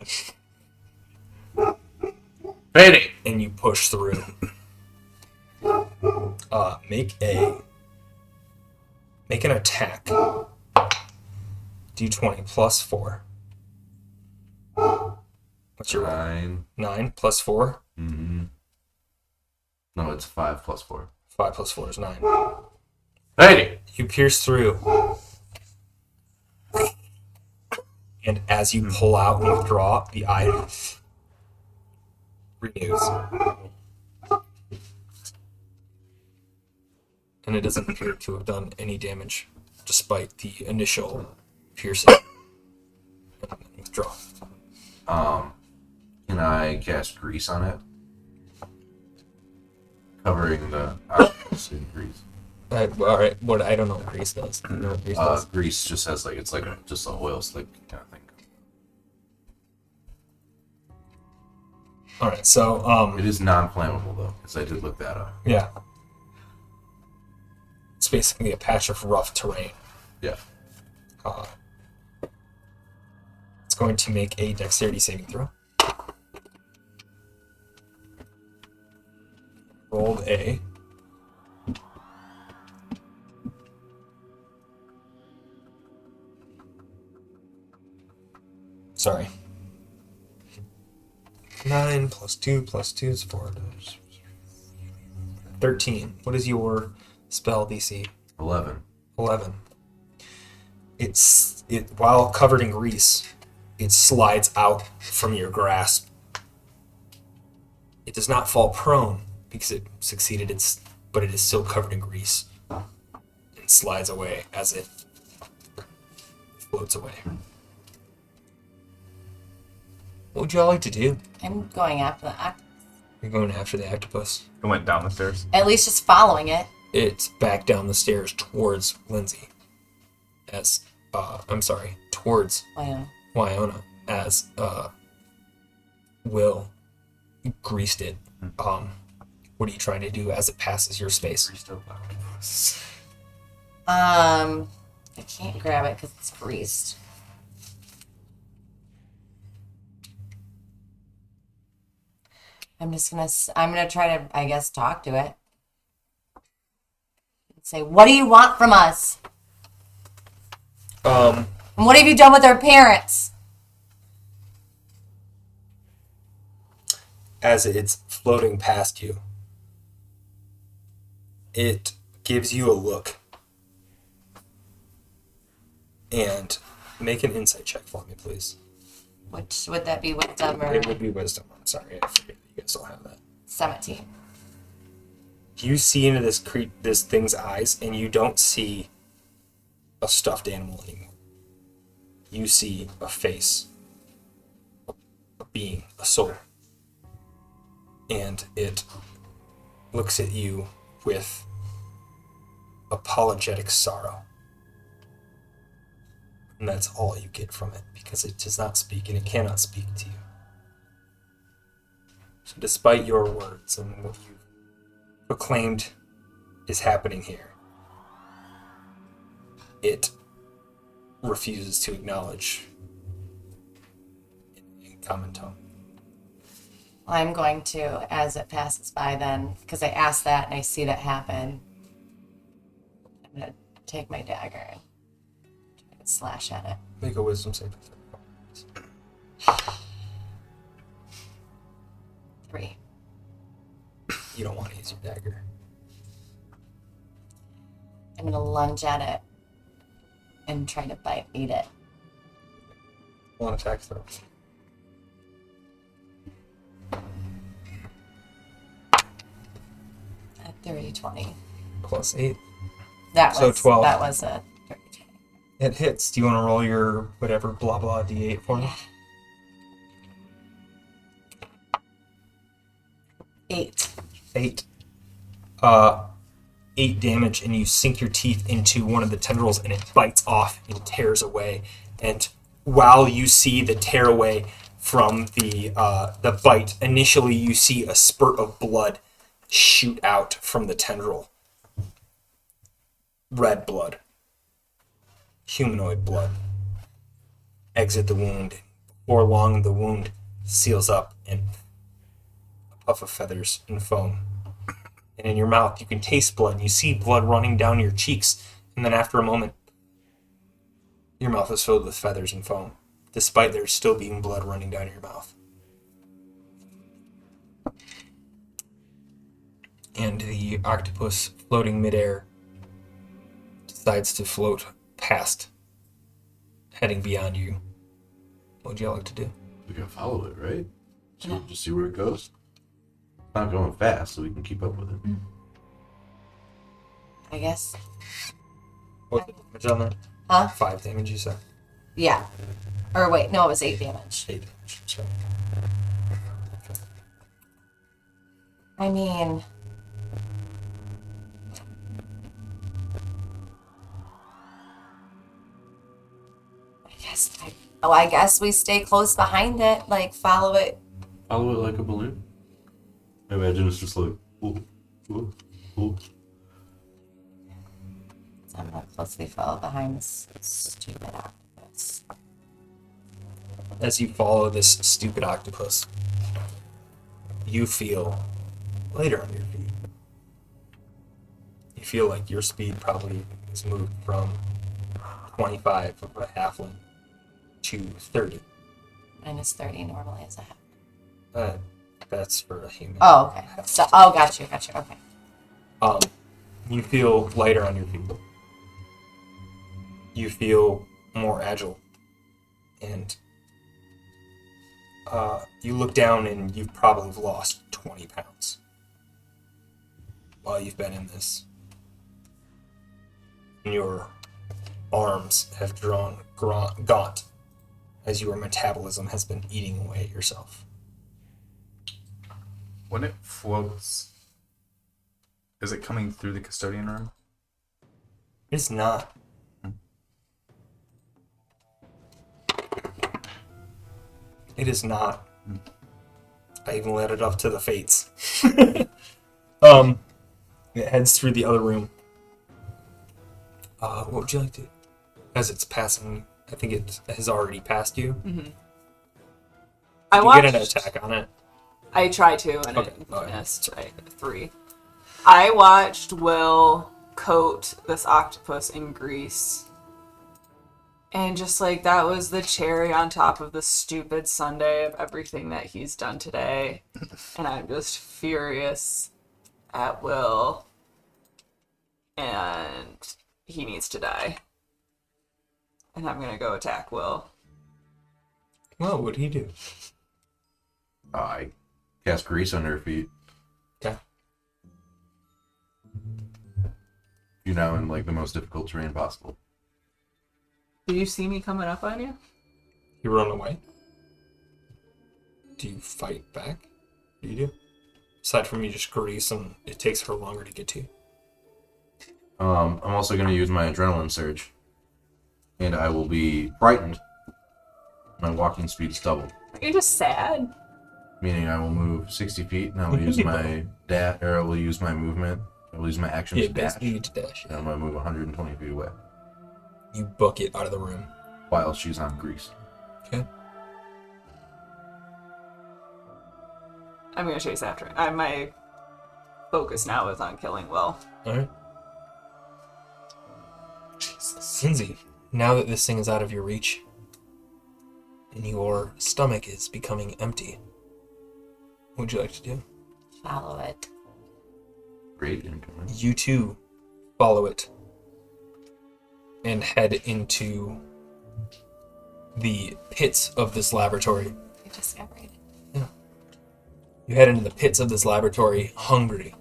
[SPEAKER 5] Fading!
[SPEAKER 1] And you push through. Make an attack. D20 plus 4. What's your roll?
[SPEAKER 5] 9.
[SPEAKER 1] 9 plus 4.
[SPEAKER 5] Mm-hmm. No, it's 5 plus 4.
[SPEAKER 1] 5 plus 4 is 9.
[SPEAKER 5] 80!
[SPEAKER 1] You pierce through. And as you pull out and withdraw, the eye renews. And it doesn't appear to have done any damage, despite the initial piercing. And withdraw.
[SPEAKER 5] Can I cast grease on it? Covering the octopus in grease.
[SPEAKER 1] Alright, what I don't know what grease does. I don't know what grease does.
[SPEAKER 5] Grease just has like it's like just a oil slick kind of thing.
[SPEAKER 1] Alright, so
[SPEAKER 5] It is non-flammable though, because I did look that up.
[SPEAKER 1] yeah. It's basically a patch of rough terrain.
[SPEAKER 5] Yeah.
[SPEAKER 1] It's going to make a dexterity saving throw. Rolled a Sorry. 9 plus 2 plus 2 is 4. 13. What is your spell DC?
[SPEAKER 5] 11.
[SPEAKER 1] 11. While covered in grease, it slides out from your grasp. It does not fall prone because it succeeded, but it is still covered in grease. It slides away as it floats away. What would y'all like to do?
[SPEAKER 2] I'm going after the octopus.
[SPEAKER 1] You're going after the octopus.
[SPEAKER 4] It went down the stairs.
[SPEAKER 2] At least just following it.
[SPEAKER 1] It's back down the stairs towards Lindsay. Towards
[SPEAKER 2] Wow.
[SPEAKER 1] Wyona as Will greased it. What are you trying to do as it passes your space?
[SPEAKER 2] I can't grab it because it's greased. I'm gonna try to, I guess, talk to it. Say, what do you want from us? And what have you done with our parents?
[SPEAKER 1] As it's floating past you, it gives you a look. And make an insight check for me, please.
[SPEAKER 2] Which would that be wisdom or
[SPEAKER 1] It would be wisdom. I'm sorry, I forget. You guys don't have that.
[SPEAKER 2] 17?
[SPEAKER 1] You see into this thing's eyes, and you don't see a stuffed animal anymore. You see a face, a being, a soul. And it looks at you with apologetic sorrow. And that's all you get from it, because it does not speak, and it cannot speak to you. So despite your words and what you've proclaimed is happening here, it refuses to acknowledge in common tone.
[SPEAKER 2] I'm going to, as it passes by then, because I asked that and I see that happen, I'm going to take my dagger and try to slash at it.
[SPEAKER 1] Make a wisdom saving throw.
[SPEAKER 2] 3.
[SPEAKER 1] You don't want to use your dagger.
[SPEAKER 2] I'm going to lunge at it and try to eat it.
[SPEAKER 1] One attack throw.
[SPEAKER 2] At 30-20.
[SPEAKER 1] Plus 8.
[SPEAKER 2] That
[SPEAKER 1] So
[SPEAKER 2] was
[SPEAKER 1] 12.
[SPEAKER 2] That was a 30-20.
[SPEAKER 1] It hits. Do you want to roll your whatever blah blah d8 for me?
[SPEAKER 2] 8.
[SPEAKER 1] 8. 8 damage, and you sink your teeth into one of the tendrils, and it bites off and tears away. And while you see the tear away from the bite, initially you see a spurt of blood shoot out from the tendril. Red blood. Humanoid blood. Exit the wound. Before long, the wound seals up, and a puff of feathers and foam. And in your mouth, you can taste blood, and you see blood running down your cheeks. And then after a moment, your mouth is filled with feathers and foam, despite there still being blood running down your mouth. and the octopus floating midair decides to float past, heading beyond you. What would you like to do?
[SPEAKER 5] We can follow it, right? So
[SPEAKER 2] Yeah.
[SPEAKER 5] just see where it goes. It's not going fast, so we can keep up with it.
[SPEAKER 2] I guess.
[SPEAKER 1] What's the damage on that?
[SPEAKER 2] Huh?
[SPEAKER 1] 5 damage, you said.
[SPEAKER 2] Yeah. Or wait, no, it was 8 damage.
[SPEAKER 1] 8 damage. So.
[SPEAKER 2] I mean, I guess we stay close behind it, like follow it.
[SPEAKER 5] Follow it like a balloon. I imagine it's just like, ooh, ooh, ooh.
[SPEAKER 2] So I'm gonna closely follow behind this stupid octopus.
[SPEAKER 1] As you follow this stupid octopus, you feel lighter on your feet. You feel like your speed probably has moved from 25 of a halfling to 30.
[SPEAKER 2] Minus 30 normally is a half.
[SPEAKER 1] That's for a human.
[SPEAKER 2] Oh, okay. So, gotcha. Okay.
[SPEAKER 1] You feel lighter on your feet. You feel more agile. And you look down and you've probably lost 20 pounds while you've been in this. And your arms have drawn gaunt as your metabolism has been eating away at yourself.
[SPEAKER 4] When it floats, is it coming through the custodian room?
[SPEAKER 1] It's not. It is not. I even let it up to the fates. It heads through the other room. What would you like to? As it's passing, I think it has already passed you.
[SPEAKER 3] Mm-hmm.
[SPEAKER 1] You get an attack on it.
[SPEAKER 3] I tried to, and
[SPEAKER 1] Okay.
[SPEAKER 3] it missed. I 3. I watched Will coat this octopus in grease. And just like that was the cherry on top of the stupid sundae of everything that he's done today. And I'm just furious at Will. And he needs to die. And I'm gonna go attack Will.
[SPEAKER 1] Well, what do you do?
[SPEAKER 5] I cast grease under her feet.
[SPEAKER 1] Okay.
[SPEAKER 5] You're now in like the most difficult terrain possible.
[SPEAKER 3] Do you see me coming up on you?
[SPEAKER 1] You run away? Do you fight back? What do you do? Aside from you just grease and it takes her longer to get to you.
[SPEAKER 5] I'm also going to use my adrenaline surge. And I will be frightened. My walking speed is doubled.
[SPEAKER 3] Are you just sad?
[SPEAKER 5] Meaning I will move 60 feet and I will use my I will use my movement. I will use my action
[SPEAKER 1] Yeah,
[SPEAKER 5] to dash.
[SPEAKER 1] basically you need to dash.
[SPEAKER 5] And I'm going to move 120 feet away.
[SPEAKER 1] You book it out of the room.
[SPEAKER 5] While she's on grease.
[SPEAKER 1] Okay.
[SPEAKER 3] I'm gonna chase after it. My focus now is on killing Will.
[SPEAKER 1] Alright. Cinzy, now that this thing is out of your reach, and your stomach is becoming empty, what would you like to do?
[SPEAKER 2] Follow it.
[SPEAKER 5] Great incoming.
[SPEAKER 1] You too follow it and head into the pits of this laboratory.
[SPEAKER 2] I discovered.
[SPEAKER 1] You head into the pits of this laboratory hungry.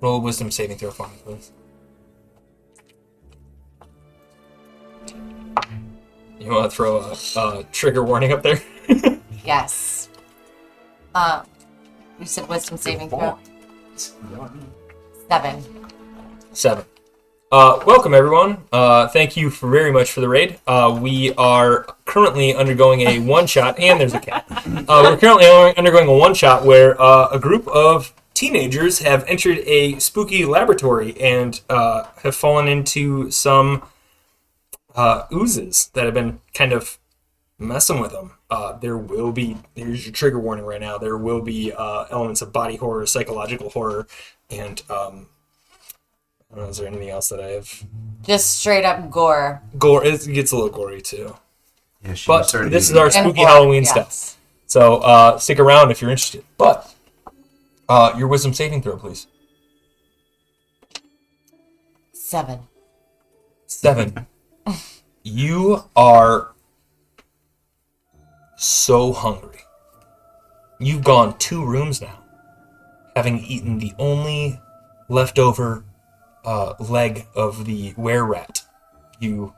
[SPEAKER 1] Roll a wisdom saving throw for me, please. You want to throw a trigger warning up there?
[SPEAKER 2] Yes. You said wisdom saving throw. 7.
[SPEAKER 1] 7. Welcome, everyone. Thank you very much for the raid. We are currently undergoing a one-shot, and there's a cat. We're currently undergoing a one-shot where a group of teenagers have entered a spooky laboratory and have fallen into some oozes that have been kind of messing with them. Here's your trigger warning right now, there will be elements of body horror, psychological horror, and I don't know, is there anything else that I have?
[SPEAKER 2] Just straight up gore.
[SPEAKER 1] Gore, it gets a little gory too.
[SPEAKER 5] Yeah, she
[SPEAKER 1] But
[SPEAKER 5] started
[SPEAKER 1] this is
[SPEAKER 5] using
[SPEAKER 1] our
[SPEAKER 5] it.
[SPEAKER 1] spooky
[SPEAKER 2] horror,
[SPEAKER 1] Halloween
[SPEAKER 2] yes.
[SPEAKER 1] stuff. So stick around if you're interested. But your wisdom saving throw, please.
[SPEAKER 2] 7.
[SPEAKER 1] 7. You are so hungry. You've gone 2 rooms now, having eaten the only leftover leg of the were-rat you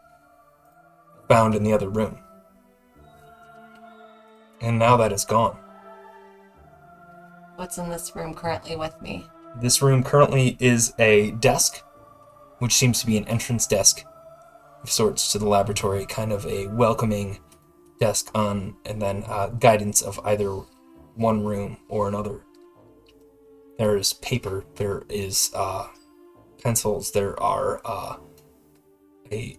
[SPEAKER 1] found in the other room. And now that is gone.
[SPEAKER 2] What's in this room currently with me?
[SPEAKER 1] This room currently is a desk, which seems to be an entrance desk of sorts to the laboratory, kind of a welcoming desk on, and then guidance of either one room or another. There is paper, there is pencils, there are a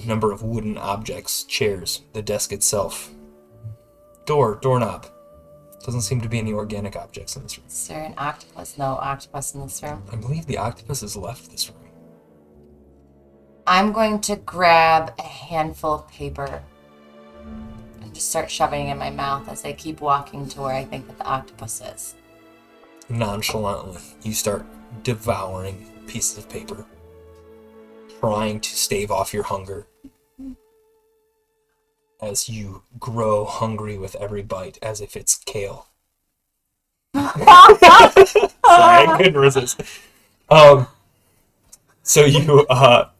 [SPEAKER 1] number of wooden objects, chairs, the desk itself. Doorknob. Doesn't seem to be any organic objects in this room.
[SPEAKER 2] Is there an octopus? No octopus in this room.
[SPEAKER 1] I believe the octopus has left this room.
[SPEAKER 2] I'm going to grab a handful of paper and just start shoving it in my mouth as I keep walking to where I think that the octopus is.
[SPEAKER 1] Nonchalantly, you start devouring pieces of paper, trying to stave off your hunger as you grow hungry with every bite, as if it's kale. Sorry, I couldn't resist. So you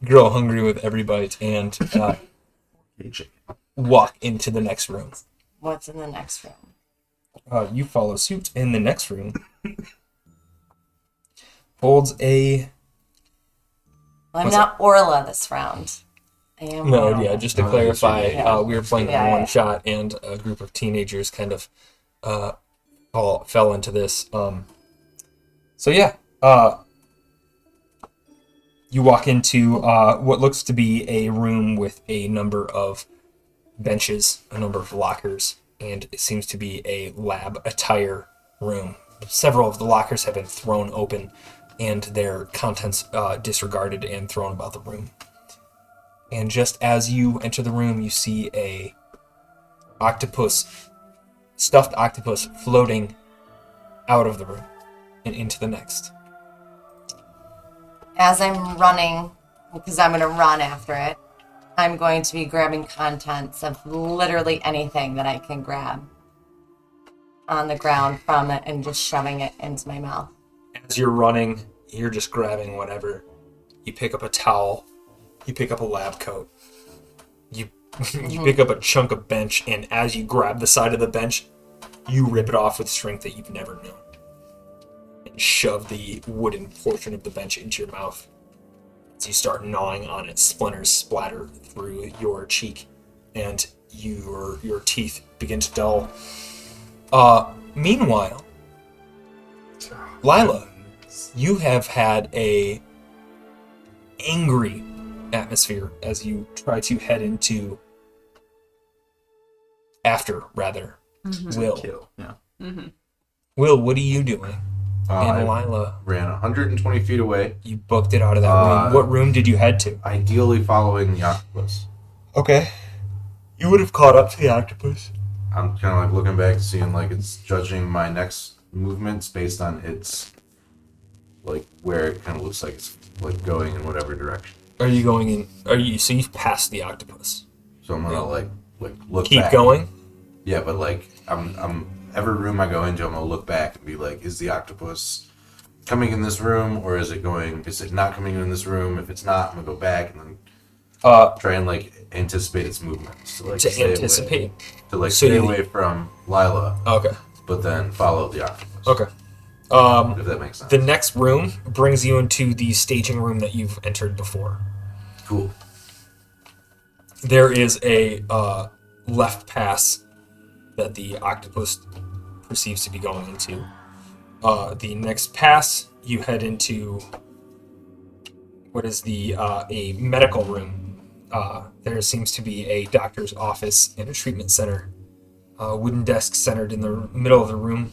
[SPEAKER 1] grow hungry with every bite and walk into the next room.
[SPEAKER 2] What's in the next room?
[SPEAKER 1] You follow suit in the next room. Holds a...
[SPEAKER 2] Well, I'm not Orla this round. I am
[SPEAKER 1] No,
[SPEAKER 2] Orla.
[SPEAKER 1] yeah, just to clarify,
[SPEAKER 2] Yeah.
[SPEAKER 1] we were playing one shot, and a group of teenagers kind of fell into this. So yeah, you walk into what looks to be a room with a number of benches, a number of lockers, and it seems to be a lab attire room. Several of the lockers have been thrown open, and their contents disregarded and thrown about the room. And just as you enter the room, you see a stuffed octopus floating out of the room and into the next.
[SPEAKER 2] As I'm running, because I'm going to run after it, I'm going to be grabbing contents of literally anything that I can grab on the ground from it and just shoving it into my mouth.
[SPEAKER 1] As you're running, you're just grabbing whatever. You pick up a towel. You pick up a lab coat. You pick up a chunk of bench, and as you grab the side of the bench, you rip it off with strength that you've never known. And shove the wooden portion of the bench into your mouth. As you start gnawing on it, splinters splatter through your cheek, and your teeth begin to dull. Meanwhile, Lila, you have had a angry atmosphere as you try to head into Will.
[SPEAKER 4] Kill. Yeah.
[SPEAKER 1] Will, what are you doing? And
[SPEAKER 5] I
[SPEAKER 1] Lila,
[SPEAKER 5] ran 120 feet away,
[SPEAKER 1] you booked it out of that room. What room did you head to?
[SPEAKER 5] ideally following the octopus.
[SPEAKER 1] Okay. You would have caught up to the octopus.
[SPEAKER 5] I'm kind of like looking back, seeing like it's judging my next movements based on its like where it kind of looks like it's like going in whatever direction.
[SPEAKER 1] Are you going in? So you've passed the octopus.
[SPEAKER 5] So I'm gonna like look.
[SPEAKER 1] Keep
[SPEAKER 5] back.
[SPEAKER 1] going?
[SPEAKER 5] Yeah, but like I'm every room I go into, I'm gonna look back and be like, is the octopus coming in this room, or is it not coming in this room? If it's not, I'm gonna go back and then try and like anticipate its movements. To, like,
[SPEAKER 1] To
[SPEAKER 5] stay
[SPEAKER 1] anticipate?
[SPEAKER 5] away, to like
[SPEAKER 1] So
[SPEAKER 5] stay
[SPEAKER 1] you-
[SPEAKER 5] away from Lila,
[SPEAKER 1] Okay.
[SPEAKER 5] but then follow the octopus.
[SPEAKER 1] Okay.
[SPEAKER 5] If that makes sense.
[SPEAKER 1] The next room brings you into the staging room that you've entered before.
[SPEAKER 5] Cool.
[SPEAKER 1] There is a left pass that the octopus perceives to be going into. The next pass, you head into what is a medical room. There seems to be a doctor's office and a treatment center. Wooden desk centered in the middle of the room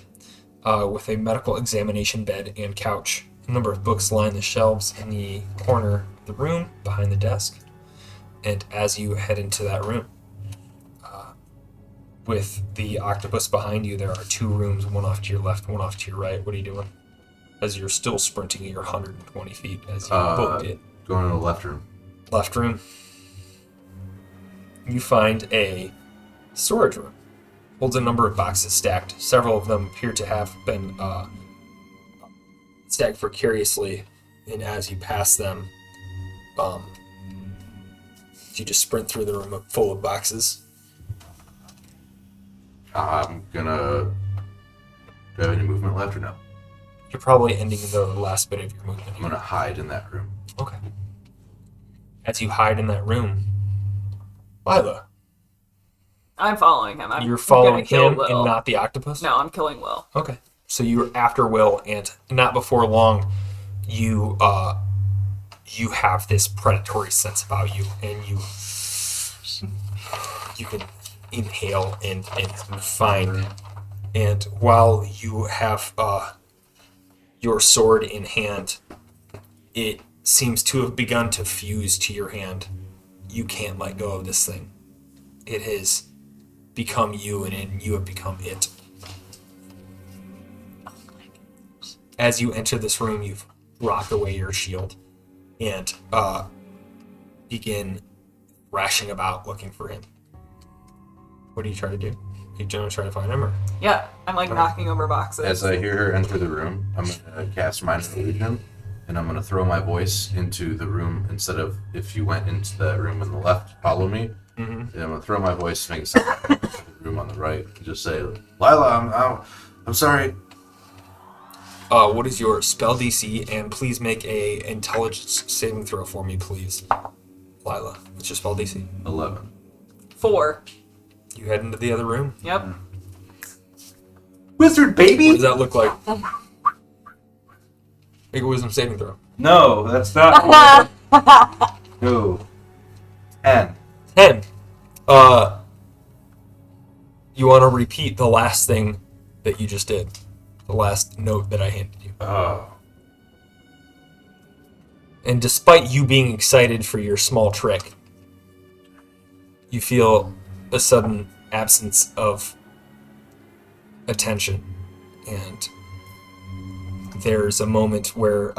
[SPEAKER 1] with a medical examination bed and couch. A number of books line the shelves in the corner of the room behind the desk. And as you head into that room, with the octopus behind you, there are 2 rooms, one off to your left, one off to your right. What are you doing? As you're still sprinting your 120 feet as you booked it.
[SPEAKER 5] Going to the left room.
[SPEAKER 1] Left room. You find a storage room. Holds a number of boxes stacked. Several of them appear to have been stacked precariously, and as you pass them, you just sprint through the room full of boxes.
[SPEAKER 5] I'm gonna... Do I have any movement left or no?
[SPEAKER 1] You're probably ending the last bit of your movement.
[SPEAKER 5] I'm gonna hide in that room.
[SPEAKER 1] Okay. As you hide in that room, Lila,
[SPEAKER 3] I'm following him.
[SPEAKER 1] you're
[SPEAKER 3] I'm
[SPEAKER 1] following
[SPEAKER 3] gonna kill
[SPEAKER 1] him
[SPEAKER 3] Will.
[SPEAKER 1] and not the octopus?
[SPEAKER 3] No, I'm killing Will.
[SPEAKER 1] Okay. So you're after Will, and not before long, you have this predatory sense about you, and you can inhale and find. And while you have your sword in hand, it seems to have begun to fuse to your hand. You can't let go of this thing. It has become you, and you have become it. As you enter this room, you've rocked away your shield and begin thrashing about looking for him. What do you try to do? You generally try to find him, or?
[SPEAKER 3] Yeah, I'm like knocking over boxes.
[SPEAKER 5] As I hear her enter the room, I'm gonna cast Minor Illusion, and I'm gonna throw my voice into the room instead of if you went into the room on the left, follow me.
[SPEAKER 1] Mm-hmm.
[SPEAKER 5] And I'm gonna throw my voice, make it sound like the room on the right, and just say, "Lila, I'm sorry."
[SPEAKER 1] What is your spell DC? And please make a intelligence saving throw for me, please. Lila, what's your spell DC?
[SPEAKER 5] 11.
[SPEAKER 3] 4.
[SPEAKER 1] You head into the other room.
[SPEAKER 3] Yep.
[SPEAKER 4] Wizard,
[SPEAKER 1] What
[SPEAKER 4] baby!
[SPEAKER 1] does that look like? Make a wisdom saving throw.
[SPEAKER 4] No, that's not. No. 10.
[SPEAKER 1] 10. You want to repeat the last thing that you just did. The last note that I handed you.
[SPEAKER 5] Oh.
[SPEAKER 1] And despite you being excited for your small trick, you feel a sudden absence of attention. And there's a moment where,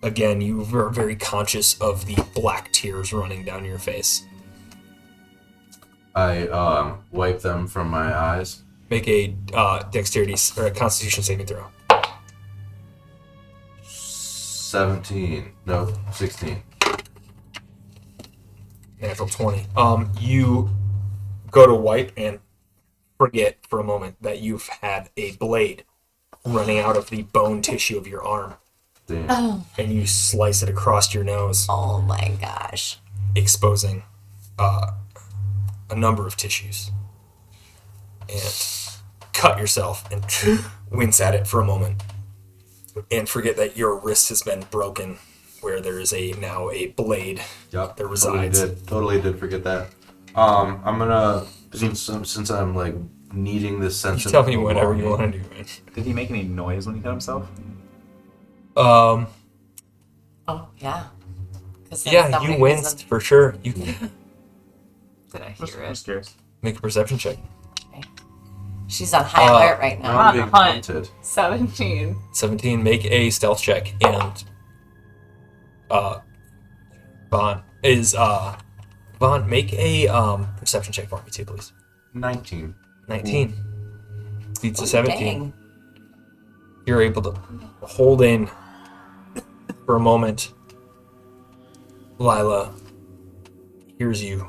[SPEAKER 1] again, you are very conscious of the black tears running down your face.
[SPEAKER 5] I wipe them from my eyes.
[SPEAKER 1] Make a dexterity or a constitution saving throw.
[SPEAKER 5] 17. No, 16.
[SPEAKER 1] Natural 20. You go to wipe and forget for a moment that you've had a blade running out of the bone tissue of your arm,
[SPEAKER 5] Damn.
[SPEAKER 1] and you slice it across your nose,
[SPEAKER 2] Oh my gosh.
[SPEAKER 1] exposing a number of tissues. And cut yourself and wince at it for a moment, and forget that your wrist has been broken, where there is now a blade
[SPEAKER 5] Yup.
[SPEAKER 1] that resides.
[SPEAKER 5] Totally did forget that. I'm gonna since I'm like needing this sense.
[SPEAKER 1] You tell
[SPEAKER 5] of
[SPEAKER 1] me whatever you
[SPEAKER 5] belonging,
[SPEAKER 1] want to do, man.
[SPEAKER 4] Did he make any noise when he cut himself?
[SPEAKER 2] Oh yeah. 'Cause
[SPEAKER 1] Yeah,
[SPEAKER 2] somebody
[SPEAKER 1] you
[SPEAKER 2] was
[SPEAKER 1] winced for sure. You
[SPEAKER 3] Did I
[SPEAKER 4] Just,
[SPEAKER 3] hear it?
[SPEAKER 4] just curious.
[SPEAKER 1] make a perception check.
[SPEAKER 2] She's on high alert right now.
[SPEAKER 3] on
[SPEAKER 5] I'm
[SPEAKER 3] the
[SPEAKER 5] being
[SPEAKER 3] hunt.
[SPEAKER 5] hunted.
[SPEAKER 3] 17.
[SPEAKER 1] 17. Make a stealth check, and Vaughn, make a perception check for me too, please.
[SPEAKER 5] 19.
[SPEAKER 1] 19 beats a 17.
[SPEAKER 2] Dang.
[SPEAKER 1] You're able to hold in for a moment. Lila hears you,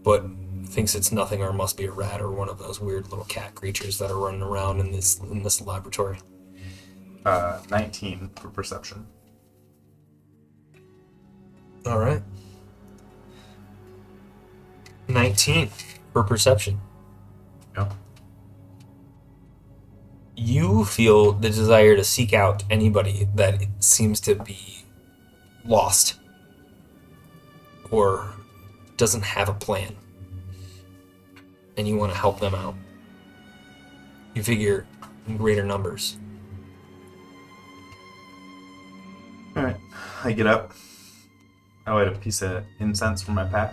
[SPEAKER 1] but thinks it's nothing, or must be a rat or one of those weird little cat creatures that are running around in this laboratory.
[SPEAKER 4] 19 for perception.
[SPEAKER 1] All right. 19 for perception.
[SPEAKER 4] Yeah.
[SPEAKER 1] You feel the desire to seek out anybody that seems to be lost or doesn't have a plan, and you want to help them out. You figure in greater numbers.
[SPEAKER 4] Alright. I get up. I light a piece of incense from my pack,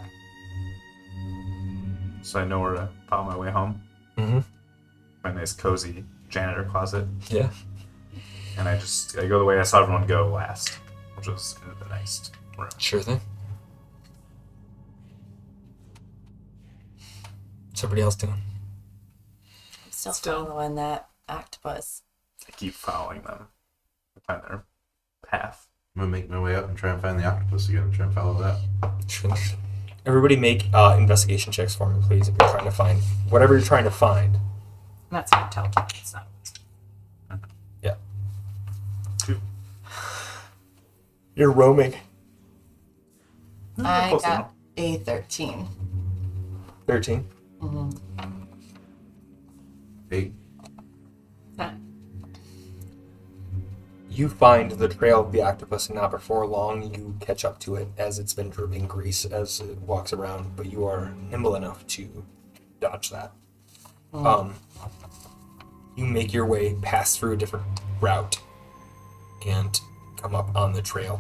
[SPEAKER 4] so I know where to follow my way home.
[SPEAKER 1] Mm-hmm.
[SPEAKER 4] My nice cozy janitor closet.
[SPEAKER 1] Yeah.
[SPEAKER 4] And I go the way I saw everyone go last, which was into the nice room.
[SPEAKER 1] Sure thing. What's everybody else doing?
[SPEAKER 2] I'm still
[SPEAKER 3] Still.
[SPEAKER 2] following that octopus.
[SPEAKER 4] I keep following them. Find their path.
[SPEAKER 5] I'm gonna make my way up and try and find the octopus again and try and follow that.
[SPEAKER 1] Sure. Everybody make investigation checks for me, please, if you're trying to find whatever you're trying to find.
[SPEAKER 3] That's my intelligence. It's not.
[SPEAKER 1] Yeah.
[SPEAKER 4] 2.
[SPEAKER 1] You're roaming.
[SPEAKER 2] I
[SPEAKER 4] Close
[SPEAKER 2] got
[SPEAKER 4] enough.
[SPEAKER 2] a 13.
[SPEAKER 1] 13.
[SPEAKER 5] 8.
[SPEAKER 1] You find the trail of the octopus, and not before long you catch up to it as it's been dripping grease as it walks around, but you are nimble enough to dodge that. You make your way past through a different route and come up on the trail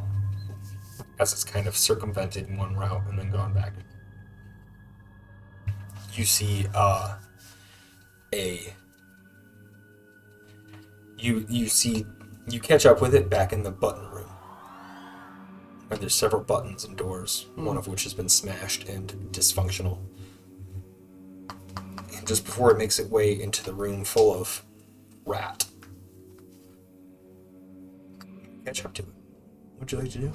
[SPEAKER 1] as it's kind of circumvented one route and then gone back. You see you catch up with it back in the button room. Where there's several buttons and doors, one of which has been smashed and dysfunctional. And just before it makes its way into the room full of rat. Catch up to it. What'd you like to do?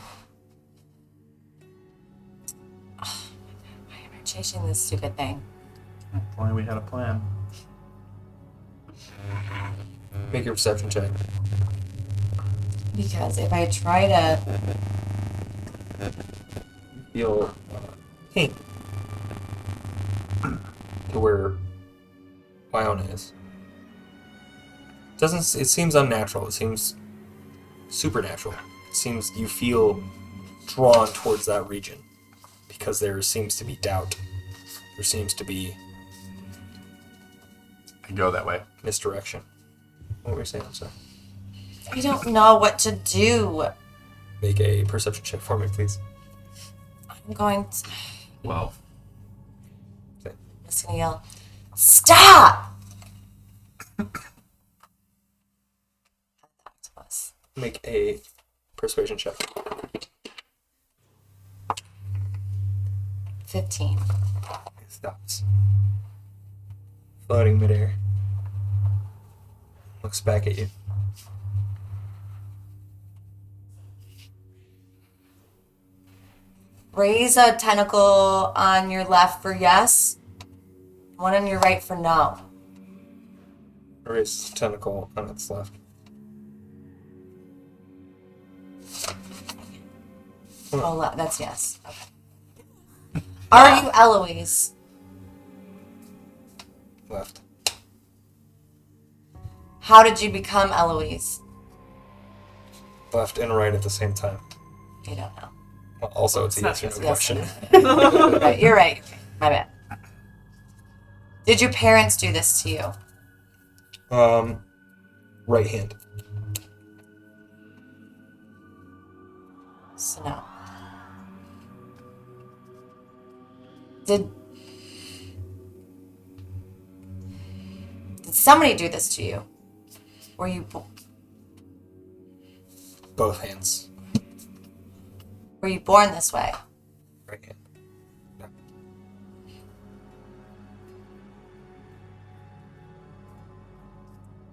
[SPEAKER 2] Why am I chasing this stupid thing?
[SPEAKER 4] If only we had a plan.
[SPEAKER 1] Make your perception check.
[SPEAKER 2] Because if I try to...
[SPEAKER 1] Feel pain to where Iona is. It seems unnatural. It seems supernatural. It seems you feel drawn towards that region because there seems to be doubt. There seems to be
[SPEAKER 4] I go that way.
[SPEAKER 1] misdirection. What were you saying? I'm sorry.
[SPEAKER 2] I don't know what to do.
[SPEAKER 1] Make a perception check for me, please.
[SPEAKER 2] I'm going to...
[SPEAKER 4] 12.
[SPEAKER 1] Okay.
[SPEAKER 2] I'm just gonna yell, stop! Octopus.
[SPEAKER 1] Make a persuasion check.
[SPEAKER 2] 15.
[SPEAKER 1] It stops. Floating midair. Looks back at you.
[SPEAKER 2] Raise a tentacle on your left for yes, one on your right for no.
[SPEAKER 1] Raise tentacle on its left.
[SPEAKER 2] Oh, that's yes. Okay. Are you Eloise?
[SPEAKER 1] Left.
[SPEAKER 2] How did you become Eloise?
[SPEAKER 1] Left and right at the same time.
[SPEAKER 2] I don't know.
[SPEAKER 1] Well, also, it's a yes or no question.
[SPEAKER 2] Right, you're right. My bad. Did your parents do this to you?
[SPEAKER 1] Right hand.
[SPEAKER 2] So no. Did somebody do this to you? Were you
[SPEAKER 1] Both hands.
[SPEAKER 2] were you born this way?
[SPEAKER 1] Right hand. No.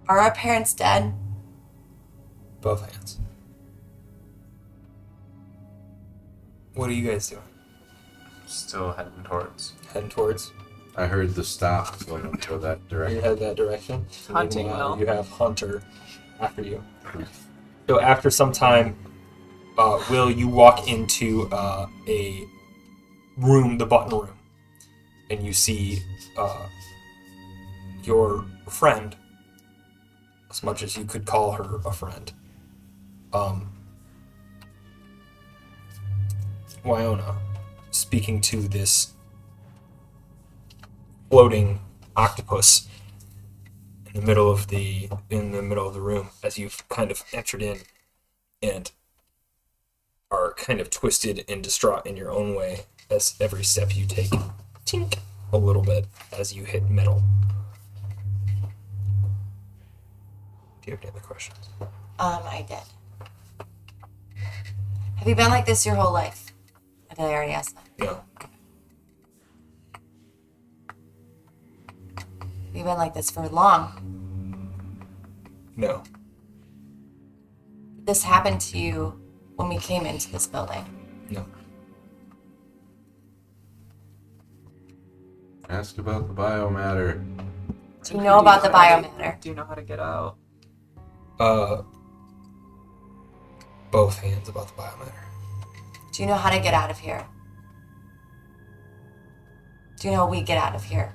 [SPEAKER 2] Are our parents dead?
[SPEAKER 1] Both hands. What are you guys doing?
[SPEAKER 4] Still heading towards.
[SPEAKER 1] Heading towards?
[SPEAKER 5] I heard the stop, so I'm gonna go that
[SPEAKER 1] You
[SPEAKER 5] direction.
[SPEAKER 1] head that direction.
[SPEAKER 3] Hunting
[SPEAKER 1] Meanwhile,
[SPEAKER 3] will.
[SPEAKER 1] You have Hunter after you. So after some time, Will, you walk into a room, the button room, and you see your friend, as much as you could call her a friend, Wyona, speaking to this floating octopus in the middle of the room as you've kind of entered in and are kind of twisted and distraught in your own way as every step you take tink a little bit as you hit metal. Do you have any other questions?
[SPEAKER 2] I did. Have you been like this your whole life? Did I already ask that?
[SPEAKER 1] No.
[SPEAKER 2] Have you been like this for long?
[SPEAKER 1] No.
[SPEAKER 2] This happened to you when we came into this building.
[SPEAKER 1] No.
[SPEAKER 5] Ask about the biomatter.
[SPEAKER 2] Do you know about the biomatter?
[SPEAKER 3] Do you know how to get out?
[SPEAKER 1] Both hands about the biomatter.
[SPEAKER 2] Do you know how to get out of here? Do you know how we get out of here?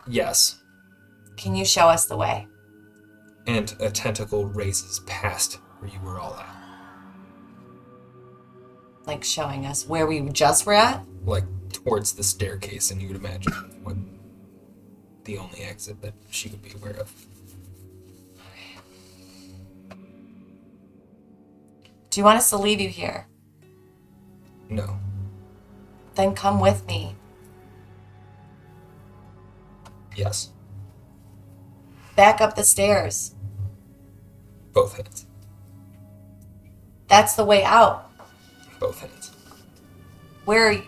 [SPEAKER 1] Yes.
[SPEAKER 2] Can you show us the way?
[SPEAKER 1] And a tentacle raises past where you were all at.
[SPEAKER 2] Like showing us where we just were at?
[SPEAKER 1] Like towards the staircase, and you would imagine what the only exit that she would be aware of.
[SPEAKER 2] Do you want us to leave you here?
[SPEAKER 1] No.
[SPEAKER 2] Then come with me.
[SPEAKER 1] Yes.
[SPEAKER 2] Back up the stairs.
[SPEAKER 1] Both hands.
[SPEAKER 2] That's the way out.
[SPEAKER 1] Both hands.
[SPEAKER 2] Where are you?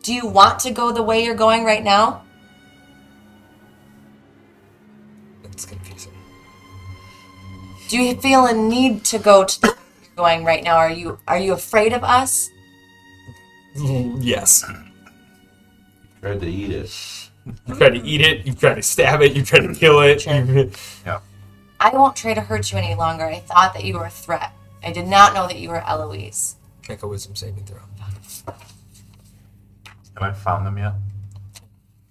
[SPEAKER 2] Do you want to go the way you're going right now?
[SPEAKER 1] It's confusing.
[SPEAKER 2] Do you feel a need to go to the way you're going right now? Are you afraid of us?
[SPEAKER 1] Yes.
[SPEAKER 5] Tried to eat it.
[SPEAKER 1] You try to eat it, you try to stab it, you try to kill it.
[SPEAKER 2] Sure.
[SPEAKER 4] Yeah.
[SPEAKER 2] I won't try to hurt you any longer. I thought that you were a threat. I did not know that you were Eloise.
[SPEAKER 1] Make a wisdom saving throw.
[SPEAKER 4] Have I found them yet?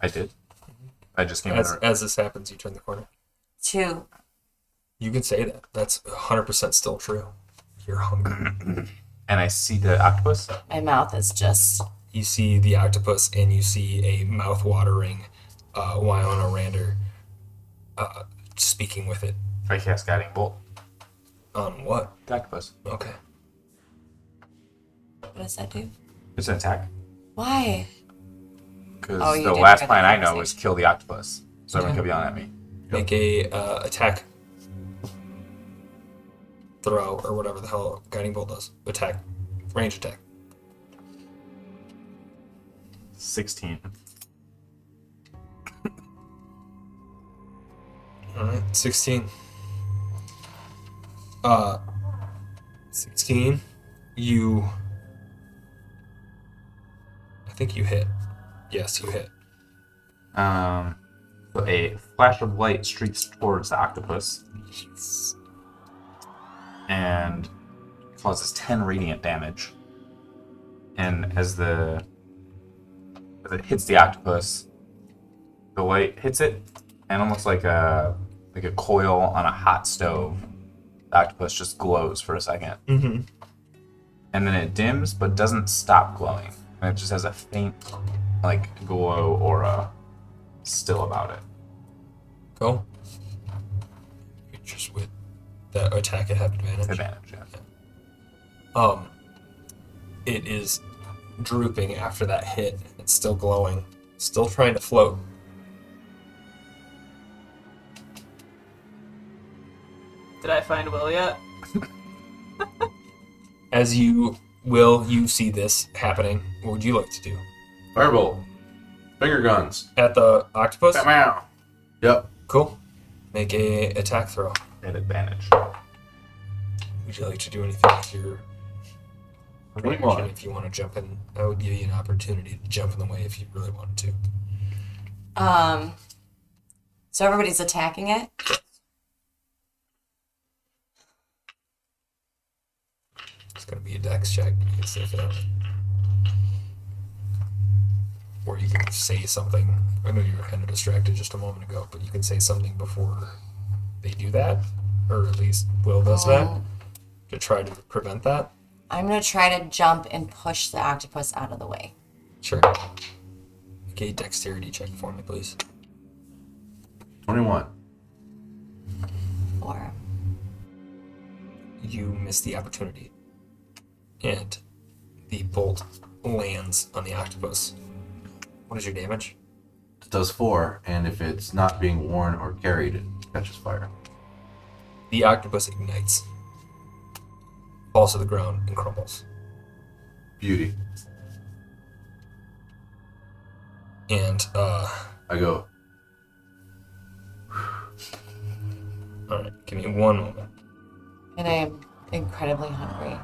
[SPEAKER 4] I did. I just came in.
[SPEAKER 1] As this happens, you turn the corner.
[SPEAKER 2] 2.
[SPEAKER 1] You can say that. That's 100% still true. You're hungry.
[SPEAKER 4] And I see the octopus.
[SPEAKER 2] My mouth is just...
[SPEAKER 1] You see the octopus, and you see a mouth-watering Wyona Rander speaking with it.
[SPEAKER 4] I cast Guiding Bolt.
[SPEAKER 1] On what?
[SPEAKER 4] The octopus.
[SPEAKER 1] Okay.
[SPEAKER 2] What does that do?
[SPEAKER 4] It's an attack.
[SPEAKER 2] Why?
[SPEAKER 4] Because
[SPEAKER 2] Oh, you
[SPEAKER 4] the
[SPEAKER 2] did
[SPEAKER 4] last
[SPEAKER 2] hear
[SPEAKER 4] plan
[SPEAKER 2] that
[SPEAKER 4] I know is kill the octopus. So everyone
[SPEAKER 1] Yeah.
[SPEAKER 4] could be yelling at me.
[SPEAKER 1] Make a attack throw, or whatever the hell Guiding Bolt does. Attack. Range attack.
[SPEAKER 4] 16.
[SPEAKER 1] Alright, 16. 16, you... I think you hit. Yes, you hit.
[SPEAKER 4] So a flash of light streaks towards the octopus and causes 10 radiant damage. And as it hits the octopus, the light hits it, and almost like a coil on a hot stove, the octopus just glows for a second.
[SPEAKER 1] Mm-hmm.
[SPEAKER 4] And then it dims, but doesn't stop glowing. And it just has a faint, glow aura still about it.
[SPEAKER 1] Go. Just with the attack, it have advantage.
[SPEAKER 4] Advantage, yeah.
[SPEAKER 1] It is drooping after that hit. It's still glowing. Still trying to float.
[SPEAKER 3] Did I find Will yet?
[SPEAKER 1] As you see this happening. What would you like to do?
[SPEAKER 5] Firebolt. Finger guns.
[SPEAKER 1] At the octopus?
[SPEAKER 5] Meow. Yep.
[SPEAKER 1] Cool. Make a attack throw.
[SPEAKER 4] At advantage.
[SPEAKER 1] Would you like to do anything with your
[SPEAKER 5] 21.
[SPEAKER 1] reaction if you want to jump in? I would give you an opportunity to jump in the way if you really wanted to.
[SPEAKER 2] So everybody's attacking it?
[SPEAKER 1] It's going to be a dex check. You can say that. Or you can say something. I know you were kind of distracted just a moment ago, but you can say something before they do that. Or at least Will does that. To try to prevent that.
[SPEAKER 2] I'm going to try to jump and push the octopus out of the way.
[SPEAKER 1] Sure. Make a dexterity check for me, please.
[SPEAKER 5] 21.
[SPEAKER 2] 4.
[SPEAKER 1] You miss the opportunity. And the bolt lands on the octopus. What is your damage?
[SPEAKER 5] It does 4, and if it's not being worn or carried, it catches fire.
[SPEAKER 1] The octopus ignites, falls to the ground, and crumbles.
[SPEAKER 5] Beauty.
[SPEAKER 1] And,
[SPEAKER 5] I go,
[SPEAKER 1] alright, give me one moment.
[SPEAKER 2] And I am incredibly hungry.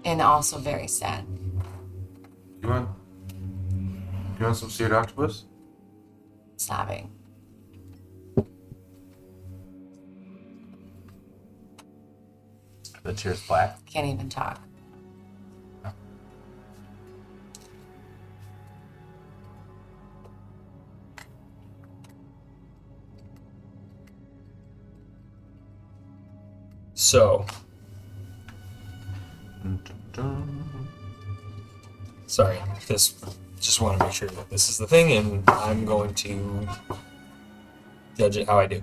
[SPEAKER 2] And also very sad.
[SPEAKER 5] you want some seared octopus?
[SPEAKER 2] Sobbing.
[SPEAKER 4] The tears black.
[SPEAKER 2] Can't even talk.
[SPEAKER 1] So, sorry, just want to make sure that this is the thing, and I'm going to judge it how I do.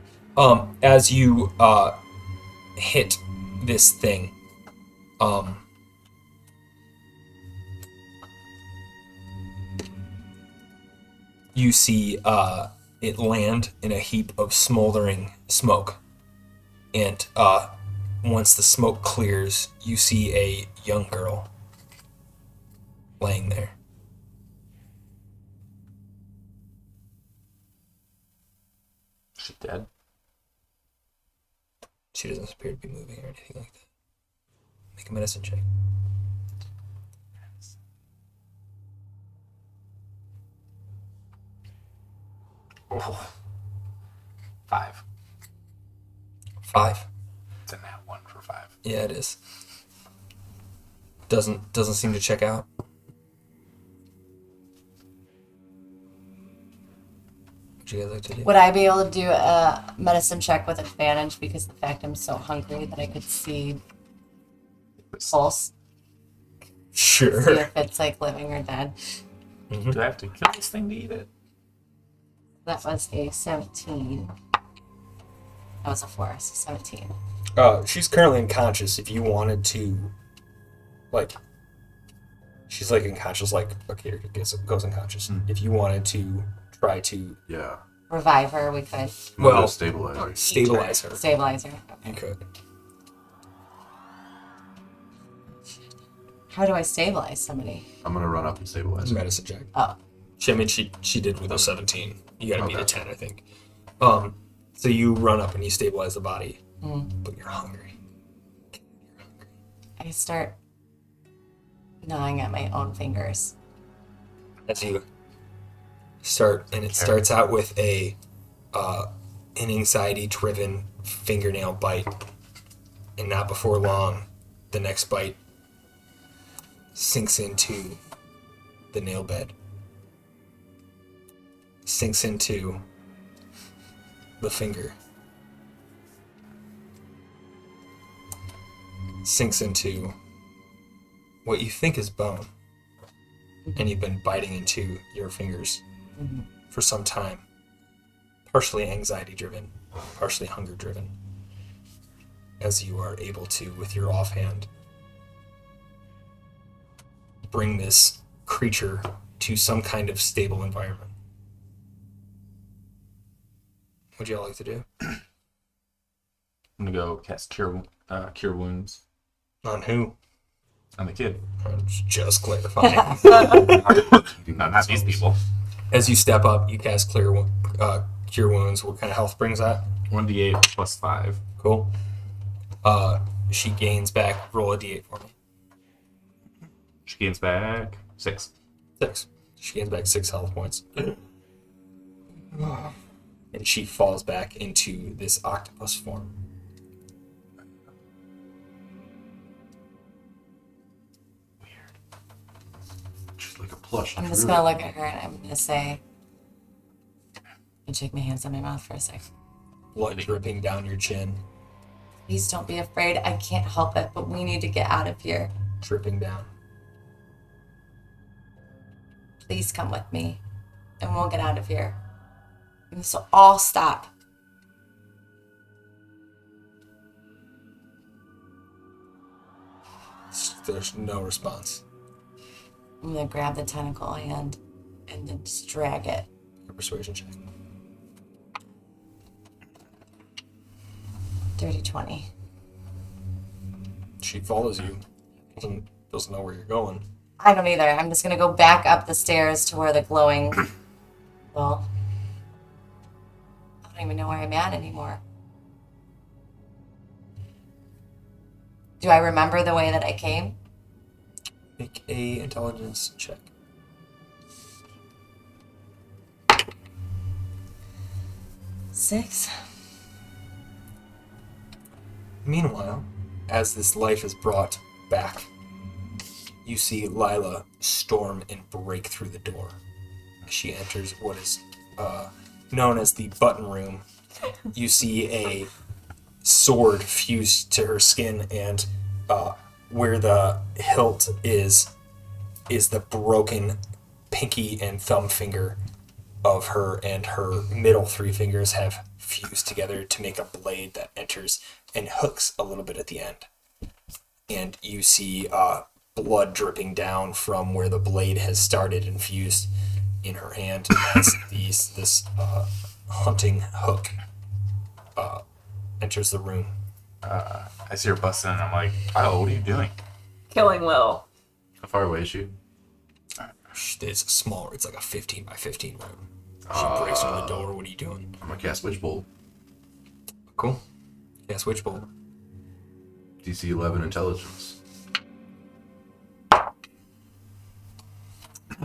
[SPEAKER 1] As you hit this thing, you see it land in a heap of smoldering smoke, and once the smoke clears, you see a young girl laying there.
[SPEAKER 4] She dead?
[SPEAKER 1] She doesn't appear to be moving or anything like that. Make a medicine check.
[SPEAKER 4] Oh. 5.
[SPEAKER 1] 5.
[SPEAKER 4] It's a nat 1 for 5.
[SPEAKER 1] Yeah, it is. Doesn't seem to check out. What you guys like to do?
[SPEAKER 2] Would I be able to do a medicine check with advantage because of the fact I'm so hungry that I could see pulse? See
[SPEAKER 1] Sure.
[SPEAKER 2] if it's like living or dead.
[SPEAKER 4] Do I have to kill this thing to eat it?
[SPEAKER 2] That was a 17. That was a 4, so 17.
[SPEAKER 1] She's currently unconscious. If you wanted to, like, she's like unconscious. Like, okay, it goes unconscious. If you wanted to try to,
[SPEAKER 5] Yeah.
[SPEAKER 2] Revive her, we could.
[SPEAKER 1] well,
[SPEAKER 5] Stabilizer.
[SPEAKER 1] stabilize her,
[SPEAKER 2] Stabilize her.
[SPEAKER 1] you could.
[SPEAKER 2] How do I stabilize somebody?
[SPEAKER 5] I'm gonna run up and stabilize her.
[SPEAKER 1] Medicine check.
[SPEAKER 2] Oh,
[SPEAKER 1] She did with a 17. You gotta beat a
[SPEAKER 5] Okay.
[SPEAKER 1] 10, I think. So you run up and you stabilize the body, but you're hungry.
[SPEAKER 2] I start gnawing at my own fingers.
[SPEAKER 1] As you start, and it starts out with an anxiety-driven fingernail bite, and not before long, the next bite sinks into the nail bed, sinks into the finger, sinks into what you think is bone, and you've been biting into your fingers for some time, partially anxiety driven, partially hunger driven, as you are able to, with your offhand, bring this creature to some kind of stable environment. What would y'all like to do?
[SPEAKER 4] I'm gonna go cast cure wounds
[SPEAKER 1] On who?
[SPEAKER 4] on the kid.
[SPEAKER 1] Just clarifying.
[SPEAKER 4] Not these people.
[SPEAKER 1] As you step up, you cast cure wounds. What kind of health brings that?
[SPEAKER 4] 1d8 plus 5.
[SPEAKER 1] Cool. She gains back. Roll a d8 for me.
[SPEAKER 4] She gains back 6.
[SPEAKER 1] 6. She gains back 6 health points. And she falls back into this octopus form.
[SPEAKER 5] She's like a plush.
[SPEAKER 2] I'm just gonna look at her and I'm gonna say, and shake my hands on my mouth for a sec.
[SPEAKER 1] Blood dripping down your chin.
[SPEAKER 2] Please don't be afraid. I can't help it, but we need to get out of here.
[SPEAKER 1] Dripping down.
[SPEAKER 2] Please come with me, and we'll get out of here. And this will all stop.
[SPEAKER 1] There's no response.
[SPEAKER 2] I'm gonna grab the tentacle hand and then just drag it.
[SPEAKER 1] A persuasion check.
[SPEAKER 2] Dirty 20.
[SPEAKER 1] She follows you. Doesn't know where you're going.
[SPEAKER 2] I don't either. I'm just gonna go back up the stairs to where the glowing. Well, I don't even know where I'm at anymore. Do I remember the way that I came?
[SPEAKER 1] Make a intelligence check.
[SPEAKER 2] Six.
[SPEAKER 1] Meanwhile, as this life is brought back, you see Lila storm and break through the door. She enters what is known as the button room. You see a sword fused to her skin, and where the hilt is the broken pinky and thumb finger of her, and her middle three fingers have fused together to make a blade that enters and hooks a little bit at the end. And you see blood dripping down from where the blade has started and fused in her hand as this hunting hook enters the room.
[SPEAKER 4] I see her busting, and I'm like, "Oh, what are you doing?"
[SPEAKER 3] Killing Will.
[SPEAKER 5] How far away is she?
[SPEAKER 1] It's small. It's like a 15 by 15 room. She breaks through the door. What are you doing?
[SPEAKER 5] I'm gonna cast Witch Bolt.
[SPEAKER 1] Cool. Yeah, switch bolt.
[SPEAKER 5] DC 11 intelligence.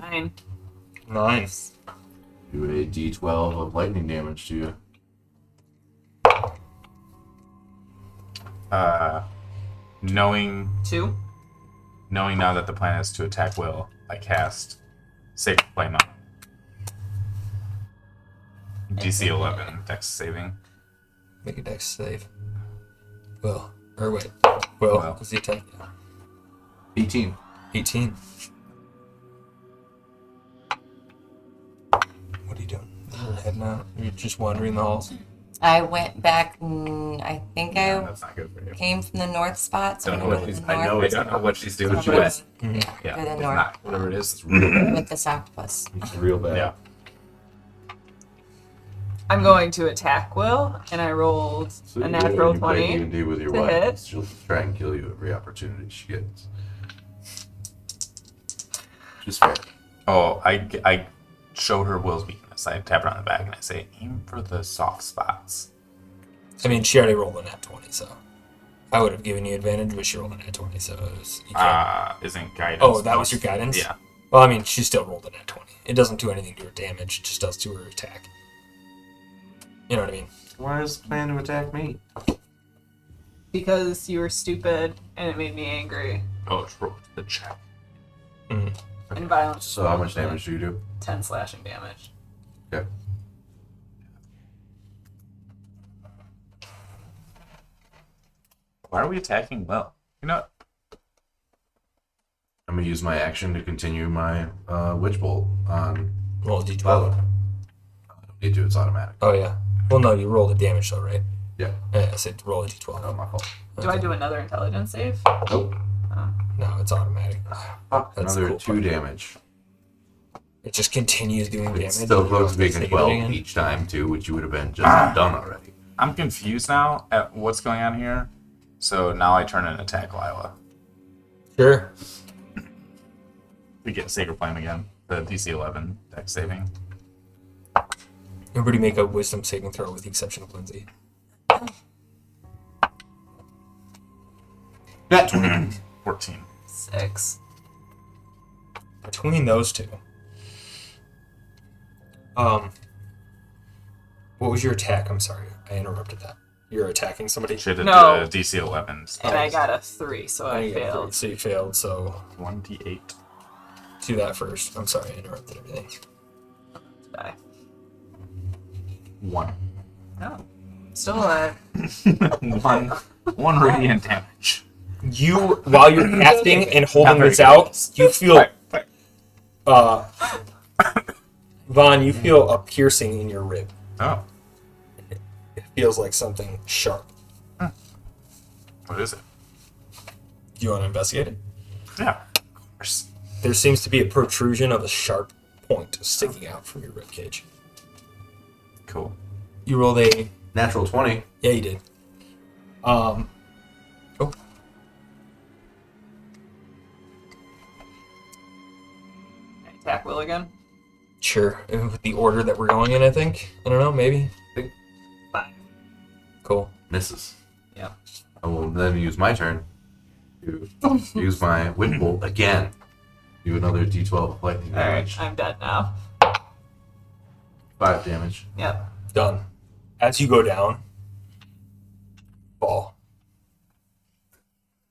[SPEAKER 3] 9.
[SPEAKER 1] Nice.
[SPEAKER 5] Do a D12 of lightning damage to you.
[SPEAKER 4] Knowing
[SPEAKER 3] 2.
[SPEAKER 4] now that the plan is to attack Will, I cast Sacred Flame on him. DC 11, Dex saving.
[SPEAKER 1] Make a dex save. Will. Or wait. Will.
[SPEAKER 4] Will.
[SPEAKER 1] What's the attack?
[SPEAKER 5] 18.
[SPEAKER 1] 18. What are you doing? Heading out? You're just wandering the halls?
[SPEAKER 2] I went back. I think
[SPEAKER 4] Yeah,
[SPEAKER 2] I
[SPEAKER 4] that's not good for you.
[SPEAKER 2] came from the north spot. So
[SPEAKER 4] Don't know
[SPEAKER 2] I
[SPEAKER 4] what
[SPEAKER 2] went
[SPEAKER 4] she's.
[SPEAKER 2] to the
[SPEAKER 4] I
[SPEAKER 2] north
[SPEAKER 4] don't know what she's doing.
[SPEAKER 2] She
[SPEAKER 4] But
[SPEAKER 2] was
[SPEAKER 4] yeah,
[SPEAKER 2] to the
[SPEAKER 4] it's
[SPEAKER 2] north.
[SPEAKER 4] not whatever it is. It's real bad.
[SPEAKER 2] with this octopus.
[SPEAKER 5] It's real bad.
[SPEAKER 4] Yeah.
[SPEAKER 3] I'm going to attack Will, and I rolled
[SPEAKER 5] So
[SPEAKER 3] a
[SPEAKER 5] you
[SPEAKER 3] natural
[SPEAKER 5] when you play
[SPEAKER 3] 20.
[SPEAKER 5] D&D with your
[SPEAKER 3] to
[SPEAKER 5] wife,
[SPEAKER 3] hit.
[SPEAKER 5] she'll try and kill you every opportunity she gets. Which is fair.
[SPEAKER 4] Oh, I showed her Will's weakness. I tap her on the back and I say, "Aim for the soft spots."
[SPEAKER 1] I mean, she already rolled a nat 20, so I would have given you advantage, but she rolled a nat 20, so it was, you can't.
[SPEAKER 4] Isn't guidance?
[SPEAKER 1] Oh, that was your guidance?
[SPEAKER 4] Yeah.
[SPEAKER 1] Well, I mean, she still rolled a nat 20. It doesn't do anything to her damage, it just does to her attack. You know what I mean?
[SPEAKER 5] Why is the plan to attack me?
[SPEAKER 3] Because you were stupid, and it made me angry.
[SPEAKER 4] Oh, it's rolled the check.
[SPEAKER 3] And violence.
[SPEAKER 5] So how much damage do you do?
[SPEAKER 3] 10 slashing damage.
[SPEAKER 5] Okay.
[SPEAKER 4] Why are we attacking Will? You know,
[SPEAKER 5] I'm gonna use my action to continue my Witch Bolt on
[SPEAKER 1] Roll a d12.
[SPEAKER 5] Lila. I don't need to, it's automatic.
[SPEAKER 1] Oh, yeah. Well, no, you rolled a damage, though, right?
[SPEAKER 5] Yeah.
[SPEAKER 1] Yeah, I said roll a d12.
[SPEAKER 5] Not my fault.
[SPEAKER 3] Do I do another intelligence save?
[SPEAKER 5] Nope.
[SPEAKER 1] No, it's automatic.
[SPEAKER 5] Fuck,
[SPEAKER 1] That's
[SPEAKER 5] another
[SPEAKER 1] the cool
[SPEAKER 5] 2
[SPEAKER 1] part.
[SPEAKER 5] damage.
[SPEAKER 1] It just continues doing damage.
[SPEAKER 5] It's still
[SPEAKER 1] You
[SPEAKER 5] close
[SPEAKER 1] don't
[SPEAKER 5] to being
[SPEAKER 1] save
[SPEAKER 5] a
[SPEAKER 1] it
[SPEAKER 5] 12
[SPEAKER 1] again.
[SPEAKER 5] each time, too, which you would have been just done already.
[SPEAKER 4] I'm confused now at what's going on here. So now I turn and attack Lila.
[SPEAKER 1] Sure.
[SPEAKER 4] We get Sacred Flame again. The DC 11 Dex saving.
[SPEAKER 1] Everybody make a wisdom saving throw with the exception of Lindsay.
[SPEAKER 5] Not 20.
[SPEAKER 4] 14.
[SPEAKER 3] 6.
[SPEAKER 1] Between those two, what was your attack? I'm sorry, I interrupted that. You're attacking somebody?
[SPEAKER 4] Should have
[SPEAKER 3] No.
[SPEAKER 4] did a DC 11.
[SPEAKER 3] And I got a 3, so I
[SPEAKER 1] You got
[SPEAKER 3] failed.
[SPEAKER 1] three, so you failed, so
[SPEAKER 4] 1d8.
[SPEAKER 1] do that first. I'm sorry, I interrupted everything.
[SPEAKER 3] Die.
[SPEAKER 4] 1.
[SPEAKER 3] Oh. Still alive.
[SPEAKER 4] one radiant damage.
[SPEAKER 1] You, while you're casting and holding this out, you feel, Vaughn, you feel a piercing in your rib.
[SPEAKER 4] Oh,
[SPEAKER 1] It feels like something sharp.
[SPEAKER 4] what is it?
[SPEAKER 1] Do you want to investigate it?
[SPEAKER 4] Yeah, of course.
[SPEAKER 1] There seems to be a protrusion of a sharp point sticking out from your rib cage.
[SPEAKER 4] Cool.
[SPEAKER 1] You rolled a...
[SPEAKER 5] Natural 20.
[SPEAKER 1] Yeah, you did. Oh,
[SPEAKER 3] Attack Will again.
[SPEAKER 1] sure. With the order that we're going in, I think. I don't know, maybe.
[SPEAKER 3] 5.
[SPEAKER 1] Cool.
[SPEAKER 5] Misses.
[SPEAKER 3] Yeah.
[SPEAKER 5] I will then use my turn to use my wind bolt again. Do another D12 lightning damage.
[SPEAKER 3] I'm dead now.
[SPEAKER 5] 5 damage.
[SPEAKER 3] Yep.
[SPEAKER 1] Done. As you go down, fall.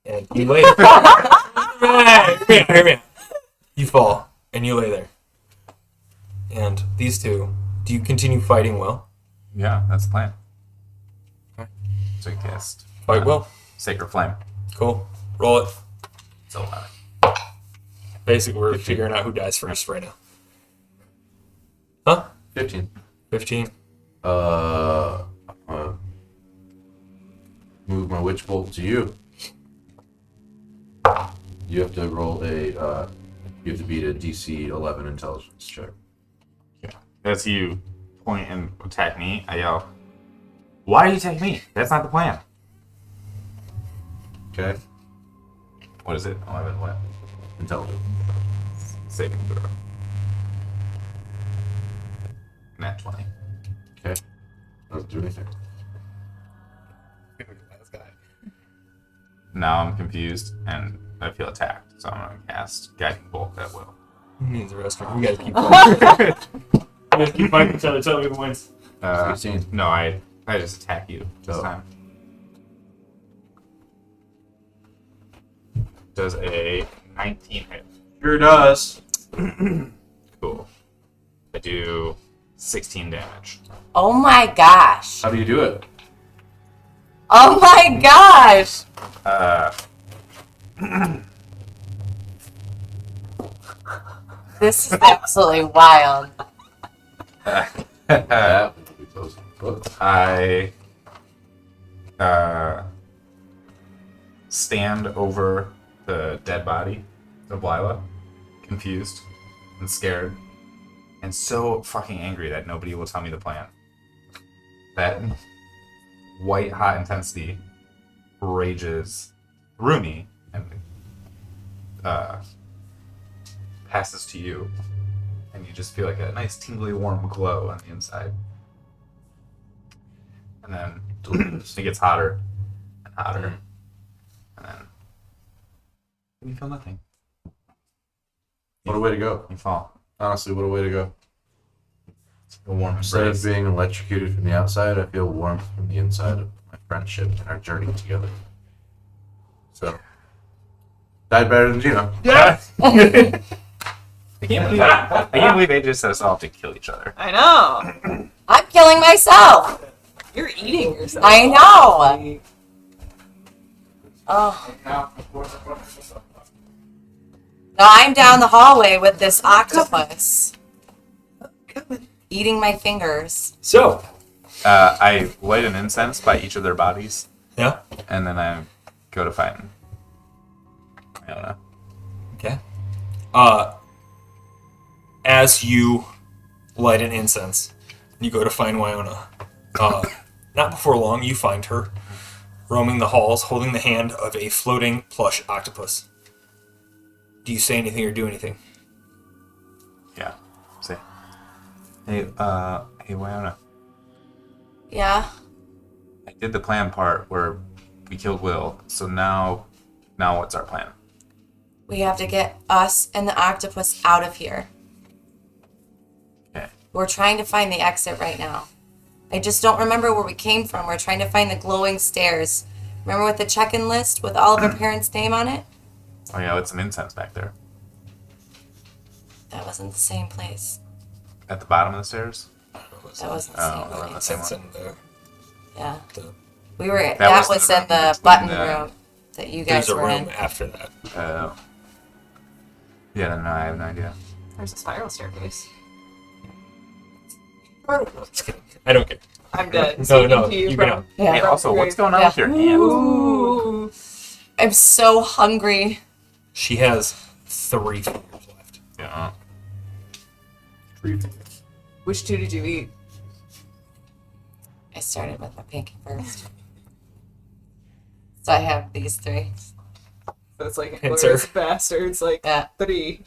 [SPEAKER 1] And you lay there. Come here. You fall, and you lay there. And these two, do you continue fighting well?
[SPEAKER 4] Yeah, that's the plan.
[SPEAKER 1] Okay.
[SPEAKER 4] So you cast
[SPEAKER 1] Fight well.
[SPEAKER 4] Sacred Flame.
[SPEAKER 1] Cool. Roll it.
[SPEAKER 4] It's 11.
[SPEAKER 1] Basically, we're
[SPEAKER 4] 15.
[SPEAKER 1] figuring out who dies first right now. Huh?
[SPEAKER 5] 15.
[SPEAKER 1] 15.
[SPEAKER 5] Move my witch bolt to you. You have to roll a. You have to beat a DC 11 intelligence check.
[SPEAKER 4] As you point and attack me, I yell, "Why do you attack me? That's not the plan."
[SPEAKER 5] Okay.
[SPEAKER 4] What is it? 11 what?
[SPEAKER 5] Intelligence.
[SPEAKER 4] Saving throw. Nat 20.
[SPEAKER 5] Okay. Doesn't do anything.
[SPEAKER 4] Now I'm confused and I feel attacked, so I'm gonna cast Guiding Bolt at will.
[SPEAKER 1] Who needs a restroom? We gotta keep fighting. We gotta keep fighting each other. Tell me who wins.
[SPEAKER 5] 16.
[SPEAKER 4] No, I just attack you this
[SPEAKER 5] Oh.
[SPEAKER 4] time. Does a 19 hit?
[SPEAKER 5] Sure does.
[SPEAKER 4] Cool. I do 16 damage.
[SPEAKER 2] Oh my gosh.
[SPEAKER 5] How do you do it?
[SPEAKER 2] Oh my gosh. This is absolutely wild.
[SPEAKER 5] That would be close. Whoops.
[SPEAKER 4] I stand over the dead body of Lila, confused and scared, and so fucking angry that nobody will tell me the plan. That white hot intensity rages through me and passes to you, and you just feel like a nice tingly warm glow on the inside. And then it gets hotter and hotter, and then you feel nothing.
[SPEAKER 5] What a way to go.
[SPEAKER 4] You fall.
[SPEAKER 5] Honestly, what a way to go.
[SPEAKER 4] A warm
[SPEAKER 5] Instead
[SPEAKER 4] embrace.
[SPEAKER 5] of being electrocuted from the outside, I feel warmth from the inside of my friendship and our journey together. So, died better than Gino.
[SPEAKER 4] Yeah. I can't believe they just set us all to kill each other.
[SPEAKER 3] I know.
[SPEAKER 2] I'm killing myself.
[SPEAKER 3] You're eating yourself.
[SPEAKER 2] I know. Oh. No, I'm down the hallway with this octopus. Eating my fingers.
[SPEAKER 1] So,
[SPEAKER 4] I light an incense by each of their bodies,
[SPEAKER 1] yeah.
[SPEAKER 4] and then I go to fight. I don't know.
[SPEAKER 1] Okay. As you light an incense, you go to find Wyona. Not before long, you find her roaming the halls, holding the hand of a floating plush octopus. Do you say anything or do anything?
[SPEAKER 4] Yeah. Say, hey, Wyona.
[SPEAKER 2] Yeah.
[SPEAKER 4] I did the plan part where we killed Will, so now what's our plan?
[SPEAKER 2] We have to get us and the octopus out of here.
[SPEAKER 4] Okay.
[SPEAKER 2] We're trying to find the exit right now. I just don't remember where we came from. We're trying to find the glowing stairs. Remember with the check-in list with all of our parents' name on it?
[SPEAKER 4] Oh yeah, it's some incense back there.
[SPEAKER 2] That wasn't the same place.
[SPEAKER 4] At the bottom of the stairs?
[SPEAKER 2] That wasn't the
[SPEAKER 4] Oh,
[SPEAKER 2] same
[SPEAKER 4] that wasn't the
[SPEAKER 2] place.
[SPEAKER 4] same
[SPEAKER 1] Incense
[SPEAKER 4] one.
[SPEAKER 1] in the,
[SPEAKER 2] Yeah.
[SPEAKER 1] the
[SPEAKER 2] We were that,
[SPEAKER 4] was
[SPEAKER 2] was
[SPEAKER 4] the
[SPEAKER 2] in
[SPEAKER 4] room
[SPEAKER 2] the
[SPEAKER 4] between
[SPEAKER 2] button
[SPEAKER 4] the-
[SPEAKER 2] room that you guys
[SPEAKER 1] there's a
[SPEAKER 2] were
[SPEAKER 1] room
[SPEAKER 2] in.
[SPEAKER 1] after that.
[SPEAKER 4] Yeah, no, I have no idea.
[SPEAKER 3] There's a spiral staircase.
[SPEAKER 1] Just kidding. I don't care.
[SPEAKER 3] I'm dead.
[SPEAKER 1] No,
[SPEAKER 3] Speaking
[SPEAKER 1] no,
[SPEAKER 3] to you
[SPEAKER 1] you
[SPEAKER 3] from-
[SPEAKER 1] can out.
[SPEAKER 2] Yeah.
[SPEAKER 4] Hey, also, what's going on
[SPEAKER 2] Yeah.
[SPEAKER 4] with your hand?
[SPEAKER 3] Ooh.
[SPEAKER 2] I'm so hungry.
[SPEAKER 1] She has 3 fingers left.
[SPEAKER 4] Yeah.
[SPEAKER 5] 3 fingers.
[SPEAKER 3] Which 2 did you eat?
[SPEAKER 2] I started with my pinky first. So I have these 3.
[SPEAKER 3] So it's like
[SPEAKER 1] Answer.
[SPEAKER 3] Glorious Bastards, like
[SPEAKER 2] Yeah.
[SPEAKER 3] 3.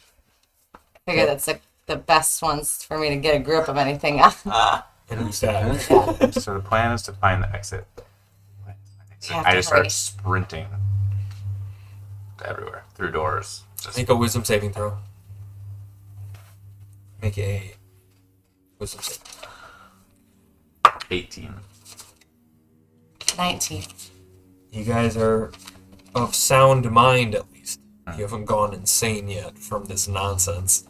[SPEAKER 2] Figure that's the best ones for me to get a grip of anything on.
[SPEAKER 1] And who's that?
[SPEAKER 4] So the plan is to find the exit.
[SPEAKER 2] You have
[SPEAKER 4] I
[SPEAKER 2] to
[SPEAKER 4] just
[SPEAKER 2] hurry.
[SPEAKER 4] start sprinting everywhere through doors. Just
[SPEAKER 1] Make a wisdom saving throw. Make a wisdom saving.
[SPEAKER 4] 18.
[SPEAKER 2] 19.
[SPEAKER 1] You guys are of sound mind, at least. You haven't gone insane yet from this nonsense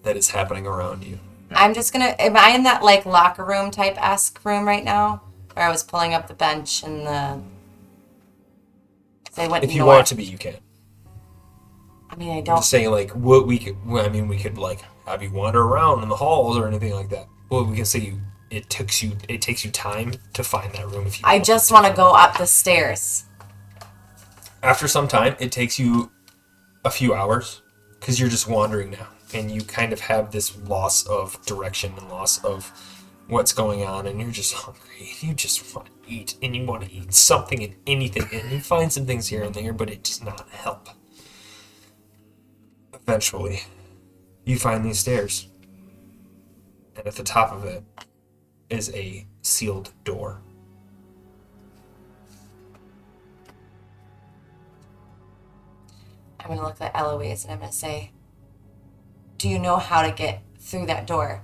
[SPEAKER 1] that is happening around you.
[SPEAKER 2] I'm just gonna. Am I in that like locker room type-esque room right now? Where I was pulling up the bench and the. They went
[SPEAKER 1] If you
[SPEAKER 2] north.
[SPEAKER 1] want to be, you can.
[SPEAKER 2] I mean, I
[SPEAKER 1] I'm
[SPEAKER 2] don't.
[SPEAKER 1] just saying, like, what we could. Well, I mean, we could like have you wander around in the halls or anything like that. Well, we can say you. It takes you time to find that room if you.
[SPEAKER 2] I just want to go up the stairs.
[SPEAKER 1] After some time, it takes you a few hours because you're just wandering now, and you kind of have this loss of direction and loss of what's going on, and you're just hungry. And you just want to eat, and you want to eat something and anything, and you find some things here and there, but it does not help. Eventually, you find these stairs, and at the top of it is a sealed door.
[SPEAKER 2] I'm gonna look at Eloise and I'm gonna say, "Do you know how to get through that door?"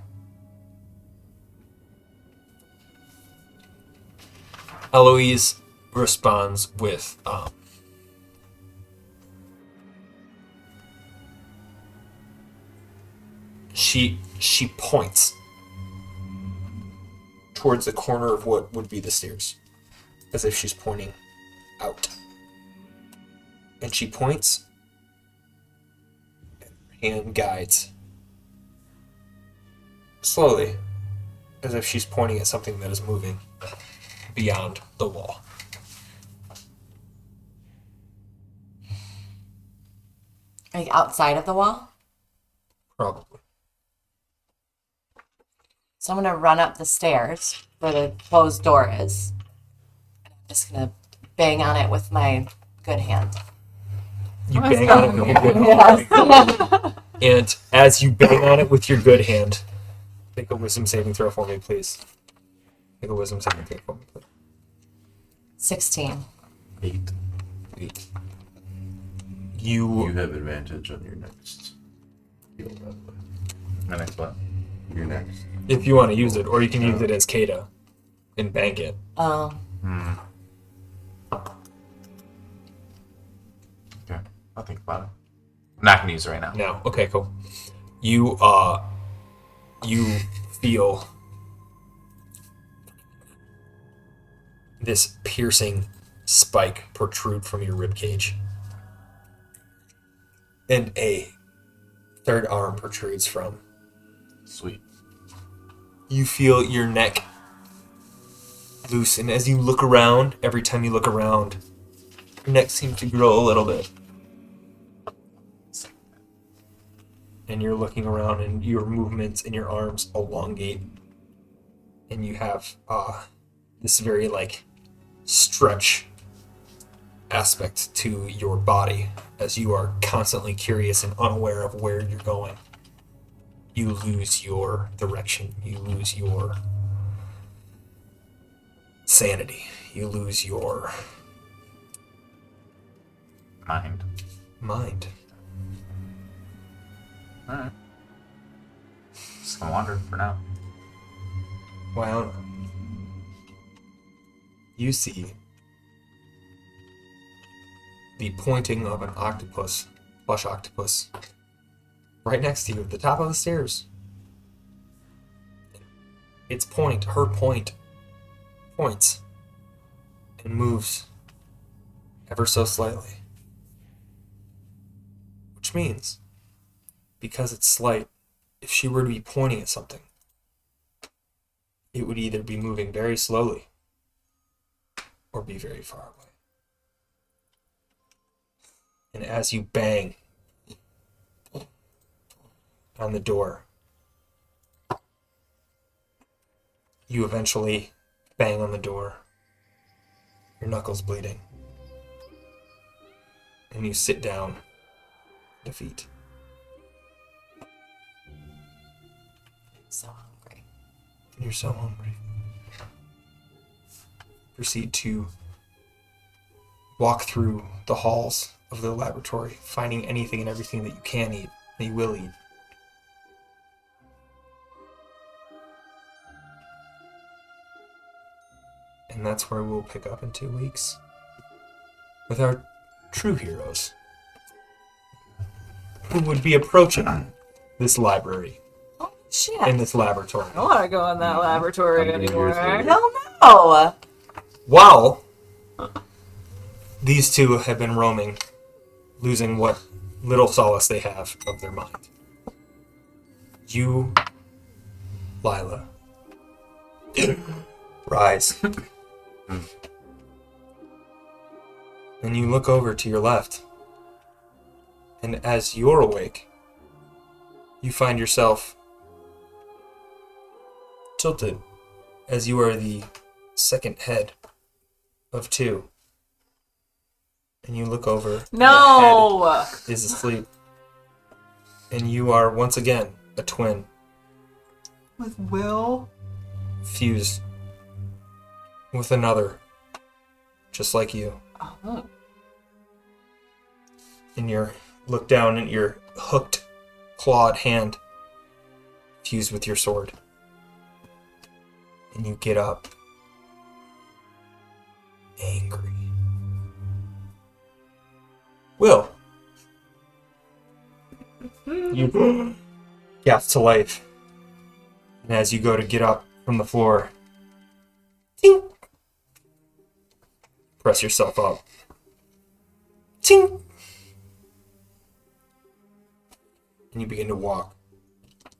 [SPEAKER 1] Eloise responds with, she points towards the corner of what would be the stairs, as if she's pointing out. And she points, and her hand guides slowly, as if she's pointing at something that is moving beyond the wall.
[SPEAKER 2] Like outside of the wall?
[SPEAKER 1] Probably.
[SPEAKER 2] So I'm gonna run up the stairs where the closed door is. I'm just gonna bang on it with my good hand.
[SPEAKER 1] You bang on it with your good hand. And as you bang on it with your good hand, make a wisdom saving throw for me, please. Make a wisdom saving throw for me, please.
[SPEAKER 2] 16.
[SPEAKER 5] 8. You
[SPEAKER 1] You
[SPEAKER 5] have advantage on your next heal, by the way.
[SPEAKER 4] My next one.
[SPEAKER 5] Your next.
[SPEAKER 1] if you want to use it, or you can use it as Kata and bank it.
[SPEAKER 2] Oh.
[SPEAKER 4] Okay. I'll think about it. I'm not gonna use it right now.
[SPEAKER 1] No. Okay, cool. You feel this piercing spike protrude from your rib cage. And a third arm protrudes from.
[SPEAKER 4] Sweet.
[SPEAKER 1] You feel your neck loosen as you look around. Every time you look around, your neck seems to grow a little bit. And you're looking around, and your movements and your arms elongate. And you have this very, like, stretch aspect to your body as you are constantly curious and unaware of where you're going. You lose your direction. You lose your sanity. You lose your
[SPEAKER 4] Mind.
[SPEAKER 1] mind.
[SPEAKER 4] Alright. Just gonna wander for now.
[SPEAKER 1] Wow. You see the pointing of an octopus, plush octopus, right next to you at the top of the stairs. Its point, her point, points and moves ever so slightly. Which means, because it's slight, if she were to be pointing at something, it would either be moving very slowly or be very far away. And as you bang on the door, you eventually bang on the door, your knuckles bleeding, and you sit down. Defeat.
[SPEAKER 2] So hungry.
[SPEAKER 1] You're so hungry. Proceed to walk through the halls of the laboratory, finding anything and everything that you can eat, that you will eat. And that's where we'll pick up in 2 weeks with our true heroes, who would be approaching this library
[SPEAKER 2] Oh, shit.
[SPEAKER 1] in this laboratory.
[SPEAKER 3] I don't want to go in that laboratory
[SPEAKER 5] I'm getting
[SPEAKER 3] anymore.
[SPEAKER 5] yours later.
[SPEAKER 2] Hell no!
[SPEAKER 1] While these two have been roaming, losing what little solace they have of their mind. You, Lila, rise. And you look over to your left. And as you're awake, you find yourself tilted, as you are the second head of 2. And you look over. and the
[SPEAKER 3] No!
[SPEAKER 1] head is asleep. And you are once again a twin,
[SPEAKER 3] With Will?
[SPEAKER 1] fused with another, just like you.
[SPEAKER 3] Oh.
[SPEAKER 1] And you look down at your hooked, clawed hand, fused with your sword. And you get up, angry. Will, you gasp to life. And as you go to get up from the floor, ting, press yourself up. Ting. And you begin to walk.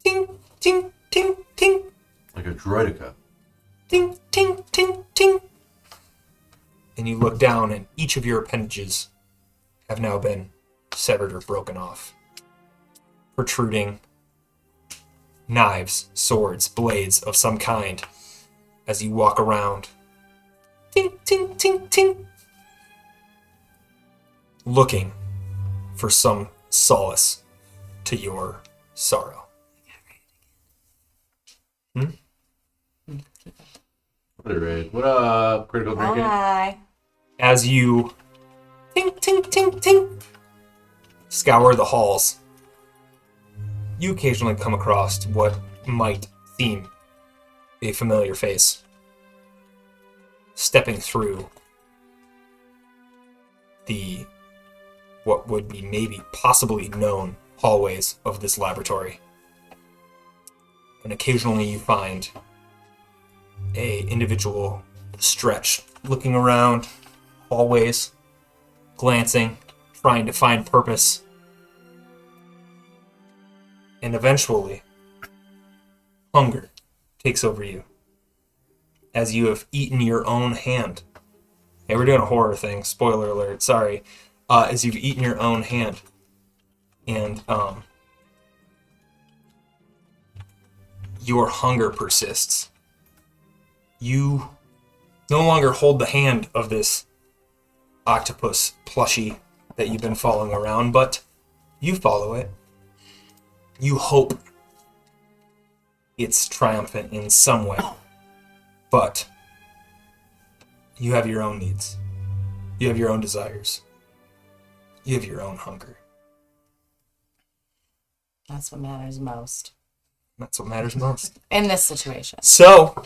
[SPEAKER 1] Ting, ting, ting, ting.
[SPEAKER 5] Like a droidica.
[SPEAKER 1] Ting, ting, ting, ting. And you look down, and each of your appendages have now been severed or broken off. Protruding knives, swords, blades of some kind as you walk around. Ting, ting, ting, ting. Looking for some solace to your sorrow.
[SPEAKER 5] What a raid. What up, Critical Drinking?
[SPEAKER 2] Hi.
[SPEAKER 1] As you ting, ting, ting, ting, scour the halls, you occasionally come across what might seem a familiar face stepping through the what would be maybe possibly known hallways of this laboratory. And occasionally you find a individual stretched, looking around hallways, glancing, trying to find purpose. And eventually, hunger takes over you as you have eaten your own hand. Hey, we're doing a horror thing. Spoiler alert. Sorry. As you've eaten your own hand. And your hunger persists. You no longer hold the hand of this octopus plushie that you've been following around, but you follow it. You hope it's triumphant in some way. But you have your own needs. You have your own desires. You have your own hunger.
[SPEAKER 2] That's what matters most
[SPEAKER 1] That's what matters most.
[SPEAKER 2] in this situation.
[SPEAKER 1] So,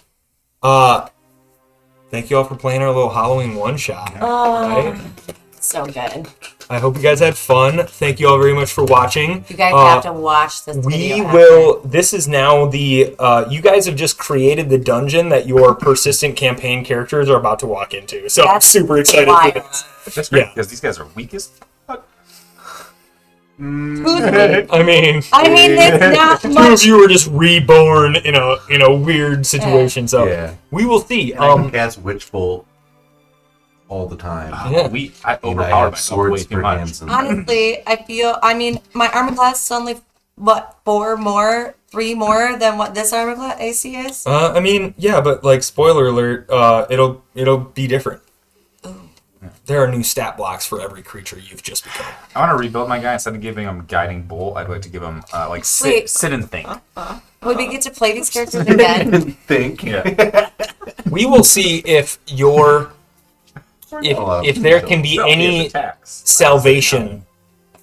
[SPEAKER 1] thank you all for playing our little Halloween one-shot. Right?
[SPEAKER 2] So good.
[SPEAKER 1] I hope you guys had fun. Thank you all very much for watching.
[SPEAKER 2] You guys have to watch this video.
[SPEAKER 1] We
[SPEAKER 2] after.
[SPEAKER 1] will. This is now the. You guys have just created the dungeon that your persistent campaign characters are about to walk into. So I'm
[SPEAKER 2] That's
[SPEAKER 1] super excited
[SPEAKER 2] wild.
[SPEAKER 1] for this.
[SPEAKER 4] That's great
[SPEAKER 1] Yeah.
[SPEAKER 4] because these guys are weakest.
[SPEAKER 1] I mean,
[SPEAKER 2] there's not
[SPEAKER 1] two of
[SPEAKER 2] much.
[SPEAKER 1] you were just reborn in a weird situation. So
[SPEAKER 5] Yeah.
[SPEAKER 1] we will see.
[SPEAKER 5] I can cast Witch Bolt all the time.
[SPEAKER 1] Yeah.
[SPEAKER 4] I
[SPEAKER 5] And I
[SPEAKER 4] overpowered
[SPEAKER 5] have
[SPEAKER 4] myself
[SPEAKER 5] swords
[SPEAKER 4] way too
[SPEAKER 5] for
[SPEAKER 4] much.
[SPEAKER 5] hands.
[SPEAKER 2] Honestly, I feel. My armor class is only three more than what this armor class AC is.
[SPEAKER 1] Yeah, but like spoiler alert, it'll be different. there are new stat blocks for every creature you've just become.
[SPEAKER 4] I want to rebuild my guy. Instead of giving him Guiding Bolt, I'd like to give him
[SPEAKER 2] Wait.
[SPEAKER 4] sit and think.
[SPEAKER 2] Would we get to play these characters again?
[SPEAKER 5] Think.
[SPEAKER 4] Yeah.
[SPEAKER 1] We will see if if there can be any salvation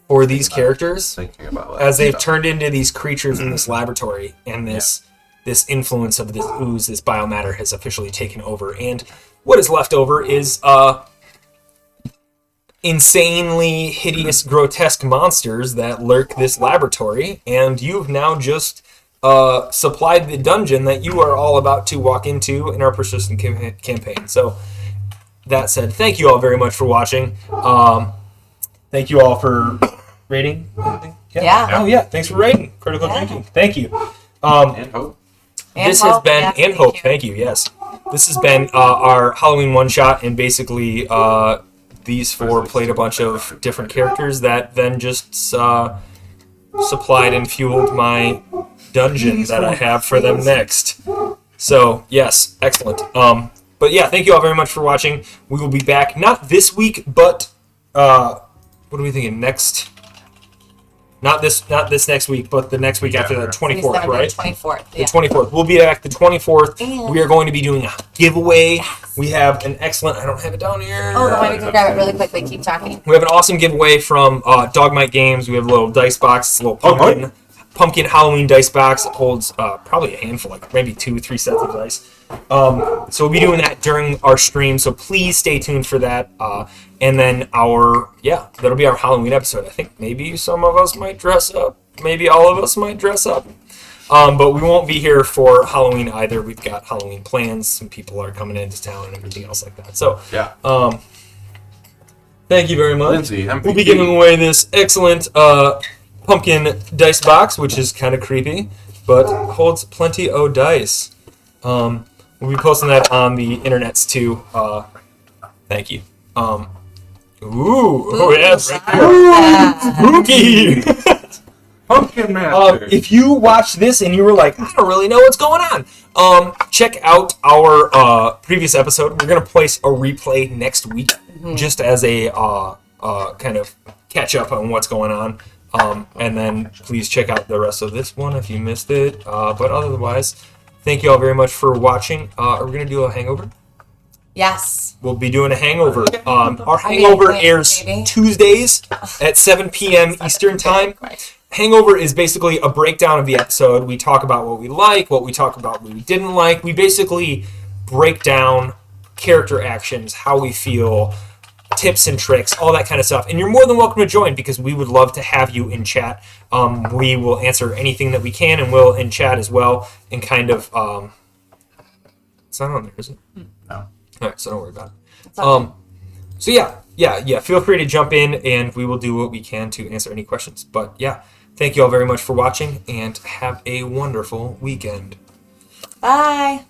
[SPEAKER 1] for these characters
[SPEAKER 5] Thinking about
[SPEAKER 1] as they've
[SPEAKER 5] stuff.
[SPEAKER 1] turned into these creatures in this laboratory, and this influence of this ooze, this biomatter has officially taken over. And what is left over is insanely hideous, grotesque monsters that lurk this laboratory, and you've now just supplied the dungeon that you are all about to walk into in our persistent campaign. So, that said, thank you all very much for watching. Thank you all for rating.
[SPEAKER 2] Yeah.
[SPEAKER 1] Oh yeah, thanks for rating. Critical Drinking. Thank you.
[SPEAKER 5] And hope.
[SPEAKER 2] And
[SPEAKER 1] This
[SPEAKER 2] Hope,
[SPEAKER 1] has been
[SPEAKER 2] yes,
[SPEAKER 1] and Hope. Thank you. Yes, this has been our Halloween one shot, and basically these four played a bunch of different characters that then just supplied and fueled my dungeon that I have for them next. So yes, excellent. But yeah, thank you all very much for watching. We will be back not this week, but what are we thinking next? Not this next week, but the next week after that, 24th, right?
[SPEAKER 2] 24th.
[SPEAKER 1] The 24th. We'll be back the 24th.
[SPEAKER 2] And-
[SPEAKER 1] We are going to be doing a giveaway. We have an excellent, I don't have it down here.
[SPEAKER 2] Oh, the one you can grab it really quickly. Keep talking.
[SPEAKER 1] We have an awesome giveaway from Dogmite Games. We have a little dice box. It's a little pumpkin Halloween dice box. It holds probably a handful, like maybe 2-3 sets of dice. So we'll be doing that during our stream. So please stay tuned for that. And then that'll be our Halloween episode. I think maybe some of us might dress up. Maybe all of us might dress up. But we won't be here for Halloween either. We've got Halloween plans. Some people are coming into town and everything else like that. So
[SPEAKER 5] Yeah.
[SPEAKER 1] thank you very much.
[SPEAKER 5] Lindsay, MVP.
[SPEAKER 1] We'll be giving away this excellent pumpkin dice box, which is kind of creepy, but holds plenty of dice. We'll be posting that on the internets too. Thank you. Oh yes, spooky.
[SPEAKER 5] Pumpkin Master.
[SPEAKER 1] If you watch this and you were like, I don't really know what's going on, check out our previous episode. We're gonna place a replay next week, just as a kind of catch up on what's going on. And then please check out the rest of this one if you missed it. But otherwise, thank you all very much for watching. Are we gonna do a hangover?
[SPEAKER 2] Yes.
[SPEAKER 1] We'll be doing a hangover. Our hangover airs
[SPEAKER 2] maybe.
[SPEAKER 1] Tuesdays at 7 p.m. Eastern Time. Hangover is basically a breakdown of the episode. We talk about what we like, what we talk about what we didn't like. We basically break down character actions, how we feel, tips and tricks, all that kind of stuff. And you're more than welcome to join because we would love to have you in chat. We will answer anything that we can, and we'll in chat as well. And kind of, it's not on there, is it?
[SPEAKER 4] No.
[SPEAKER 1] All right, so don't worry about it. So yeah, feel free to jump in, and we will do what we can to answer any questions. But yeah, thank you all very much for watching, and have a wonderful weekend.
[SPEAKER 2] Bye.